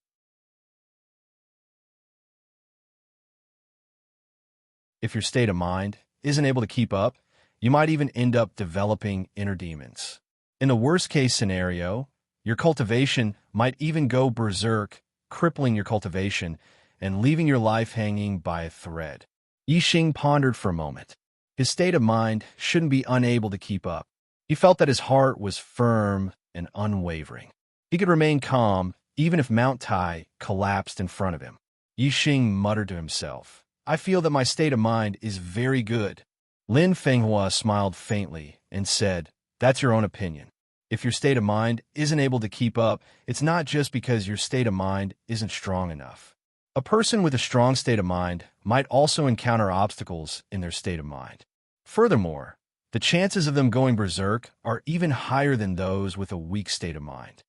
If your state of mind isn't able to keep up, you might even end up developing inner demons. In the worst-case scenario, your cultivation might even go berserk, crippling your cultivation and leaving your life hanging by a thread. Yi Xing pondered for a moment. His state of mind shouldn't be unable to keep up. He felt that his heart was firm and unwavering. He could remain calm even if Mount Tai collapsed in front of him. Yixing muttered to himself. I feel that my state of mind is very good. Lin Fenghua smiled faintly and said, That's your own opinion. If your state of mind isn't able to keep up, it's not just because your state of mind isn't strong enough. A person with a strong state of mind might also encounter obstacles in their state of mind. Furthermore, the chances of them going berserk are even higher than those with a weak state of mind.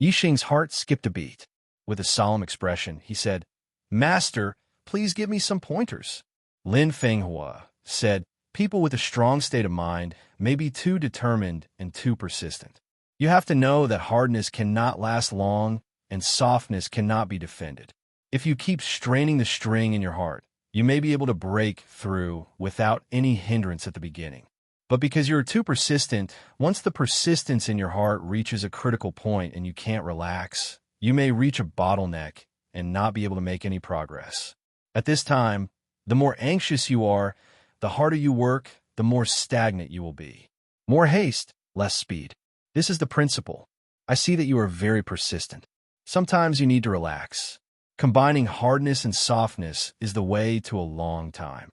Yixing's heart skipped a beat. With a solemn expression, he said, Master, please give me some pointers. Lin Fenghua said, People with a strong state of mind may be too determined and too persistent. You have to know that hardness cannot last long and softness cannot be defended. If you keep straining the string in your heart, you may be able to break through without any hindrance at the beginning. But because you're too persistent, once the persistence in your heart reaches a critical point and you can't relax, you may reach a bottleneck and not be able to make any progress. At this time, the more anxious you are, the harder you work, the more stagnant you will be. More haste, less speed. This is the principle. I see that you are very persistent. Sometimes you need to relax. Combining hardness and softness is the way to a long time.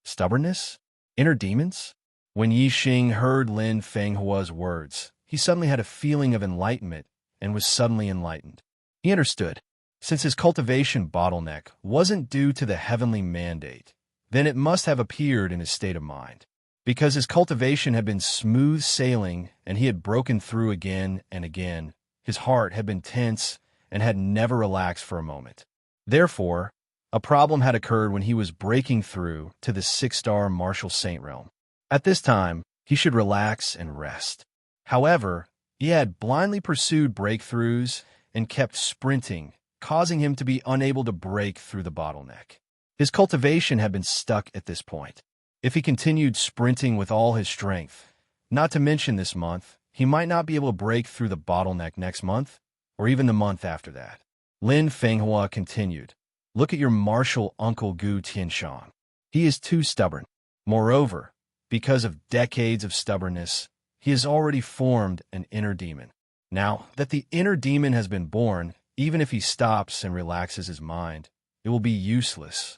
Stubbornness? Inner demons? When Yixing heard Lin Fenghua's words, he suddenly had a feeling of enlightenment and was suddenly enlightened. He understood. Since his cultivation bottleneck wasn't due to the heavenly mandate, then it must have appeared in his state of mind. Because his cultivation had been smooth sailing and he had broken through again and again, his heart had been tense and had never relaxed for a moment. Therefore, a problem had occurred when he was breaking through to the 6-star martial saint realm. At this time, he should relax and rest. However, he had blindly pursued breakthroughs and kept sprinting, causing him to be unable to break through the bottleneck. His cultivation had been stuck at this point. If he continued sprinting with all his strength, not to mention this month, he might not be able to break through the bottleneck next month, or even the month after that. Lin Fenghua continued, Look at your martial uncle Gu Tianshang. He is too stubborn. Moreover, because of decades of stubbornness, he has already formed an inner demon. Now that the inner demon has been born, even if he stops and relaxes his mind, it will be useless.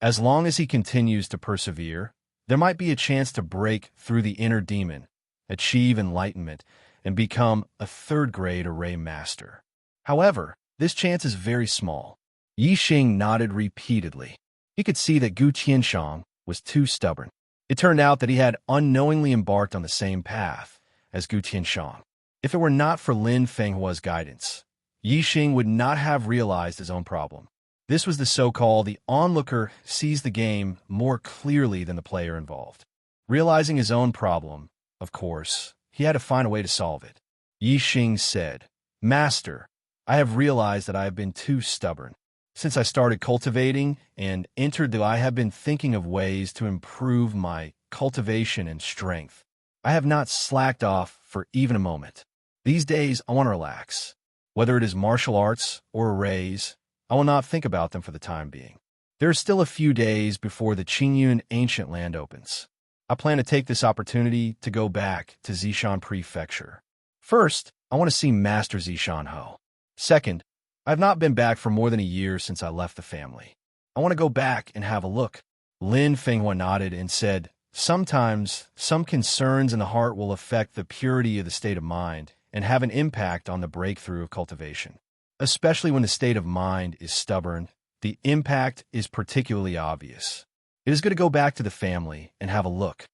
As long as he continues to persevere, there might be a chance to break through the inner demon, achieve enlightenment, and become a third-grade array master. However, this chance is very small. Yixing nodded repeatedly. He could see that Gu Tianshang was too stubborn. It turned out that he had unknowingly embarked on the same path as Gu Tianshang. If it were not for Lin Fenghua's guidance, Yixing would not have realized his own problem. This was the so-called the onlooker sees the game more clearly than the player involved. Realizing his own problem, of course, he had to find a way to solve it. Yixing said, Master, I have realized that I have been too stubborn. Since I started cultivating and entered I have been thinking of ways to improve my cultivation and strength. I have not slacked off for even a moment. These days, I want to relax. Whether it is martial arts or arrays, I will not think about them for the time being. There are still a few days before the Qingyun ancient land opens. I plan to take this opportunity to go back to Zishan Prefecture. First, I want to see Master Zishan Ho. Second, I have not been back for more than a year since I left the family. I want to go back and have a look. Lin Fenghua nodded and said, Sometimes, some concerns in the heart will affect the purity of the state of mind and have an impact on the breakthrough of cultivation. Especially when the state of mind is stubborn, the impact is particularly obvious. It is good to go back to the family and have a look.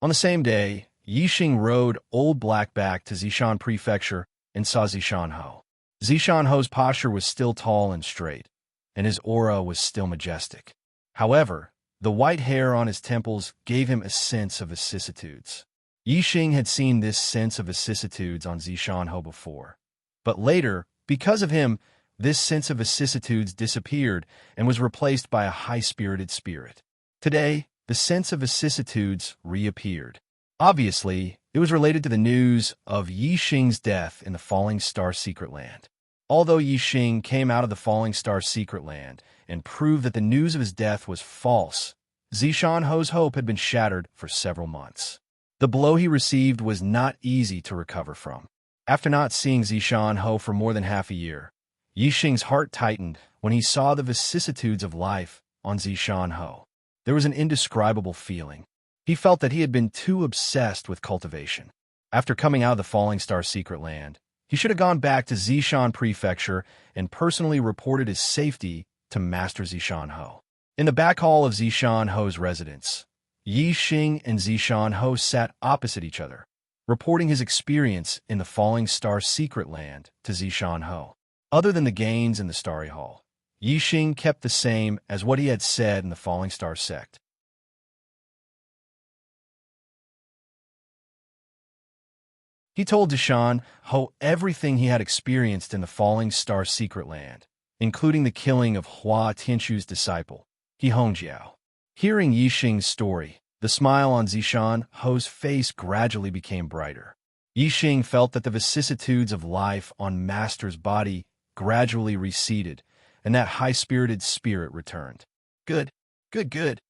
On the same day, Yixing rode Old Blackback to Zishan Prefecture and saw Zishan Ho. Zishan Ho's posture was still tall and straight, and his aura was still majestic. However, the white hair on his temples gave him a sense of vicissitudes. Yixing had seen this sense of vicissitudes on Zishan Ho before. But later, because of him, this sense of vicissitudes disappeared and was replaced by a high-spirited spirit. Today, the sense of vicissitudes reappeared. Obviously, it was related to the news of Yixing's death in the Falling Star Secret Land. Although Yixing came out of the Falling Star Secret Land and proved that the news of his death was false, Zishan Ho's hope had been shattered for several months. The blow he received was not easy to recover from. After not seeing Zishan Ho for more than half a year, Yixing's heart tightened when he saw the vicissitudes of life on Zishan Ho. There was an indescribable feeling. He felt that he had been too obsessed with cultivation. After coming out of the Falling Star secret land, he should have gone back to Zishan Prefecture and personally reported his safety to Master Zishan Ho. In the back hall of Zishan Ho's residence, Yixing and Zishan Ho sat opposite each other, reporting his experience in the Falling Star secret land to Zishan Ho. Other than the gains in the Starry Hall, Yixing kept the same as what he had said in the Falling Star sect. He told Zishan Ho everything he had experienced in the Falling Star secret land, including the killing of Hua Tianchu's disciple, He Hongjiao. Hearing Yixing's story, the smile on Zishan Ho's face gradually became brighter. Yixing felt that the vicissitudes of life on Master's body gradually receded, and that high-spirited spirit returned. Good, good, good.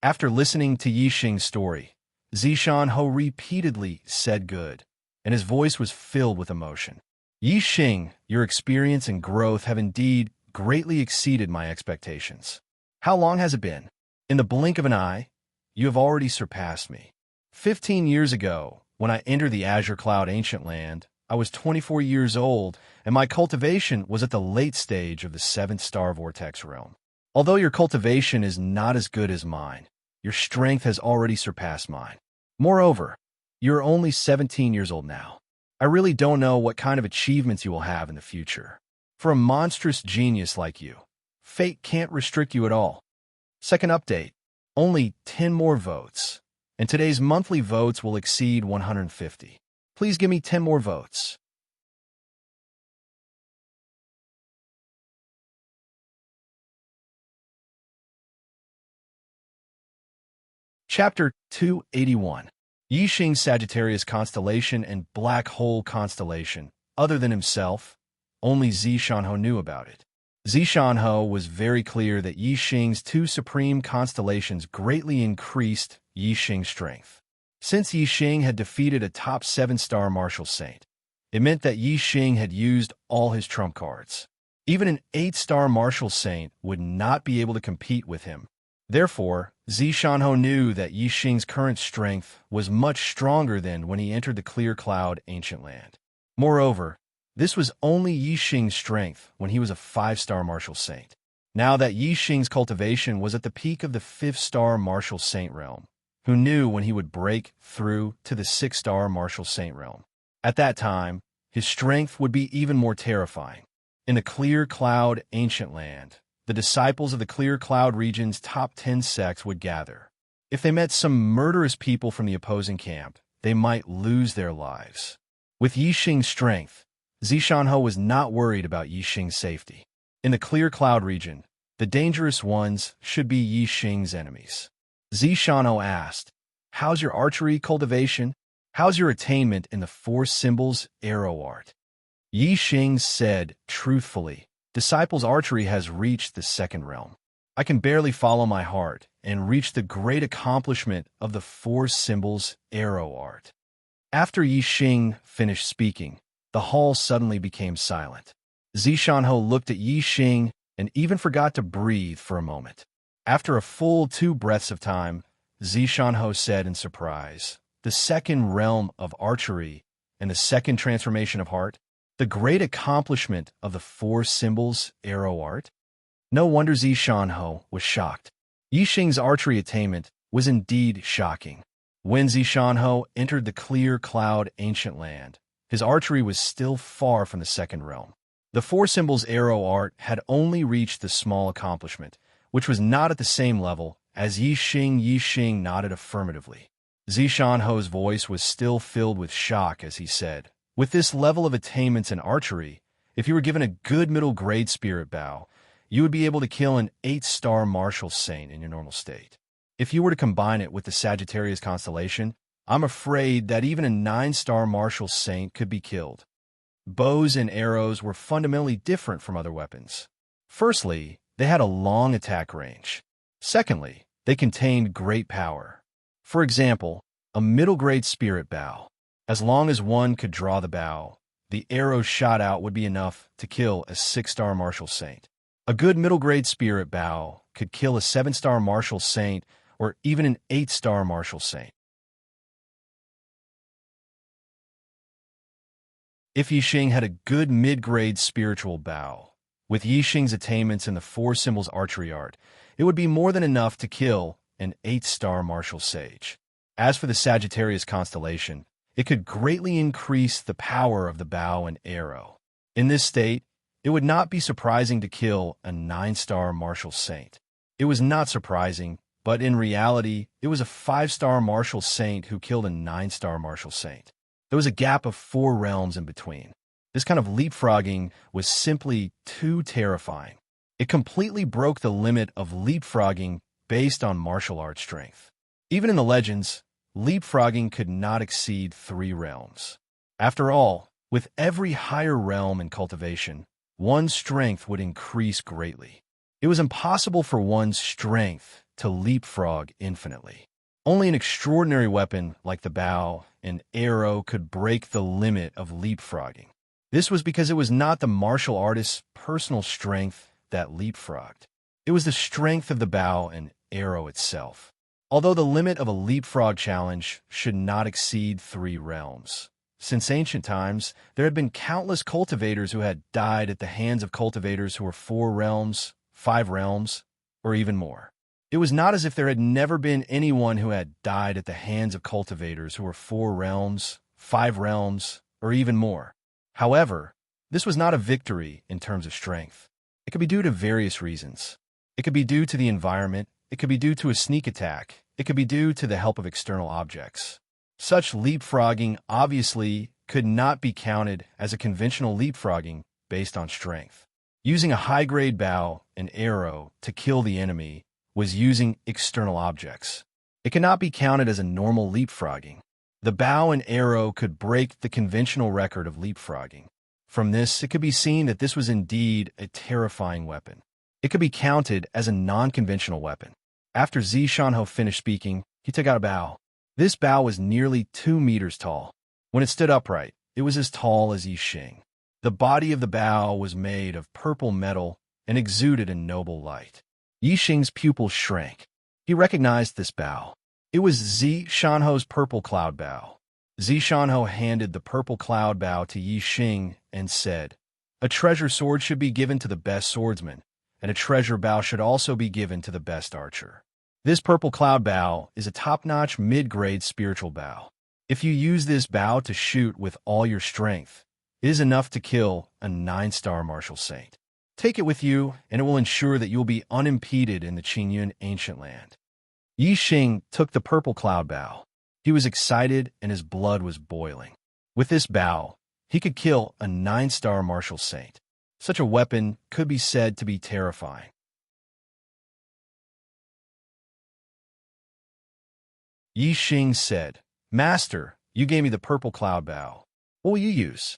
After listening to Yixing's story, Zishan Ho repeatedly said good, and his voice was filled with emotion. Yixing, your experience and growth have indeed greatly exceeded my expectations. How long has it been? In the blink of an eye, you have already surpassed me. 15 years ago, when I entered the Azure Cloud Ancient Land, I was 24 years old, and my cultivation was at the late stage of the 7th Star Vortex realm. Although your cultivation is not as good as mine, your strength has already surpassed mine. Moreover, you're only 17 years old now. I really don't know what kind of achievements you will have in the future. For a monstrous genius like you, fate can't restrict you at all. Second update, only 10 more votes, and today's monthly votes will exceed 150. Please give me 10 more votes. Chapter 281. Yixing's Sagittarius Constellation and Black Hole Constellation. Other than himself, only Zishan Ho knew about it. Zishan Ho was very clear that Yixing's two supreme constellations greatly increased Yixing's strength. Since Yixing had defeated a top 7-star martial saint, it meant that Yixing had used all his trump cards. Even an 8-star martial saint would not be able to compete with him. Therefore, Zishan Ho knew that Yixing's current strength was much stronger than when he entered the Clear Cloud Ancient Land. Moreover, this was only Yixing's strength when he was a 5-star martial saint. Now that Yixing's cultivation was at the peak of the 5th-star martial saint realm, who knew when he would break through to the 6-star martial saint realm? At that time, his strength would be even more terrifying. In the Clear Cloud Ancient Land, the disciples of the Clear Cloud region's top 10 sects would gather. If they met some murderous people from the opposing camp, they might lose their lives. With Yixing's strength, Zishan Ho was not worried about Yixing's safety. In the Clear Cloud region, the dangerous ones should be Yixing's enemies. Zishan Ho asked, "How's your archery cultivation? How's your attainment in the 4 symbols arrow art?" Yixing said, truthfully, "Disciples' archery has reached the 2nd realm. I can barely follow my heart and reach the great accomplishment of the 4 symbols arrow art." After Yixing finished speaking, the hall suddenly became silent. Zishan Ho looked at Yixing and even forgot to breathe for a moment. After a full 2 breaths of time, Zishan Ho said in surprise, "The 2nd realm of archery and the 2nd transformation of heart? The great accomplishment of the 4 symbols arrow art?" No wonder Zishan Ho was shocked. Yixing's archery attainment was indeed shocking. When Zishan Ho entered the Clear Cloud Ancient Land, his archery was still far from the 2nd realm. The 4 symbols arrow art had only reached the small accomplishment, which was not at the same level as Yixing. Yixing nodded affirmatively. Zishan Ho's voice was still filled with shock as he said, "With this level of attainments in archery, if you were given a good middle-grade spirit bow, you would be able to kill an 8-star martial saint in your normal state. If you were to combine it with the Sagittarius constellation, I'm afraid that even a 9-star martial saint could be killed." Bows and arrows were fundamentally different from other weapons. Firstly, they had a long attack range. Secondly, they contained great power. For example, a middle-grade spirit bow. As long as one could draw the bow, the arrow shot out would be enough to kill a 6-star martial saint. A good middle-grade spirit bow could kill a 7-star martial saint or even an 8-star martial saint. If Yixing had a good mid-grade spiritual bow, with Yixing's attainments in the 4 symbols archery art, it would be more than enough to kill an 8-star martial sage. As for the Sagittarius constellation, it could greatly increase the power of the bow and arrow. In this state, it would not be surprising to kill a 9-star martial saint. It was not surprising, but in reality, it was a 5-star martial saint who killed a 9-star martial saint. There was a gap of 4 realms in between. This kind of leapfrogging was simply too terrifying. It completely broke the limit of leapfrogging based on martial art strength. Even in the legends, leapfrogging could not exceed 3 realms. After all, with every higher realm in cultivation, one's strength would increase greatly. It was impossible for one's strength to leapfrog infinitely. Only an extraordinary weapon like the bow and arrow could break the limit of leapfrogging. This was because it was not the martial artist's personal strength that leapfrogged. It was the strength of the bow and arrow itself. Although the limit of a leapfrog challenge should not exceed 3 realms. Since ancient times, there had been countless cultivators who had died at the hands of cultivators who were 4 realms, 5 realms, or even more. It was not as if there had never been anyone who had died at the hands of cultivators who were 4 realms, 5 realms, or even more. However, this was not a victory in terms of strength. It could be due to various reasons. It could be due to the environment, it could be due to a sneak attack, it could be due to the help of external objects. Such leapfrogging obviously could not be counted as a conventional leapfrogging based on strength. Using a high-grade bow and arrow to kill the enemy was using external objects. It cannot be counted as a normal leapfrogging. The bow and arrow could break the conventional record of leapfrogging. From this, it could be seen that this was indeed a terrifying weapon. It could be counted as a non-conventional weapon. After Zi Shanhou finished speaking, he took out a bow. This bow was nearly 2 meters tall. When it stood upright, it was as tall as Yixing. The body of the bow was made of purple metal and exuded a noble light. Yixing's pupils shrank. He recognized this bow. It was Zi Shanhou's purple cloud bow. Zi Shanhou handed the purple cloud bow to Yixing and said, "A treasure sword should be given to the best swordsman, and a treasure bow should also be given to the best archer. This purple cloud bow is a top-notch mid-grade spiritual bow. If you use this bow to shoot with all your strength, it is enough to kill a 9-star martial saint. Take it with you, and it will ensure that you will be unimpeded in the Qingyun ancient land." Yixing took the purple cloud bow. He was excited and his blood was boiling. With this bow, he could kill a 9-star martial saint. Such a weapon could be said to be terrifying. Yixing said, "Master, you gave me the purple cloud bow. What will you use?"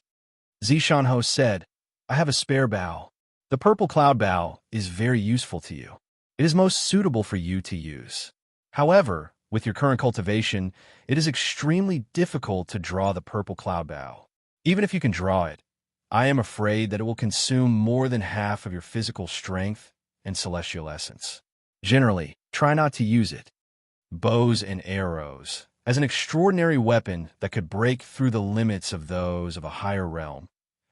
Zi Shanhou said, "I have a spare bow. The purple cloud bow is very useful to you. It is most suitable for you to use. However, with your current cultivation, it is extremely difficult to draw the purple cloud bow. Even if you can draw it, I am afraid that it will consume more than half of your physical strength and celestial essence. Generally, try not to use it." Bows and arrows, as an extraordinary weapon that could break through the limits of those of a higher realm,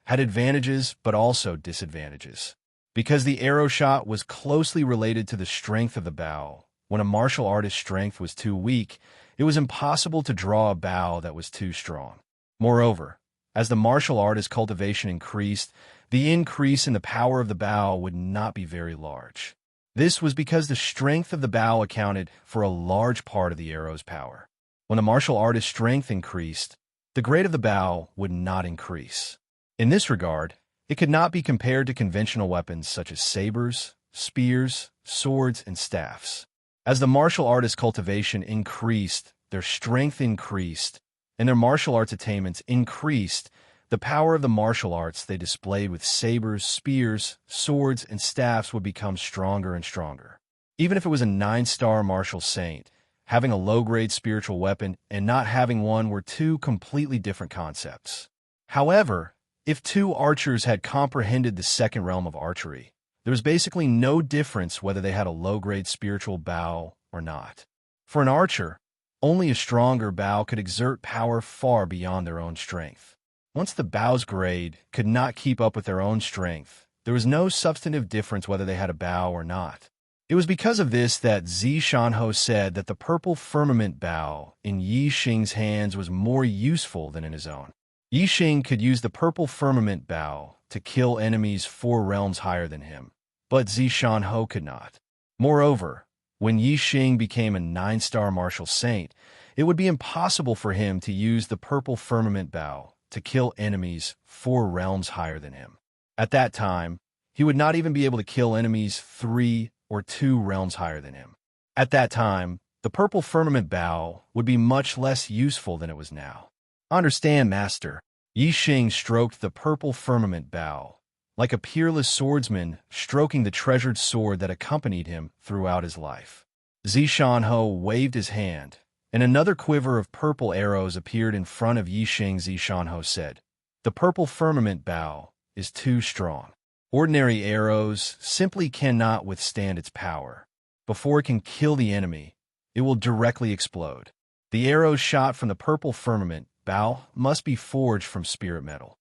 had advantages but also disadvantages. Because the arrow shot was closely related to the strength of the bow, when a martial artist's strength was too weak, it was impossible to draw a bow that was too strong. Moreover, as the martial artist's cultivation increased, the increase in the power of the bow would not be very large. This was because the strength of the bow accounted for a large part of the arrow's power. When the martial artist's strength increased, the grade of the bow would not increase. In this regard, it could not be compared to conventional weapons such as sabers, spears, swords, and staffs. As the martial artist's cultivation increased, their strength increased, and their martial arts attainments increased, the power of the martial arts they displayed with sabers, spears, swords, and staffs would become stronger and stronger. Even if it was a 9-star martial saint, having a low-grade spiritual weapon and not having one were 2 completely different concepts. However, If two archers had comprehended the second realm of archery, there was basically no difference whether they had a low-grade spiritual bow or not. For an archer, only a stronger bow could exert power far beyond their own strength. Once the bow's grade could not keep up with their own strength, there was no substantive difference whether they had a bow or not. It was because of this that Zi Shanho said that the purple firmament bow in Yi Xing's hands was more useful than in his own. Yi Xing could use the purple firmament bow to kill enemies 4 realms higher than him, but Zi Shanho could not. Moreover, when Yi Xing became a 9-star martial saint, it would be impossible for him to use the purple firmament bow to kill enemies 4 realms higher than him. At that time, he would not even be able to kill enemies 3 or 2 realms higher than him. At that time, the purple firmament bow would be much less useful than it was now. Understand, Master. Yi Xing stroked the purple firmament bow, like a peerless swordsman stroking the treasured sword that accompanied him throughout his life. Zi Shanho waved his hand, and another quiver of purple arrows appeared in front of Yi Xing. Zi Shanho said, "The purple firmament bow is too strong. Ordinary arrows simply cannot withstand its power. Before it can kill the enemy, it will directly explode. The arrows shot from the purple firmament bow must be forged from spirit metal."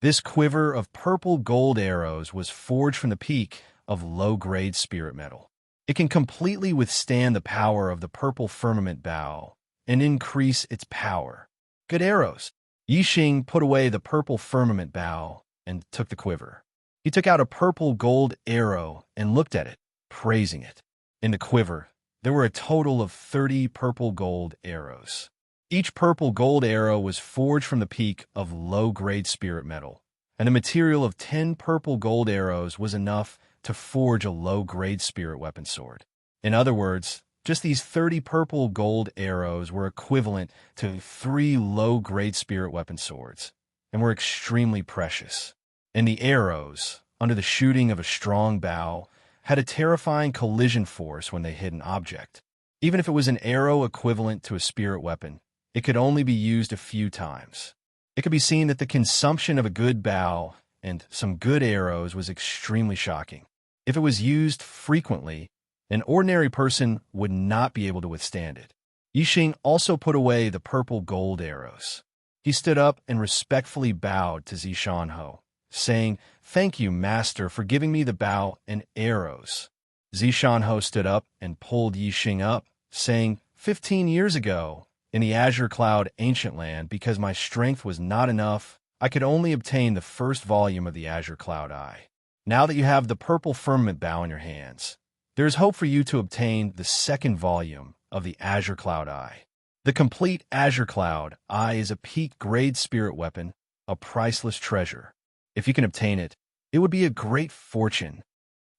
This quiver of purple gold arrows was forged from the peak of low-grade spirit metal. It can completely withstand the power of the purple firmament bow and increase its power. Good arrows. Yi Xing put away the purple firmament bow and took the quiver. He took out a purple gold arrow and looked at it, praising it. In the quiver, there were a total of 30 purple gold arrows. Each purple gold arrow was forged from the peak of low-grade spirit metal, and a material of 10 purple gold arrows was enough to forge a low-grade spirit weapon sword. In other words, just these 30 purple gold arrows were equivalent to 3 low-grade spirit weapon swords, and were extremely precious. And the arrows, under the shooting of a strong bow, had a terrifying collision force when they hit an object. Even if it was an arrow equivalent to a spirit weapon, it could only be used a few times. It could be seen that the consumption of a good bow and some good arrows was extremely shocking. If it was used frequently, an ordinary person would not be able to withstand it. Yi Xing also put away the purple gold arrows. He stood up and respectfully bowed to Zi Shanho, saying, "Thank you, Master, for giving me the bow and arrows." Zi Shanho stood up and pulled Yi Xing up, saying, 15 years ago, in the Azure Cloud Ancient Land, because my strength was not enough, I could only obtain the first volume of the Azure Cloud Eye. Now that you have the purple firmament bow in your hands, there is hope for you to obtain the second volume of the Azure Cloud Eye. The complete Azure Cloud Eye is a peak-grade spirit weapon, a priceless treasure. If you can obtain it, it would be a great fortune.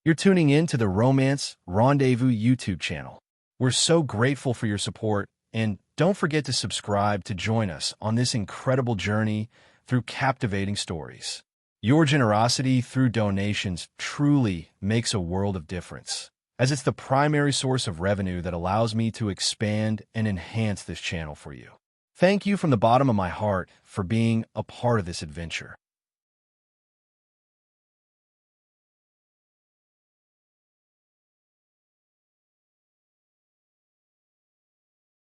You're tuning in to the Romance Rendezvous YouTube channel. We're so grateful for your support, and don't forget to subscribe to join us on this incredible journey through captivating stories. Your generosity through donations truly makes a world of difference, as it's the primary source of revenue that allows me to expand and enhance this channel for you. Thank you from the bottom of my heart for being a part of this adventure.